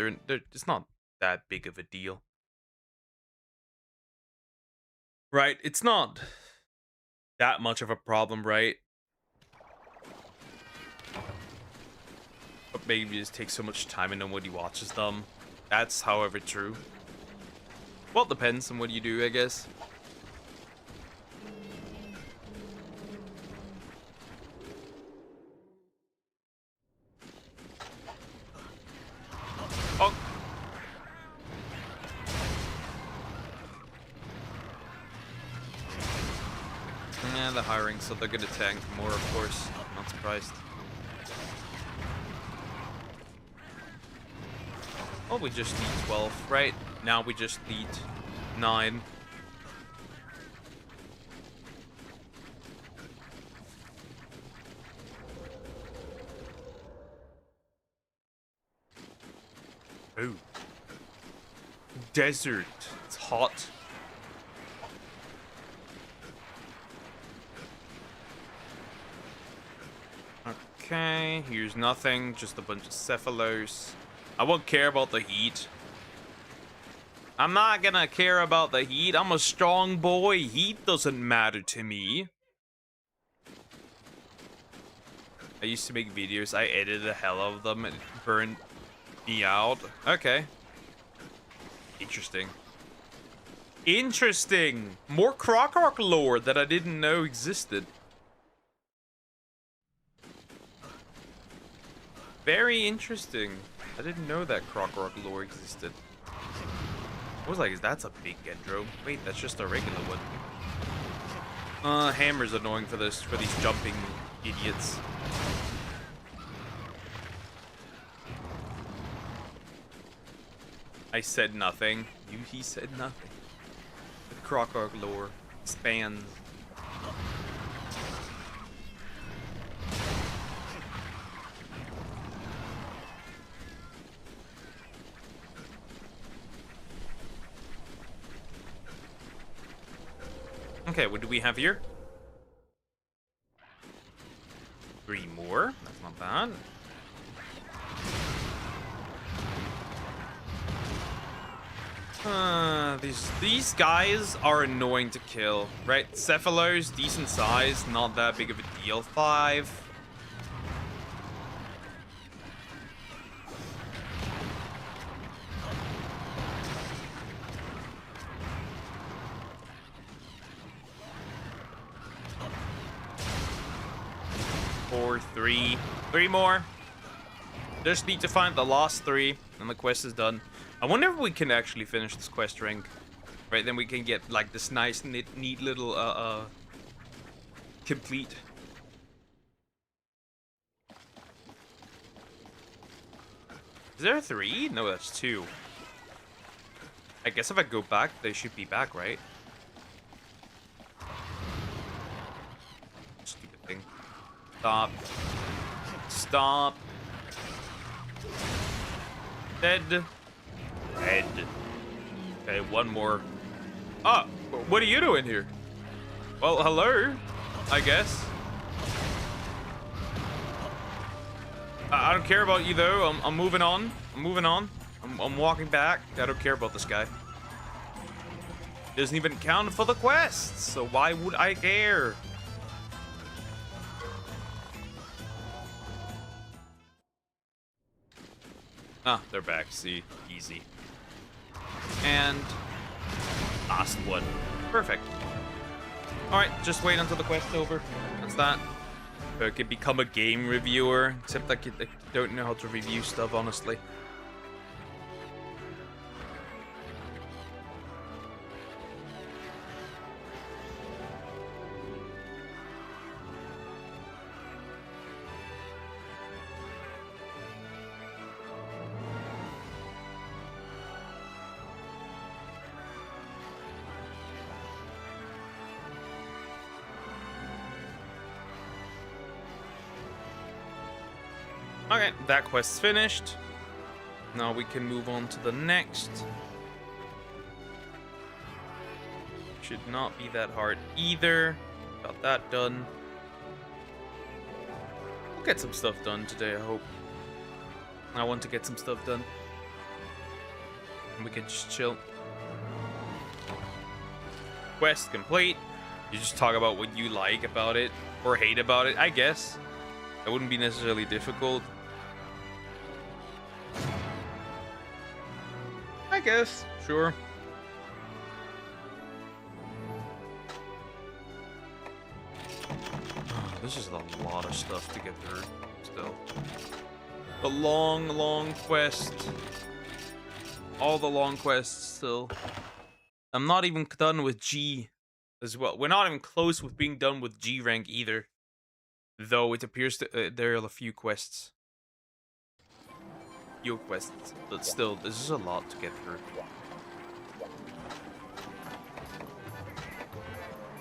it's not that big of a deal. Right, it's not that much of a problem, right? But maybe it just takes so much time and nobody watches them. That's however true. Well, it depends on what you do, I guess. Oh. Yeah, they're hiring, so they're gonna tank more, of course. Not surprised. Oh, we just need 12, right? Now we just need 9. Oh. Desert. It's hot. Okay, here's nothing. Just a bunch of Cephalos. I won't care about the heat. I'm not gonna care about the heat. I'm a strong boy. Heat doesn't matter to me. I used to make videos. I edited the hell out of them and it burned me out. Okay. Interesting. Interesting. More Croc lore that I didn't know existed. Very interesting. I didn't know that Croc lore existed. I was like, that's a big Gendro. Wait, that's just a regular one. Hammer's annoying for this, for these jumping idiots. I said nothing. He said nothing. The Croc lore spans. Okay, what do we have here? 3 more. That's not bad. These guys are annoying to kill, right? Cephalos, decent size, not that big of a deal. 5. Four, 3. 3 more. Just need to find the last 3, and the quest is done. I wonder if we can actually finish this quest rank. Right, then we can get like this nice, neat little complete. Is there 3? No, that's 2. I guess if I go back, they should be back, right? Stupid thing. Stop. Stop. Dead. Dead. Okay, 1 more. Oh, what are you doing here? Well, hello, I guess. I don't care about you though. I'm moving on. I'm moving on. I'm walking back. I don't care about this guy. Doesn't even count for the quests, so why would I care? Ah, they're back. See, easy. And last one. Perfect. Alright, just wait until the quest's over. That's that. I could become a game reviewer, except I don't know how to review stuff, honestly. Okay, that quest's finished. Now we can move on to the next. Should not be that hard either. Got that done. We'll get some stuff done today, I hope. I want to get some stuff done. And we can just chill. Quest complete. You just talk about what you like about it or hate about it, I guess. That wouldn't be necessarily difficult. I guess, sure. This is a lot of stuff to get through, still. The long quest. All the long quests still. I'm not even done with G as well. We're not even close with being done with G rank either. Though it appears there are a few quests. Few quests. But still, this is a lot to get through.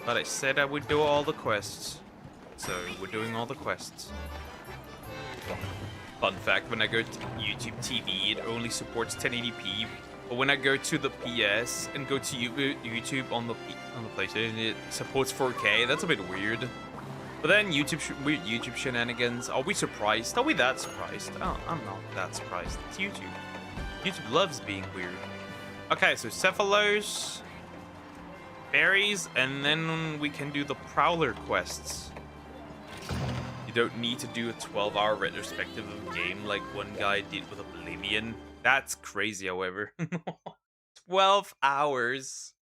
But I said I would do all the quests. So we're doing all the quests. Fun fact, when I go to YouTube TV, it only supports 1080p. But when I go to the PS and go to YouTube on the PlayStation, it supports 4K. That's a bit weird. But then weird YouTube shenanigans. Are we surprised? Are we that surprised? Oh, I'm not that surprised. It's YouTube. YouTube loves being weird. Okay, so Cephalos, berries, and then we can do the Prowler quests. You don't need to do a 12-hour retrospective of a game like one guy did with Oblivion. That's crazy, however. 12 hours.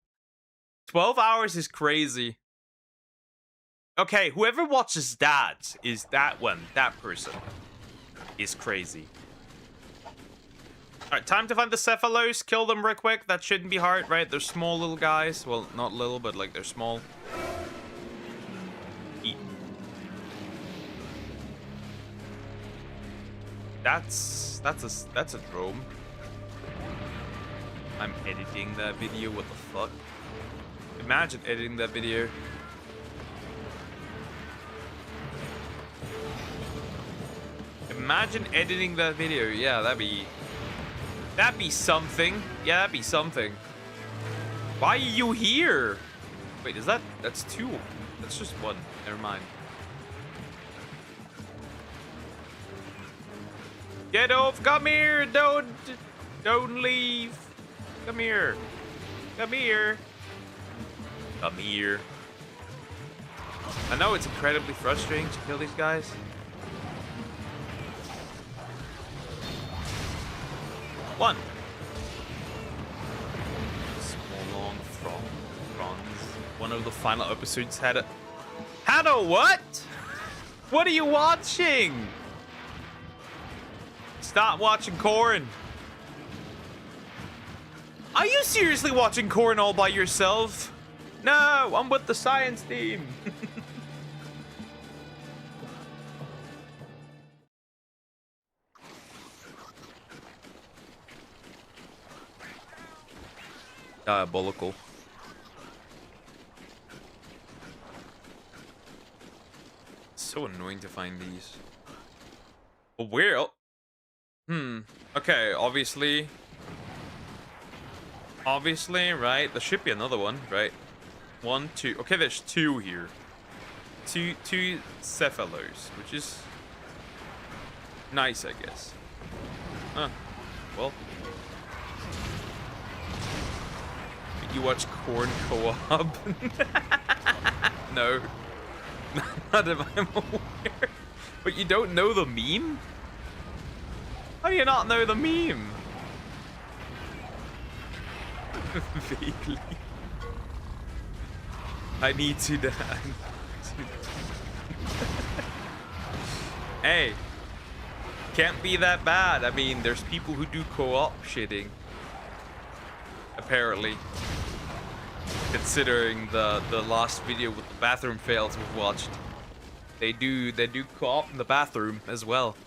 12 hours is crazy. Okay, whoever watches that is that person is crazy. Alright, time to find the Cephalos. Kill them real quick. That shouldn't be hard, right? They're small little guys. Well, not little, but like they're small. Eat. That's a drone. I'm editing that video. What the fuck? Imagine editing that video. Imagine editing that video. Yeah, that'd be something. Yeah, that'd be something. Why are you here? Wait, that's two? That's just one. Never mind. Get off! Come here! Don't leave! Come here! Come here! Come here! I know it's incredibly frustrating to kill these guys. One. Small long fronds. One of the final episodes had a what? What are you watching? Stop watching Corn. Are you seriously watching Corn all by yourself? No, I'm with the science team. Diabolical. So annoying to find these. But where? Okay, obviously, right? There should be another one, right? 1, 2. Okay, there's 2 here. Two Cephalos, which is nice, I guess. Huh. Well. You watch Corn co-op? No. Not if I'm aware. But you don't know the meme? How do you not know the meme? Vaguely. I need to die. Hey. Can't be that bad. I mean, there's people who do co-op shitting. Apparently. Considering the last video with the bathroom fails we've watched. They do co-op in the bathroom as well.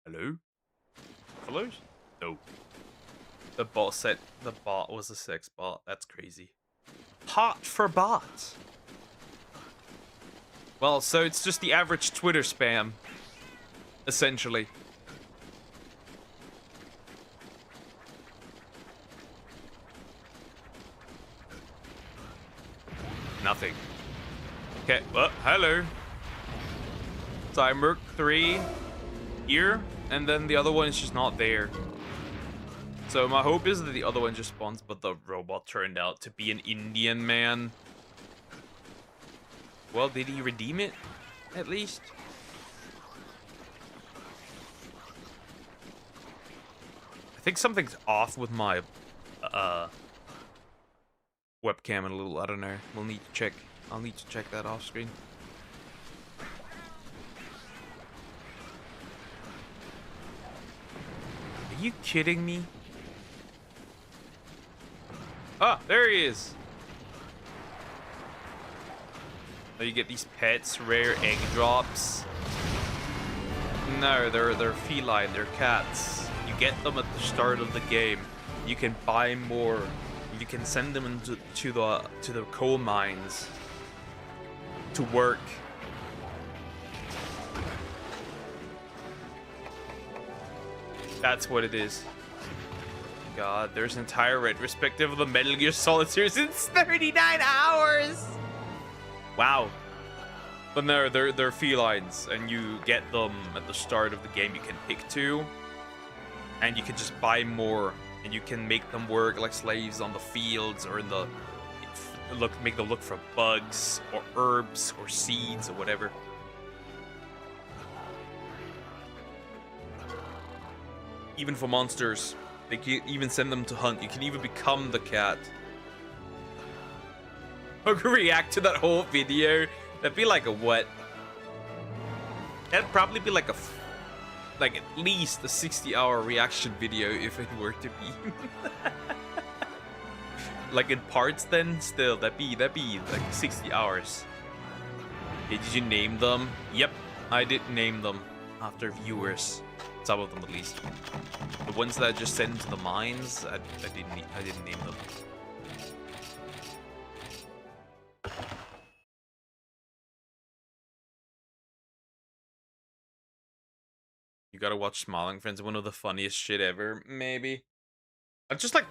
Hello? Hello? No. The bot said the bot was a sex bot. That's crazy. Hot for bots. Well, so it's just the average Twitter spam, essentially. Nothing. Okay, well, hello. So I Merc 3 here, and then the other one is just not there. So my hope is that the other one just spawns, but the robot turned out to be an Indian man. Well, did he redeem it? At least? I think something's off with my webcam a little. I don't know. We'll need to check. I'll need to check that off screen. Are you kidding me? Ah, there he is. So you get these pets, rare egg drops. No, they're feline, they're cats. You get them at the start of the game, you can buy more. You can send them into the coal mines to work. That's what it is. God, there's an entire retrospective of the Metal Gear Solid series in 39 hours. Wow. But they're felines, and you get them at the start of the game. You can pick two, and you can just buy more, and you can make them work like slaves on the fields or in the make them look for bugs or herbs or seeds or whatever. Even for monsters, they can even send them to hunt. You can even become the cat. I could react to that whole video. That'd be like a what? That'd probably be like like at least a 60-hour reaction video if it were to be. Like in parts, then still that'd be like 60 hours. Okay, did you name them? Yep, I did name them after viewers. Some of them at least. The ones that I just sent into the mines, I didn't name them. You gotta watch Smiling Friends, one of the funniest shit ever, maybe. I'm just like,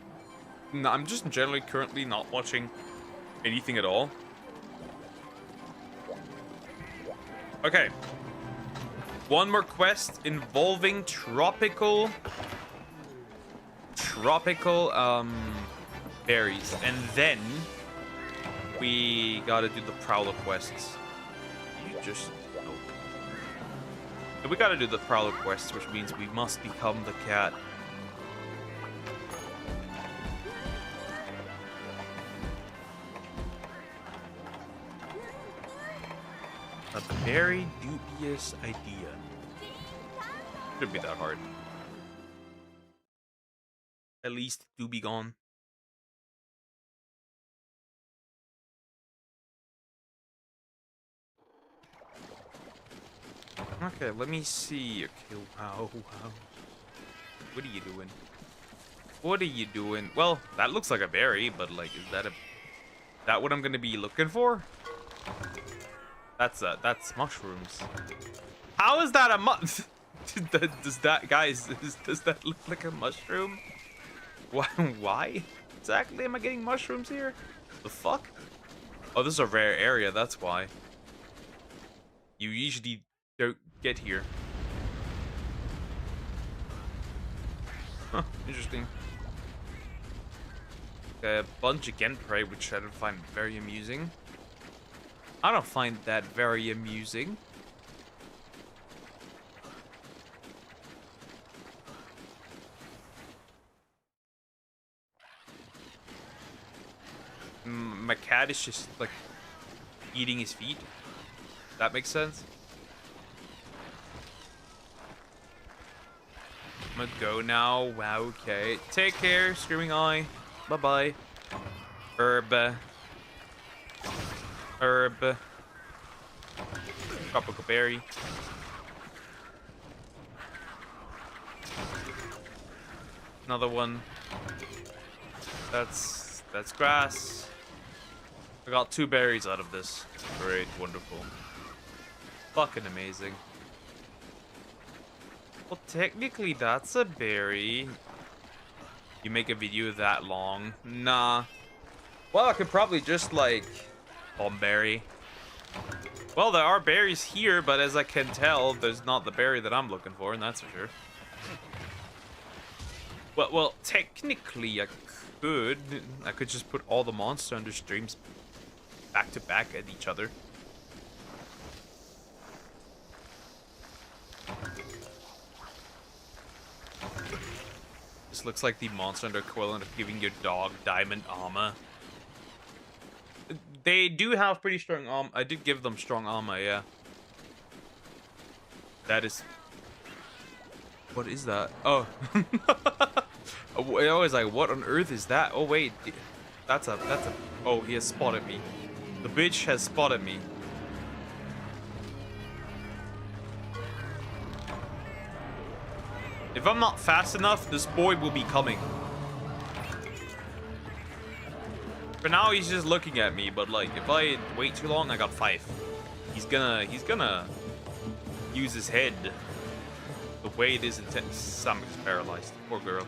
no, I'm just generally currently not watching anything at all. Okay. One more quest involving tropical berries. And then we gotta do the Prowler quests. You just we gotta do the Prowler quests, which means we must become the cat. A very dubious idea. Shouldn't be that hard. At least do be gone. Okay, let me see. Okay, wow. What are you doing? What are you doing? Well, that looks like a berry, but like, is that what I'm gonna be looking for? That's mushrooms. How is that a does that look like a mushroom? Why exactly am I getting mushrooms here? The fuck? Oh, this is a rare area, that's why. You usually don't get here. Huh, interesting. Okay, a bunch of Genprey, which I don't find very amusing. I don't find that very amusing. My cat is just like eating his feet. That makes sense. I'm gonna go now. Wow, okay. Take care, Screaming Eye. Bye-bye. Herb. Tropical berry. Another one. That's grass. I got 2 berries out of this. Great, wonderful. Fucking amazing. Well, technically that's a berry. You make a video that long? Nah. Well, I could probably just like berry. Well, there are berries here, but as I can tell, there's not the berry that I'm looking for, and that's for sure. Well, technically I could just put all the Monster Hunter streams back to back at each other. This looks like the Monster Hunter equivalent of giving your dog diamond armor. They do have pretty strong armor. I did give them strong armor, yeah. That is... What is that? Oh. I always like, what on earth is that? Oh, wait. That's a... Oh, he has spotted me. The bitch has spotted me. If If I'm not fast enough, this boy will be coming. For now, he's just looking at me, but like, if I wait too long, I got 5. He's gonna use his head the way it is intended. Stomach's paralyzed. Poor girl.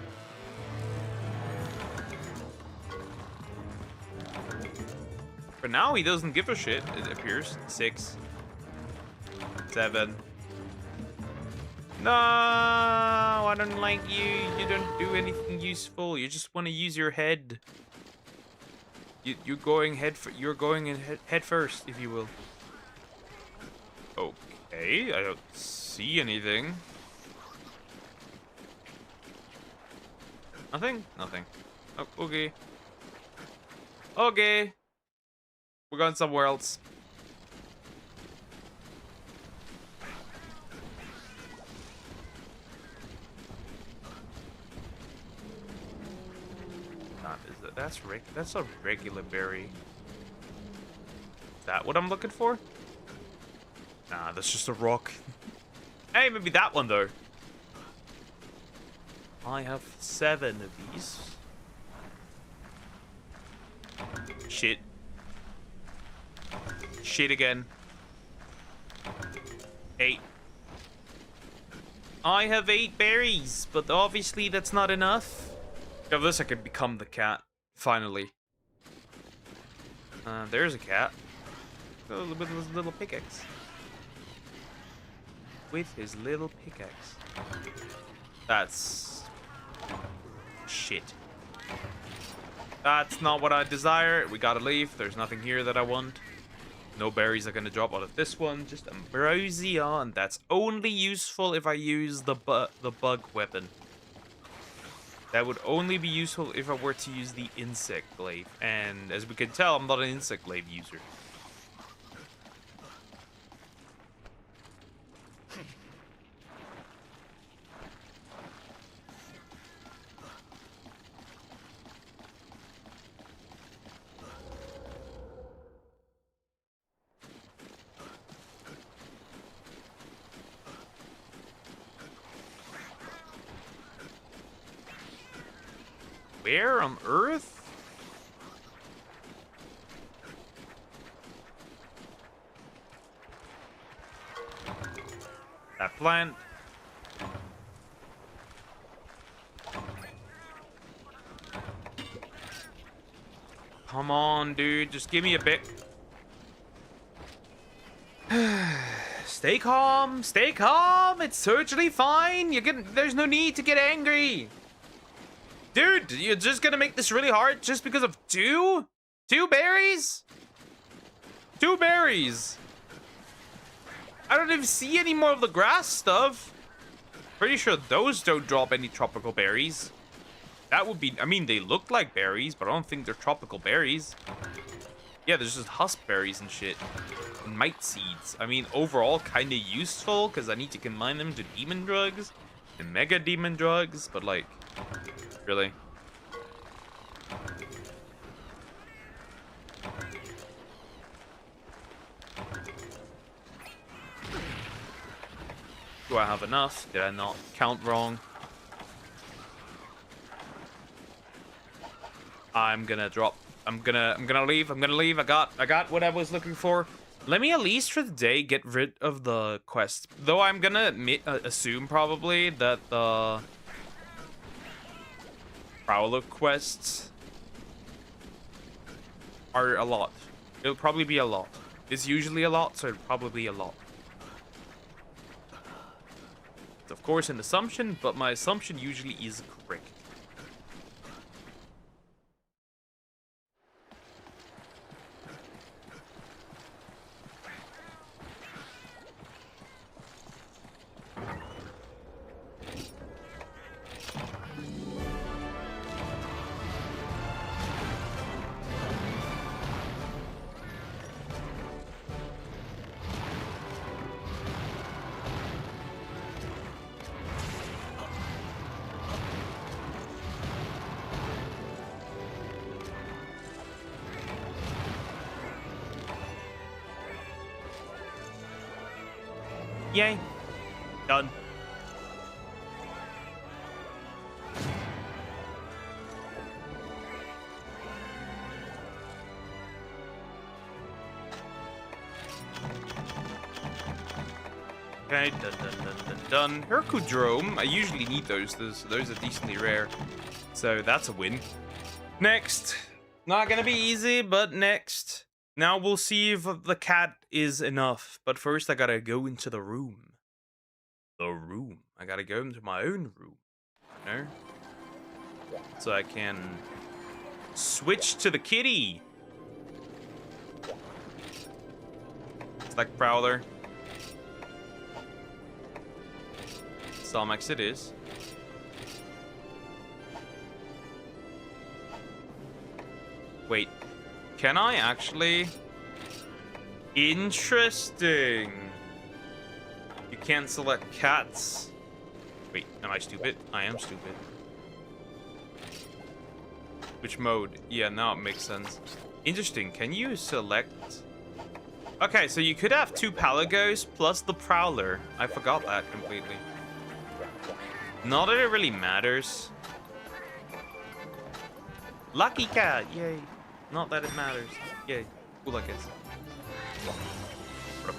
For now, he doesn't give a shit, it appears. 6. 7. No, I don't like you. You don't do anything useful. You just want to use your head. You're going head first, if you will. Okay, I don't see anything. Nothing? Nothing. Oh, okay. Okay. We're going somewhere else. That's a regular berry. Is that what I'm looking for? Nah, that's just a rock. Hey, maybe that one though. I have 7 of these. Shit. Shit again. 8. I have 8 berries, but obviously that's not enough. Of this, I could become the cat. Finally. There's a cat. With his little pickaxe. With his little pickaxe. That's... shit. That's not what I desire. We gotta leave. There's nothing here that I want. No berries are gonna drop out of this one. Just ambrosia, and that's only useful if I use the bug weapon. That would only be useful if I were to use the insect glaive. And as we can tell, I'm not an insect glaive user. Where on Earth? That plant. Come on, dude. Just give me a bit. Stay calm. Stay calm. It's totally fine. There's no need to get angry. Dude, you're just gonna make this really hard just because of 2? 2 berries? 2 berries. I don't even see any more of the grass stuff. Pretty sure those don't drop any tropical berries. That would be, I mean, they look like berries, but I don't think they're tropical berries. Yeah, there's just husk berries and shit. And mite seeds. I mean, overall, kind of useful, because I need to combine them to demon drugs and mega demon drugs, but like... really? Do I have enough? Did I not count wrong? I'm gonna drop. I'm gonna leave. I'm gonna leave. I got what I was looking for. Let me at least for the day get rid of the quest. Though I'm gonna assume probably that the Prowler quests are a lot. It'll probably be a lot. It's usually a lot, so it'll probably be a lot. It's of course an assumption, but my assumption usually is correct. Yay. Done. Okay, done. Hercudrome. I usually need those. Those are decently rare. So that's a win. Next. Not gonna be easy, but next. Now we'll see if the cat is enough. But first I gotta go into the room. The room. I gotta go into my own room. You know? So I can switch to the kitty. It's like Prowler. Stalmax it is. Wait, can I actually? Interesting. You can't select cats. Wait, am I stupid? I am stupid. Which mode? Yeah, now it makes sense. Interesting. Can you select? Okay, so you could have 2 Palagos plus the Prowler. I forgot that completely. Not that it really matters. Lucky cat, yay. Not that it matters. Yay. Cool, I guess. What a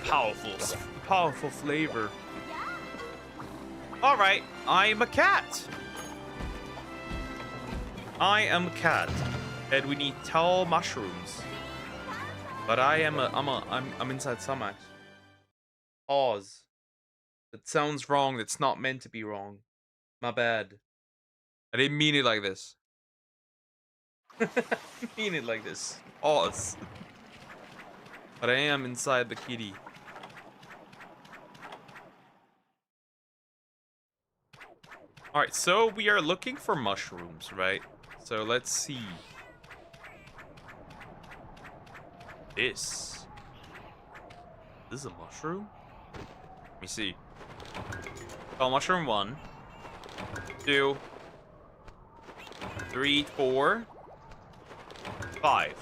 powerful flavor. Alright, I'm a cat. I am a cat. And we need tall mushrooms. But I'm inside Stalmax. Pause. That sounds wrong. That's not meant to be wrong. My bad. I didn't mean it like this. I didn't mean it like this. Pause. But I am inside the kitty. Alright, so we are looking for mushrooms, right? So let's see. This is a mushroom? Let me see. Oh, mushroom 1, 2, 3, 4, 5.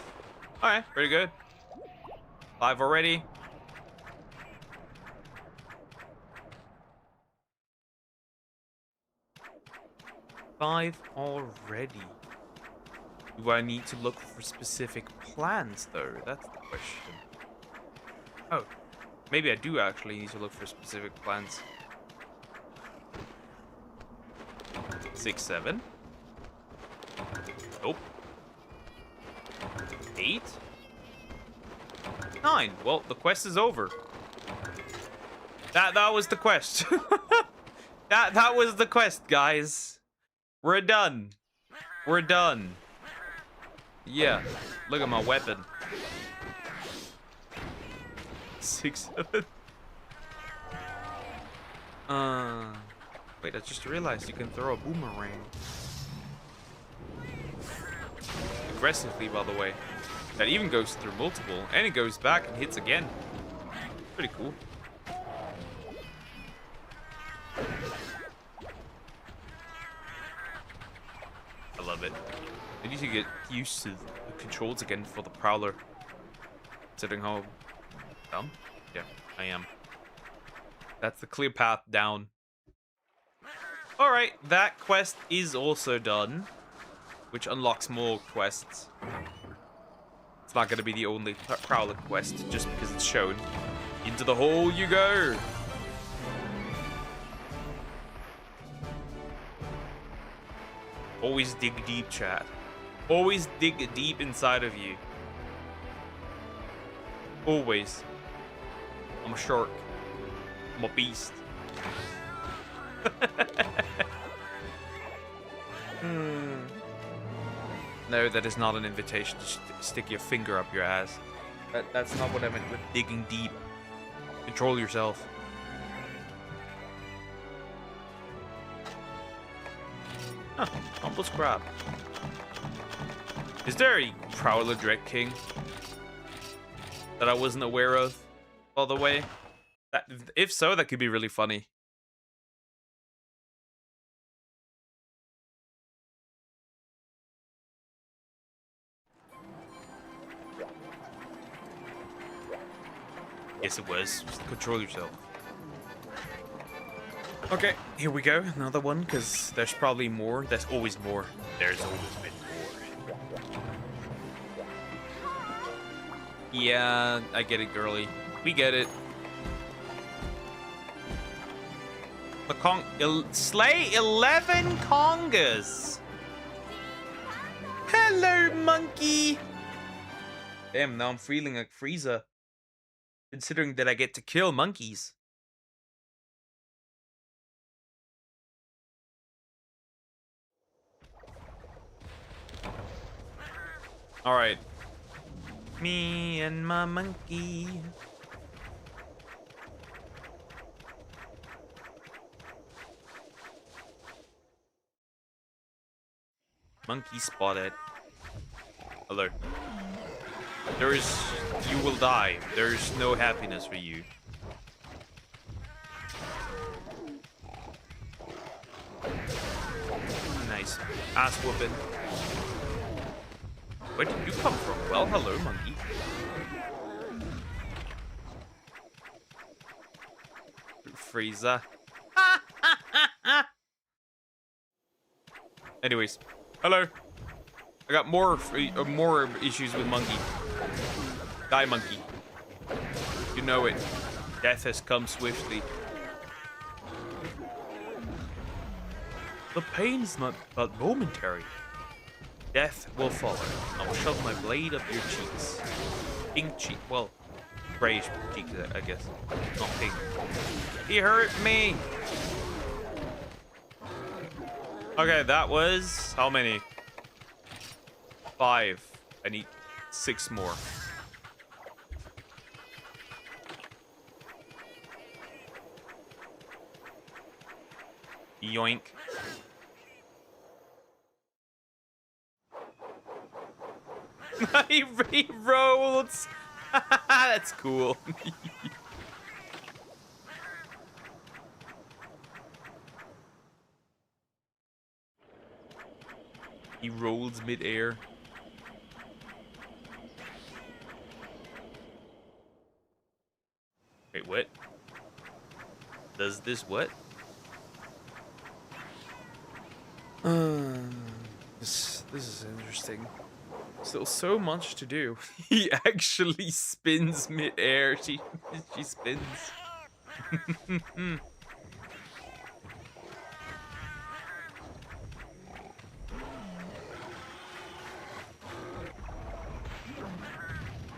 Alright, pretty good. 5 already. Five already. Do I need to look for specific plants, though? That's the question. Oh, maybe I do actually need to look for specific plants. 6, 7. Nope. 8. 9. Well, the quest is over. That was the quest. that was the quest, guys. We're done. We're done. Yeah. Look at my weapon. 6, 7. Wait, I just realized you can throw a boomerang. Aggressively, by the way. That even goes through multiple, and it goes back and hits again. Pretty cool. I love it. I need to get used to the controls again for the Prowler. Considering how dumb? Yeah, I am. That's the clear path down. Alright, that quest is also done. Which unlocks more quests. It's not going to be the only Prowler quest, just because it's shown. Into the hole you go! Always dig deep, chat. Always dig deep inside of you. Always. I'm a shark. I'm a beast. No, that is not an invitation to stick your finger up your ass. That's not what I meant with digging deep. Control yourself. Huh, humble scrap. Is there a Prowler Dread King that I wasn't aware of, by the way? If so, that could be really funny. Yes, it was. Just control yourself. Okay, here we go. Another one, because there's probably more. There's always more. There's always been more. Yeah, I get it, girly. We get it. Slay 11 congas. Hello, monkey. Damn, now I'm feeling like Frieza. Considering that I get to kill monkeys. Alright. Me and my monkey. Monkey spotted. Hello. You will die. There's no happiness for you. Nice. Ass whooping. Where did you come from? Well, hello, monkey. Frieza. Anyways, hello. I got more issues with monkey. Die, monkey. You know it. Death has come swiftly. The pain is not but momentary. Death will follow. I will shove my blade up your cheeks. Pink cheek. Well, grayish cheeks, I guess. Not pink. He hurt me. Okay, that was how many? 5. I need 6 more. Yoink. He re-rolls. That's cool. He rolls mid-air. Wait, what? Does this what? This is interesting. Still so much to do. He actually spins mid-air. She spins.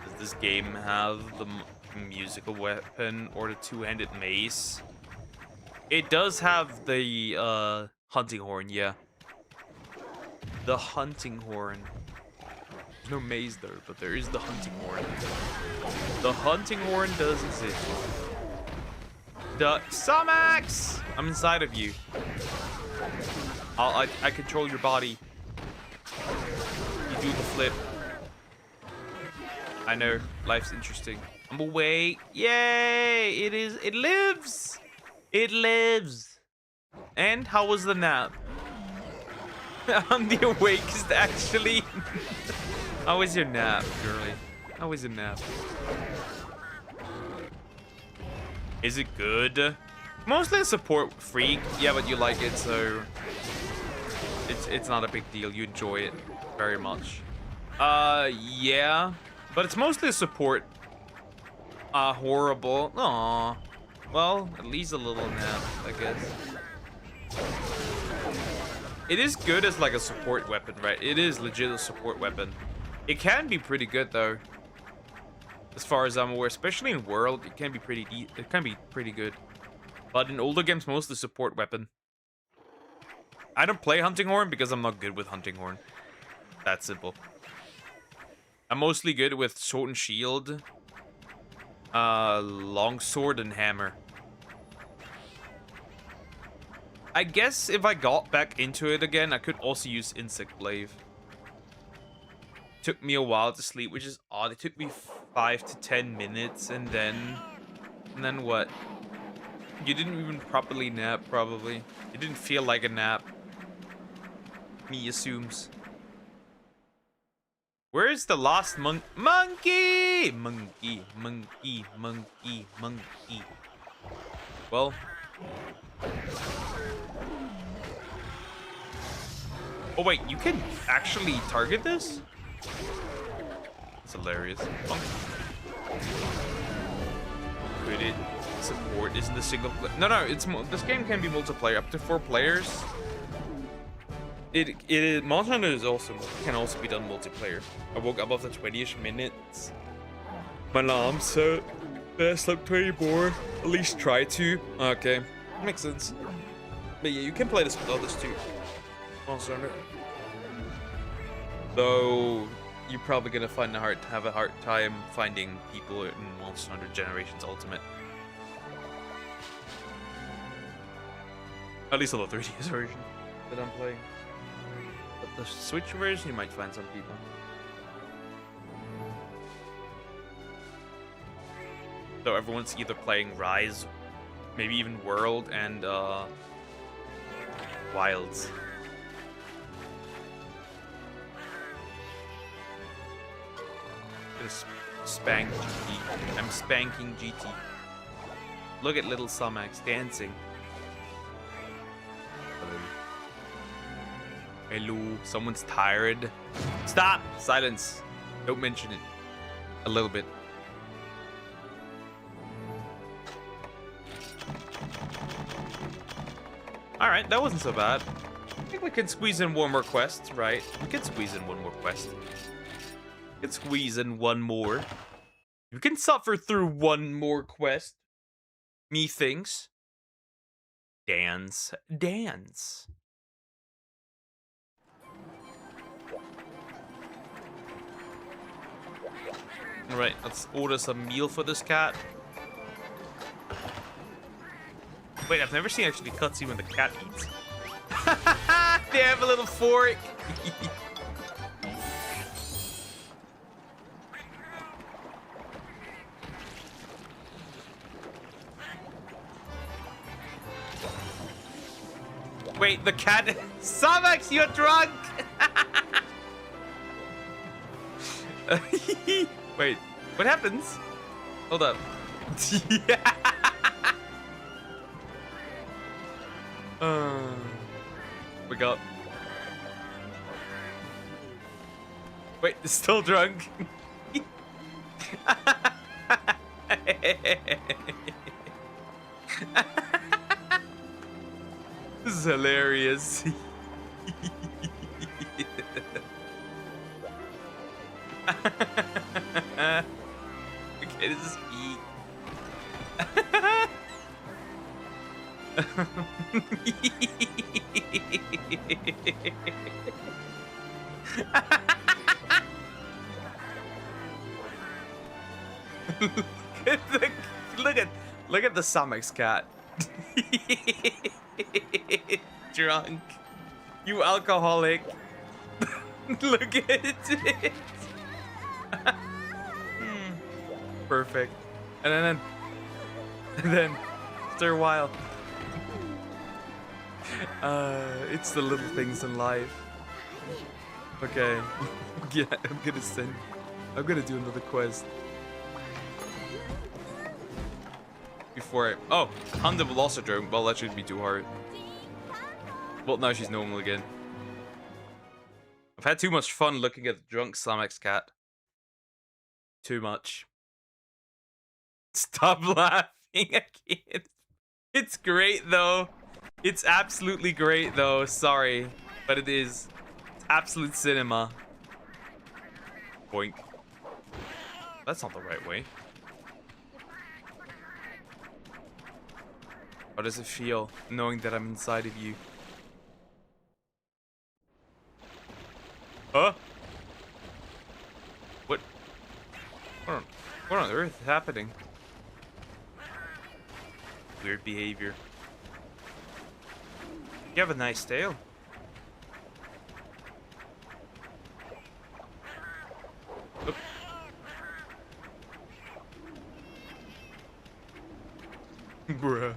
Does this game have the musical weapon or the two-handed mace? It does have the hunting horn, yeah. The hunting horn. There's no maze though, but there is the hunting horn. The hunting horn does exist. The Sumax! I'm inside of you. I control your body. You do the flip. I know, life's interesting. I'm awake. Yay! It lives! It lives! And how was the nap? I'm the awakest, actually. How was your nap, girlie? How was your nap? Is it good? Mostly a support freak. Yeah, but you like it, so it's not a big deal. You enjoy it very much. Yeah, but it's mostly a support. Horrible. Aww. Well, at least a little nap, I guess. It is good as like a support weapon, right? It is legit a support weapon. It can be pretty good though, as far as I'm aware. Especially in World, it can be pretty good. But in older games, mostly support weapon. I don't play Hunting Horn because I'm not good with Hunting Horn. That simple. I'm mostly good with Sword and Shield, Longsword, and Hammer. I guess if I got back into it again, I could also use Insect Glaive. Took me a while to sleep, which is odd. It took me 5 to 10 minutes, and then what? You didn't even properly nap, probably. It didn't feel like a nap. Me assumes. Where's the last monkey? Monkey! Well. Oh wait, you can actually target this? It's hilarious. Could it support isn't a single. No, it's this game can be multiplayer up to 4 players. Monster Hunter is can also be done multiplayer. I woke up after 20ish minutes. My alarm set. Best like 20 more. At least try to. Okay, makes sense. But yeah, you can play this with others too. Monster Hunter. Though you're probably gonna have a hard time finding people in Monster Hunter Generations Ultimate. At least on the 3DS version that I'm playing. But the Switch version, you might find some people. So everyone's either playing Rise, maybe even World, and Wilds. Just spank GT. I'm spanking GT. Look at little Sumax dancing. Hello, someone's tired. Stop! Silence. Don't mention it. A little bit. Alright, that wasn't so bad. I think we can squeeze in one more quest, right? We can squeeze in one more quest. We can squeeze in one more. You can suffer through one more quest. Methinks. Dance. Dance. Alright, let's order some meal for this cat. Wait, I've never seen actually a cutscene when the cat eats. They have a little fork. Wait, the cat. Samax, you're drunk. Wait, what happens? Hold up. Yeah. Wake up. Wait, it's still drunk. This is hilarious. Okay, this is eat. Look at the Samex cat. Drunk. You alcoholic. Look at it. Perfect. And then after a while. It's the little things in life. Okay. Yeah, I'm gonna do another quest. Before oh, Honda Velocitron. Well, that shouldn't be too hard. Well, now she's normal again. I've had too much fun looking at the drunk Samex cat. Too much. Stop laughing again. It's great though. It's absolutely great though. Sorry, but it is. It's absolute cinema. Boink. That's not the right way. How does it feel knowing that I'm inside of you? Huh? What on earth is happening? Weird behavior. You have a nice tail. Oop. Bruh.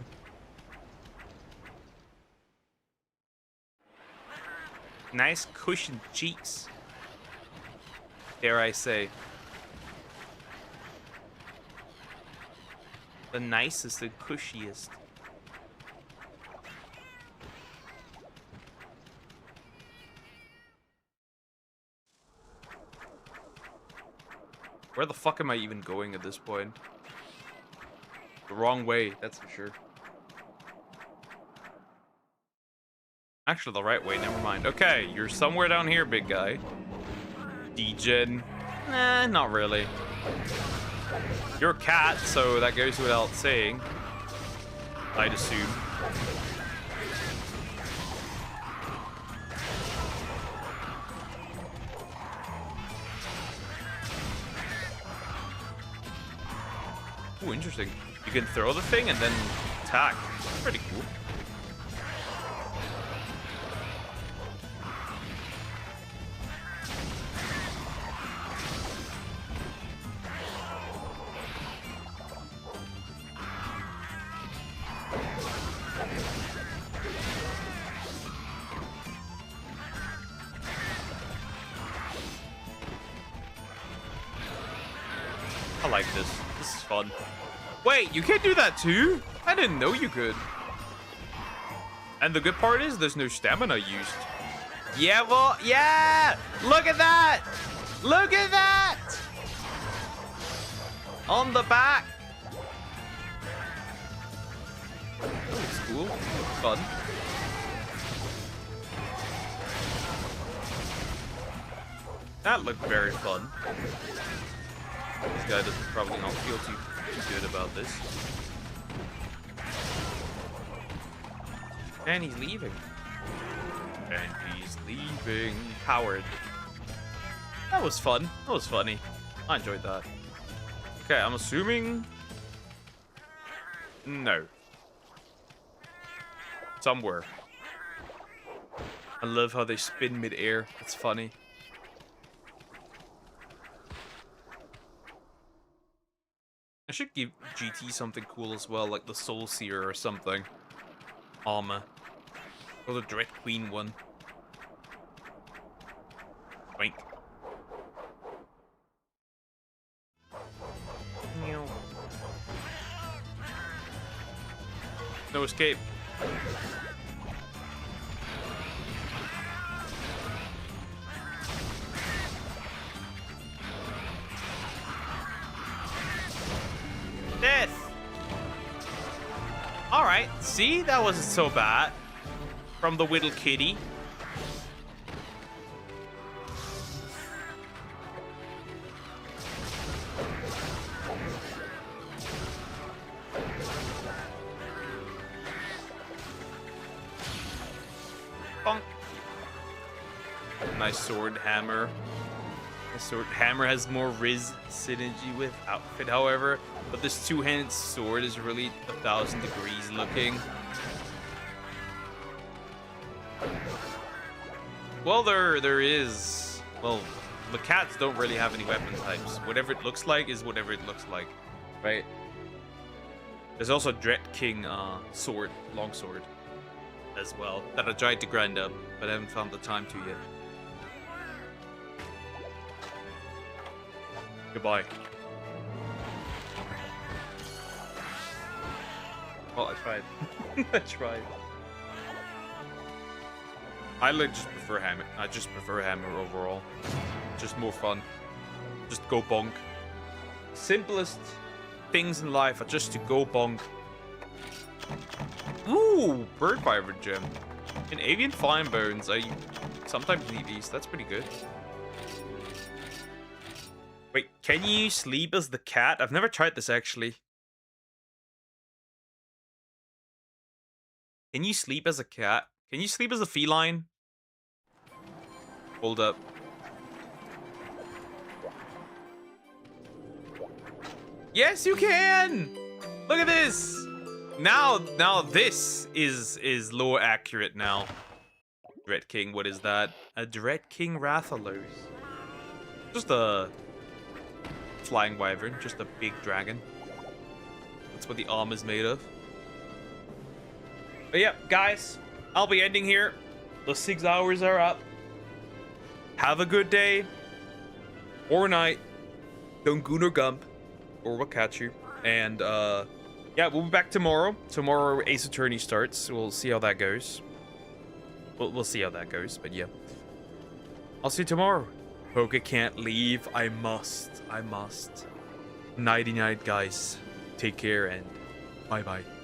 Nice cushioned cheeks. Dare I say. The nicest and cushiest. Where the fuck am I even going at this point? The wrong way, that's for sure. Actually, the right way, never mind. Okay, you're somewhere down here, big guy. Degen. Nah, not really. You're a cat, so that goes without saying. I'd assume. Ooh, interesting. You can throw the thing and then attack. That's pretty cool. I like this. This is fun. Wait, you can't do that too? I didn't know you could. And the good part is there's no stamina used. Yeah, well, yeah! Look at that! Look at that! On the back. That looks cool. Fun. That looked very fun. This guy doesn't probably not feel too good about this. And he's leaving. And he's leaving. Howard. That was fun. That was funny. I enjoyed that. Okay, I'm assuming... No. Somewhere. I love how they spin mid-air. It's funny. I should give GT something cool as well, like the Soul Seer or something. Armor. Or the Dread Queen one. Wink. No escape. Death. All right. See, that wasn't so bad. From the Whittle Kitty. Bonk. Nice sword hammer. The sword hammer has more Riz synergy with outfit, however, but this two-handed sword is really 1,000 degrees looking. Well, there is. Well, the cats don't really have any weapon types. Whatever it looks like is whatever it looks like, right? There's also Dread King sword, longsword, as well, that I tried to grind up, but I haven't found the time to yet. Goodbye. Well, I tried. I tried. I just prefer hammer. I just prefer hammer overall. Just more fun. Just go bonk. Simplest things in life are just to go bonk. Ooh, bird fiber gem. In avian fine bones, I sometimes need these. That's pretty good. Wait, can you sleep as the cat? I've never tried this actually. Can you sleep as a cat? Can you sleep as a feline? Hold up. Yes, you can! Look at this! Now this is lore accurate now. Dread King, what is that? A Dread King Rathalos. Just a flying wyvern, just a big dragon. That's what the arm is made of. But yeah, guys, I'll be ending here. The 6 hours are up. Have a good day or night. Don't goon or gump, or we'll catch you. And yeah, we'll be back tomorrow. Tomorrow Ace Attorney starts. We'll see how that goes. We'll see how that goes. But yeah, I'll see you tomorrow. Poke can't leave. I must. Nighty night, guys. Take care and Bye bye.